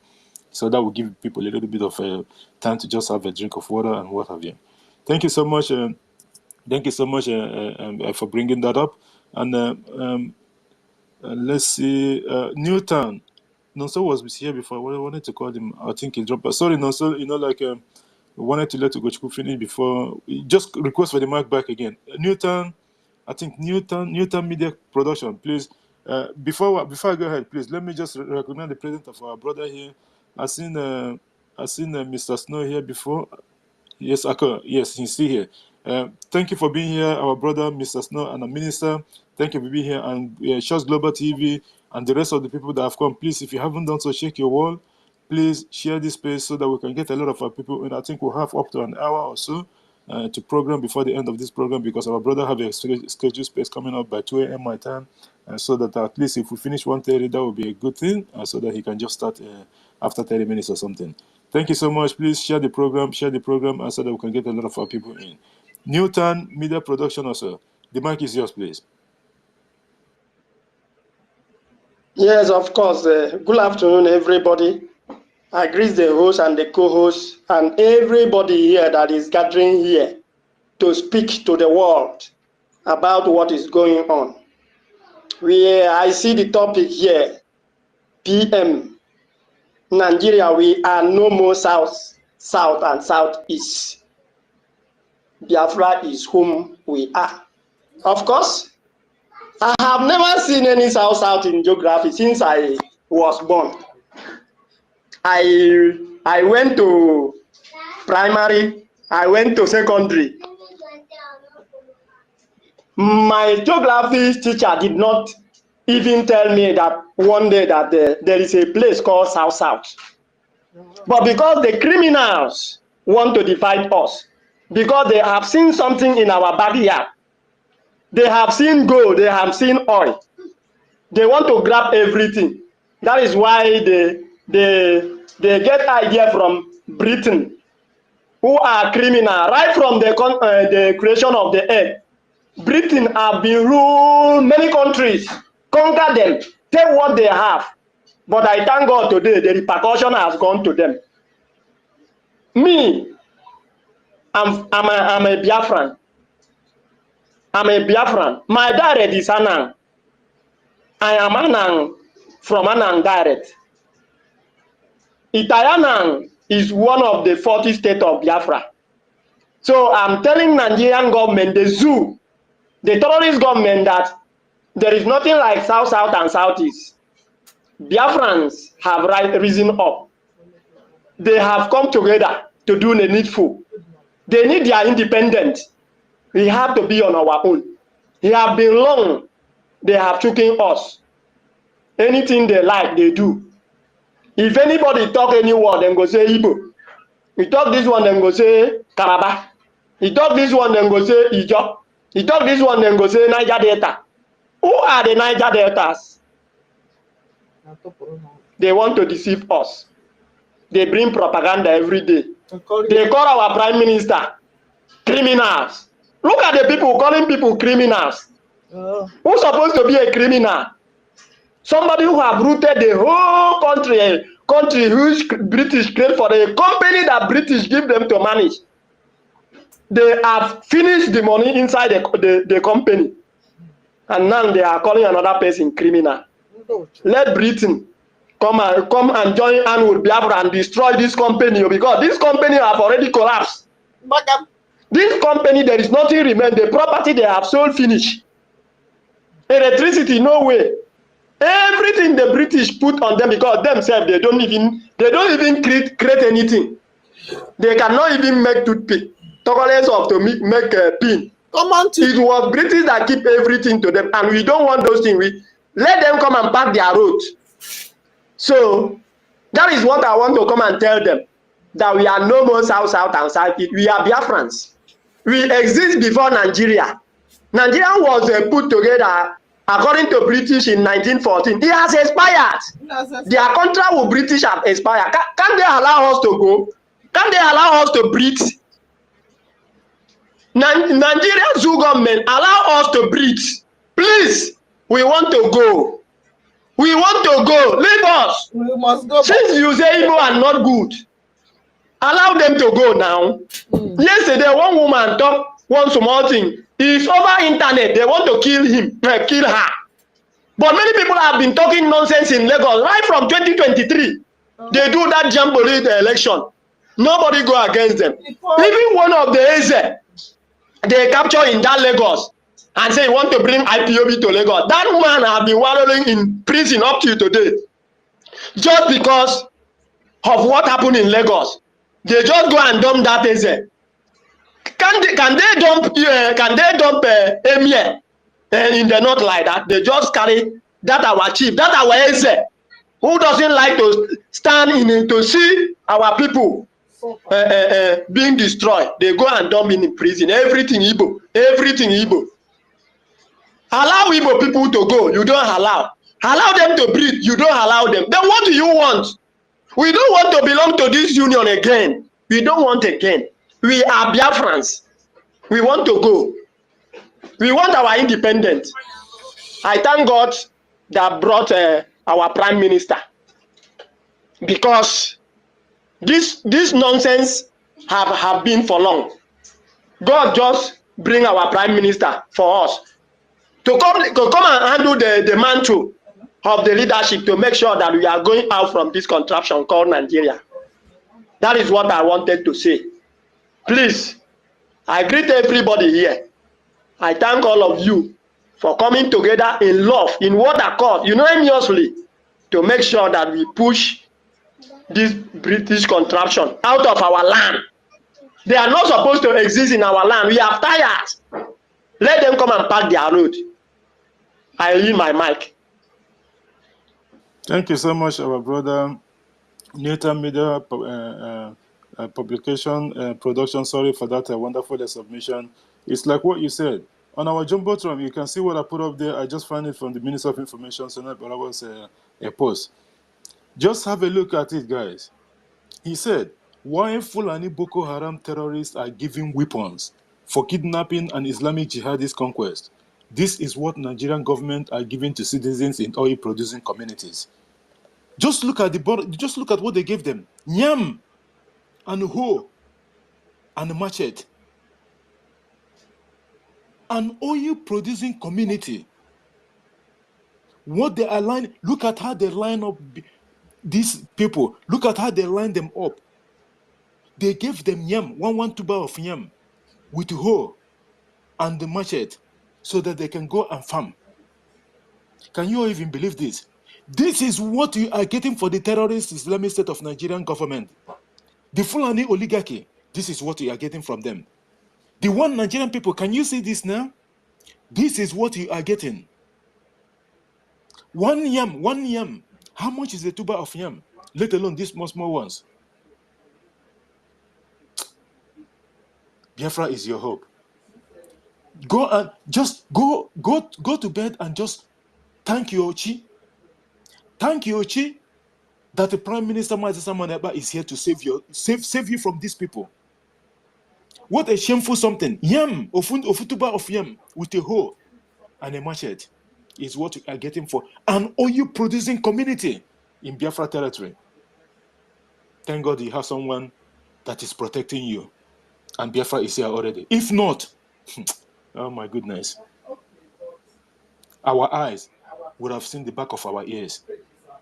So that will give people a little bit of time to just have a drink of water and what have you. Thank you so much. Thank you so much for bringing that up. And let's see, Newton. Nonso was here before. I wanted to call him. I think he dropped. Sorry, Nonso. Wanted to let Ugochukwu finish before. Just request for the mic back again. Newton. I think Newton Media Production, please. Before I go ahead, please let me just recognize the presence of our brother here. I seen Mr. Snow here before. Yes, yes, he's still here. Thank you for being here, our brother, Mr. Snow, and the minister. Thank you for being here, and Shots Global TV and the rest of the people that have come. Please, if you haven't done so, shake your wall. Please share this space so that we can get a lot of our people. And I think we'll have up to an hour or so to program before the end of this program, because our brother have a scheduled space coming up by 2 a.m. my time, so that at least if we finish 1:30, that would be a good thing, so that he can just start after 30 minutes or something. Thank you so much. Please share the program, so that we can get a lot of our people in. Newton Media Production also. The mic is yours, please. Yes, of course. Good afternoon, everybody. I greet the host and the co-host and everybody here that is gathering here to speak to the world about what is going on. I see the topic here, PM. Nigeria, we are no more south and southeast. Biafra is whom we are. Of course, I have never seen any south in geography since I was born. I went to primary, I went to secondary. My geography teacher did not even tell me that one day that there is a place called South. But because the criminals want to divide us, because they have seen something in our backyard, they have seen gold, they have seen oil, they want to grab everything. That is why they get idea from Britain, who are criminal right from the creation of the earth. Britain have been ruled many countries, conquer them, take what they have. But I thank God today the repercussion has gone to them. Me, I'm a Biafran. I'm a Biafran. My direct is ANNANG. I am ANNANG from ANNANG direct. Anang is one of the 40 states of Biafra. So I'm telling Nigerian government, the zoo, the terrorist government, that there is nothing like South and Southeast. Biafrans have risen up. They have come together to do the needful. They need their independence. We have to be on our own. It have been long. They have taken us. Anything they like, they do. If anybody talk any word, then go say Igbo. You talk this one, then go say Karaba. You talk this one, then go say Ijo. You talk this one, then go say Niger Delta. Who are the Niger Deltas? They want to deceive us. They bring propaganda every day. They call our prime minister criminals. Look at the people calling people criminals. Who's supposed to be a criminal? Somebody who have rooted the whole country which British create for a company that British give them to manage. They have finished the money inside the company. And now they are calling another person criminal. Let Britain come and join hand with Biafra and destroy this company, because this company have already collapsed. This company, there is nothing remain. The property they have sold finish. Electricity, no way. Everything the British put on them, because themselves they don't even create anything. They cannot even make toothpick. Talk less of to make a pin. Come on to It was British that keep everything to them, and we don't want those things. We let them come and pack their road. So that is what I want to come and tell them, that we are no more South and South. We are Biafrans. We exist before Nigeria. Nigeria was put together according to British in 1914. It has expired. Their contract with British have expired. Can they allow us to go? Can they allow us to breathe? Nigerian zoo government allow us to breathe. Please, we want to go. We want to go. Leave us. We must go. Since you say Igbo are not good, allow them to go now. Yesterday, one woman talk one small thing. It's over internet. They want to kill him, kill her. But many people have been talking nonsense in Lagos right from 2023. They do that jamboree the election. Nobody go against them. Even one of the Eze, they capture in that Lagos and say want to bring IPOB to Lagos. That woman have been wallowing in prison up to today, just because of what happened in Lagos. They just go and dump that Eze. Can they dump Emir in the north like that? They just carry that our chief, that our Eze, who doesn't like to stand in to see our people being destroyed. They go and dump in prison. Everything Igbo, everything Igbo. Allow Igbo people to go. You don't allow. Allow them to breathe. You don't allow them. Then what do you want? We don't want to belong to this union again. We don't want again. We are Biafrans. We want to go. We want our independence. I thank God that brought our prime minister, because this nonsense have been for long. God just bring our prime minister for us to come and handle the mantle of the leadership, to make sure that we are going out from this contraption called Nigeria. That is what I wanted to say. Please, I greet everybody here. I thank all of you for coming together in love, in one accord, unanimously, to make sure that we push this British contraption out of our land. They are not supposed to exist in our land. We are tired. Let them come and pack their road. I leave my mic. Thank you so much, our brother. Napm Media publication production. Sorry for that wonderful submission. It's like what you said on our jumbotron. You can see what I put up there. I just found it from the Minister of Information, so not, but I was a post. Just have a look at it, guys. He said, why Fulani Boko Haram terrorists are giving weapons for kidnapping and Islamic jihadist conquest. This is what Nigerian government are giving to citizens in oil-producing communities. Just look at just look at what they gave them: yam, and hoe, and machete. An oil-producing community. What they align. Look at how they line up these people. Look at how they line them up. They gave them yam, one tuber of yam, with hoe and the machete, so that they can go and farm. Can you even believe this? This is what you are getting for the terrorist Islamic State of Nigerian government. The Fulani oligarchy, this is what you are getting from them. The one Nigerian people, can you see this now? This is what you are getting. One yam. How much is a tuber of yam? Let alone these small ones. Biafra is your hope. Go and just go to bed and just thank your Ochi. Thank you, Ochi, that the Prime Minister Mazisa Maneba is here to save you from these people. What a shameful something. Yam, ofutuba of yam with a hoe and a machete is what we are getting for an oil-producing community in Biafra territory. Thank God you have someone that is protecting you, and Biafra is here already. If not, oh my goodness, our eyes would have seen the back of our ears.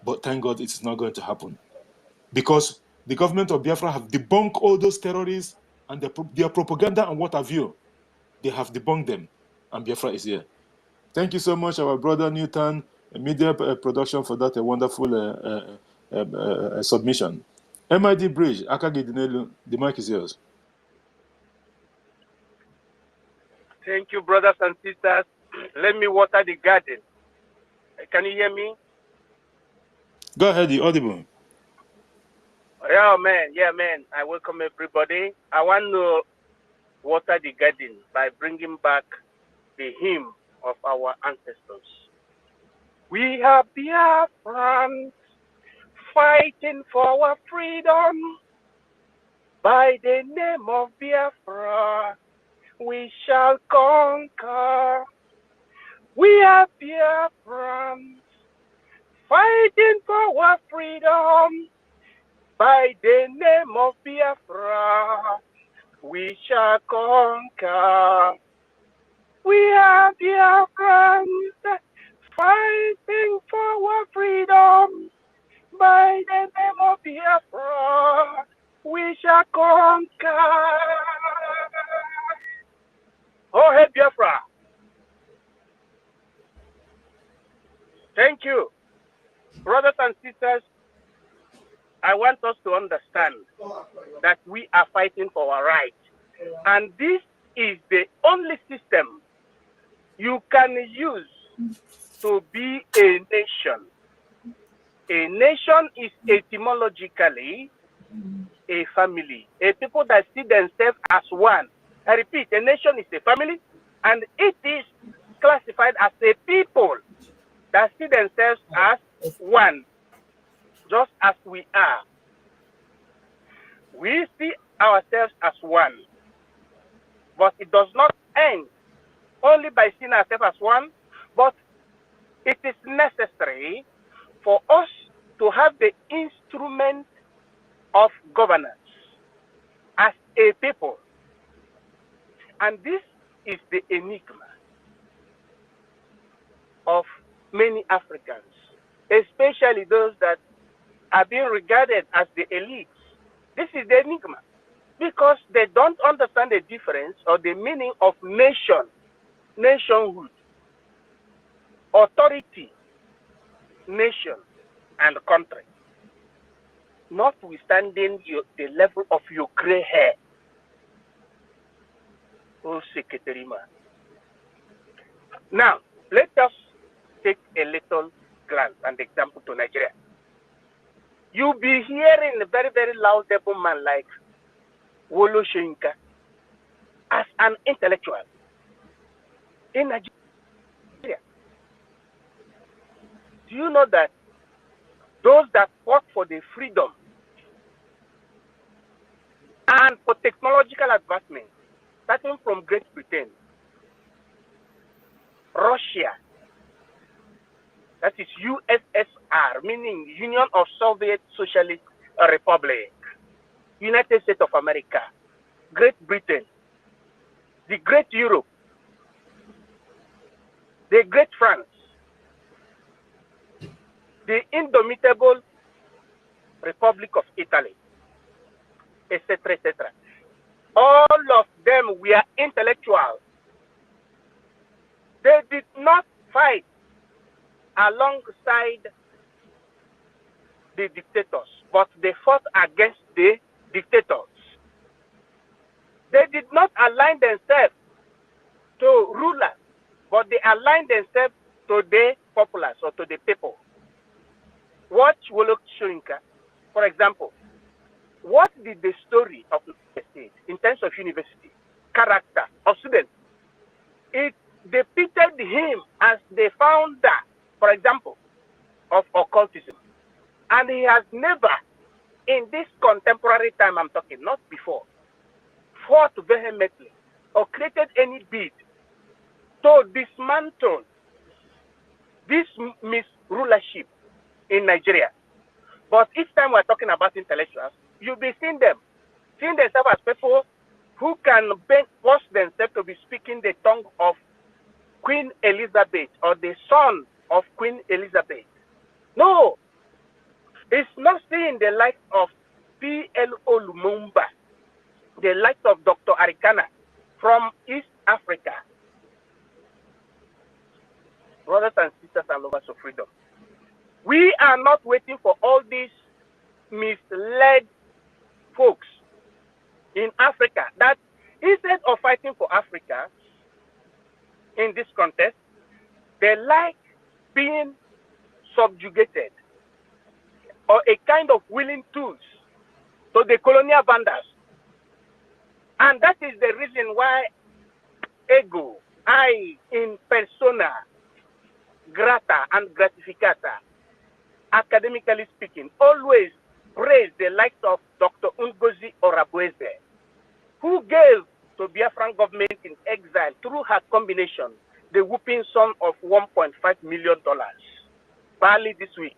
But thank God it's not going to happen, because the government of Biafra have debunked all those terrorists and their propaganda and what have you. They have debunked them, and Biafra is here. Thank you so much, our brother Newton Media Production, for that wonderful submission. MID Bridge, Akagi Dinelu, the mic is yours. Thank you, brothers and sisters. Let me water the garden. Can you hear me? Go ahead, you're audible. Yeah, man. I welcome everybody. I want to water the garden by bringing back the hymn of our ancestors. We are Biafrans fighting for our freedom. By the name of Biafra, we shall conquer. We are Biafrans fighting for our freedom. By the name of Biafra, we shall conquer. We are Biafrans fighting for our freedom. By the name of Biafra, we shall conquer. Oh, hey, Biafra. Thank you. Brothers and sisters, I want us to understand that we are fighting for our rights. And this is the only system you can use to be a nation. A nation is etymologically a family, a people that see themselves as one. I repeat, a nation is a family, and it is classified as a people that see themselves as one, just as we are. We see ourselves as one, but it does not end only by seeing ourselves as one, but it is necessary for us to have the instrument of governance as a people. And this is the enigma of many Africans, especially those that are being regarded as the elites. This is the enigma because they don't understand the difference or the meaning of nation, nationhood, authority, nation, and country, notwithstanding the level of your gray hair. Oh, Secretary Man. Now, let us take a little glance and example to Nigeria. You'll be hearing a very, very laudable man like Wolo Soyinka as an intellectual in Nigeria. Do you know that those that fought for the freedom and for technological advancement, starting from Great Britain, Russia, that is USSR, meaning Union of Soviet Socialist Republic, United States of America, Great Britain, the Great Europe, the Great France, the indomitable Republic of Italy, etc., etc. All of them were intellectuals. They did not fight alongside the dictators, but they fought against the dictators. They did not align themselves to rulers, but they aligned themselves to the populace or to the people. Watch Wolo Soyinka, for example. What did the story of the state in terms of university, character of students? It depicted him as the founder, for example, of occultism. And he has never, in this contemporary time I'm talking, not before, fought vehemently or created any bid to dismantle this misrulership in Nigeria. But each time we're talking about intellectuals, you'll be seeing themselves as people who can force themselves to be speaking the tongue of Queen Elizabeth or the son of Queen Elizabeth. No, it's not seeing the light of P.L.O. Lumumba, the light of Dr. Arikana from East Africa. Brothers and sisters and lovers of freedom, we are not waiting for all these misled folks in Africa that instead of fighting for Africa in this contest, they like being subjugated or a kind of willing tools to the colonial banders. And that is the reason why ego, I in persona, grata and gratificata, academically speaking, always praise the likes of Dr. Ngozi Orabueze, who gave to Biafran government in exile through her combination the whooping sum of $1.5 million barely this week.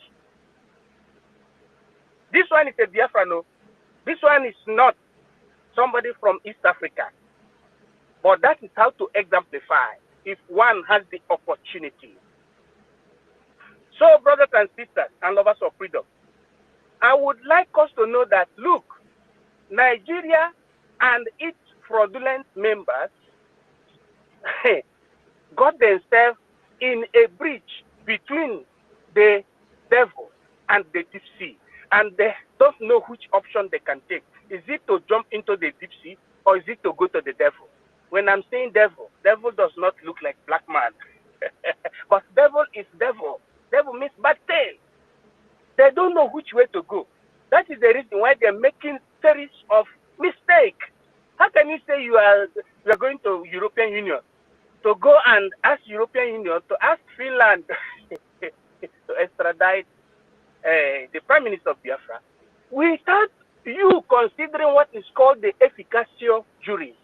This one is a Biafran, no. This one is not somebody from East Africa. But that is how to exemplify if one has the opportunity. So, brothers and sisters and lovers of freedom, I would like us to know that, look, Nigeria and its fraudulent members got themselves in a breach between the devil and the deep sea, and they don't know which option they can take. Is it to jump into the deep sea or is it to go to the devil? When I'm saying devil, devil does not look like black man. But devil is devil. Devil means bad thing. They don't know which way to go. That is the reason why they're making series of mistakes. How can you say you are going to European Union to go and ask European Union to ask Finland to extradite the Prime Minister of Biafra without you considering what is called the EFIK-IBIBIO juries,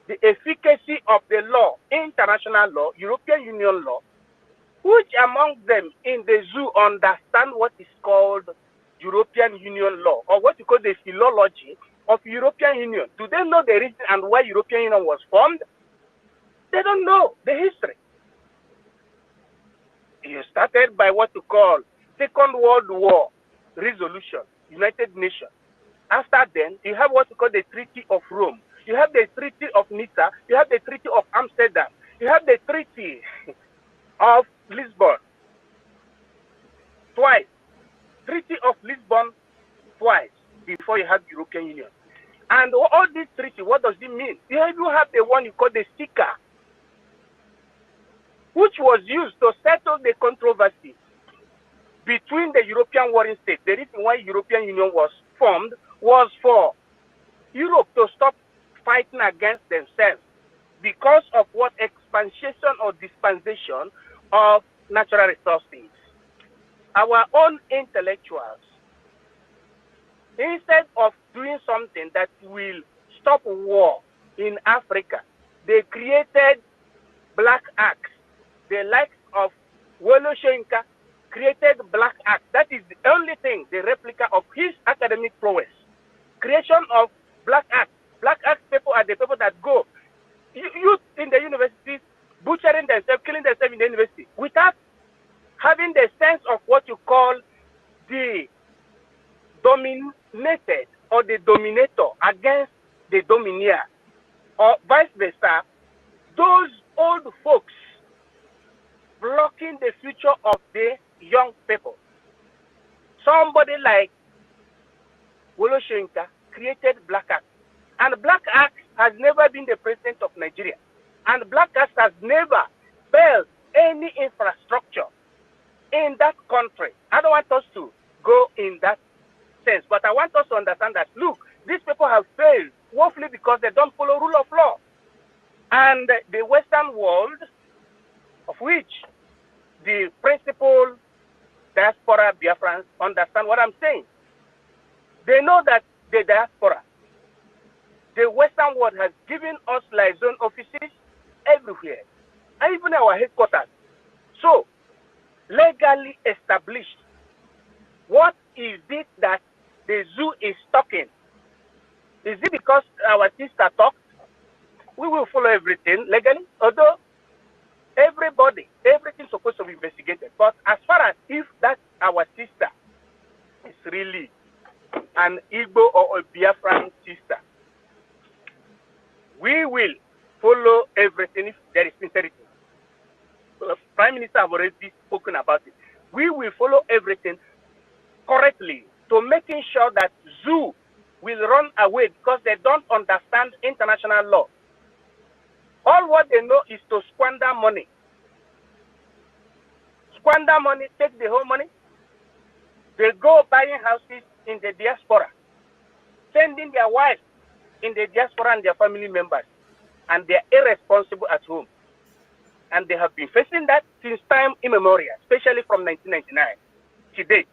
the efficacy of the law, international law, European Union law, which among them in the zoo understand what is called European Union law, or what you call the philology of European Union. Do they know the reason and why European Union was formed? They don't know the history. You started by what you call Second World War resolution, United Nations. After then, you have what you call the Treaty of Rome. You have the Treaty of Nizza. You have the Treaty of Amsterdam. You have the Treaty of Lisbon. Twice. Treaty of Lisbon twice before you have European Union. And all these treaties, what does it mean? You have the one you call the sticker, which was used to settle the controversy between the European warring states. The reason why European Union was formed was for Europe to stop fighting against themselves because of what expansion or dispensation of natural resources. Our own intellectuals, instead of doing something that will stop war in Africa, they created black acts. The likes of Woloshenka created black acts. That is the only thing, the replica of his academic prowess. Creation of black acts. Black acts people are the people that go, youth in the universities, butchering themselves, killing themselves in the university, without having the sense of what you call the dominated or the dominator against the domineer, or vice versa. Those old folks blocking the future of the young people. Somebody like Woloshenka created Black Act. And Black Act has never been the president of Nigeria. And Black Act has never built any infrastructure in that country. I don't want us to go in that sense, but I want us to understand that, look, these people have failed woefully because they don't follow rule of law. And the Western world, of which the principal diaspora Biafrans understand what I'm saying. They know that the diaspora, the Western world, has given us liaison offices everywhere, and even our headquarters. So, legally established, what is it that the zoo is talking? Is it because our sister talked? We will follow everything legally, although everything's supposed to be investigated. But as far as if that our sister is really an Igbo or a Biafran sister, we will follow everything if there is sincerity. The Prime Minister have already spoken about it. We will follow everything correctly to making sure that zoo will run away because they don't understand international law. All what they know is to squander money. Squander money, take the whole money. They go buying houses in the diaspora, sending their wives in the diaspora and their family members, and they are irresponsible at home. And they have been facing that since time immemorial, especially from 1999 to date.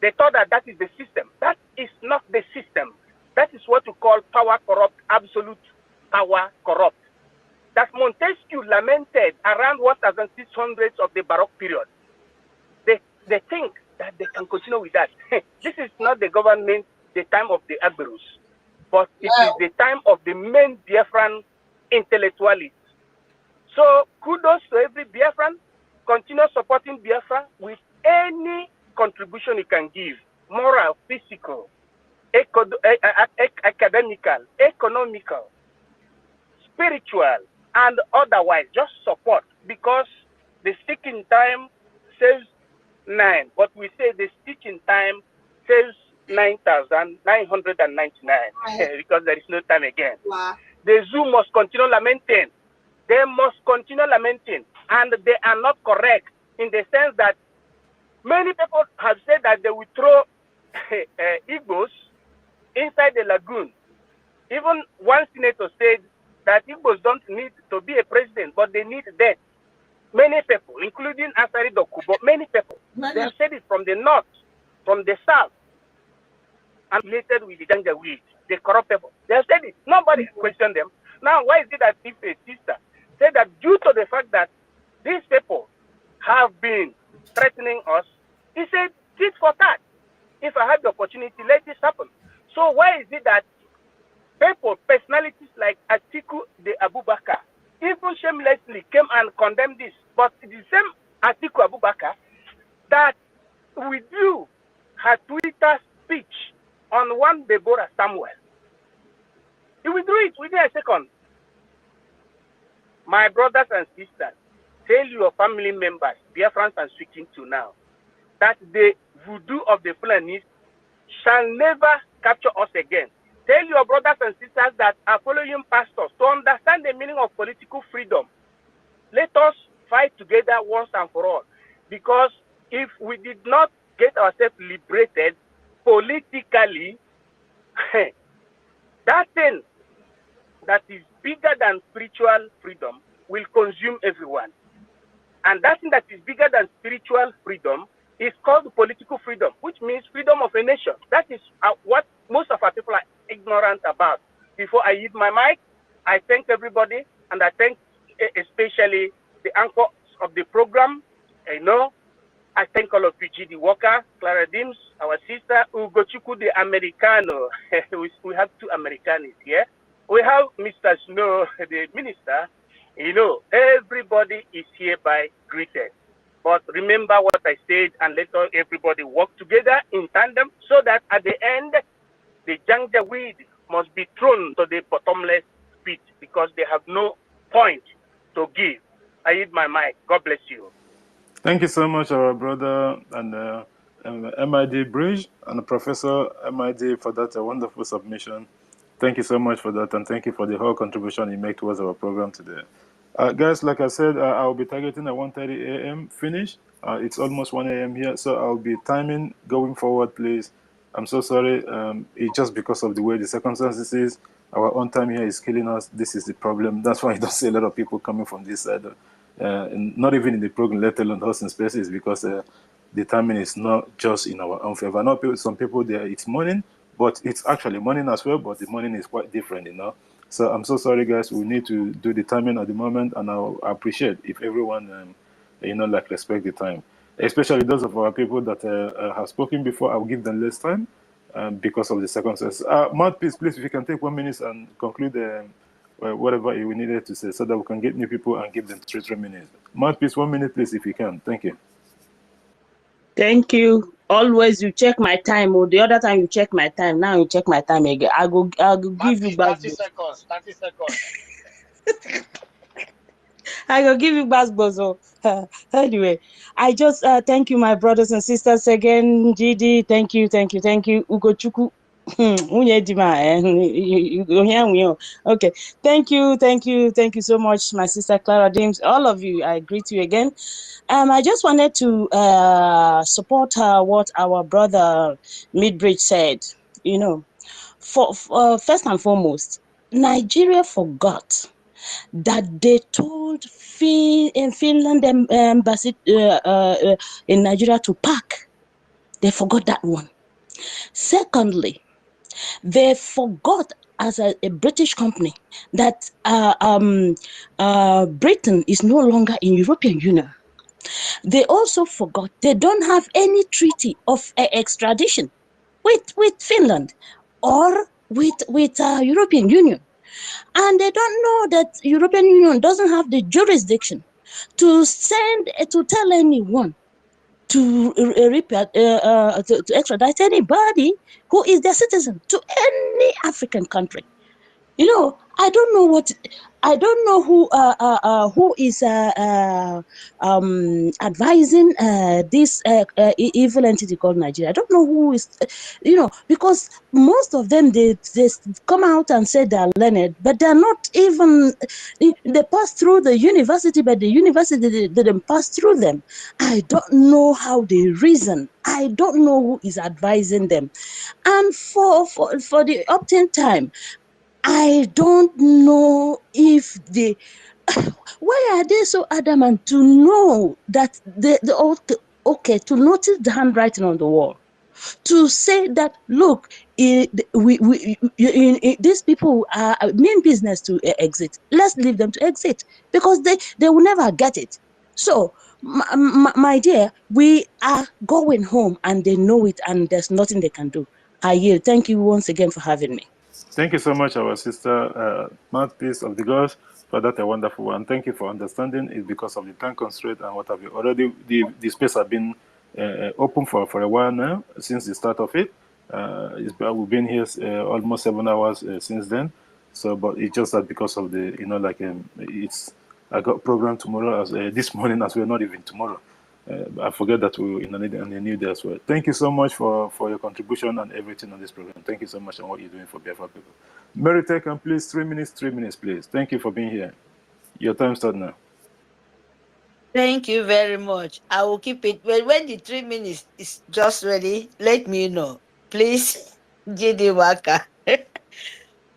They thought that that is the system. That is not the system. That is what we call power corrupt, absolute power corrupt. That Montesquieu lamented around 1600s of the Baroque period. They think that they can continue with that. This is not the government, the time of the Agberus, but it is the time of the main Biafran intellectualists. So kudos to every Biafran. Continue supporting Biafra with any contribution you can give, moral, physical, academical, economical, spiritual, and otherwise. Just support, because the sticking time saves 9, but we say the sticking time saves 9,999 because there is no time again. Wow. The zoo must continue lamenting. They must continue lamenting, and they are not correct in the sense that many people have said that they will throw Igbos inside the lagoon. Even one senator said that Igbos don't need to be a president, but they need death. Many people, including Asari Dokubo, many people, they have said it from the north, from the south, and related with the Janjaweed, the corrupt people. They have said it. Nobody questioned them. Now, why is it that if a sister said that due to the fact that these people have been threatening us, he said, tit for tat. If I have the opportunity, let this happen. So why is it that people, personalities like Atiku de Abubakar, even shamelessly came and condemned this? But the same Atiku Abubakar that withdrew her Twitter speech on one Deborah Samuel. He withdrew it within a second. My brothers and sisters, tell your family members, Biafrans I'm speaking to now, that the voodoo of the Fulanis shall never capture us again. Tell your brothers and sisters that are following pastors to understand the meaning of political freedom. Let us fight together once and for all. Because if we did not get ourselves liberated politically, that thing that is bigger than spiritual freedom will consume everyone. And that thing that is bigger than spiritual freedom is called political freedom, which means freedom of a nation. That is what most of our people are ignorant about. Before I use my mic, I thank everybody, and I thank especially the anchors of the program. I thank all of you, G.D. Walker, Clara Dims, our sister, Ugochukwu the Americano. We have 2 Americanos here. We have Mr. Snow, the minister. Everybody is hereby greeted. But remember what I said, and let everybody work together in tandem so that at the end, the Janjaweed must be thrown to the bottomless pit because they have no point to give. I hit my mic. God bless you. Thank you so much, our brother and MID Bridge and Professor MID for that wonderful submission. Thank you so much for that, and thank you for the whole contribution you make towards our program today. Guys, like I said, I'll be targeting a 1:30 a.m. finish. It's almost 1 a.m. here, so I'll be timing going forward, please. I'm so sorry. It's just because of the way the circumstances is. Our own time here is killing us. This is the problem. That's why I don't see a lot of people coming from this side. Not even in the program, let alone hosting spaces, because the timing is not just in our own favor. I know some people there, it's morning, but it's actually morning as well, but the morning is quite different, So I'm so sorry, guys. We need to do the timing at the moment, and I'll appreciate if everyone, respect the time. Especially those of our people that have spoken before, I'll give them less time because of the circumstances. Mouthpiece, please, if you can take 1 minute and conclude whatever we needed to say so that we can get new people and give them 3 minutes. Mouthpiece, 1 minute, please, if you can. Thank you. Thank you. Always you check my time. Or the other time you check my time. Now you check my time again. I'll go give you back. 30 seconds. 30 seconds. I will give you back, Bozo. Anyway, I just thank you, my brothers and sisters again. GD, thank you, Ugochukwu. Okay, thank you so much, my sister Clara James. All of you, I greet you again. I just wanted to support what our brother Midbridge said. You know, for first and foremost, Nigeria forgot that they told Finland embassy in Nigeria to pack. They forgot that one. Secondly, they forgot as a British company that Britain is no longer in European Union. They also forgot they don't have any treaty of extradition with Finland or with European Union. And they don't know that European Union doesn't have the jurisdiction to tell anyone to extradite anybody who is their citizen to any African country. You know, I don't know who is advising this evil entity called Nigeria. I don't know who is, because most of them they come out and say they're learned, but they're not even. They pass through the university, but the university didn't pass through them. I don't know how they reason. I don't know who is advising them, and for the obtain time. I don't know if they. Why are they so adamant to know that okay, to notice the handwriting on the wall, to say that look, these people are mean business to exit. Let's leave them to exit because they will never get it. So, my dear, we are going home, and they know it, and there's nothing they can do. I yield. Thank you once again for having me. Thank you so much, our sister, mouthpiece of the gods, for that a wonderful one. Thank you for understanding. It's because of the time constraint and what have you. Already, the space has been open for a while now, since the start of it. We've been here almost 7 hours since then. So, but it's just that because of the, I got program tomorrow, this morning as well, not even tomorrow. I forget that we're in a new day as well. Thank you so much for your contribution and everything on this program. Thank you so much on what you're doing for Biafra people. Mary Tech, and please, 3 minutes, please. Thank you for being here. Your time starts now. Thank you very much. I will keep it. When the 3 minutes is just ready, let me know. Please, JD Waka.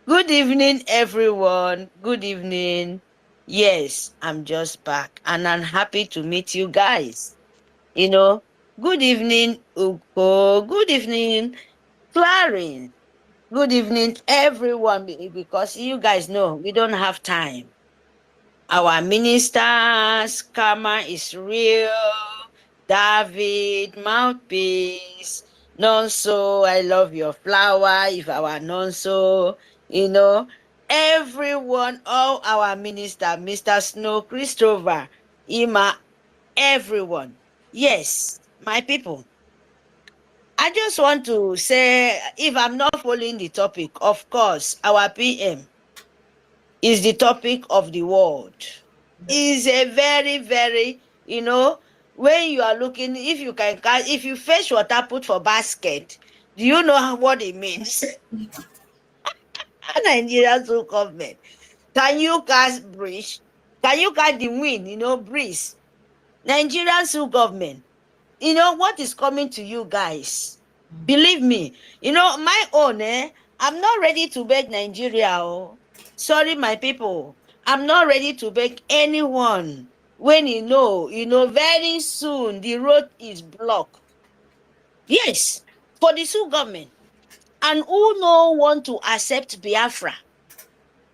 Good evening, everyone. Good evening. Yes, I'm just back, and I'm happy to meet you guys. Good evening, Uko. Good evening, Clarence. Good evening, everyone, because you guys know we don't have time. Our ministers, karma is real. David, mouthpiece, Nonso, I love your flower. If our Nonso, everyone, all our minister, Mr. Snow, Christopher, Ima, everyone. Yes, my people. I just want to say, if I'm not following the topic, of course, our PM is the topic of the world. Is a very, very, when you are looking, if you fetch water, put for basket, do you know what it means? Nigeria's government. Can you cast bridge? Can you catch the wind, breeze? Nigeria's government. What is coming to you guys? Believe me, my own, I'm not ready to beg Nigeria. Oh. Sorry, my people. I'm not ready to beg anyone. When very soon the road is blocked. Yes, for the Sioux government. And who no want to accept Biafra.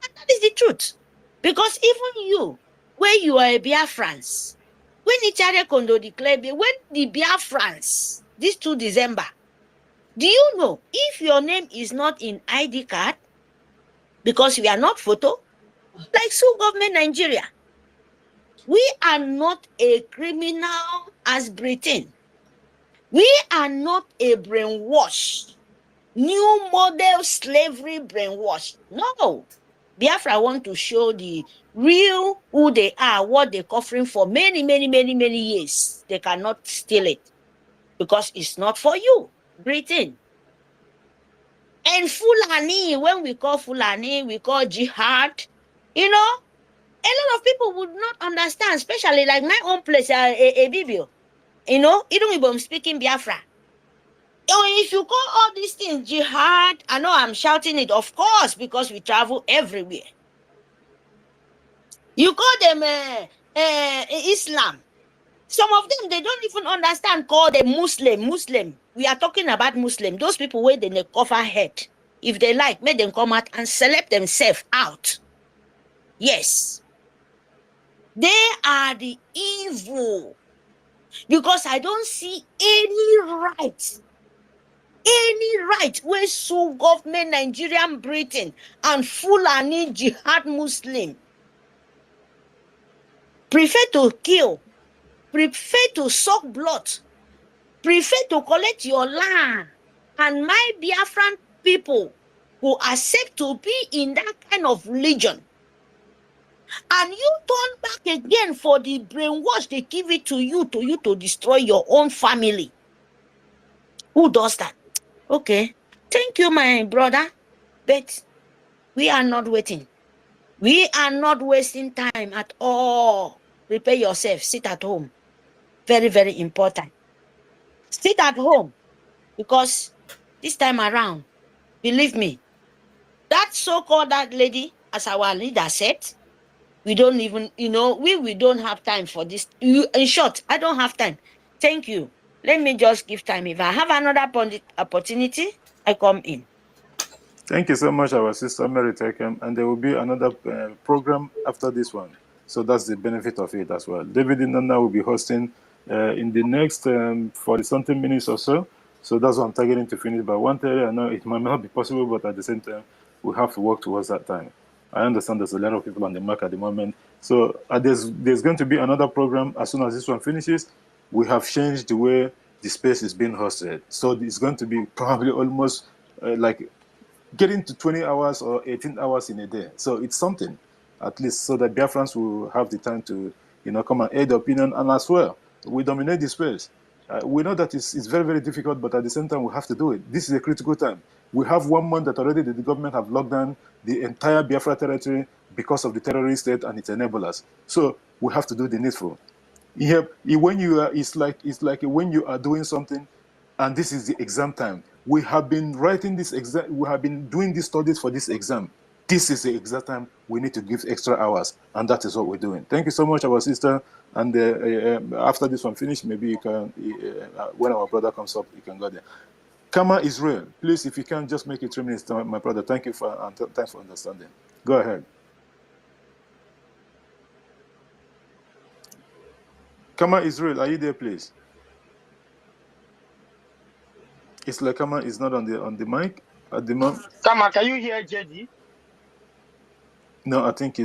And that is the truth. Because even you, when you are a Biafrans, when Ichere Kondo declared, when the Biafrans, this 2 December, do you know if your name is not in ID card, because we are not photo, like Sioux government Nigeria, we are not a criminal as Britain. We are not a brainwash, new model slavery brainwash. No. Biafra want to show the real who they are, what they're covering for many, many, many, many years. They cannot steal it because it's not for you, Britain. And Fulani, when we call Fulani, we call jihad. You know, a lot of people would not understand, especially like my own place, EFIK-IBIBIO. You know, even if I'm speaking Biafra. If you call all these things jihad, I know I'm shouting it, of course, because we travel everywhere. You call them Islam. Some of them, they don't even understand, call them Muslim. We are talking about Muslim. Those people where they cover head. If they like, make them come out and select themselves out. Yes. They are the evil. Because I don't see any right where so government, Nigerian, Britain, and Fulani jihad Muslim prefer to kill, prefer to suck blood, prefer to collect your land, and my Biafran people who accept to be in that kind of religion. And you turn back again for the brainwash they give it to you to destroy your own family. Who does that? Okay. Thank you, my brother. But we are not waiting. We are not wasting time at all. Prepare yourself. Sit at home. Very, very important. Sit at home. Because this time around, believe me, that so-called that lady, as our leader said, we don't even, we don't have time for this. In short, I don't have time. Thank you. Let me just give time. If I have another opportunity, I come in. Thank you so much, our sister Mary Tekem. And there will be another program after this one. So that's the benefit of it as well. David Inanna will be hosting in the next 40-something minutes or so. So that's what I'm targeting to finish by 1:30. I know it might not be possible, but at the same time, we have to work towards that time. I understand there's a lot of people on the mark at the moment. So there's going to be another program as soon as this one finishes. We have changed the way the space is being hosted. So it's going to be probably almost like getting to 20 hours or 18 hours in a day. So it's something, at least, so that Biafrans will have the time to, come and aid the opinion. And as well, we dominate the space. We know that it's very, very difficult, but at the same time, we have to do it. This is a critical time. We have 1 month that already the government have locked down the entire Biafra territory because of the terrorist state and its enablers. So we have to do the needful. When you are, it's like when you are doing something, and this is the exam time. We have been writing this exam. We have been doing these studies for this exam. This is the exact time we need to give extra hours, and that is what we're doing. Thank you so much, our sister. And after this one finished, maybe you can, when our brother comes up, you can go there. Kama Israel, please, if you can, just make it 3 minutes, my brother. Thank you and thanks for understanding. Go ahead. Kama Israel, are you there, please? It's like Kama is not on the mic at the moment. Kama, can you hear JD? No, I think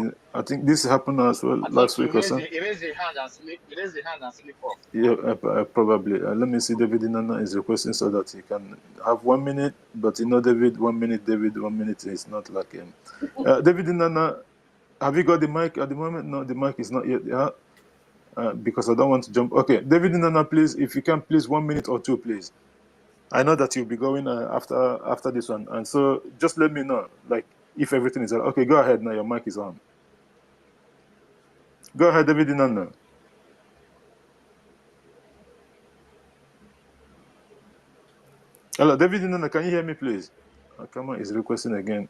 this happened as well last week or so. He raised his hand and slip off. Yeah, probably. Let me see. David Inanna is requesting so that he can have 1 minute, but David, 1 minute. David, 1 minute is not like him. David Inanna, have you got the mic at the moment? No, the mic is not yet. Yeah, because I don't want to jump. Okay, David Inanna, please, if you can, please 1 minute or two, please. I know that you'll be going after this one, and so just let me know, like, if everything is okay. Go ahead now. Your mic is on. Go ahead, David Inanna. Hello, David Inanna. Can you hear me, please? Kama is requesting again.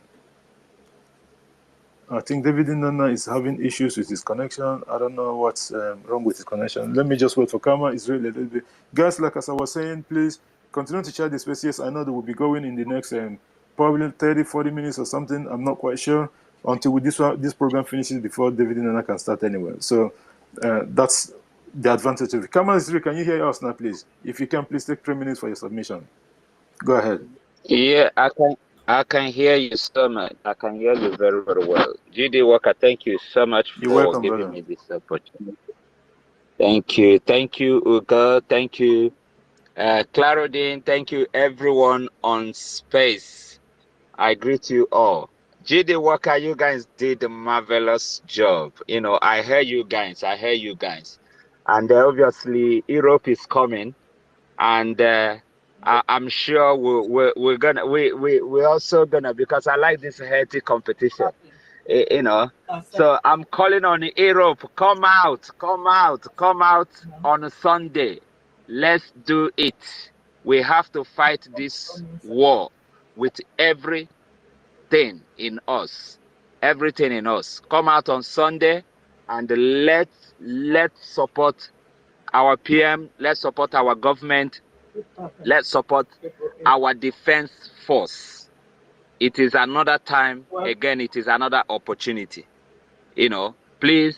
I think David Inanna is having issues with his connection. I don't know what's wrong with his connection. Let me just wait for Kama Israel a little bit. Guys, like as I was saying, please continue to share the space. Yes, I know that we'll be going in the next probably 30-40 minutes or something. I'm not quite sure until this program finishes before David Inanna can start anyway. So that's the advantage of it. Kama Israel, can you hear us now, please? If you can, please take 3 minutes for your submission. Go ahead. Yeah, I can hear you so much. I can hear you very, very well. GD Walker, thank you so much for giving me this opportunity. Thank you, Ugo. Thank you, Clarodine. Thank you, everyone on space. I greet you all. GD Walker, you guys did a marvelous job. I hear you guys. And obviously, Europe is coming. And I'm sure we're also gonna, because I like this healthy competition, you know. So I'm calling on Europe, come out on Sunday. Let's do it. We have to fight this war with everything in us. Everything in us. Come out on Sunday and let's support our PM. Let's support our government. Let's support our defense force. It is another time. Again, it is another opportunity. You know, please,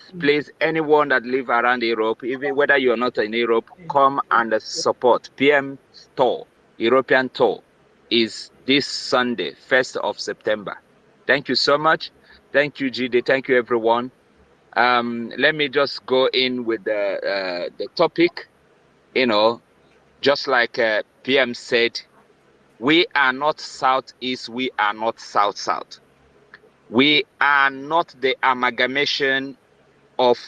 anyone that live around Europe, even whether you're not in Europe, come and support. PM tour, European tour, is this Sunday, 1st of September. Thank you so much. Thank you, GD. Thank you, everyone. Let me just go in with the topic. You know, just like PM said, we are not Southeast, we are not South-South. We are not the amalgamation of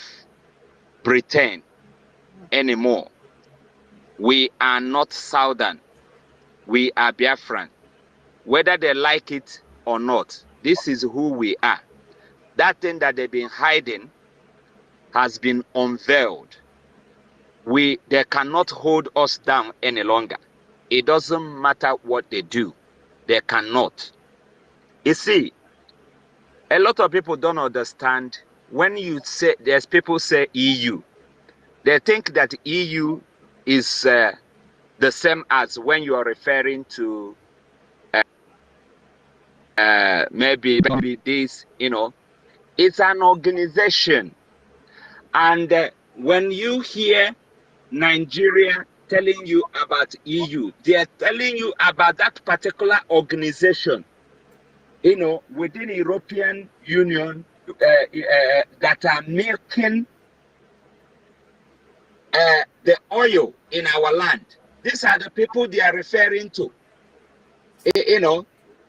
Britain anymore. We are not Southern. We are Biafran. Whether they like it or not, this is who we are. That thing that they've been hiding has been unveiled. They cannot hold us down any longer. It doesn't matter what they do. They cannot. You see, a lot of people don't understand when you say, there's people say EU. They think that EU is the same as when you are referring to maybe this, you know. It's an organization. And when you hear Nigeria telling you about EU, they are telling you about that particular organization, you know, within the European Union that are making the oil in our land. These are the people they are referring to, you know,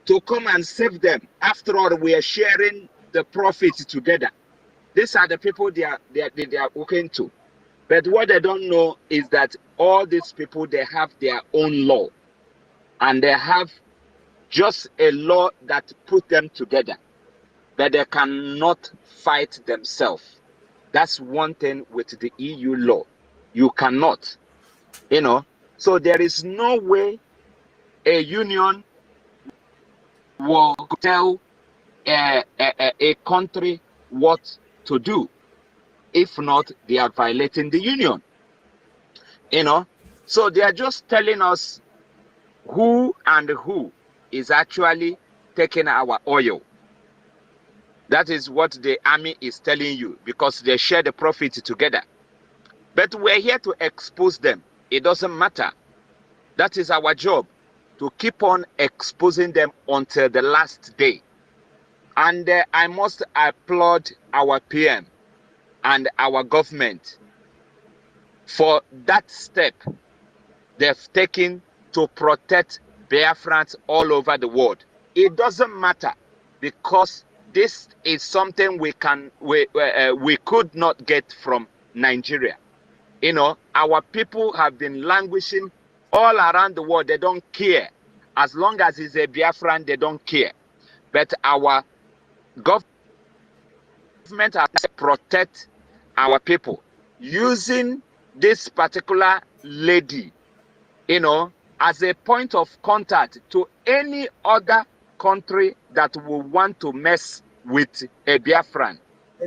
to come and save them. After all, we are sharing the profits together. These are the people they are working to. But what they don't know is that all these people, they have their own law. And they have just a law that put them together. But they cannot fight themselves. That's one thing with the EU law. You cannot, you know. So there is no way a union will tell a country what to do. If not, they are violating the union, you know. So they are just telling us who and who is actually taking our oil. That is what the army is telling you, because they share the profit together. But we're here to expose them. It doesn't matter. That is our job, to keep on exposing them until the last day. And I must applaud our PM and our government for that step they've taken to protect Biafrans all over the world. It doesn't matter, because this is something we could not get from Nigeria. You know, our people have been languishing all around the world. They don't care. As long as it's a Biafran, they don't care. But our government has to protect our people using this particular lady, you know, as a point of contact to any other country that will want to mess with a Biafran.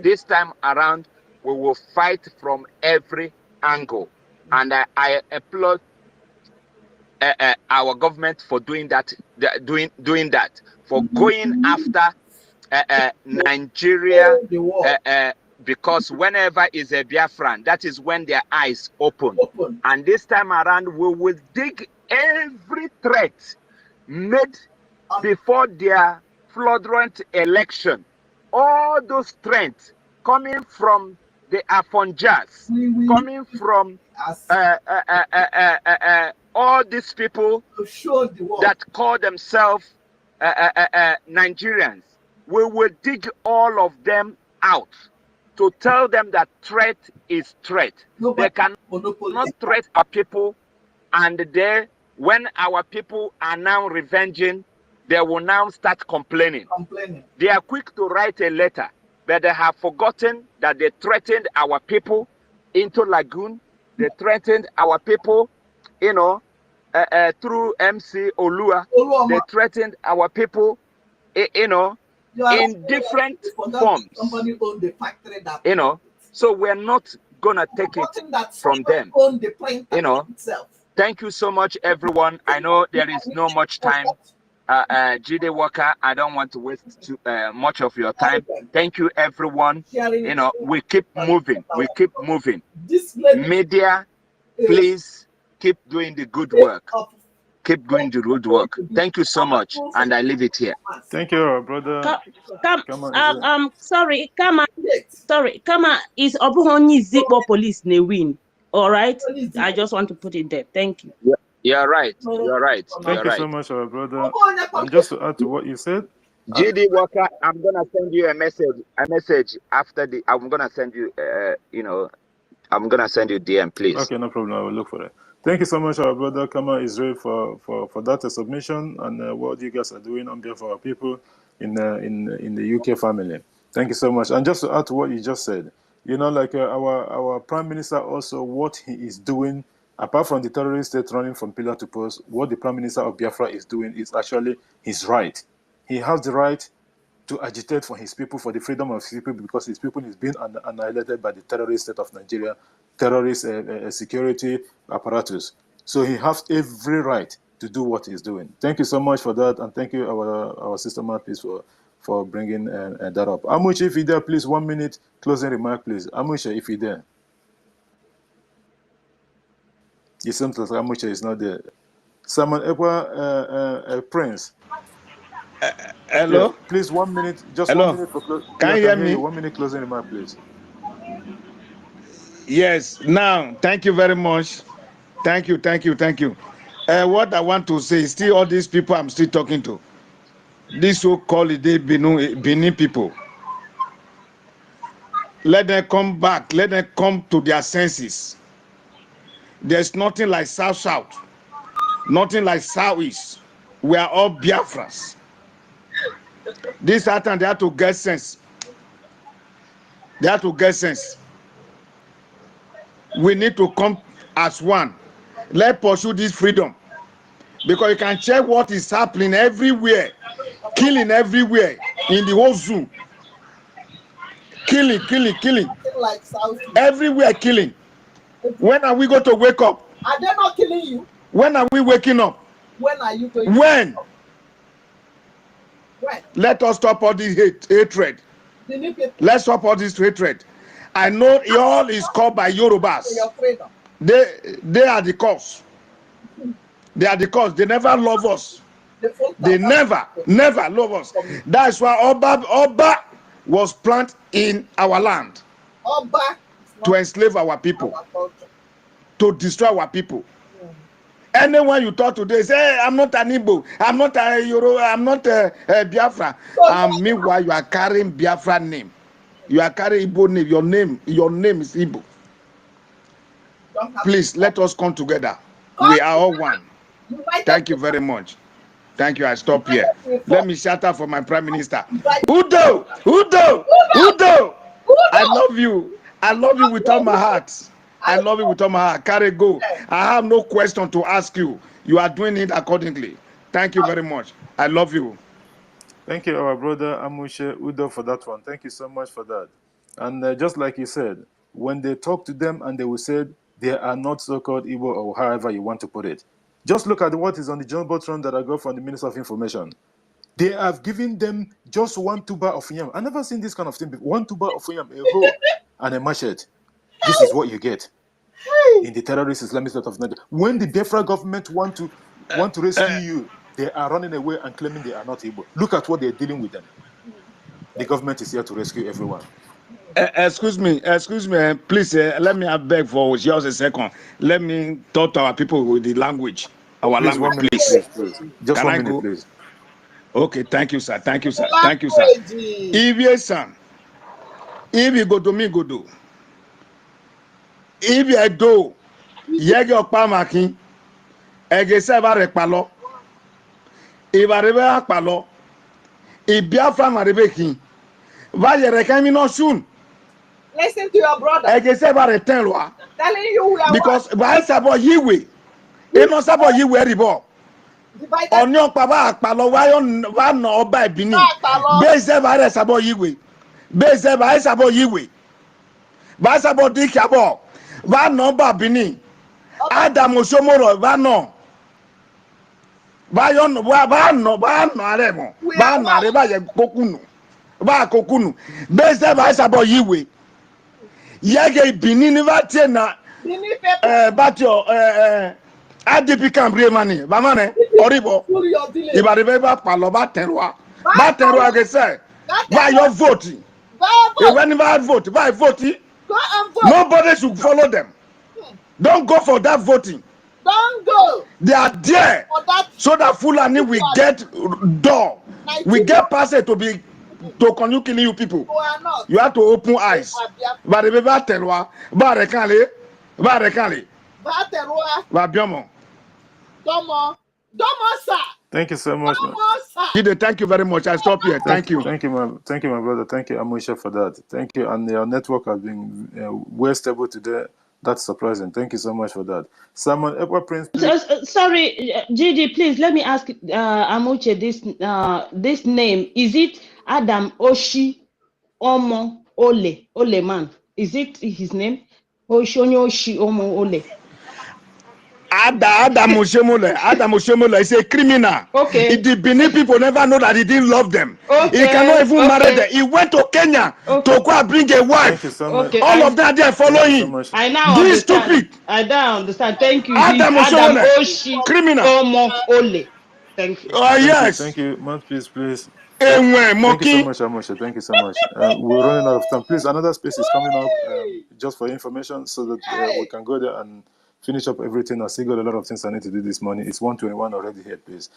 This time around, we will fight from every angle. And I applaud our government for doing that, for going after Nigeria, because whenever is a Biafran, that is when their eyes open. And this time around, we will dig every threat made before their fraudulent election. All those threats coming from the Afonjas, coming from all these people that call themselves Nigerians. We will dig all of them out to tell them that threat is threat. They cannot threat our people, and they when our people are now revenging, they will now start complaining. They are quick to write a letter, but they have forgotten that they threatened our people into Lagoon. They threatened our people, you know, through MC Olua. They threatened our people, you know, in different forms. Somebody owned the factory that you know, so we're not gonna take it from them. You know, thank you so much, everyone. I know there is no much time. Jide Walker, I don't want to waste too much of your time. Thank you, everyone. You know, we keep moving. We keep moving. Media, please keep doing the good work. Keep doing the good work. Thank you so much, and I leave it here. Thank you, brother. Sorry, come on. Sorry, come on. Is Obuhonyi Zipo police ne win? All right. I just want to put it there. Thank you. Yeah, you're right. You're right. Thank you so much, our brother. And just to add to what you said, JD Walker, I'm gonna send you a message after the. I'm gonna send you. You know, I'm gonna send you DM, please. Okay, no problem. I will look for it. Thank you so much, our brother Kama Israel, for that submission and what you guys are doing on behalf of our people in the UK family. Thank you so much. And just to add to what you just said, you know, like our Prime Minister also, what he is doing, apart from the terrorist state running from pillar to post, what the Prime Minister of Biafra is doing is actually his right. He has the right to agitate for his people, for the freedom of his people, because his people is being annihilated by the terrorist state of Nigeria, terrorist security apparatus. So he has every right to do what he's doing. Thank you so much for that, and thank you, our sister Martins, for bringing that up. Amuche, if you're there, please, 1 minute closing remark, please. Amuche, if you're there. It seems like Amuche is not there. Simon Ekwa, Prince. Hello? Yeah, please, 1 minute, just Hello? 1 minute for closing. Can you hear me? 1 minute closing remark, please. Yes, now, thank you very much. Thank you. What I want to say is still all these people I'm still talking to. These so-called Benin people. Let them come back. Let them come to their senses. There's nothing like South-South. Nothing like South-East. We are all Biafrans. This time they have to get sense. They have to get sense. We need to come as one. Let's pursue this freedom. Because you can check what is happening everywhere. Killing everywhere in the whole zoo. Killing. Everywhere killing. When are we going to wake up? Are they not killing you? When are we waking up? When are you going When? When? Let us stop all this hatred. Let's stop all this hatred. I know it all is called by Yorubas. They are the cause. They are the cause. They never love us. They never love us. That's why Oba was planted in our land to enslave our people, to destroy our people. Anyone you talk to, they say, hey, I'm not an Igbo, I'm not a Yoruba, I'm not a Biafra. Meanwhile, you are carrying Biafra name. You are carrying Igbo name. Your name is Igbo. Please, let us come together. We are all one. Thank you very much. Thank you. I stop here. Let me shout out for my Prime Minister. Udo! I love you. I love you with all my heart. I love you with all my heart. Carry go. I have no question to ask you. You are doing it accordingly. Thank you very much. I love you. Thank you, our brother Amushe Udo, for that one. Thank you so much for that. And just like you said, when they talk to them and they will say they are not so-called Igbo or however you want to put it, just look at what is on the John Botron that I got from the Minister of Information. They have given them just 1 tuber of yam. I've never seen this kind of thing before. 1 tuber of yam, a hoe and a machete. This is what you get in the terrorist Islamic State of Nigeria. When the Biafra government want to rescue you, they are running away and claiming they are not able. Look at what they're dealing with them. The government is here to rescue everyone. Excuse me, please. Let me beg for just a second. Let me talk to our people with the language, our please, language, 1 minute, please. Just Can 1 I minute, go? please. Okay, thank you, sir. If son, if you go to me, go do. If you do, yegi okpa makin. Egese bare palo. Ibarebe akpalo. Ibiafra marebe kin. Va yere kemi no soon. Listen to your brother. Egese bare tenlwa. Telling you we are Because what? ba sabo yiwe. E no sabo yiwe ribo. Divided. Onyo pa ba akpalo wa no oba Benin. Beze bare sabo yiwe. Beze bare sabo yiwe. Ba sabo dikabo. Va no ba Benin. Adam Osomoro va no. Ba yo no ba no aremo. Ba no are ba ye kokunu. Ba kokunu. Beze ba sabo yiwe. Yege Benin va tie na batio ADP cambre mani. Ba mane oribo. Ibaribe ba palo ba terwa. Ba terwa ke say. Ba your vote. E when ba vote, ba vote. Go and vote. Nobody should follow them. Don't go for that voting. Don't go. They are there so that Fulani will get door. We get passage to continue killing you people. You have to open eyes. But the baby telwa, ba rekale, Ba terwa. ba biomo. Domo, sir. Thank you so much, man. Jide, thank you very much. I stop here. Thank you. Thank you, my brother. Thank you, Amusha, for that. Thank you. And your network has been well stable today. That's surprising. Thank you so much for that. Simon Ekwa Prince, please. Sorry, Gigi, please let me ask Amuche this name. Is it Adam Oshi Omo Ole man? Is it his name? Oshonyo Oshi Omo Ole. Adam Oshomola is a criminal. Okay. The Benin people never know that he didn't love them. Okay. He cannot even marry them. He went to Kenya to go and bring a wife. Thank you so much. Okay. All of that they are following. So I now this understand. stupid. I now understand. Thank you. Adam Oshi criminal. Omo Ole. Thank you. Oh yes. Thank you. Mouthpiece, please. Thank you so much, Amusha. Thank you so much. We're running out of time. Please, another space is coming up just for information so that we can go there and finish up everything. I still got a lot of things I need to do this morning. It's 1:21 already here, please.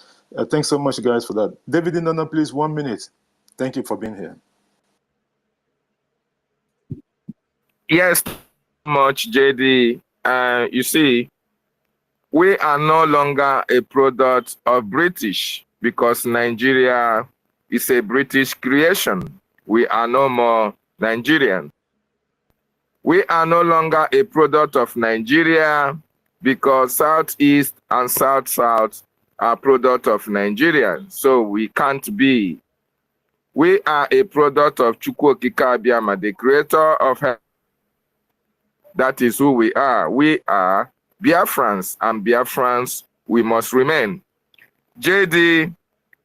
Thanks so much, guys, for that. David Indana, please, 1 minute. Thank you for being here. Yes, much, JD. You see, we are no longer a product of British because Nigeria is a British creation. We are no more Nigerian. We are no longer a product of Nigeria because Southeast and South-South are product of Nigeria. So we can't be. We are a product of EFIK-IBIBIO, the creator of heaven. That is who we are. We are Biafrans, and Biafrans we must remain. JD,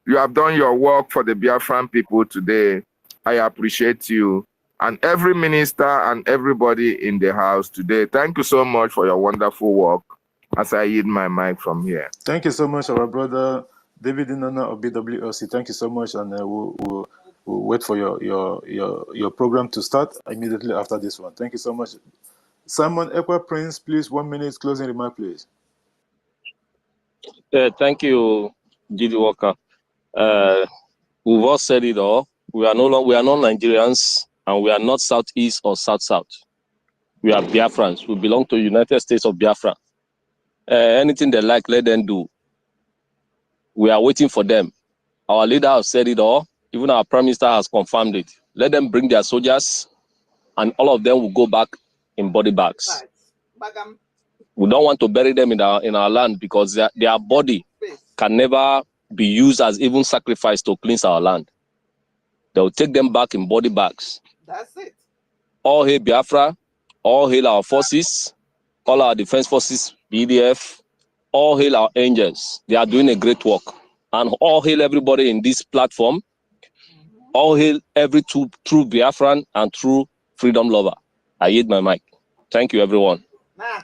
you have done your work for the Biafran people today. I appreciate you. And every minister and everybody in the house today, thank you so much for your wonderful work as I yield my mic from here. Thank you so much, our brother David Inanna of BWLC. Thank you so much, and we'll wait for your program to start immediately after this one. Thank you so much. Simon Ekwa Prince, please, 1 minute closing remark, please. Thank you, Gidi Walker. We've all said it all. We are not Nigerians, and we are not Southeast or South-South. We are Biafrans. We belong to the United States of Biafra. Anything they like, let them do. We are waiting for them. Our leader has said it all. Even our prime minister has confirmed it. Let them bring their soldiers, and all of them will go back in body bags. We don't want to bury them in our land because their body can never be used as even sacrifice to cleanse our land. They will take them back in body bags. That's it. All hail Biafra, all hail our forces, all our defense forces, BDF, all hail our angels. They are doing a great work. And all hail everybody in this platform. All hail every true Biafran and true freedom lover. I yield my mic. Thank you, everyone.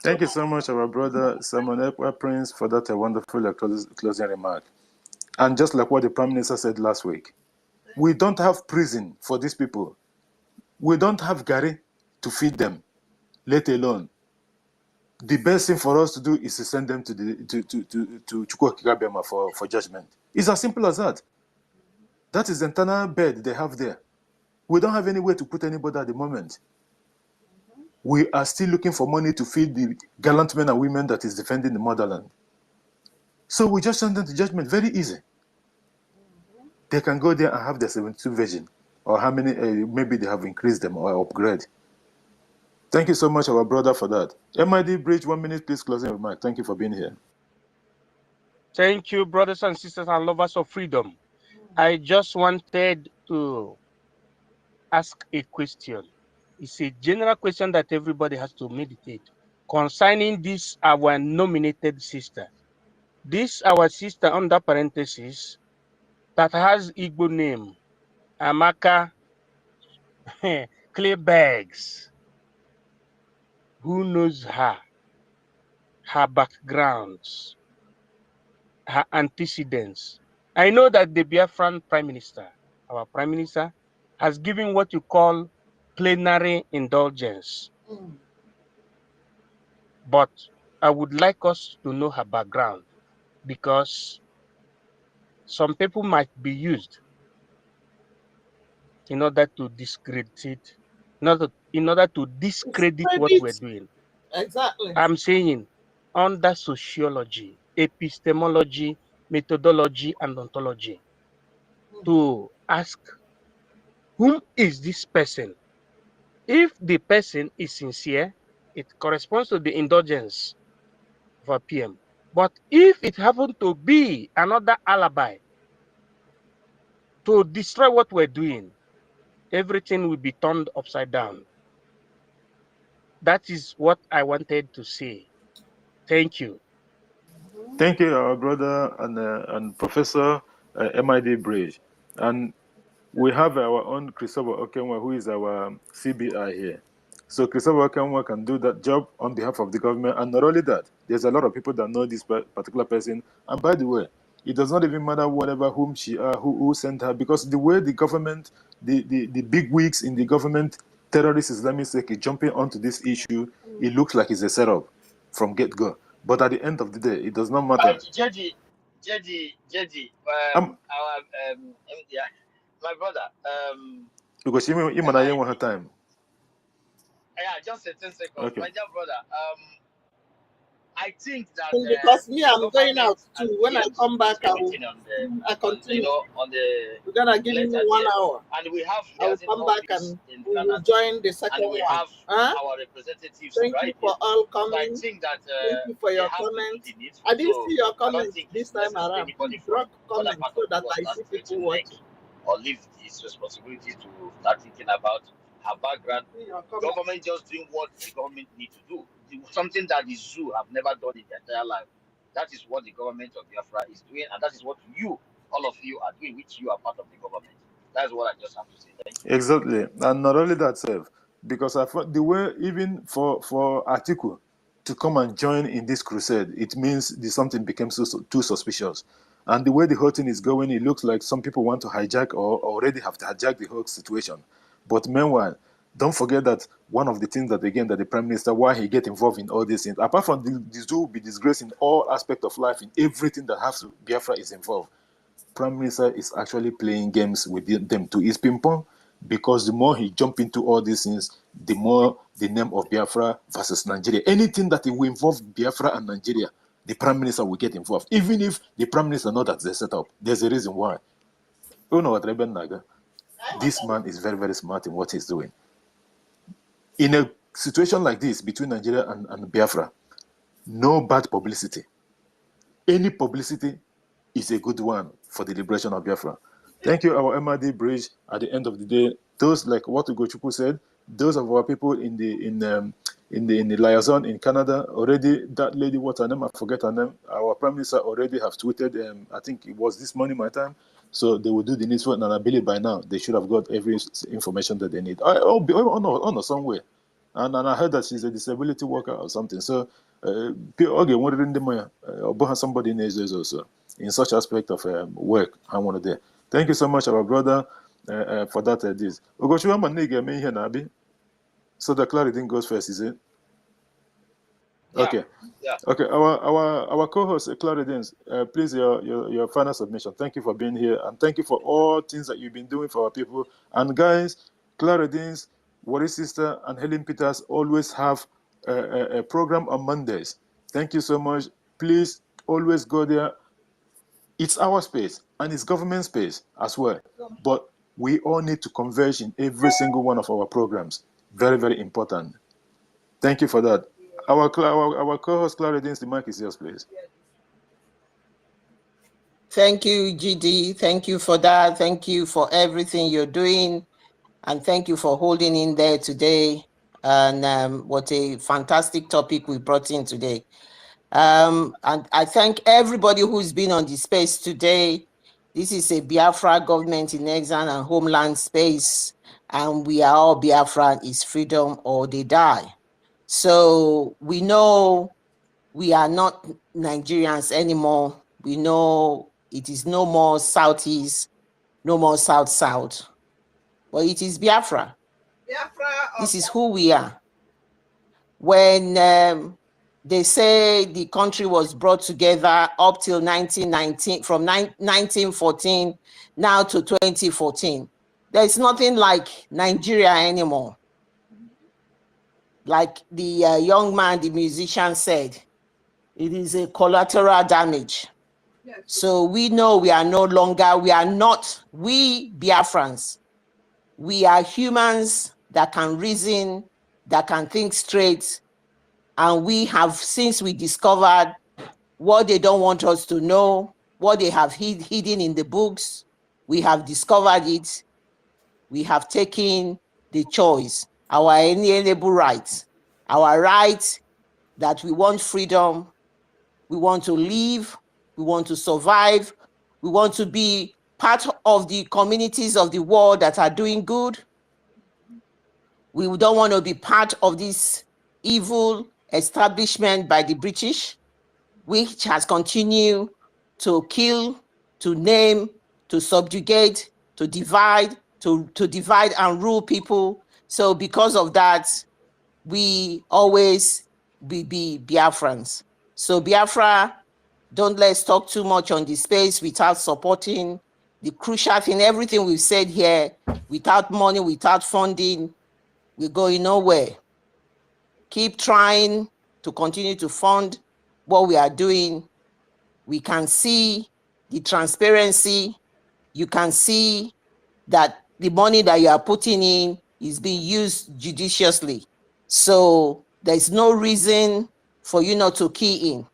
Thank you so much, our brother Simon Ekwa Prince, for that wonderful closing remark. And just like what the Prime Minister said last week, we don't have prison for these people. We don't have Gary to feed them, let alone. The best thing for us to do is to send them to EFIK-IBIBIO for judgment. It's as simple as that. That is the internal bed they have there. We don't have anywhere to put anybody at the moment. We are still looking for money to feed the gallant men and women that is defending the motherland. So we just send them to judgment. Very easy. They can go there and have their 72 virgin, or how many, maybe they have increased them or upgrade. Thank you so much, our brother, for that. MID Bridge, 1 minute, please, closing remark. Thank you for being here. Thank you, brothers and sisters and lovers of freedom. I just wanted to ask a question. It's a general question that everybody has to meditate concerning this, our nominated sister. This, our sister, under parenthesis, that has Igbo name, Amaka Claybags. Who knows her backgrounds, her antecedents? I know that the Biafran Prime Minister, our Prime Minister, has given what you call plenary indulgence. But I would like us to know her background, because some people might be used in order to discredit, in order to discredit what we're doing. Exactly. I'm saying under sociology, epistemology, methodology, and ontology, to ask, whom is this person? If the person is sincere, it corresponds to the indulgence of a PM. But if it happened to be another alibi to destroy what we're doing, everything will be turned upside down. That is what I wanted to say. Thank you. Thank you, our brother and Professor MID Bridge. And we have our own Christopher Okenwa, who is our CBI here. So Christopher Okenwa can do that job on behalf of the government. And not only that, there's a lot of people that know this particular person. And by the way, it does not even matter whatever whom she who sent her, because the way the government, the big wigs in the government, terrorist Islamic State is jumping onto this issue, it looks like it's a setup from get-go. But at the end of the day, it does not matter. JD, Um, yeah, my brother, because you want her time. yeah, just 10 seconds. Okay. My dear brother, I think that because me, I'm going out too. When I come back, I continue. We're gonna give me 1 hour. And we have, I will come back and we will join the second one. Have our representatives. Thank you for all coming. So I think that thank you for your comments. I didn't see your comments this time around. Drop comments so that I see people watching. Or leave his responsibility to start thinking about her background. Government just doing what the government need to do. Something that the zoo have never done in their entire life. That is what the government of Biafra is doing, and that is what you, all of you, are doing, which you are part of the government. That's what I just have to say. Thank you. Exactly. And not only that, Seth, because I thought the way, even for Atiku to come and join in this crusade, it means something became too suspicious. And the way the whole thing is going, it looks like some people want to hijack or already have to hijack the whole situation. But meanwhile, don't forget that one of the things that, again, that the Prime Minister, why he get involved in all these things, apart from the zoo will be disgraced in all aspects of life, in everything that has to, Biafra is involved. Prime Minister is actually playing games with them to his ping pong, because the more he jump into all these things, the more the name of Biafra versus Nigeria, anything that will involve Biafra and Nigeria, the Prime Minister will get involved. Even if the Prime Minister knows that they set up, there's a reason why. You know what, Reben Naga? This man is very, very smart in what he's doing. In a situation like this between Nigeria and Biafra, no bad publicity. Any publicity is a good one for the liberation of Biafra. Thank you, our MRD Bridge. At the end of the day, those, like what Ugochukwu said, those of our people in the liaison in Canada already, that lady, what's her name? I forget her name. Our Prime Minister already have tweeted, I think it was this morning my time, so they will do the needful, and I believe by now they should have got every information that they need. On somewhere. And I heard that she's a disability worker or something. So, okay, somebody knows this also in such aspect of work. I want to do. Thank you so much, our brother, for that. This. So the clarity goes first, is it? Yeah. Okay. Yeah. Okay. Our co-host, Claridins, please your final submission. Thank you for being here, and thank you for all things that you've been doing for our people. And guys, Claridins, Worry Sister, and Helen Peters always have a program on Mondays. Thank you so much. Please always go there. It's our space and it's government space as well. But we all need to converge in every single one of our programs. Very, very important. Thank you for that. Our co-host Clara Deans, the mic is yours, please. Thank you, GD. Thank you for that. Thank you for everything you're doing. And thank you for holding in there today. And what a fantastic topic we brought in today. And I thank everybody who's been on the space today. This is a Biafra government in exile and homeland space. And we are all Biafra, is freedom or they die. So we know we are not Nigerians anymore. We know it is no more Southeast, no more South-South, but it is Biafra. This is who we are. When they say the country was brought together up till 1919, from 1914 now to 2014, there's nothing like Nigeria anymore. Like the young man, the musician said, it is a collateral damage. Yes. So we know we are no longer, we are not, we Biafrans, we are humans that can reason, that can think straight. And we have, since we discovered what they don't want us to know, what they have hidden in the books, we have discovered it. We have taken the choice, our inalienable rights, our right that we want freedom, we want to live, we want to survive, we want to be part of the communities of the world that are doing good. We don't want to be part of this evil establishment by the British, which has continued to kill, to name, to subjugate, to divide, to divide and rule people. So because of that, we always be Biafrans. So Biafra, don't let's talk too much on the space without supporting the crucial thing, everything we've said here, without money, without funding, we're going nowhere. Keep trying to continue to fund what we are doing. We can see the transparency. You can see that the money that you are putting in is being used judiciously. So there's no reason for you not to key in.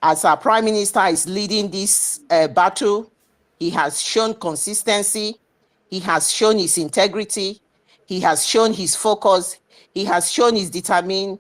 As our Prime Minister is leading this battle, he has shown consistency, he has shown his integrity, he has shown his focus, he has shown his determination,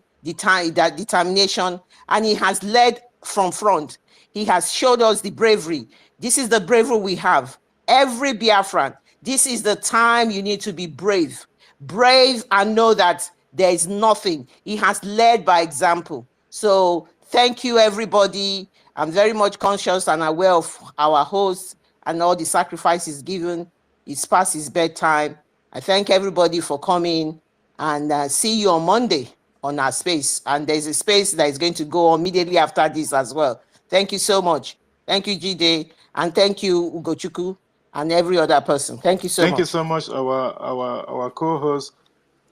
and he has led from front. He has showed us the bravery. This is the bravery we have. Every Biafran, this is the time you need to be brave. Brave and know that there is nothing. He has led by example. So thank you, everybody. I'm very much conscious and aware of our host and all the sacrifices given. It's past his bedtime. I thank everybody for coming, and see you on Monday on our space. And there's a space that is going to go immediately after this as well. Thank you so much. Thank you, Jide, and thank you, Ugochukwu, and every other person. Thank you so much. Thank you so much, our co-host,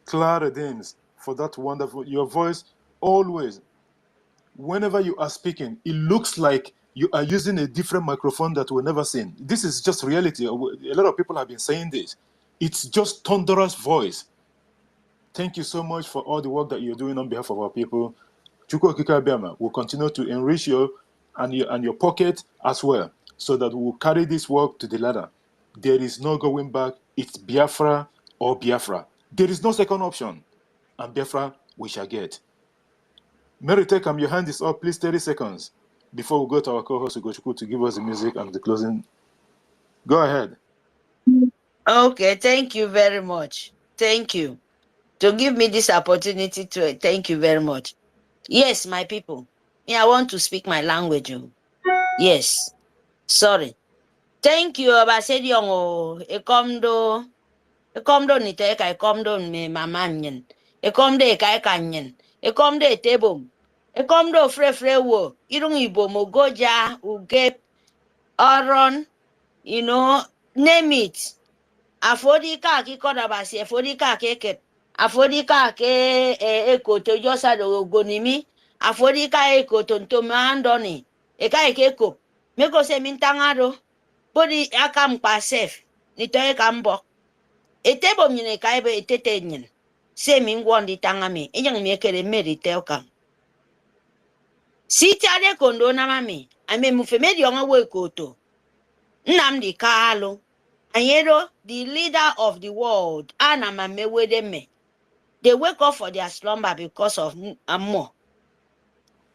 Clara Deans, for that wonderful, your voice always, whenever you are speaking, it looks like you are using a different microphone that we've never seen. This is just reality. A lot of people have been saying this. It's just thunderous voice. Thank you so much for all the work that you're doing on behalf of our people. Chukwu Okike Abiama will continue to enrich you and your pocket as well, so that we will carry this work to the ladder. There is no going back. It's Biafra or Biafra. There is no second option. And Biafra we shall get. Mary Tekam, your hand is up. Please, 30 seconds before we go to our co-host Ugochukwu to give us the music and the closing. Go ahead. Okay, thank you very much. Thank you to give me this opportunity to thank you very much. Yes, my people. Yeah, I want to speak my language. Yes. Sorry. Thank you, Abasediongo. Ekomdo niteka ekomdo me mamanyen. Ekomdo ekaikanyen. Ekomdo etebom. Ekomdo frefrewo. Irung ibom ogoja ugep oron. You know, name it. Afodika ki kodabasi. Afodika keket. Afodika ke ekoto josa do gonimi. Afori ka eko tonto mandoni. Eka ekeko. Meko se mintangaro. Bodi akam pa sef. Nitoe kambo. Etebo mine kaibe etete nyin. Se mingwondi tangami. Inyang miekere merite okam. Siti ade kondo na mami. Ame mufemedi yonga wekoto. Nnamdi Kanu. Anyero, the leader of the world. Ana me. They wake up for their slumber because of Amo.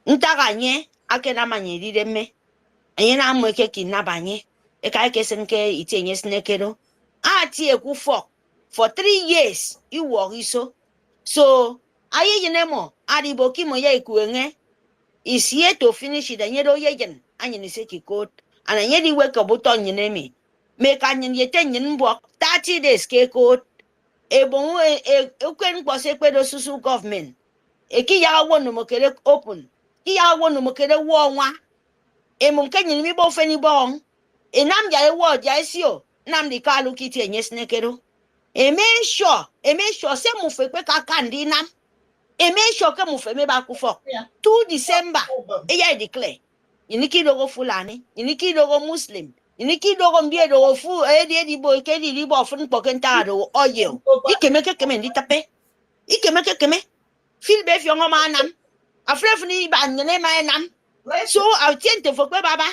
Ntaganye, akena manyeri me. Anyena amweke kinabanye. Eka kesenke itenye snekero. Ati ekufo. For 3 years, you work so. So, aye yenemo, adiboki moye ikuenge. Is here to finish it. Anyero yegen. Anyen iseki code. And anyeri wake up button yenemi. Make anyen yeten work 30 days ke code. Ebon ukwen kwase kwedo susu government. Eki ya wonu mokere open. Ki ya wonu mokere wonwa. Emum kenyin mi bo feni bon. Enam ya word ya isio. Nnamdi Kanu kiti enye snekero. Make sure se mu fe pe kakandi nam. Make sure ke mu fe me ba kufo. 2 December. Eya declare. Yiniki dogo Fulani, yiniki dogo Muslim. Yiniki dogo mbie dogo fu edi boy kedi libo fun pokenta do oyo. Ikeme ndi tape. Ikeme. Feel be fi ngo manam. Afref ni ba nyene manam. So I tend to forget baba.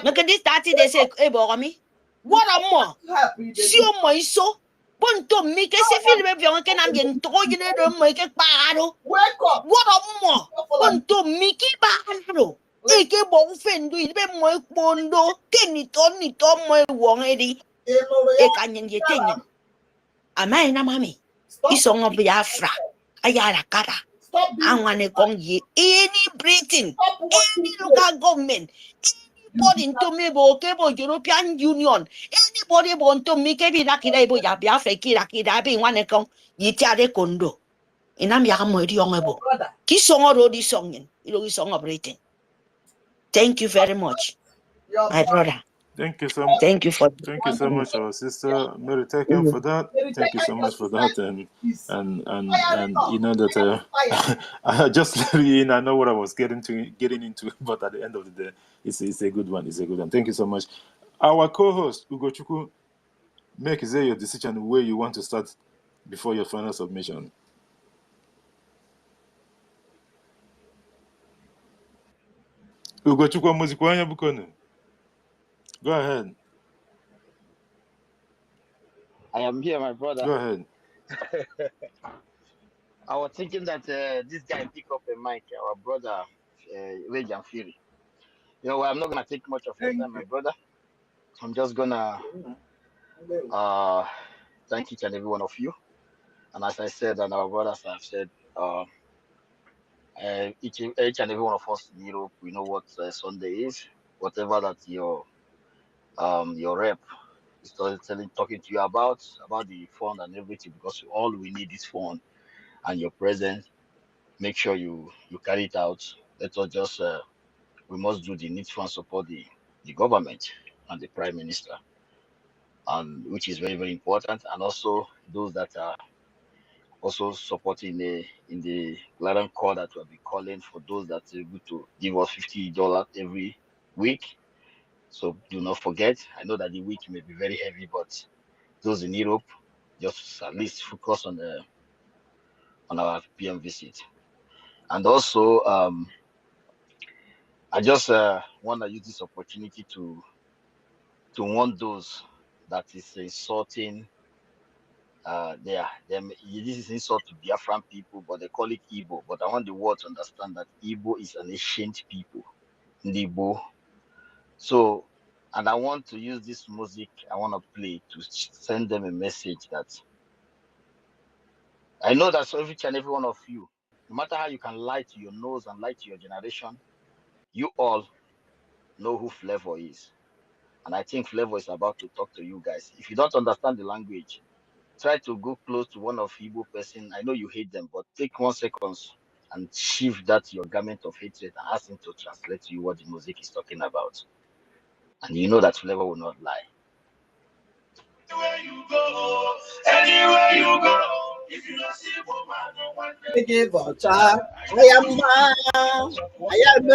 Make this 30 days ebogomi. What am more? Si o mo iso. Ponto mi ke se feel be fi ngo kenam gen to yene do mo ke paaro. What am more? Ponto mi ki ba ro. Eke bo fendu ibe mo ekpondo keni to mo ewon edi e kanyen yetenyen amai na mami isongo Biafra ayara kara anwane kong ye any Britain any local government anybody to me bo kebo European Union anybody bo to me kebi nakira ibo ya Biafra kira be wane kong yitiare kondo inam ya mo edi ongebo kisongo ro di songen ilo isongo Britain. Thank you very much, my brother. Thank you so much. Thank you for. Thank you so much, our sister Mary Taken, for that. Thank you so much for that, and you know that I just let you in. I know what I was getting into, but at the end of the day, it's a good one. It's a good one. Thank you so much. Our co-host Ugochukwu, make your decision where you want to start before your final submission. Ugochukwu Muzikwanya Bukone. Go ahead. I am here, my brother. Go ahead. I was thinking that this guy pick up a mic, our brother, Rage and Fury. You know, I'm not gonna take much of your time, my brother. I'm just gonna thank each and every one of you. And as I said, and our brothers have said, each and every one of us in Europe, we know what Sunday is. Whatever that your rep is talking to you about the fund and everything, because all we need is fund and your presence. Make sure you carry it out. Let us just we must do the needful and support the government and the prime minister, and which is very, very important. And also those that are also supporting in the Latin call that we'll be calling for those that are able to give us $50 every week. So do not forget. I know that the week may be very heavy, but those in Europe, just at least focus on our PM visit. And also, I just want to use this opportunity to warn those that is insulting. This is insult to Biafran people, but they call it Igbo. But I want the world to understand that Igbo is an ancient people, Igbo. So, and I want to use this music I want to play to send them a message that I know that so each and every one of you, no matter how you can lie to your nose and lie to your generation, you all know who Flavor is. And I think Flavor is about to talk to you guys. If you don't understand the language, try to go close to one of Igbo person. I know you hate them, but take 1 second and shift that your garment of hatred and ask him to translate to you what the music is talking about. And you know that Flavor will not lie. Anywhere you go, I am